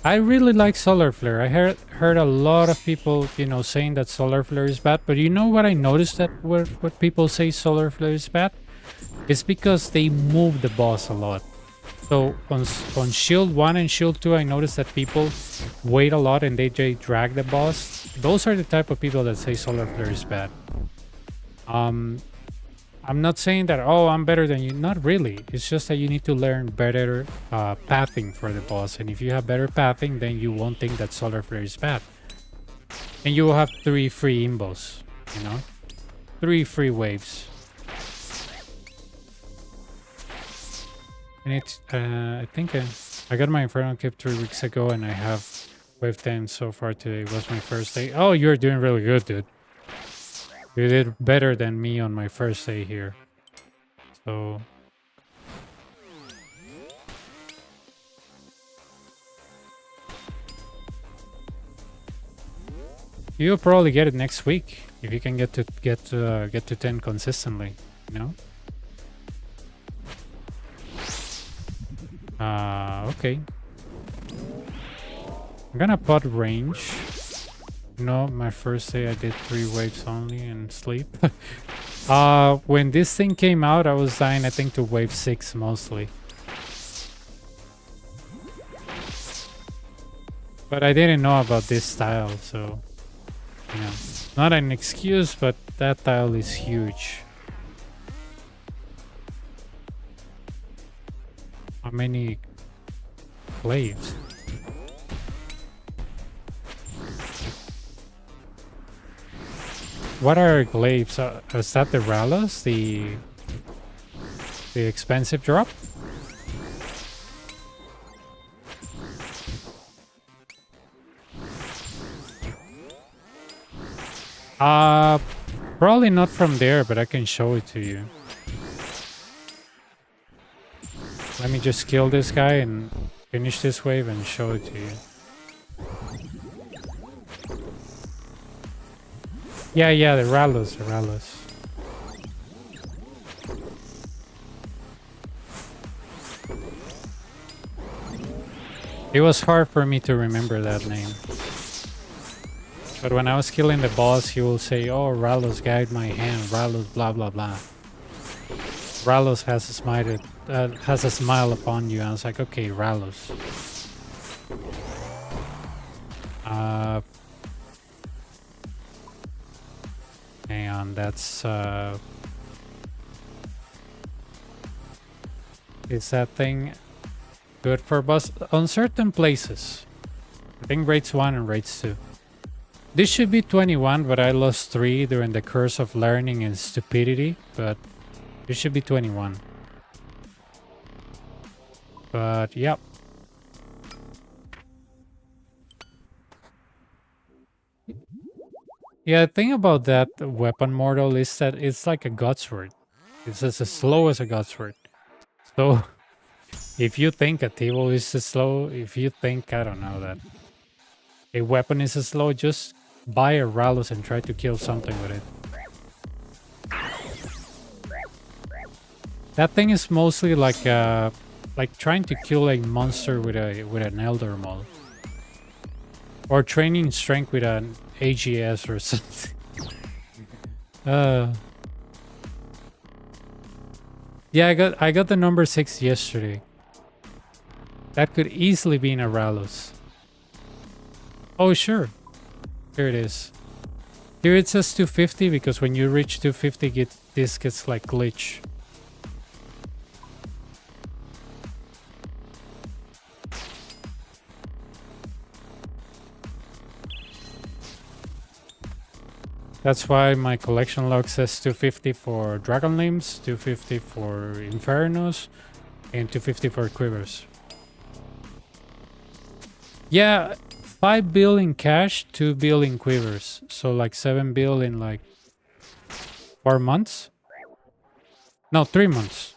I really like Solar Flare. I heard a lot of people, you know, saying that Solar Flare is bad, but you know what I noticed that what people say Solar Flare is bad? It's because they move the boss a lot. So on Shield 1 and Shield 2, I noticed that people wait a lot and they drag the boss. Those are the type of people that say Solar Flare is bad. I'm not saying that, oh, I'm better than you. Not really. It's just that you need to learn better pathing for the boss. And if you have better pathing, then you won't think that Solar Flare is bad. And you will have 3 free imbos, you know? 3 free waves. And it's, I think I got my Inferno Cape 3 weeks ago and I have wave 10 so far today. It was my first day. Oh, you're doing really good, dude. You did better than me on my first day here. So... you'll probably get it next week if you can get to 10 consistently, you know? Okay. I'm gonna pot range. No, my first day I did 3 waves only and sleep. When this thing came out, I was dying, I think, to wave 6 mostly. But I didn't know about this tile, so, you know, not an excuse, but that tile is huge. How many glaives? What are glaives? Is that the Ralos? The expensive drop? Probably not from there, but I can show it to you. Let me just kill this guy and finish this wave and show it to you. Yeah, the Ralos, the Ralos. It was hard for me to remember that name. But when I was killing the boss, he will say, "Oh, Ralos, guide my hand. Ralos, blah blah blah. Ralos has a smile upon you." I was like, "Okay, Ralos." Hang on, that's is that thing good for boss on certain places? I think rates 1 and rates 2. This should be 21, but I lost 3 during the curse of learning and stupidity, but it should be 21. But, yep. Yeah, the thing about that weapon mortal is that it's like a Godsword. It's as slow as a Godsword. So, if you think a table is slow, if you think, I don't know, that a weapon is slow, just buy a Ralos and try to kill something with it. That thing is mostly like trying to kill a monster with an Elder Maul, or training strength with an AGS or something. Yeah, I got the number 6 yesterday. That could easily be in a Ralos. Oh sure. Here it is. Here it says 250 because when you reach 250, this gets like glitch. That's why my collection log says 250 for Dragon Limbs, 250 for Infernos, and 250 for Quivers. Yeah, 5 bill in cash, 2 bill in Quivers. So like 7 bill in like 4 months? No, 3 months.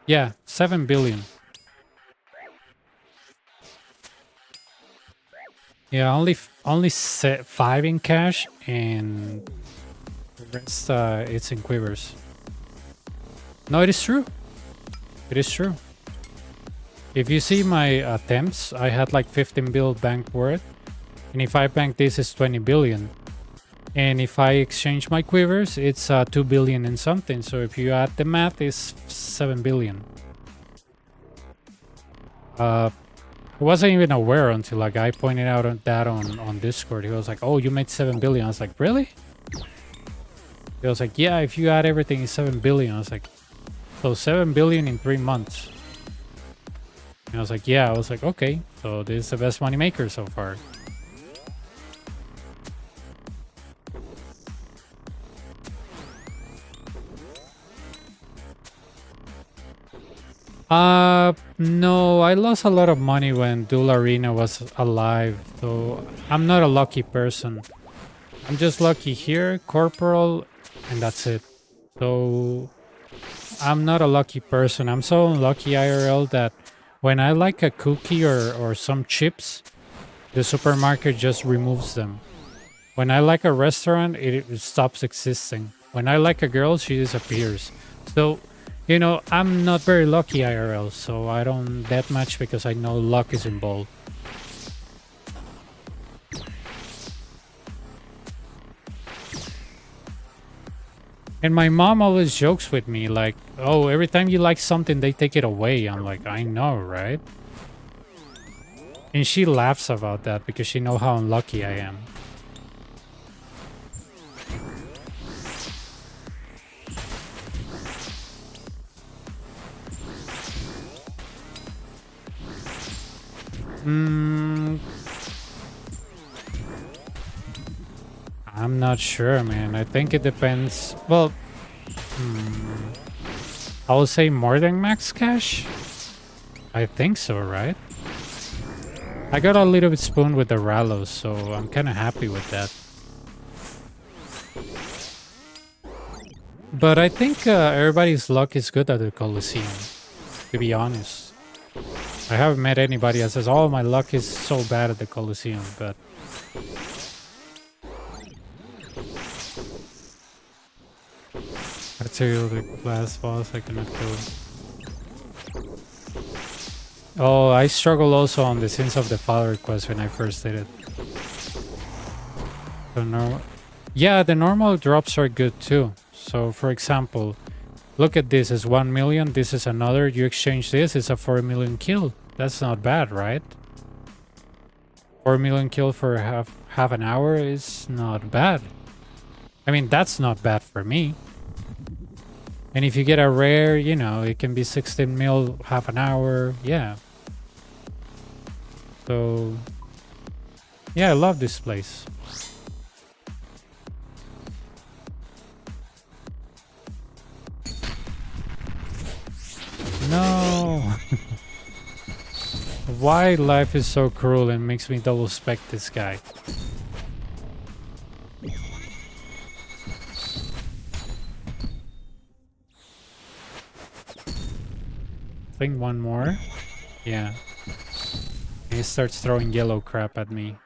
Yeah, 7 billion. Yeah, only 5 in cash, and the rest it's in Quivers. No, it is true. It is true. If you see my attempts, I had like 15 bill bank worth, and if I bank this, is 20 billion. And if I exchange my Quivers, it's 2 billion and something. So if you add the math, it's 7 billion. I wasn't even aware until a guy pointed out that on Discord. He was like, "Oh, you made 7 billion." I was like, "Really?" He was like, "Yeah, if you add everything, it's 7 billion." I was like, "So 7 billion in 3 months?" And I was like, "Yeah." I was like, "Okay, so this is the best money maker so far." No, I lost a lot of money when Duel Arena was alive, so I'm not a lucky person. I'm just lucky here, Corporal, and that's it. So I'm not a lucky person. I'm so unlucky IRL that when I like a cookie or some chips, the supermarket just removes them. When I like a restaurant, it stops existing. When I like a girl, she disappears. So, you know, I'm not very lucky IRL, so I don't bet much because I know luck is involved. And my mom always jokes with me like, oh, every time you like something, they take it away. I'm like, I know, right? And she laughs about that because she knows how unlucky I am. I'm not sure, man. I think it depends. Well, I would say more than max cash. I think so, right? I got a little bit spooned with the Rallos, so I'm kind of happy with that. But I think everybody's luck is good at the Coliseum, to be honest. I haven't met anybody that says, oh, my luck is so bad at the Coliseum, but... Arterial, the last boss, I cannot kill him. Oh, I struggle also on the Sins of the Father quest when I first did it. So normal... Yeah, the normal drops are good too. So, for example, look at this, it's 1 million, this is another, you exchange this, it's a 4 million kill. That's not bad, right? 4 million kill for half an hour is not bad. I mean, that's not bad for me. And if you get a rare, you know, it can be 16 mil half an hour, yeah. So, yeah, I love this place. No! Why life is so cruel and makes me double spec this guy? I think one more. Yeah. And he starts throwing yellow crap at me.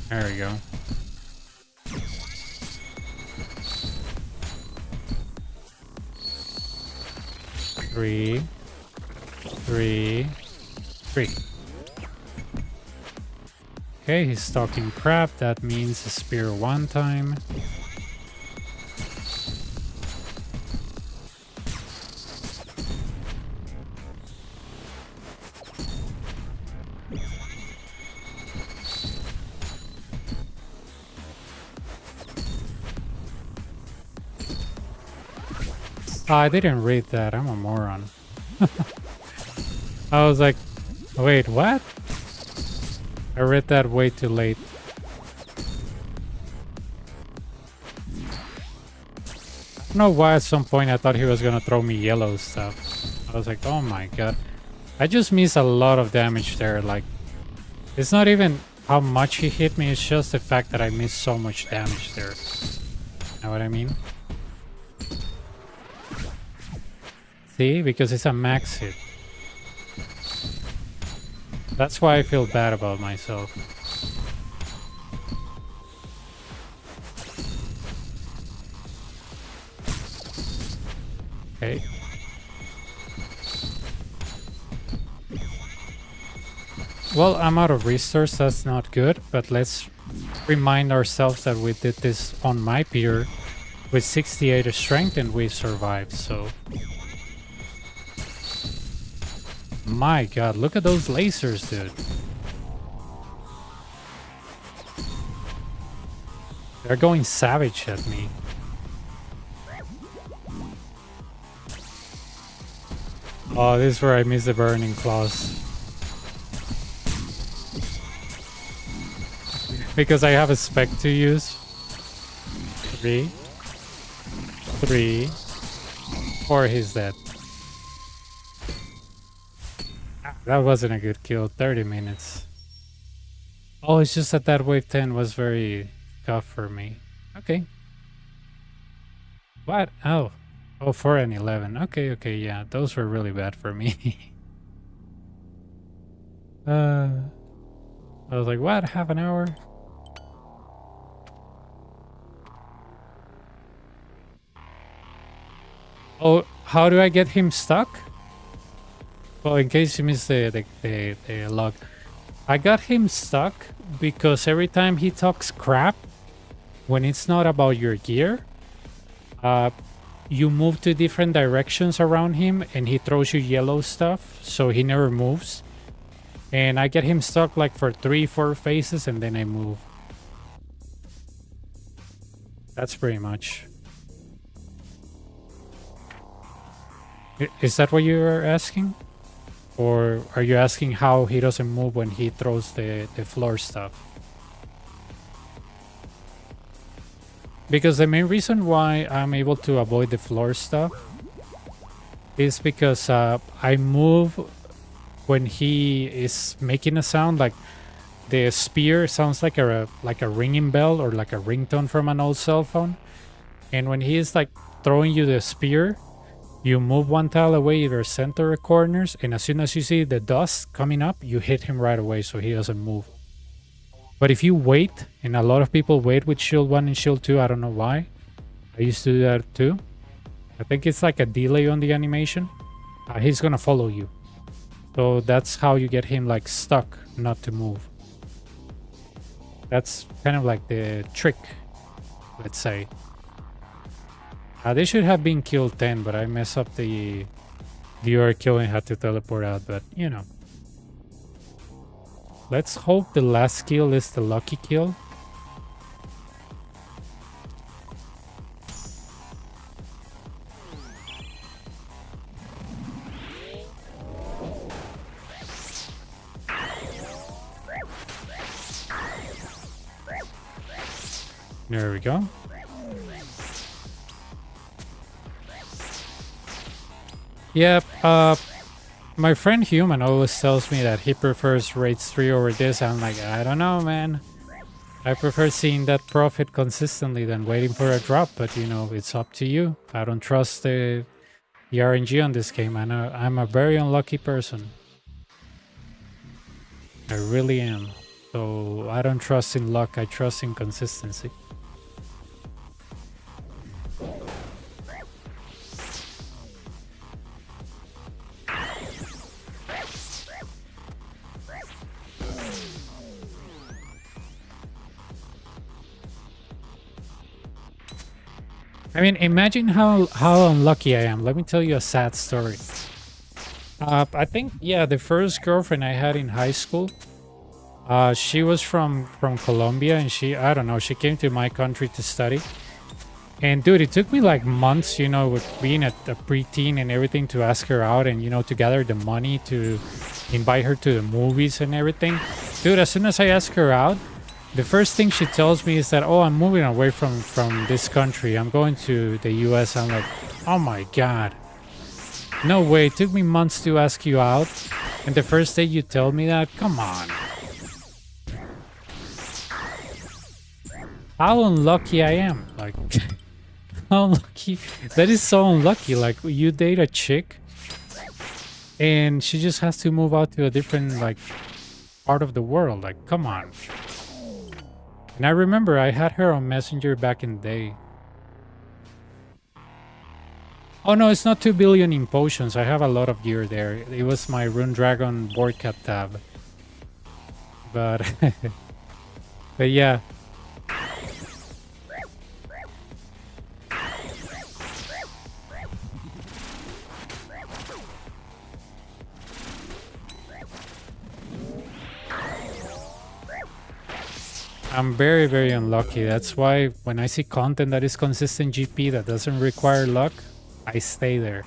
There we go. Three. Okay, he's talking crap. That means a spear one time. Oh, I didn't read that. I'm a moron. I was like, wait, what? I read that way too late. I don't know why at some point I thought he was gonna throw me yellow stuff. I was like, oh my god. I just missed a lot of damage there. Like, it's not even how much he hit me, it's just the fact that I missed so much damage there. You know what I mean? See? Because it's a max hit. That's why I feel bad about myself. Okay. Well, I'm out of resource, that's not good, but let's remind ourselves that we did this on my pier with 68 strength and we survived, so... My god, look at those lasers, dude. They're going savage at me. Oh, this is where I miss the burning claws. Because I have a spec to use. 3. 4, he's dead. That wasn't a good kill. 30 minutes. Oh, it's just that that wave 10 was very tough for me. Okay. What? Oh. Oh, 4 and 11. Okay, yeah. Those were really bad for me. I was like, what? Half an hour? Oh, how do I get him stuck? Well, in case you missed the log. I got him stuck because every time he talks crap, when it's not about your gear, you move to different directions around him and he throws you yellow stuff, so he never moves. And I get him stuck like for 3-4 phases and then I move. That's pretty much. Is that what you are asking? Or are you asking how he doesn't move when he throws the floor stuff? Because the main reason why I'm able to avoid the floor stuff is because I move when he is making a sound, like the spear sounds like a ringing bell or like a ringtone from an old cell phone. And when he is like throwing you the spear, you move one tile away, either center or corners, and as soon as you see the dust coming up, you hit him right away so he doesn't move. But if you wait, and a lot of people wait with shield 1 and shield 2, I don't know why. I used to do that too. I think it's like a delay on the animation. He's gonna follow you. So that's how you get him like stuck, not to move. That's kind of like the trick, let's say. They should have been killed 10, but I messed up the viewer kill and had to teleport out, but you know. Let's hope the last kill is the lucky kill. There we go. Yep, my friend Human always tells me that he prefers raids 3 over this. I'm like, I don't know, man. I prefer seeing that profit consistently than waiting for a drop, but you know, it's up to you. I don't trust the RNG on this game. I'm a very unlucky person. I really am. So I don't trust in luck, I trust in consistency. I mean, imagine how unlucky I am. Let me tell you a sad story. I think, yeah, the first girlfriend I had in high school, she was from Colombia, and I don't know, she came to my country to study. And dude, it took me like months, you know, with being a preteen and everything, to ask her out and, you know, to gather the money to invite her to the movies and everything. Dude, as soon as I ask her out, the first thing she tells me is that, oh, I'm moving away from this country. I'm going to the US. I'm like, oh my God. No way. It took me months to ask you out. And the first day you tell me that? Come on. How unlucky I am. Like, how unlucky. That is so unlucky. Like, you date a chick and she just has to move out to a different, like, part of the world. Like, come on. And I remember I had her on Messenger back in the day. Oh no, it's not 2 billion in potions. I have a lot of gear there. It was my Rune Dragon board cat tab. But but yeah. I'm very, very unlucky. That's why when I see content that is consistent GP that doesn't require luck, I stay there.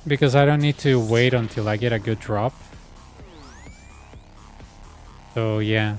Because I don't need to wait until I get a good drop. So yeah.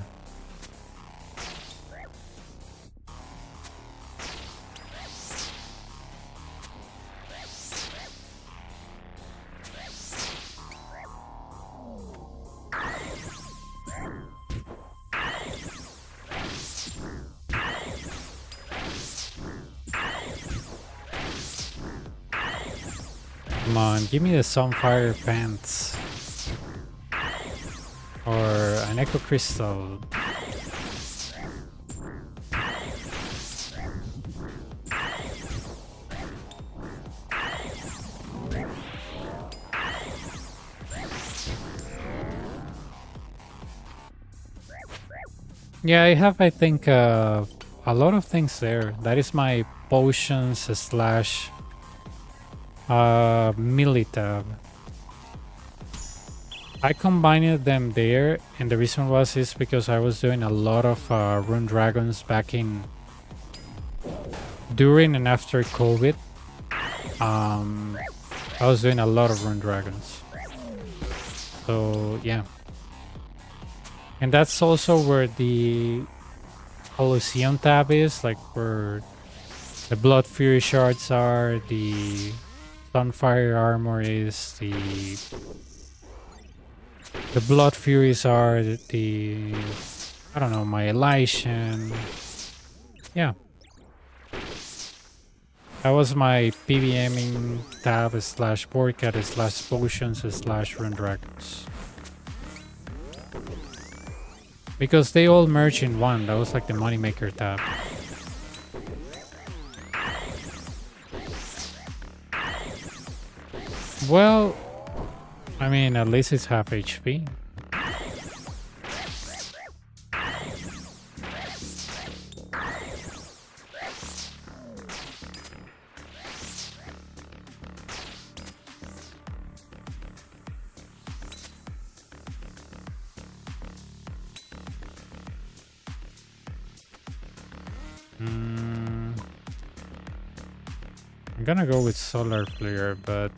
Come on, give me the Sunfire Pants. Or an Echo Crystal. Yeah, I have, I think, a lot of things there. That is my potions slash melee tab. I combined them there, and the reason is because I was doing a lot of rune dragons back in during and after COVID. I was doing a lot of rune dragons. So yeah. And that's also where the Coliseo tab is, like where the Blood Fury shards are, the Sunfire armor is, the Blood Furies are, the I don't know, my Elysian. Yeah. That was my PVMing tab slash Borcat slash potions slash rune dragons. Because they all merge in one. That was like the moneymaker tab. Well, I mean, at least it's half HP. I'm gonna go with Solar Flare, but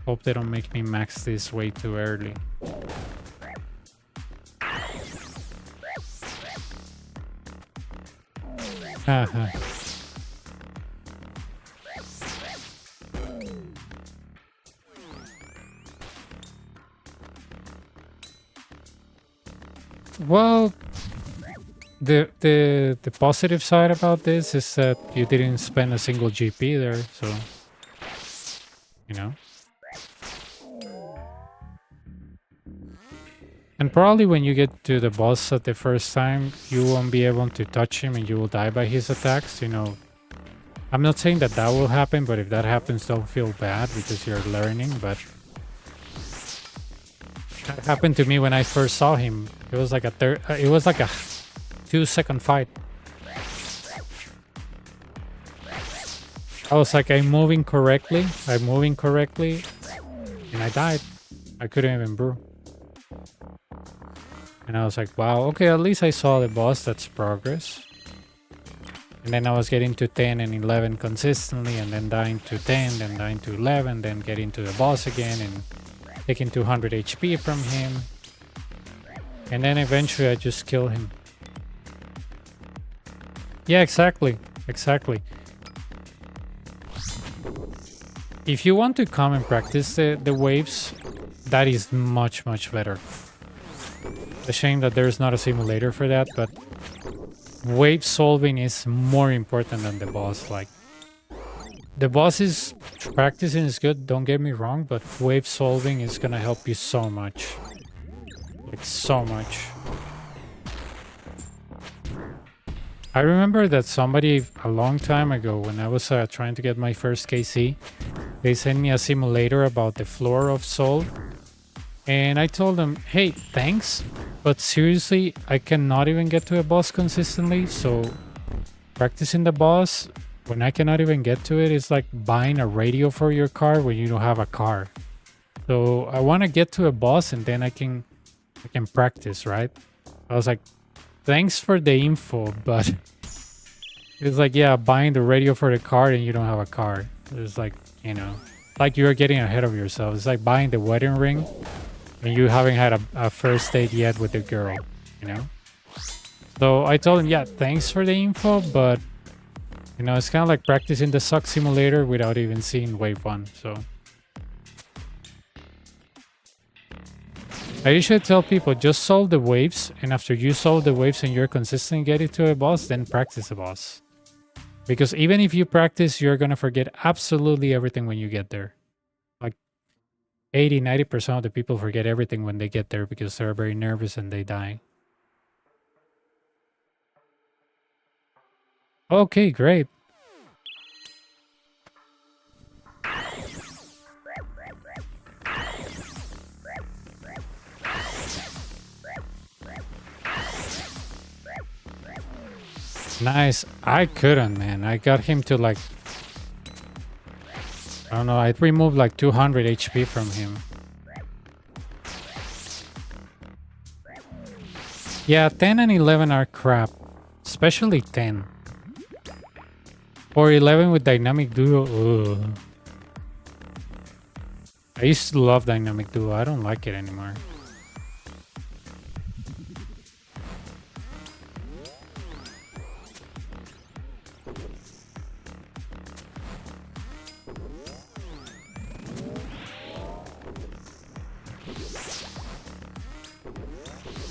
hope they don't make me max this way too early. Well, the positive side about this is that you didn't spend a single GP there, so you know. And probably when you get to the boss at the first time, you won't be able to touch him and you will die by his attacks, you know. I'm not saying that that will happen, but if that happens, don't feel bad because you're learning, but that happened to me when I first saw him. It was like a 2-second fight. I was like, I'm moving correctly, and I died. I couldn't even brew. And I was like, wow, okay, at least I saw the boss, that's progress. And then I was getting to 10 and 11 consistently, and then dying to 10, then dying to 11, then getting to the boss again, and taking 200 HP from him. And then eventually I just kill him. Yeah, exactly. If you want to come and practice the waves, that is much better. A shame that there's not a simulator for that, but wave solving is more important than the boss. Like, the boss is practicing is good, don't get me wrong, but wave solving is gonna help you so much. Like, so much. I remember that somebody a long time ago, when I was trying to get my first KC, they sent me a simulator about the floor of Soul. And I told them, hey, thanks, but seriously, I cannot even get to a boss consistently, so practicing the boss, when I cannot even get to it, it's like buying a radio for your car when you don't have a car. So I want to get to a boss and then I can practice, right? I was like, thanks for the info, but it's like, yeah, buying the radio for the car and you don't have a car. It's like, you know, like you're getting ahead of yourself. It's like buying the wedding ring and you haven't had a first date yet with the girl, you know? So I told him, yeah, thanks for the info, but, you know, it's kind of like practicing the suck simulator without even seeing wave 1, so. I usually tell people, just solve the waves, and after you solve the waves and you're consistent getting to a boss, then practice the boss. Because even if you practice, you're gonna forget absolutely everything when you get there. Like 80-90% of the people forget everything when they get there because they're very nervous and they die. Okay, great. Nice. I couldn't, man. I got him to like, I don't know, I removed like 200 HP from him. Yeah, 10 and 11 are crap. Especially 10. Or 11 with Dynamic Duo. Ugh. I used to love Dynamic Duo. I don't like it anymore.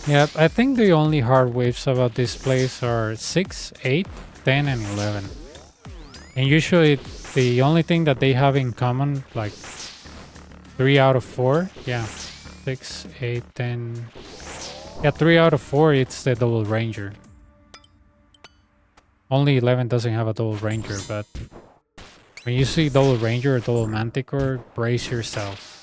Yeah, I think the only hard waves about this place are 6, 8, 10, and 11. And usually the only thing that they have in common, like 3 out of 4, yeah, 6, 8, 10. Yeah, 3 out of 4, it's the double ranger. Only 11 doesn't have a double ranger, but when you see double ranger or double manticore, brace yourself.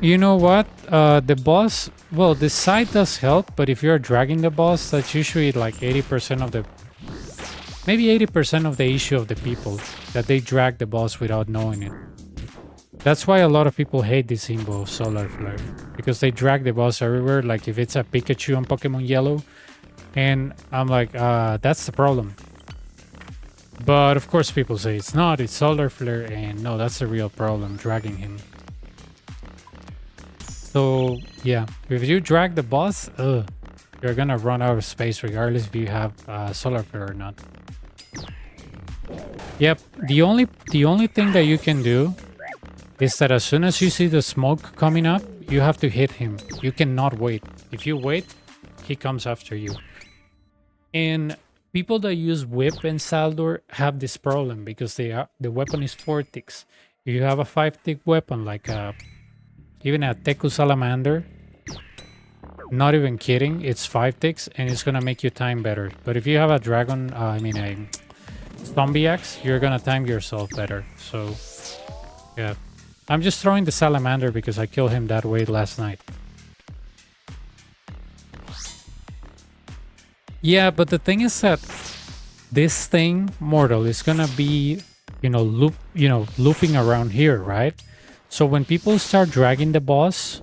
You know what? The boss, well, the side does help, but if you're dragging the boss, that's usually like 80% of the, maybe 80% of the issue of the people, that they drag the boss without knowing it. That's why a lot of people hate this symbol of Solar Flare, because they drag the boss everywhere, like if it's a Pikachu on Pokemon Yellow, and I'm like, that's the problem. But of course people say it's not, it's Solar Flare, and no, that's the real problem, dragging him. So yeah, if you drag the boss, you're gonna run out of space regardless if you have Solar Flare or not. Yep, the only thing that you can do is that as soon as you see the smoke coming up, you have to hit him. You cannot wait. If you wait, he comes after you. And people that use Whip and Saldor have this problem because the weapon is 4 ticks. If you have a 5-tick weapon like even a Teku Salamander, not even kidding, it's 5 ticks and it's gonna make you time better. But if you have a dragon, a zombie axe, you're gonna time yourself better. So yeah, I'm just throwing the Salamander because I killed him that way last night. Yeah, but the thing is that this thing, Mortal, is gonna be, looping around here, right? So when people start dragging the boss,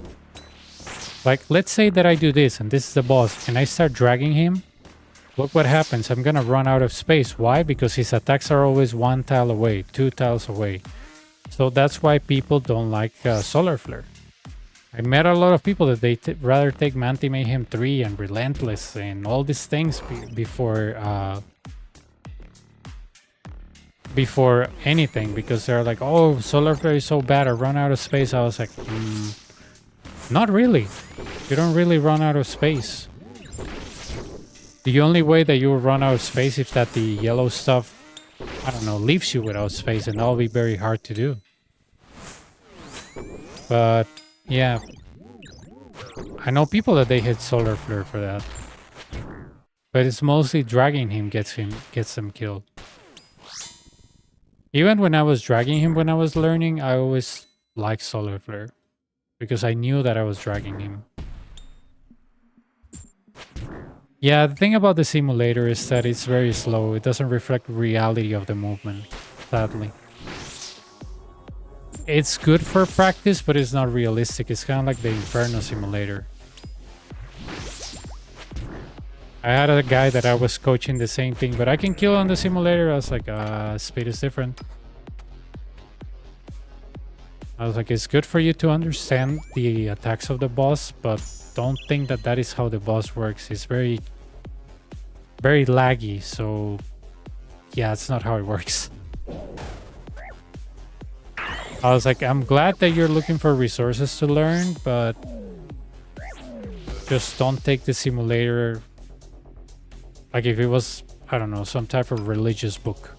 like let's say that I do this and this is the boss and I start dragging him, look what happens. I'm gonna run out of space. Why? Because his attacks are always 1 tile away, 2 tiles away. So that's why people don't like Solar Flare. I met a lot of people that they rather take Manti Mayhem 3 and Relentless and all these things before anything, because they're like, oh, Solar Flare is so bad, I run out of space. I was like, not really. You don't really run out of space. The only way that you will run out of space is that the yellow stuff, I don't know, leaves you without space, and that'll be very hard to do. But yeah, I know people that they hit Solar Flare for that, but it's mostly dragging him gets them killed. Even when I was dragging him when I was learning, I always liked Solar Flare because I knew that I was dragging him. Yeah, the thing about the simulator is that it's very slow. It doesn't reflect reality of the movement, sadly. It's good for practice, but it's not realistic. It's kind of like the Inferno simulator. I had a guy that I was coaching the same thing, but I can kill on the simulator. I was like, speed is different. I was like, it's good for you to understand the attacks of the boss, but don't think that that is how the boss works. It's very, very laggy. So yeah, it's not how it works. I was like, I'm glad that you're looking for resources to learn, but just don't take the simulator like if it was, I don't know, some type of religious book,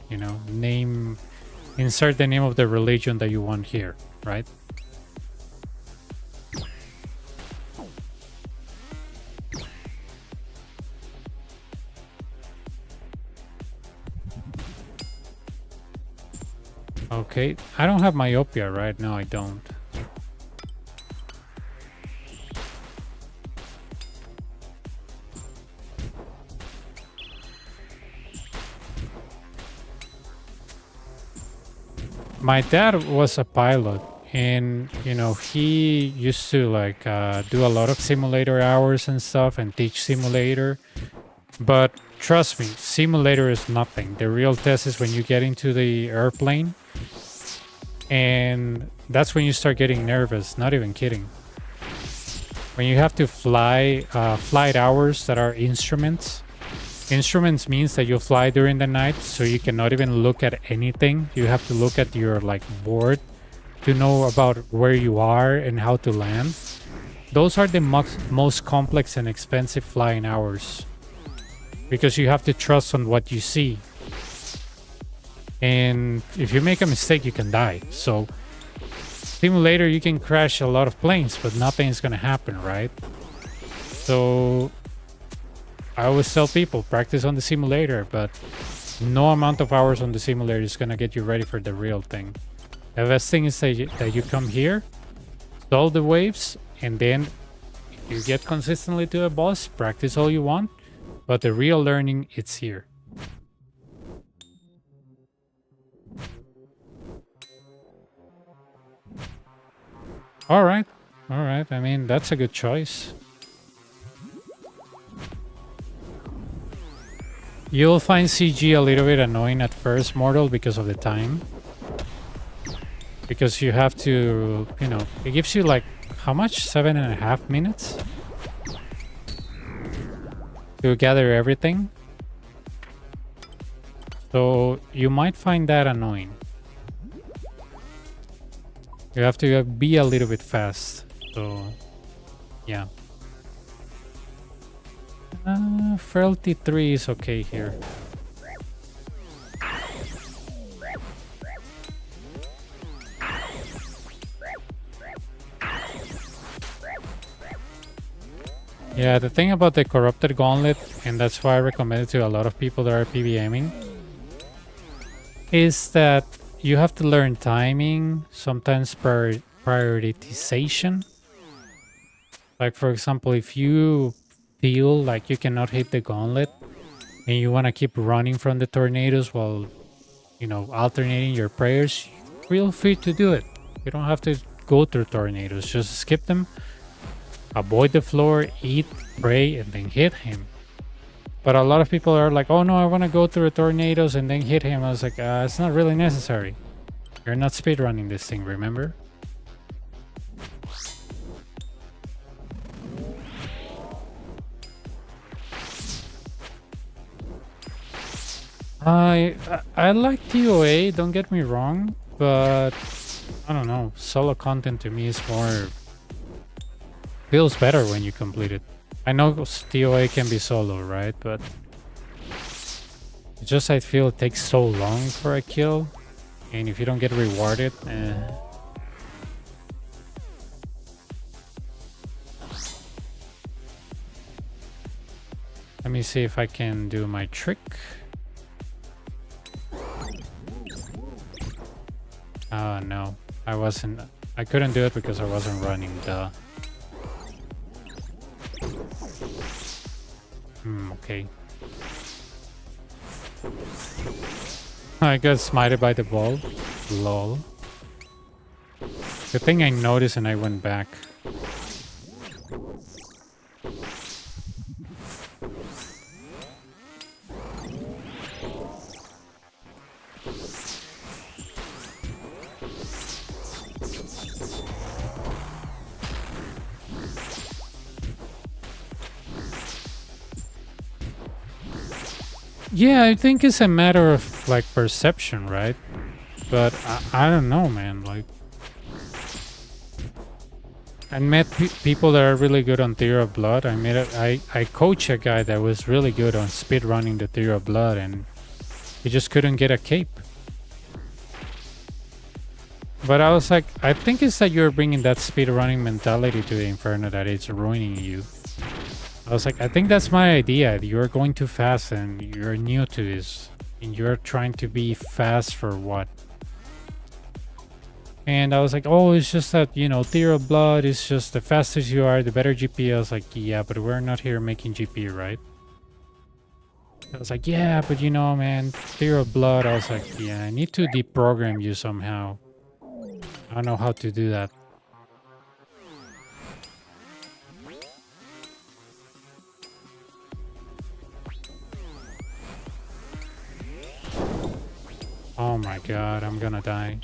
insert the name of the religion that you want here, right? Okay, I don't have myopia, right? No, I don't. My dad was a pilot, and you know, he used to like do a lot of simulator hours and stuff and teach simulator. But trust me, simulator is nothing. The real test is when you get into the airplane, and that's when you start getting nervous. Not even kidding. When you have to fly flight hours that are instruments. Instruments means that you fly during the night, so you cannot even look at anything. You have to look at your like board to know about where you are and how to land. Those are the most complex and expensive flying hours, because you have to trust on what you see. And if you make a mistake, you can die. So simulator, you can crash a lot of planes, but nothing is going to happen, right? So I always tell people, practice on the simulator, but no amount of hours on the simulator is going to get you ready for the real thing. The best thing is that you come here, solve the waves, and then if you get consistently to a boss, practice all you want, but the real learning, it's here. All right. I mean, that's a good choice. You'll find CG a little bit annoying at first, Mortal, because of the time. Because you have to, you know, it gives you like, how much? 7.5 minutes? To gather everything. So you might find that annoying. You have to be a little bit fast. So, yeah. Frailty 3 is okay here. Yeah, the thing about the Corrupted Gauntlet, and that's why I recommend it to a lot of people that are PBMing, is that you have to learn timing, sometimes prioritization. Like, for example, if you feel like you cannot hit the gauntlet and you want to keep running from the tornadoes while, you know, alternating your prayers, feel free to do it. You don't have to go through tornadoes, just skip them, avoid the floor, eat, pray, and then hit him. But a lot of people are like, oh no, I want to go through the tornadoes and then hit him. I was like, it's not really necessary. You're not speedrunning this thing, remember? I like TOA, don't get me wrong, but I don't know, solo content to me is more, feels better when you complete it. I know TOA can be solo, right? But it's just I feel it takes so long for a kill, and if you don't get rewarded, Let me see if I can do my trick. Oh no, I couldn't do it because I wasn't running the... okay. I got smited by the ball. Lol. Good thing I noticed and I went back. Yeah, I think it's a matter of like perception, right? But I don't know, man. Like, I met people that are really good on Theory of Blood. I coach a guy that was really good on speedrunning the Theory of Blood, and he just couldn't get a cape. But I was like, I think it's that you're bringing that speedrunning mentality to the Inferno that it's ruining you. I was like, I think that's my idea. You're going too fast and you're new to this. And you're trying to be fast for what? And I was like, oh, it's just that, you know, Theory of Blood is just the faster you are, the better GP. I was like, yeah, but we're not here making GP, right? I was like, yeah, but you know, man, Theory of Blood. I was like, yeah, I need to deprogram you somehow. I don't know how to do that. Oh my god, I'm gonna die.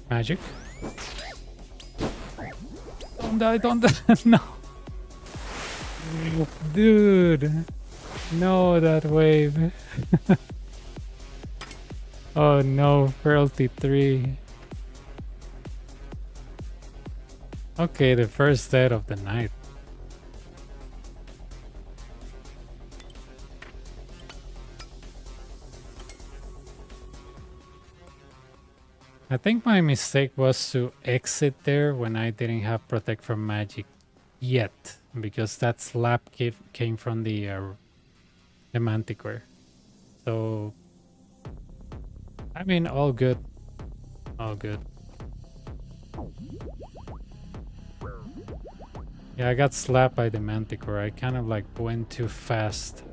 Magic. Don't die, don't die. No. Dude. No, that wave. Oh no, Frailty 3. Okay, the first death of the night. I think my mistake was to exit there when I didn't have Protect from Magic yet, because that slap came from the Manticore. So, I mean, all good. All good. Yeah, I got slapped by the Manticore. I kind of like went too fast.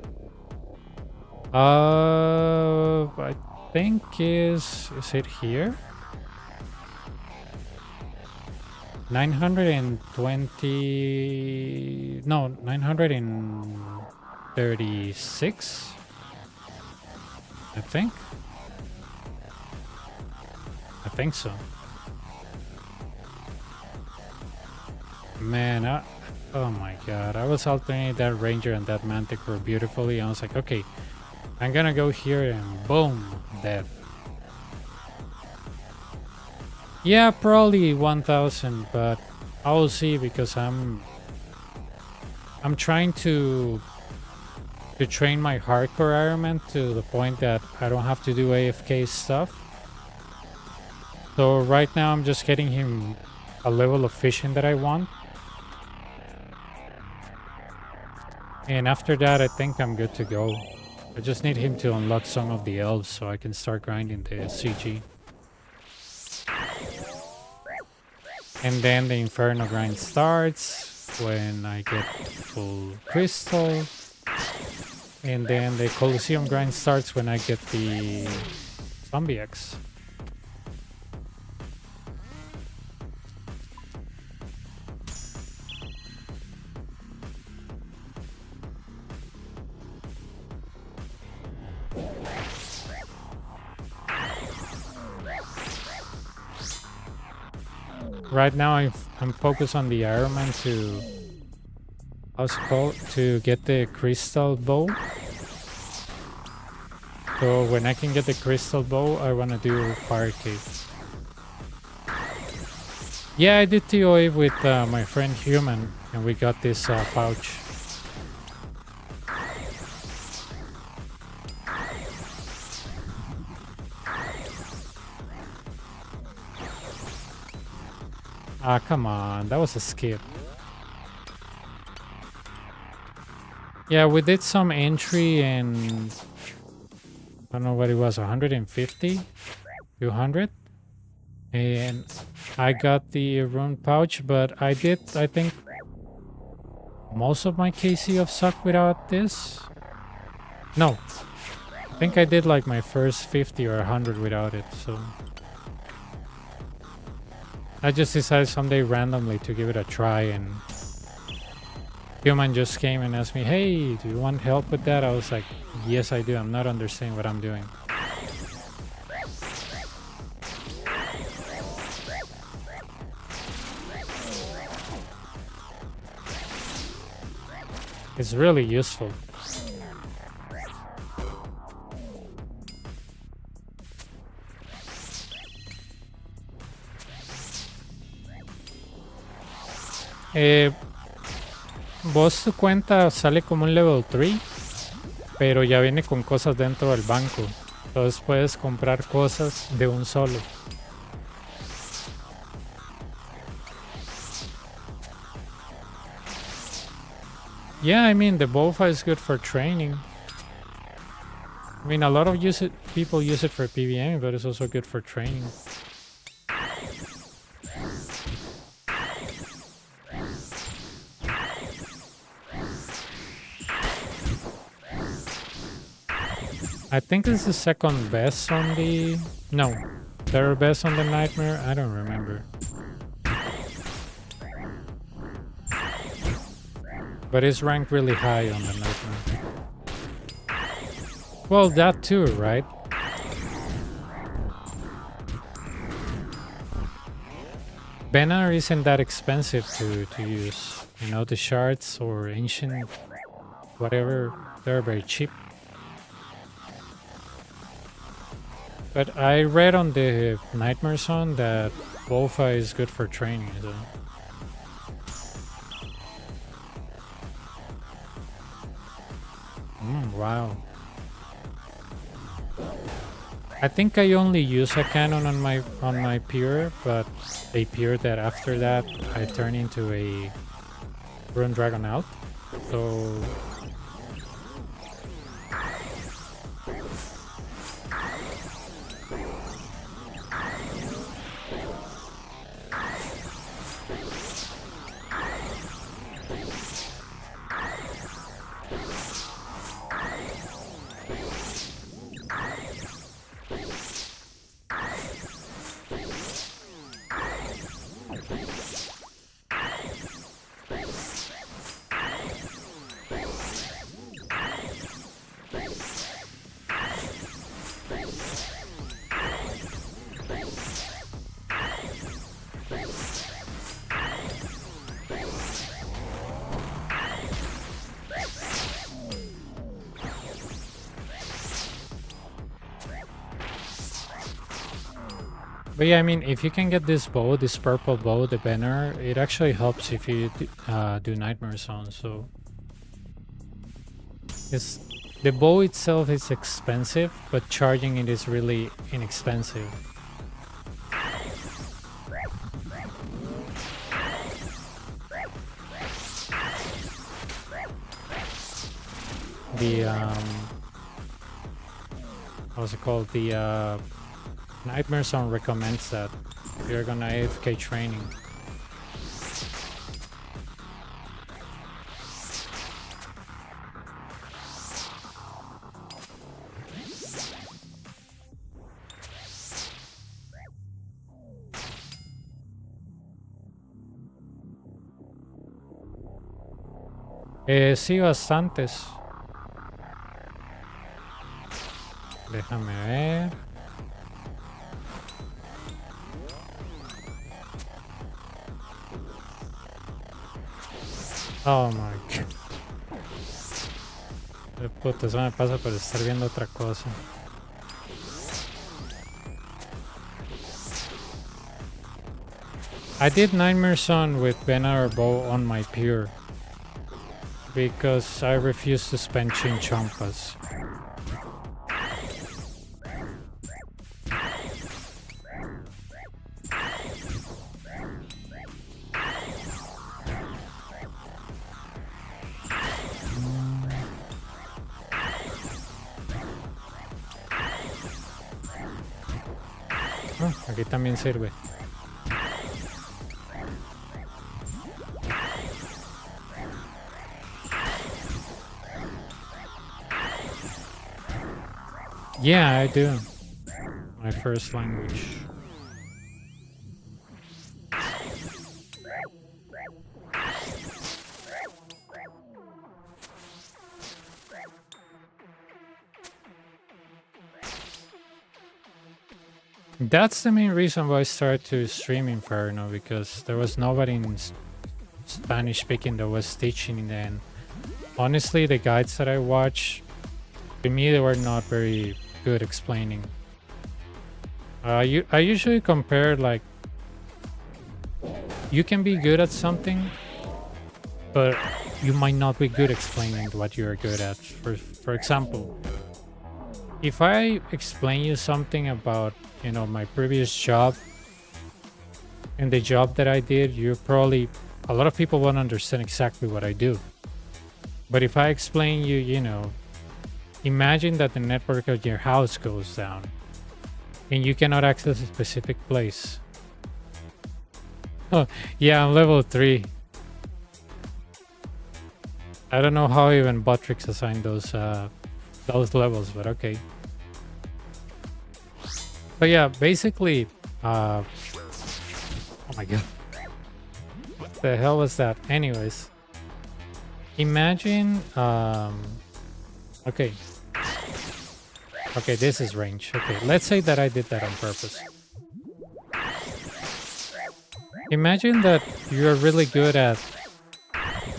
I think is it here? 920, no, 936, I think so. Man, oh my god, I was alternating that Ranger and that Manticore beautifully. I was like, okay, I'm gonna go here and boom, dead. Yeah, probably 1000, but I'll see, because I'm trying to train my hardcore Iron Man to the point that I don't have to do AFK stuff. So right now I'm just getting him a level of fishing that I want. And after that I think I'm good to go. I just need him to unlock Song of the Elves so I can start grinding the CG. And then the Inferno grind starts when I get full crystal. And then the Coliseum grind starts when I get the Zombie X. Right now I'm focused on the Iron Man to to get the crystal bow. So when I can get the crystal bow, I wanna do Fire Cave. Yeah, I did TOA with my friend Human, and we got this pouch. Ah, come on, that was a skip. Yeah, we did some entry and I don't know what it was, 150, 200, and I got the rune pouch, but I think most of my KC of Suck without this. No, I think I did like my first 50 or 100 without it, so I just decided someday randomly to give it a try, and Human just came and asked me, hey, do you want help with that? I was like, yes I do, I'm not understanding what I'm doing. It's really useful. Vos tu cuenta sale como un level 3, pero ya viene con cosas dentro del banco. Entonces puedes comprar cosas de un solo. Yeah, I mean, the BOFA is good for training. I mean, a lot of people use it for PvM, but it's also good for training. I think it's the second best on the... No, third best on the Nightmare? I don't remember. But it's ranked really high on the Nightmare. Well, that too, right? Banner isn't that expensive to use. You know, the shards or ancient... whatever, they're very cheap. But I read on the Nightmare Zone that BOFA is good for training, so... Wow. I think I only use a cannon on my peer, but a peer that after that I turn into a Rune Dragon out. So... But yeah, I mean, if you can get this bow, this purple bow, the banner, it actually helps if you do Nightmare Zone, so... The bow itself is expensive, but charging it is really inexpensive. The, how's it called? The, Nightmare Zone recommends that if you're gonna AFK training. Sí, bastantes. Déjame ver. Oh my god. Puta, eso me pasa por estar viendo otra cosa. I did Nightmare Zone with banner bow on my peer because I refuse to spend Chinchompas. Aquí también sirve. Yeah, I do. My first language. That's the main reason why I started to stream Inferno, because there was nobody in Spanish speaking that was teaching then. Honestly, the guides that I watched, to me, they were not very good explaining. I usually compare, like, you can be good at something, but you might not be good explaining what you're good at. For example, if I explain you something about, my previous job and the job that I did, a lot of people won't understand exactly what I do. But if I explain you, imagine that the network of your house goes down and you cannot access a specific place. Oh, yeah, I'm level 3. I don't know how even Botrix assigned those levels, but okay. But yeah, basically, oh my god, what the hell was that? Anyways, imagine, okay, this is range. Okay, let's say that I did that on purpose. Imagine that you're really good at,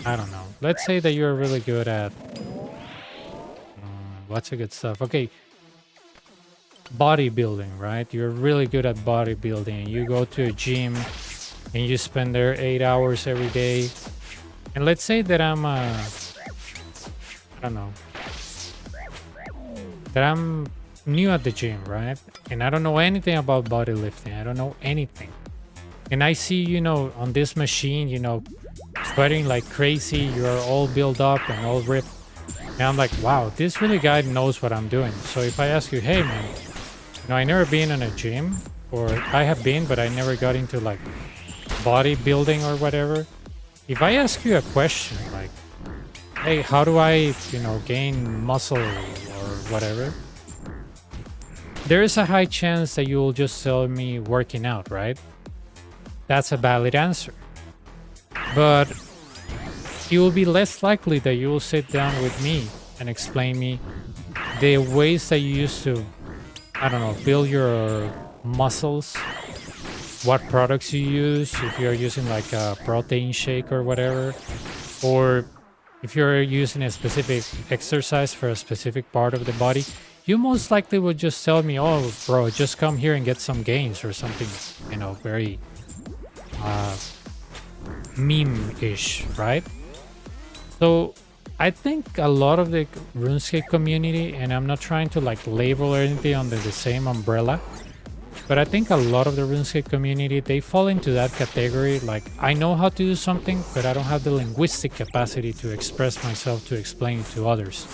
I don't know, let's say that you're really good at, what's a good stuff? Okay, bodybuilding, right? You're really good at bodybuilding. You go to a gym and you spend there 8 hours every day. And let's say that I don't know, that I'm new at the gym, right? And I don't know anything about bodylifting. I don't know anything. And I see, on this machine, sweating like crazy. You're all built up and all ripped. And I'm like, wow, this really guy knows what I'm doing. So if I ask you, hey man, I never been in a gym, or I have been, but I never got into like bodybuilding or whatever. If I ask you a question like, hey, how do I, gain muscle or whatever? There is a high chance that you will just tell me working out, right? That's a valid answer. But it will be less likely that you will sit down with me and explain me the ways that you used to, I don't know, build your muscles, what products you use, if you're using like a protein shake or whatever, or if you're using a specific exercise for a specific part of the body. You most likely would just tell me, oh bro, just come here and get some gains or something, very meme-ish, right? So I think a lot of the RuneScape community, and I'm not trying to like label or anything under the same umbrella, but I think a lot of the RuneScape community, they fall into that category. Like, I know how to do something, but I don't have the linguistic capacity to express myself, to explain it to others.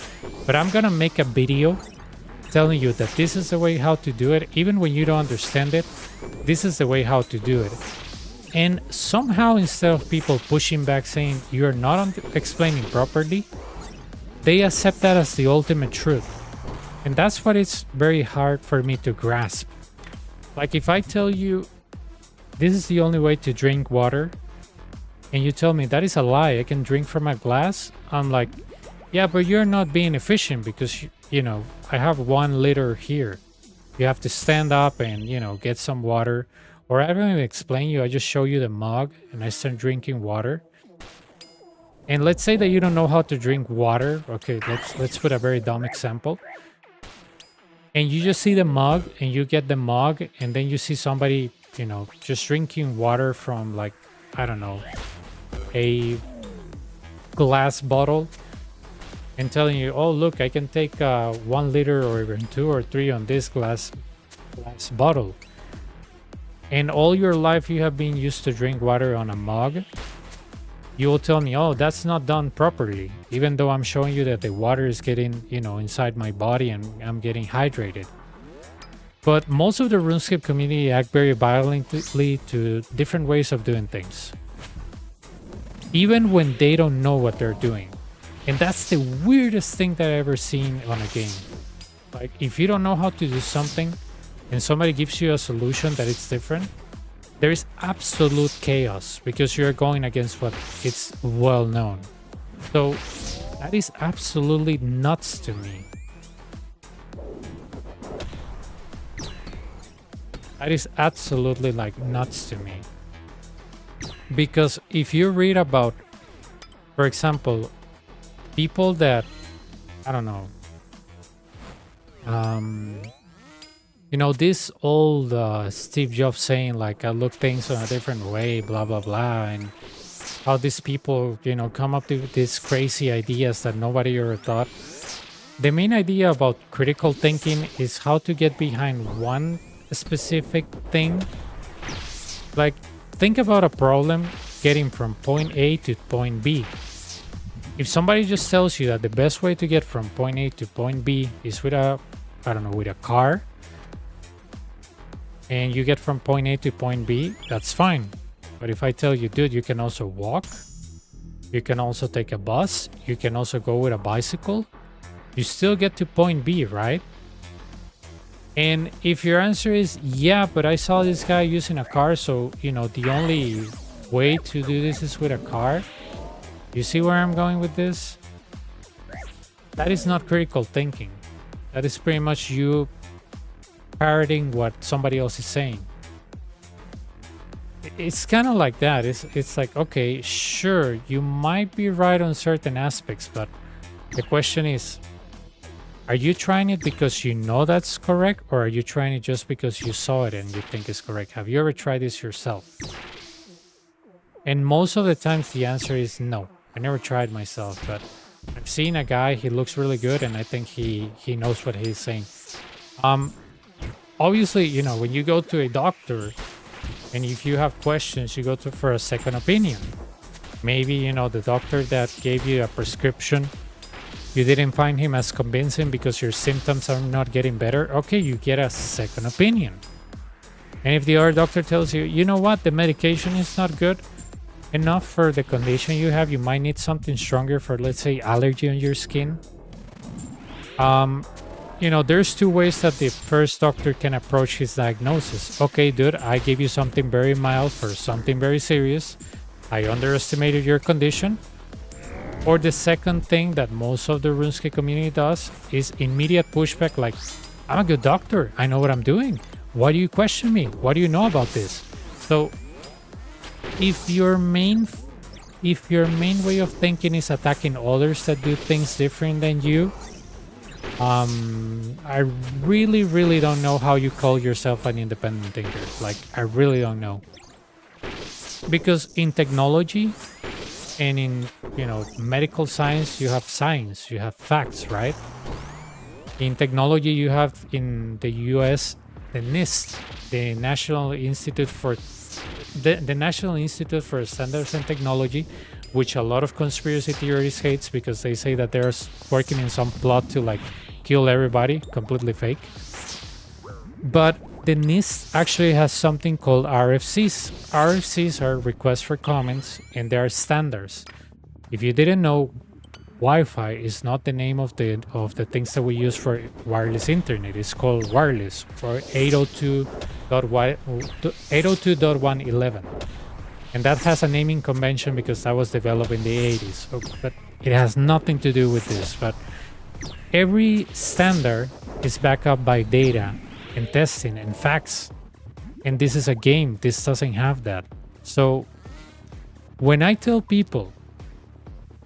But I'm gonna make a video telling you that this is the way how to do it. Even when you don't understand it, this is the way how to do it. And somehow, instead of people pushing back saying you're not explaining properly, they accept that as the ultimate truth. And that's what it's very hard for me to grasp. Like, if I tell you this is the only way to drink water, and you tell me that is a lie, I can drink from a glass, I'm like, yeah, but you're not being efficient because, I have 1 liter here. You have to stand up and, get some water. Or I don't even explain you, I just show you the mug and I start drinking water. And let's say that you don't know how to drink water. Okay, let's put a very dumb example. And you just see the mug and you get the mug, and then you see somebody, just drinking water from like, I don't know, a glass bottle, and telling you, oh look, I can take 1 liter or even 2 or 3 on this glass bottle. And all your life you have been used to drink water on a mug, you will tell me, oh, that's not done properly, even though I'm showing you that the water is getting, inside my body and I'm getting hydrated. But most of the RuneScape community act very violently to different ways of doing things, even when they don't know what they're doing. And that's the weirdest thing that I've ever seen on a game. Like, if you don't know how to do something and somebody gives you a solution that it's different, there is absolute chaos because you're going against what it's well known. So that is absolutely nuts to me. That is absolutely like nuts to me. Because if you read about, for example, people that, I don't know, this old Steve Jobs saying like, I look things in a different way, blah, blah, blah. And how these people, come up with these crazy ideas that nobody ever thought. the main idea about critical thinking is how to get behind one specific thing. Like, think about a problem getting from point A to point B. If somebody just tells you that the best way to get from point A to point B is with a, I don't know, with a car, and you get from point A to point B, that's fine. But if I tell you, dude, you can also walk, you can also take a bus, you can also go with a bicycle, you still get to point B, right? And if your answer is, yeah, but I saw this guy using a car, so, you know, the only way to do this is with a car. You see where I'm going with this? That is not critical thinking. That is pretty much you parroting what somebody else is saying. It's kind of like that. It's like, okay, sure, you might be right on certain aspects, but the question is, are you trying it because you know that's correct, or are you trying it just because you saw it and you think it's correct? Have you ever tried this yourself? And most of the times the answer is no. I never tried myself, but I've seen a guy, he looks really good, and I think he knows what he's saying. Obviously, you know, when you go to a doctor, and if you have questions, you go for a second opinion. Maybe, you know, the doctor that gave you a prescription, you didn't find him as convincing because your symptoms are not getting better. Okay, you get a second opinion. And if the other doctor tells you, you know what, the medication is not good enough for the condition you have, you might need something stronger for, let's say, allergy on your skin. You know, there's two ways that the first doctor can approach his diagnosis. Okay, dude, I gave you something very mild for something very serious. I underestimated your condition. Or the second thing that most of the RuneScape community does is immediate pushback, like, I'm a good doctor, I know what I'm doing. Why do you question me? What do you know about this? So if your main way of thinking is attacking others that do things different than you, I really don't know how you call yourself an independent thinker. Like, I really don't know. Because in technology and in, you know, medical science, you have facts, right? In technology, you have in the US the NIST, the National Institute for the National Institute for Standards and Technology, which a lot of conspiracy theories hates because they say that they're working in some plot to like kill everybody, completely fake. But the NIST actually has something called RFCs. RFCs are requests for comments, and they are standards. If you didn't know, Wi-Fi is not the name of the things that we use for wireless internet. It's called wireless, or 802.111. And that has a naming convention because that was developed in the 80s. But it has nothing to do with this. But every standard is backed up by data and testing and facts. And this is a game. This doesn't have that. So when I tell people,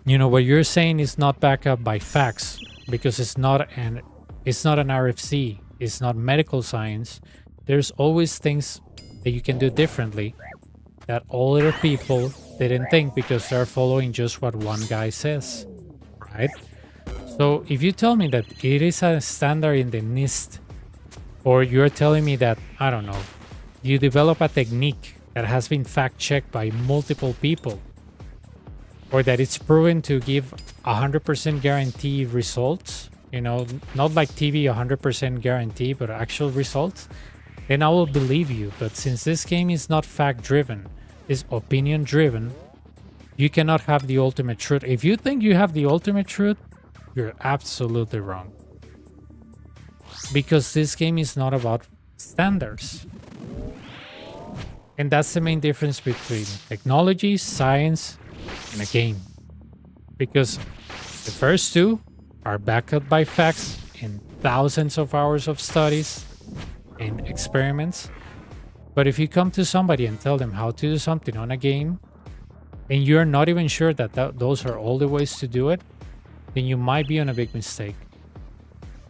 you know, what you're saying is not backed up by facts because it's not an RFC, it's not medical science. There's always things that you can do differently that other people didn't think because they're following just what one guy says, right? So if you tell me that it is a standard in the NIST, or you're telling me that, I don't know, you develop a technique that has been fact-checked by multiple people, or that it's proven to give 100% guarantee results, you know, not like TV 100% guarantee, but actual results, then I will believe you. But since this game is not fact-driven, it's opinion-driven, you cannot have the ultimate truth. If you think you have the ultimate truth, you're absolutely wrong. Because this game is not about standards. And that's the main difference between technology, science, and a game. Because the first two are backed up by facts and thousands of hours of studies and experiments. But if you come to somebody and tell them how to do something on a game, and you're not even sure that those are all the ways to do it, then you might be on a big mistake.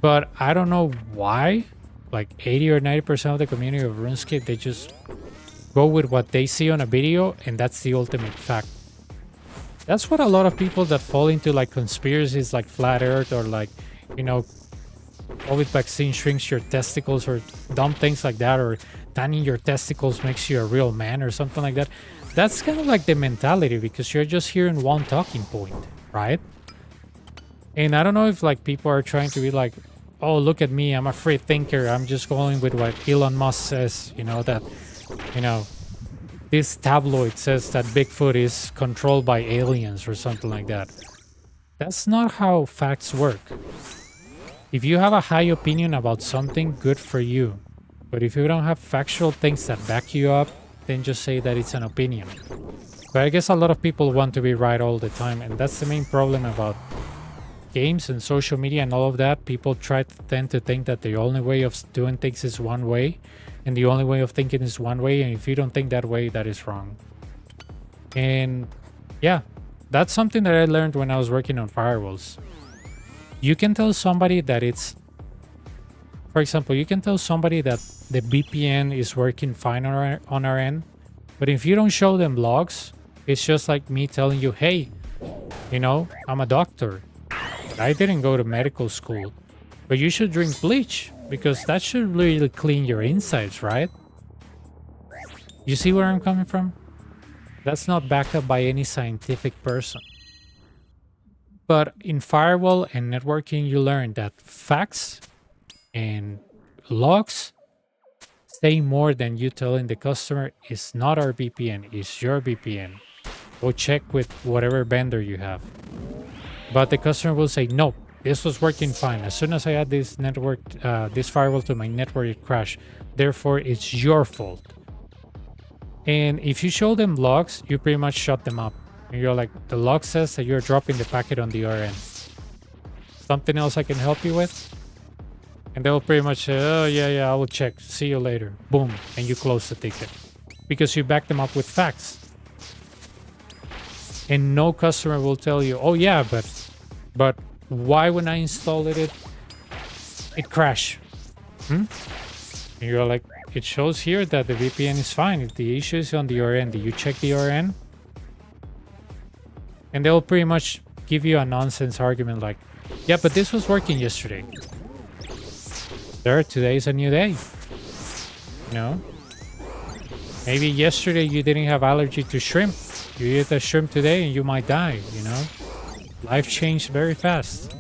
But I don't know why, like 80 or 90% of the community of RuneScape, they just go with what they see on a video, and that's the ultimate fact. That's what a lot of people that fall into like conspiracies like Flat Earth or like you know, COVID vaccine shrinks your testicles or dumb things like that, or tanning your testicles makes you a real man or something like that. That's kind of like the mentality, because you're just hearing one talking point, right? And I don't know if like people are trying to be like, oh, look at me, I'm a free thinker, I'm just going with what Elon Musk says, you know, that, you know, this tabloid says that Bigfoot is controlled by aliens or something like that. That's not how facts work. If you have a high opinion about something, good for you. But if you don't have factual things that back you up, then just say that it's an opinion. But I guess a lot of people want to be right all the time, and that's the main problem about games and social media and all of that. People tend to think that the only way of doing things is one way, and the only way of thinking is one way, and if you don't think that way, that is wrong. And yeah, that's something that I learned when I was working on firewalls. You can tell somebody that it's, for example, you can tell somebody that the VPN is working fine on our end, but if you don't show them logs, it's just like me telling you, hey, you know, I'm a doctor, but I didn't go to medical school, but you should drink bleach because that should really clean your insides, right? You see where I'm coming from? That's not backed up by any scientific person. But in firewall and networking, you learn that facts and logs say more than you telling the customer, it's not our VPN, it's your VPN. Go check with whatever vendor you have. But the customer will say, no, this was working fine. As soon as I add this network, this firewall to my network, it crashed. Therefore, it's your fault. And if you show them logs, you pretty much shut them up. And you're like, the log says that you're dropping the packet on the RN. Something else I can help you with? And they'll pretty much say, oh, yeah, I will check. See you later. Boom. And you close the ticket. Because you back them up with facts. And no customer will tell you, oh, yeah, but why when I installed it crashed? And you're like, it shows here that the VPN is fine. If the issue is on the RN, did you check the RN? And they'll pretty much give you a nonsense argument like, yeah, but this was working yesterday. Sir, today's a new day. You know? Maybe yesterday you didn't have allergy to shrimp. You eat a shrimp today and you might die, you know? Life changed very fast.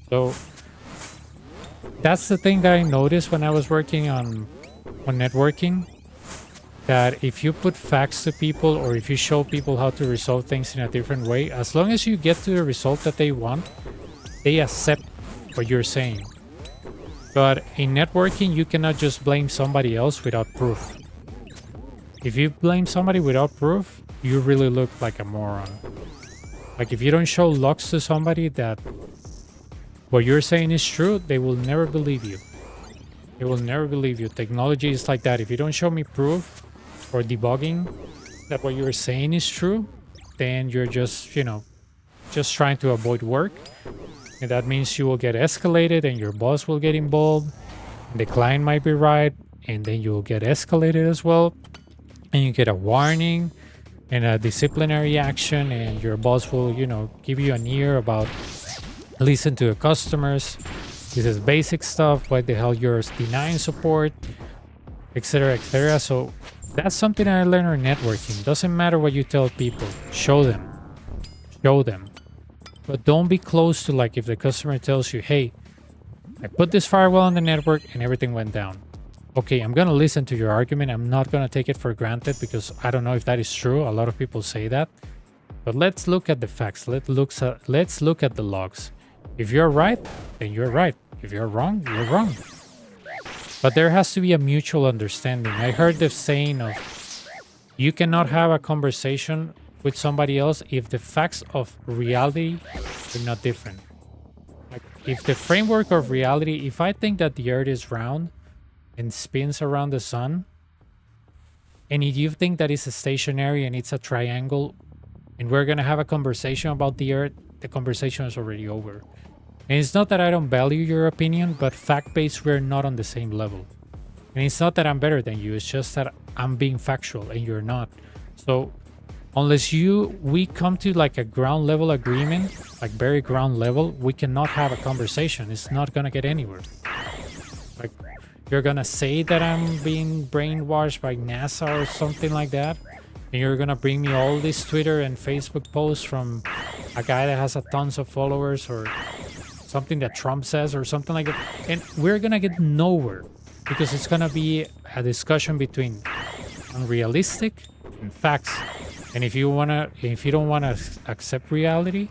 So that's the thing that I noticed when I was working on networking. That if you put facts to people, or if you show people how to resolve things in a different way, as long as you get to the result that they want, they accept what you're saying. But in networking, you cannot just blame somebody else without proof. If you blame somebody without proof, you really look like a moron. Like if you don't show logs to somebody that what you're saying is true, they will never believe you. They will never believe you. Technology is like that. If you don't show me proof or debugging that what you're saying is true, then you're just, you know, just trying to avoid work. And that means you will get escalated and your boss will get involved. And the client might be right, and then you'll get escalated as well. And you get a warning and a disciplinary action, and your boss will, you know, give you an ear about listen to the customers. This is basic stuff. Why the hell you're denying support, etc., etc. So that's something I learned on networking. Doesn't matter what you tell people. Show them. Show them. But don't be close to, like, if the customer tells you, hey, I put this firewall on the network and everything went down. Okay, I'm going to listen to your argument. I'm not going to take it for granted because I don't know if that is true. A lot of people say that. But let's look at the facts. Let's look at the logs. If you're right, then you're right. If you're wrong, you're wrong. But there has to be a mutual understanding. I heard the saying of, you cannot have a conversation with somebody else if the facts of reality are not different. Like, if the framework of reality, if I think that the earth is round and spins around the sun, and if you think that it's a stationary and it's a triangle, and we're going to have a conversation about the earth, the conversation is already over. And it's not that I don't value your opinion, but fact-based, we're not on the same level. And it's not that I'm better than you, it's just that I'm being factual and you're not. So unless we come to like a ground level agreement, like very ground level, we cannot have a conversation. It's not gonna get anywhere. Like, you're gonna say that I'm being brainwashed by NASA or something like that, and you're gonna bring me all these Twitter and Facebook posts from a guy that has a tons of followers, or something that Trump says or something like that, and we're gonna get nowhere, because it's gonna be a discussion between unrealistic and facts. And if you don't wanna accept reality,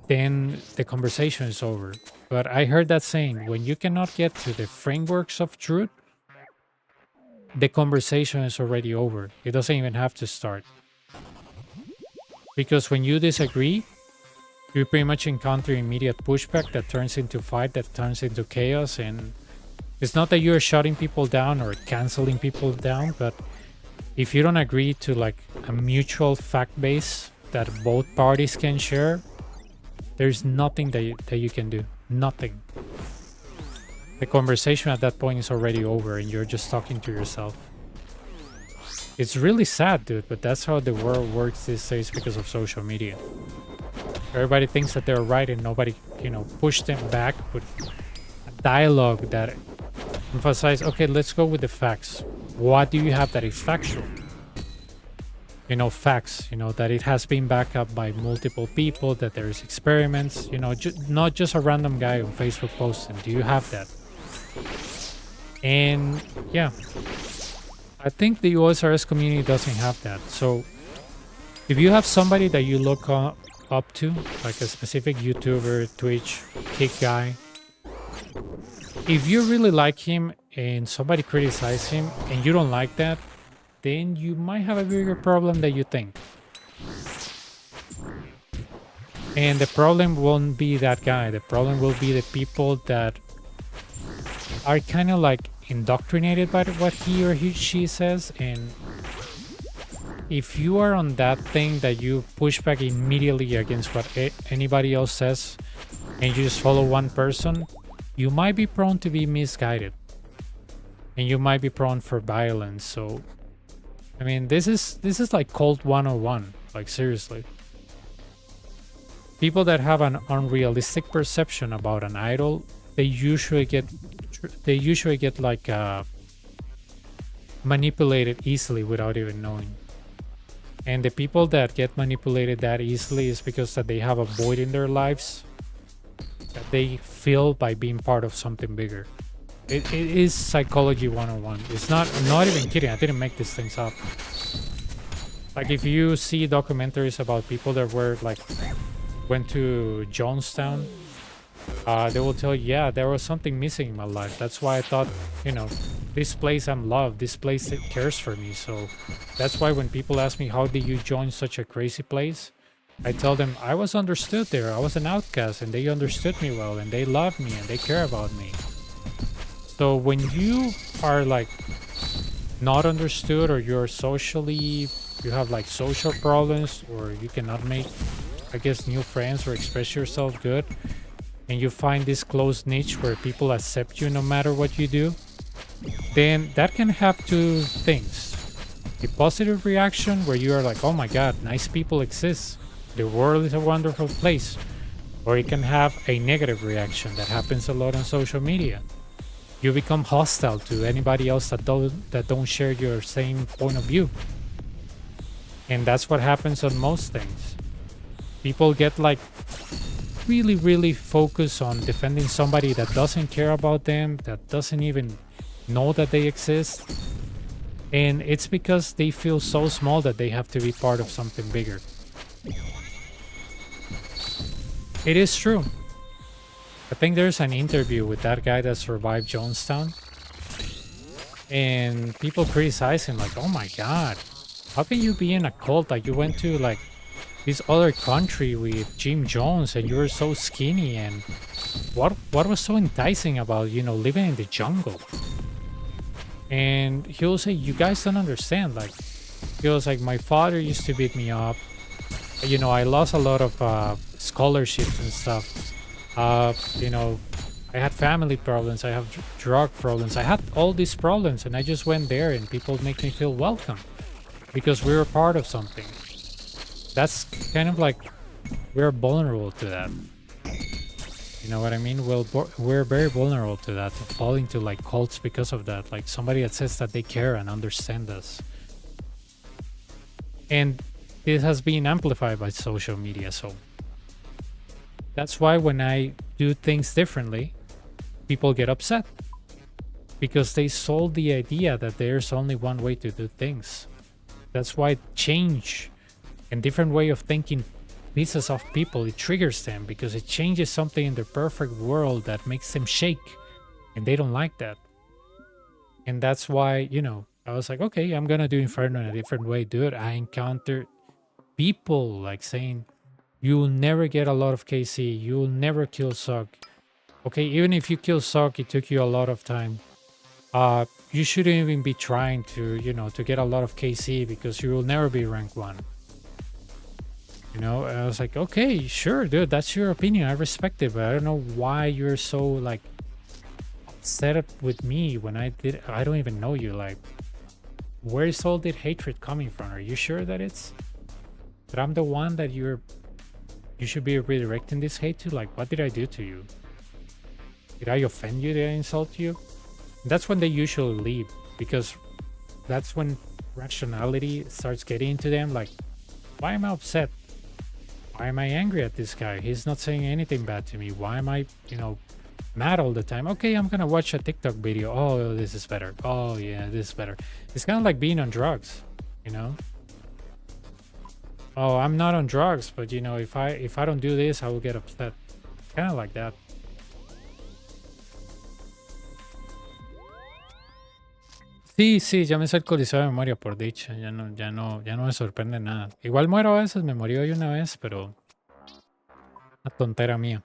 then the conversation is over. But I heard that saying, when you cannot get to the frameworks of truth, the conversation is already over. It doesn't even have to start. Because when you disagree, you pretty much encounter immediate pushback that turns into fight, that turns into chaos. And it's not that you're shutting people down or canceling people down, but if you don't agree to like a mutual fact base that both parties can share, there's nothing that you can do. Nothing. The conversation at that point is already over, and you're just talking to yourself. It's really sad, dude, but that's how the world works these days because of social media. Everybody thinks that they're right, and nobody, push them back with a dialogue that emphasizes, okay, let's go with the facts. What do you have that is factual? Facts, that it has been backed up by multiple people, that there's experiments, not just a random guy on Facebook posting. Do you have that? And yeah, I think the OSRS community doesn't have that. So if you have somebody that you look up to, like a specific YouTuber, Twitch, Kick guy, if you really like him and somebody criticizes him and you don't like that, then you might have a bigger problem than you think. And the problem won't be that guy. The problem will be the people that are kind of like indoctrinated by what he or she says. And if you are on that thing that you push back immediately against what anybody else says, and you just follow one person, you might be prone to be misguided. And you might be prone for violence. So I mean, this is like cult 101, like seriously. People that have an unrealistic perception about an idol, they usually get like manipulated easily without even knowing. And the people that get manipulated that easily is because that they have a void in their lives that they fill by being part of something bigger. It is psychology 101. It's not, I'm not even kidding. I didn't make these things up. Like if you see documentaries about people that went to Jonestown, they will tell you, yeah, there was something missing in my life. That's why I thought, this place I'm loved, this place it cares for me. So that's why when people ask me, how did you join such a crazy place? I tell them I was understood there. I was an outcast, and they understood me well, and they love me, and they care about me. So when you are like not understood, or you have like social problems, or you cannot make, I guess, new friends or express yourself good, and you find this close niche where people accept you no matter what you do, then that can have two things. A positive reaction where you are like, oh my god, nice people exist. The world is a wonderful place. Or it can have a negative reaction that happens a lot on social media. You become hostile to anybody else that don't share your same point of view. And that's what happens on most things. People get like really, really focused on defending somebody that doesn't care about them, that doesn't even know that they exist. And it's because they feel so small that they have to be part of something bigger. It is true. I think there's an interview with that guy that survived Jonestown, and people criticize him like, oh my god, how can you be in a cult? Like, you went to like this other country with Jim Jones and you were so skinny, and what was so enticing about, living in the jungle? And he'll say, you guys don't understand. Like, he was like, my father used to beat me up. I lost a lot of scholarships and stuff. I had family problems, I have drug problems, I had all these problems, and I just went there and people make me feel welcome. because we're a part of something. That's kind of like we're vulnerable to that. You know what I mean? We're very vulnerable to that, to fall into like cults because of that. Like somebody that says that they care and understand us. And this has been amplified by social media. So that's why when I do things differently, people get upset. Because they sold the idea that there's only one way to do things. That's why change and different way of thinking pieces of people, it triggers them because it changes something in their perfect world that makes them shake, and they don't like that. And that's why, you know, I was like, okay, I'm gonna do Inferno in a different way. Dude, I encountered people like saying, you'll never get a lot of KC, you'll never kill Suck. Okay, even if you kill Suck, it took you a lot of time. You shouldn't even be trying to, you know, to get a lot of KC because you will never be rank 1. You know, I was like, okay, sure, dude, that's your opinion. I respect it, but I don't know why you're so like set up with me when I don't even know you. Like, where is all that hatred coming from? Are you sure that I'm the one that you should be redirecting this hate to? Like, what did I do to you? Did I offend you? Did I insult you? That's when they usually leave, because that's when rationality starts getting into them. Like, why am I upset? Why am I angry at this guy? He's not saying anything bad to me. Why am I, you know, mad all the time? Okay, I'm gonna watch a TikTok video. Oh, this is better. Oh yeah, this is better. It's kind of like being on drugs, you know? Oh, I'm not on drugs, but you know, if I don't do this, I will get upset. Kind of like that. Sí, ya me sé el Coliseo de memoria, por dicha. Ya no me sorprende nada. Igual muero a veces, me morí hoy una vez, pero una tontera mía.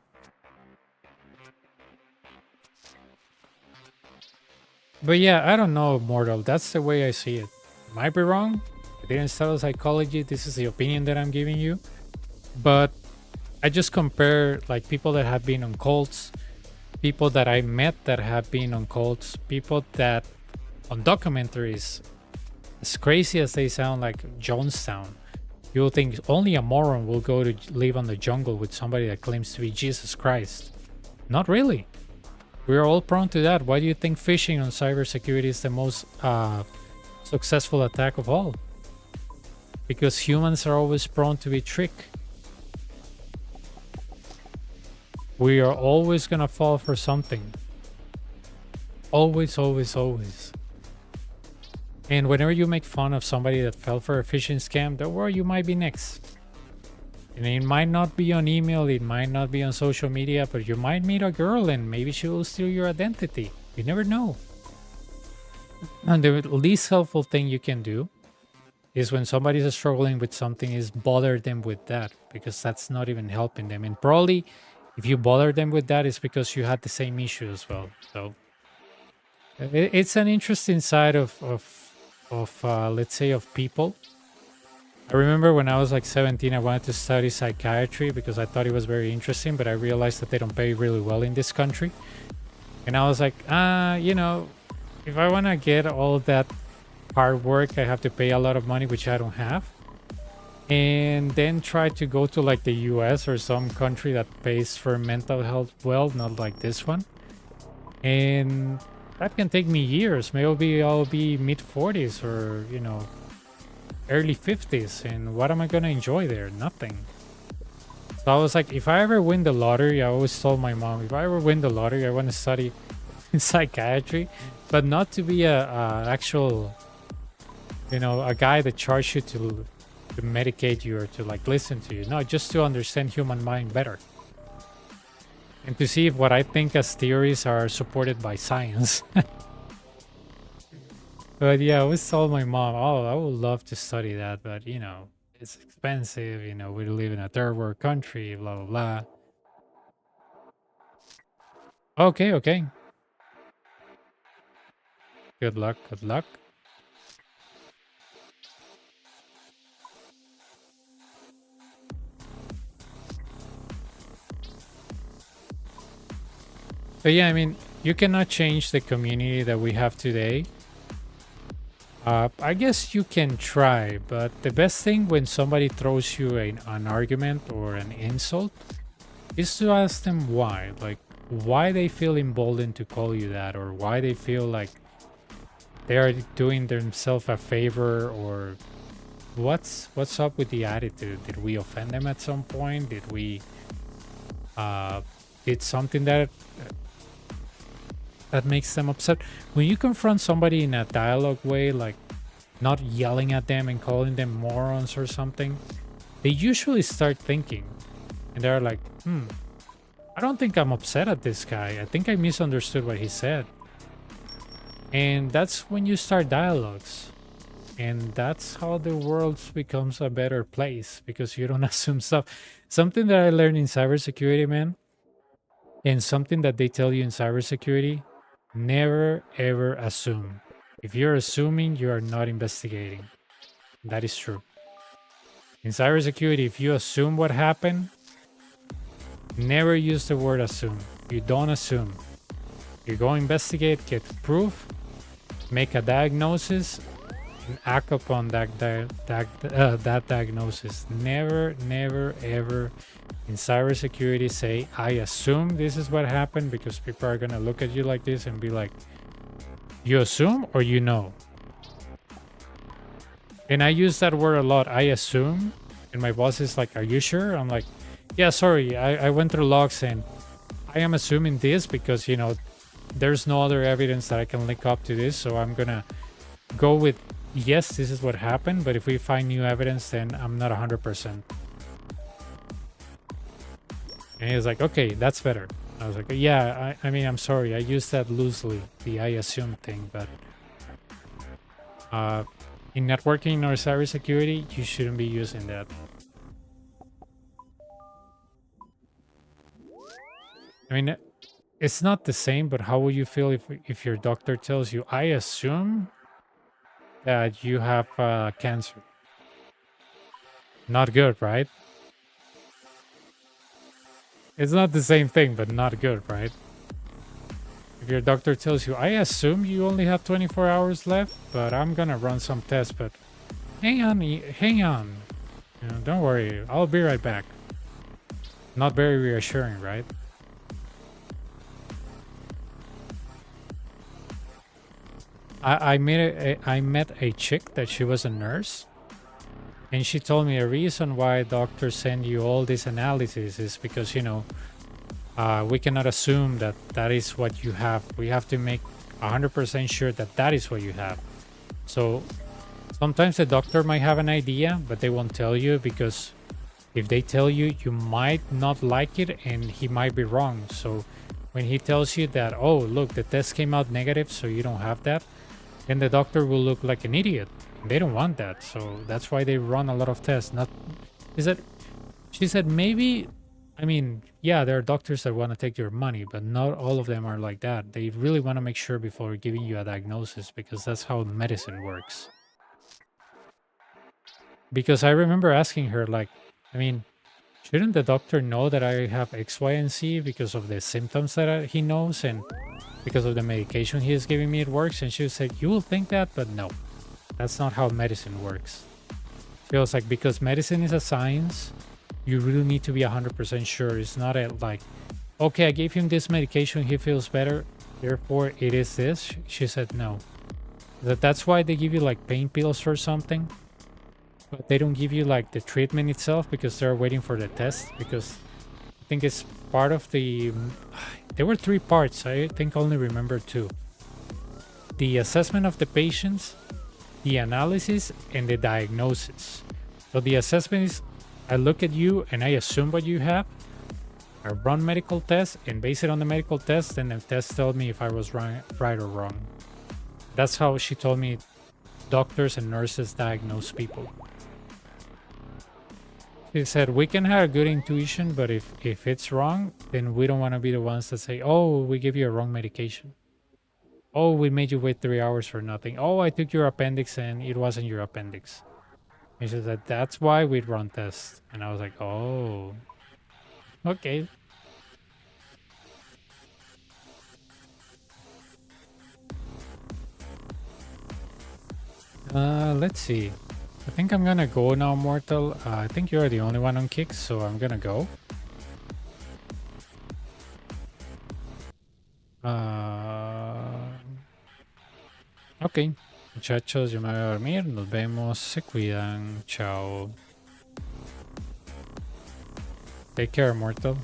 But yeah, I don't know, Mortal. That's the way I see it. Might be wrong. I didn't study psychology. This is the opinion that I'm giving you. But I just compare like people that have been on cults, people that I met that have been on cults, people that on documentaries, as crazy as they sound, like Jonestown, you'll think only a moron will go to live on the jungle with somebody that claims to be Jesus Christ. Not really. We're all prone to that. Why do you think phishing on cybersecurity is the most successful attack of all? Because humans are always prone to be tricked. We are always gonna fall for something. Always, always, always. And whenever you make fun of somebody that fell for a phishing scam, don't worry, you might be next. And it might not be on email, it might not be on social media, but you might meet a girl and maybe she will steal your identity. You never know. And the least helpful thing you can do is when somebody's struggling with something is bother them with that, because that's not even helping them. And probably if you bother them with that, it's because you had the same issue as well. So it's an interesting side of let's say, of people. I remember when I was like 17, I wanted to study psychiatry because I thought it was very interesting, but I realized that they don't pay really well in this country. And I was like, you know, if I want to get all that hard work, I have to pay a lot of money, which I don't have. And then try to go to like the US or some country that pays for mental health well, not like this one. And that can take me years. Maybe I'll be mid-40s or, you know, early 50s. And what am I going to enjoy there? Nothing. So I was like, if I ever win the lottery, I always told my mom, if I ever win the lottery, I want to study psychiatry, but not to be a actual, you know, a guy that charges you to medicate you or to like listen to you. No, just to understand human mind better. And to see if what I think as theories are supported by science. But yeah, I always told my mom, oh, I would love to study that, but you know, it's expensive, you know, we live in a third world country, blah, blah, blah. Okay, okay. Good luck, good luck. But yeah, I mean, you cannot change the community that we have today. I guess you can try, but the best thing when somebody throws you an argument or an insult is to ask them why. Like, why they feel emboldened to call you that, or why they feel like they are doing themselves a favor, or what's up with the attitude. Did we offend them at some point? Did we did something that makes them upset? When you confront somebody in a dialogue way, like not yelling at them and calling them morons or something, they usually start thinking, and they're like, I don't think I'm upset at this guy. I think I misunderstood what he said. And that's when you start dialogues. And that's how the world becomes a better place, because you don't assume stuff. Something that I learned in cybersecurity, man, and something that they tell you in cybersecurity, never ever assume. If you're assuming, you are not investigating. That is true. In cybersecurity, if you assume what happened, never use the word assume. You don't assume. You go investigate, get proof, make a diagnosis, and act upon that diagnosis. Never, never, ever in cybersecurity say, I assume this is what happened, because people are going to look at you like this and be like, you assume or you know? And I use that word a lot, I assume. And my boss is like, are you sure? I'm like, yeah, sorry, I went through logs and I am assuming this because, you know, there's no other evidence that I can link up to this. So I'm going to go with, yes, this is what happened. But if we find new evidence, then I'm not 100%. And he was like, okay, that's better. I was like, yeah, I mean, I'm sorry. I use that loosely, the I assume thing. But in networking or cybersecurity, you shouldn't be using that. I mean, it's not the same, but how will you feel if your doctor tells you, I assume that you have cancer? Not good, right? It's not the same thing, but not good, right? If your doctor tells you, I assume you only have 24 hours left, but I'm gonna run some tests, but hang on. You know, don't worry, I'll be right back. Not very reassuring, right? I met a chick that she was a nurse, and she told me a reason why doctors send you all these analyses is because, you know, we cannot assume that that is what you have. We have to make 100% sure that that is what you have. So sometimes the doctor might have an idea, but they won't tell you, because if they tell you, you might not like it and he might be wrong. So when he tells you that, oh, look, the test came out negative, so you don't have that, then the doctor will look like an idiot. They don't want that. So that's why they run a lot of tests. She said, maybe, I mean, yeah, there are doctors that want to take your money, but not all of them are like that. They really want to make sure before giving you a diagnosis, because that's how medicine works. Because I remember asking her, like, I mean, shouldn't the doctor know that I have X, Y, and Z because of the symptoms that he knows and because of the medication he is giving me, it works? And she said, you will think that, but no, that's not how medicine works. She was like, because medicine is a science, you really need to be 100% sure. It's not like, okay, I gave him this medication, he feels better, therefore it is this. She said, no. That's why they give you like pain pills or something, but they don't give you like the treatment itself, because they're waiting for the test. Because I think it's part of the, there were 3 parts, I think only remember 2. The assessment of the patients, the analysis, and the diagnosis. So the assessment is, I look at you and I assume what you have. I run medical tests and base it on the medical test, and the test tells me if I was right or wrong. That's how she told me doctors and nurses diagnose people. She said, we can have a good intuition, but if it's wrong, then we don't want to be the ones that say, oh, we gave you a wrong medication. Oh, we made you wait 3 hours for nothing. Oh, I took your appendix and it wasn't your appendix. And she said, that's why we'd run tests. And I was like, oh, okay. Let's see. I think I'm gonna go now, Mortal. I think you're the only one on kicks, so I'm gonna go. Ok, muchachos, yo me voy a dormir. Nos vemos. Se cuidan. Chao. Take care, Mortal.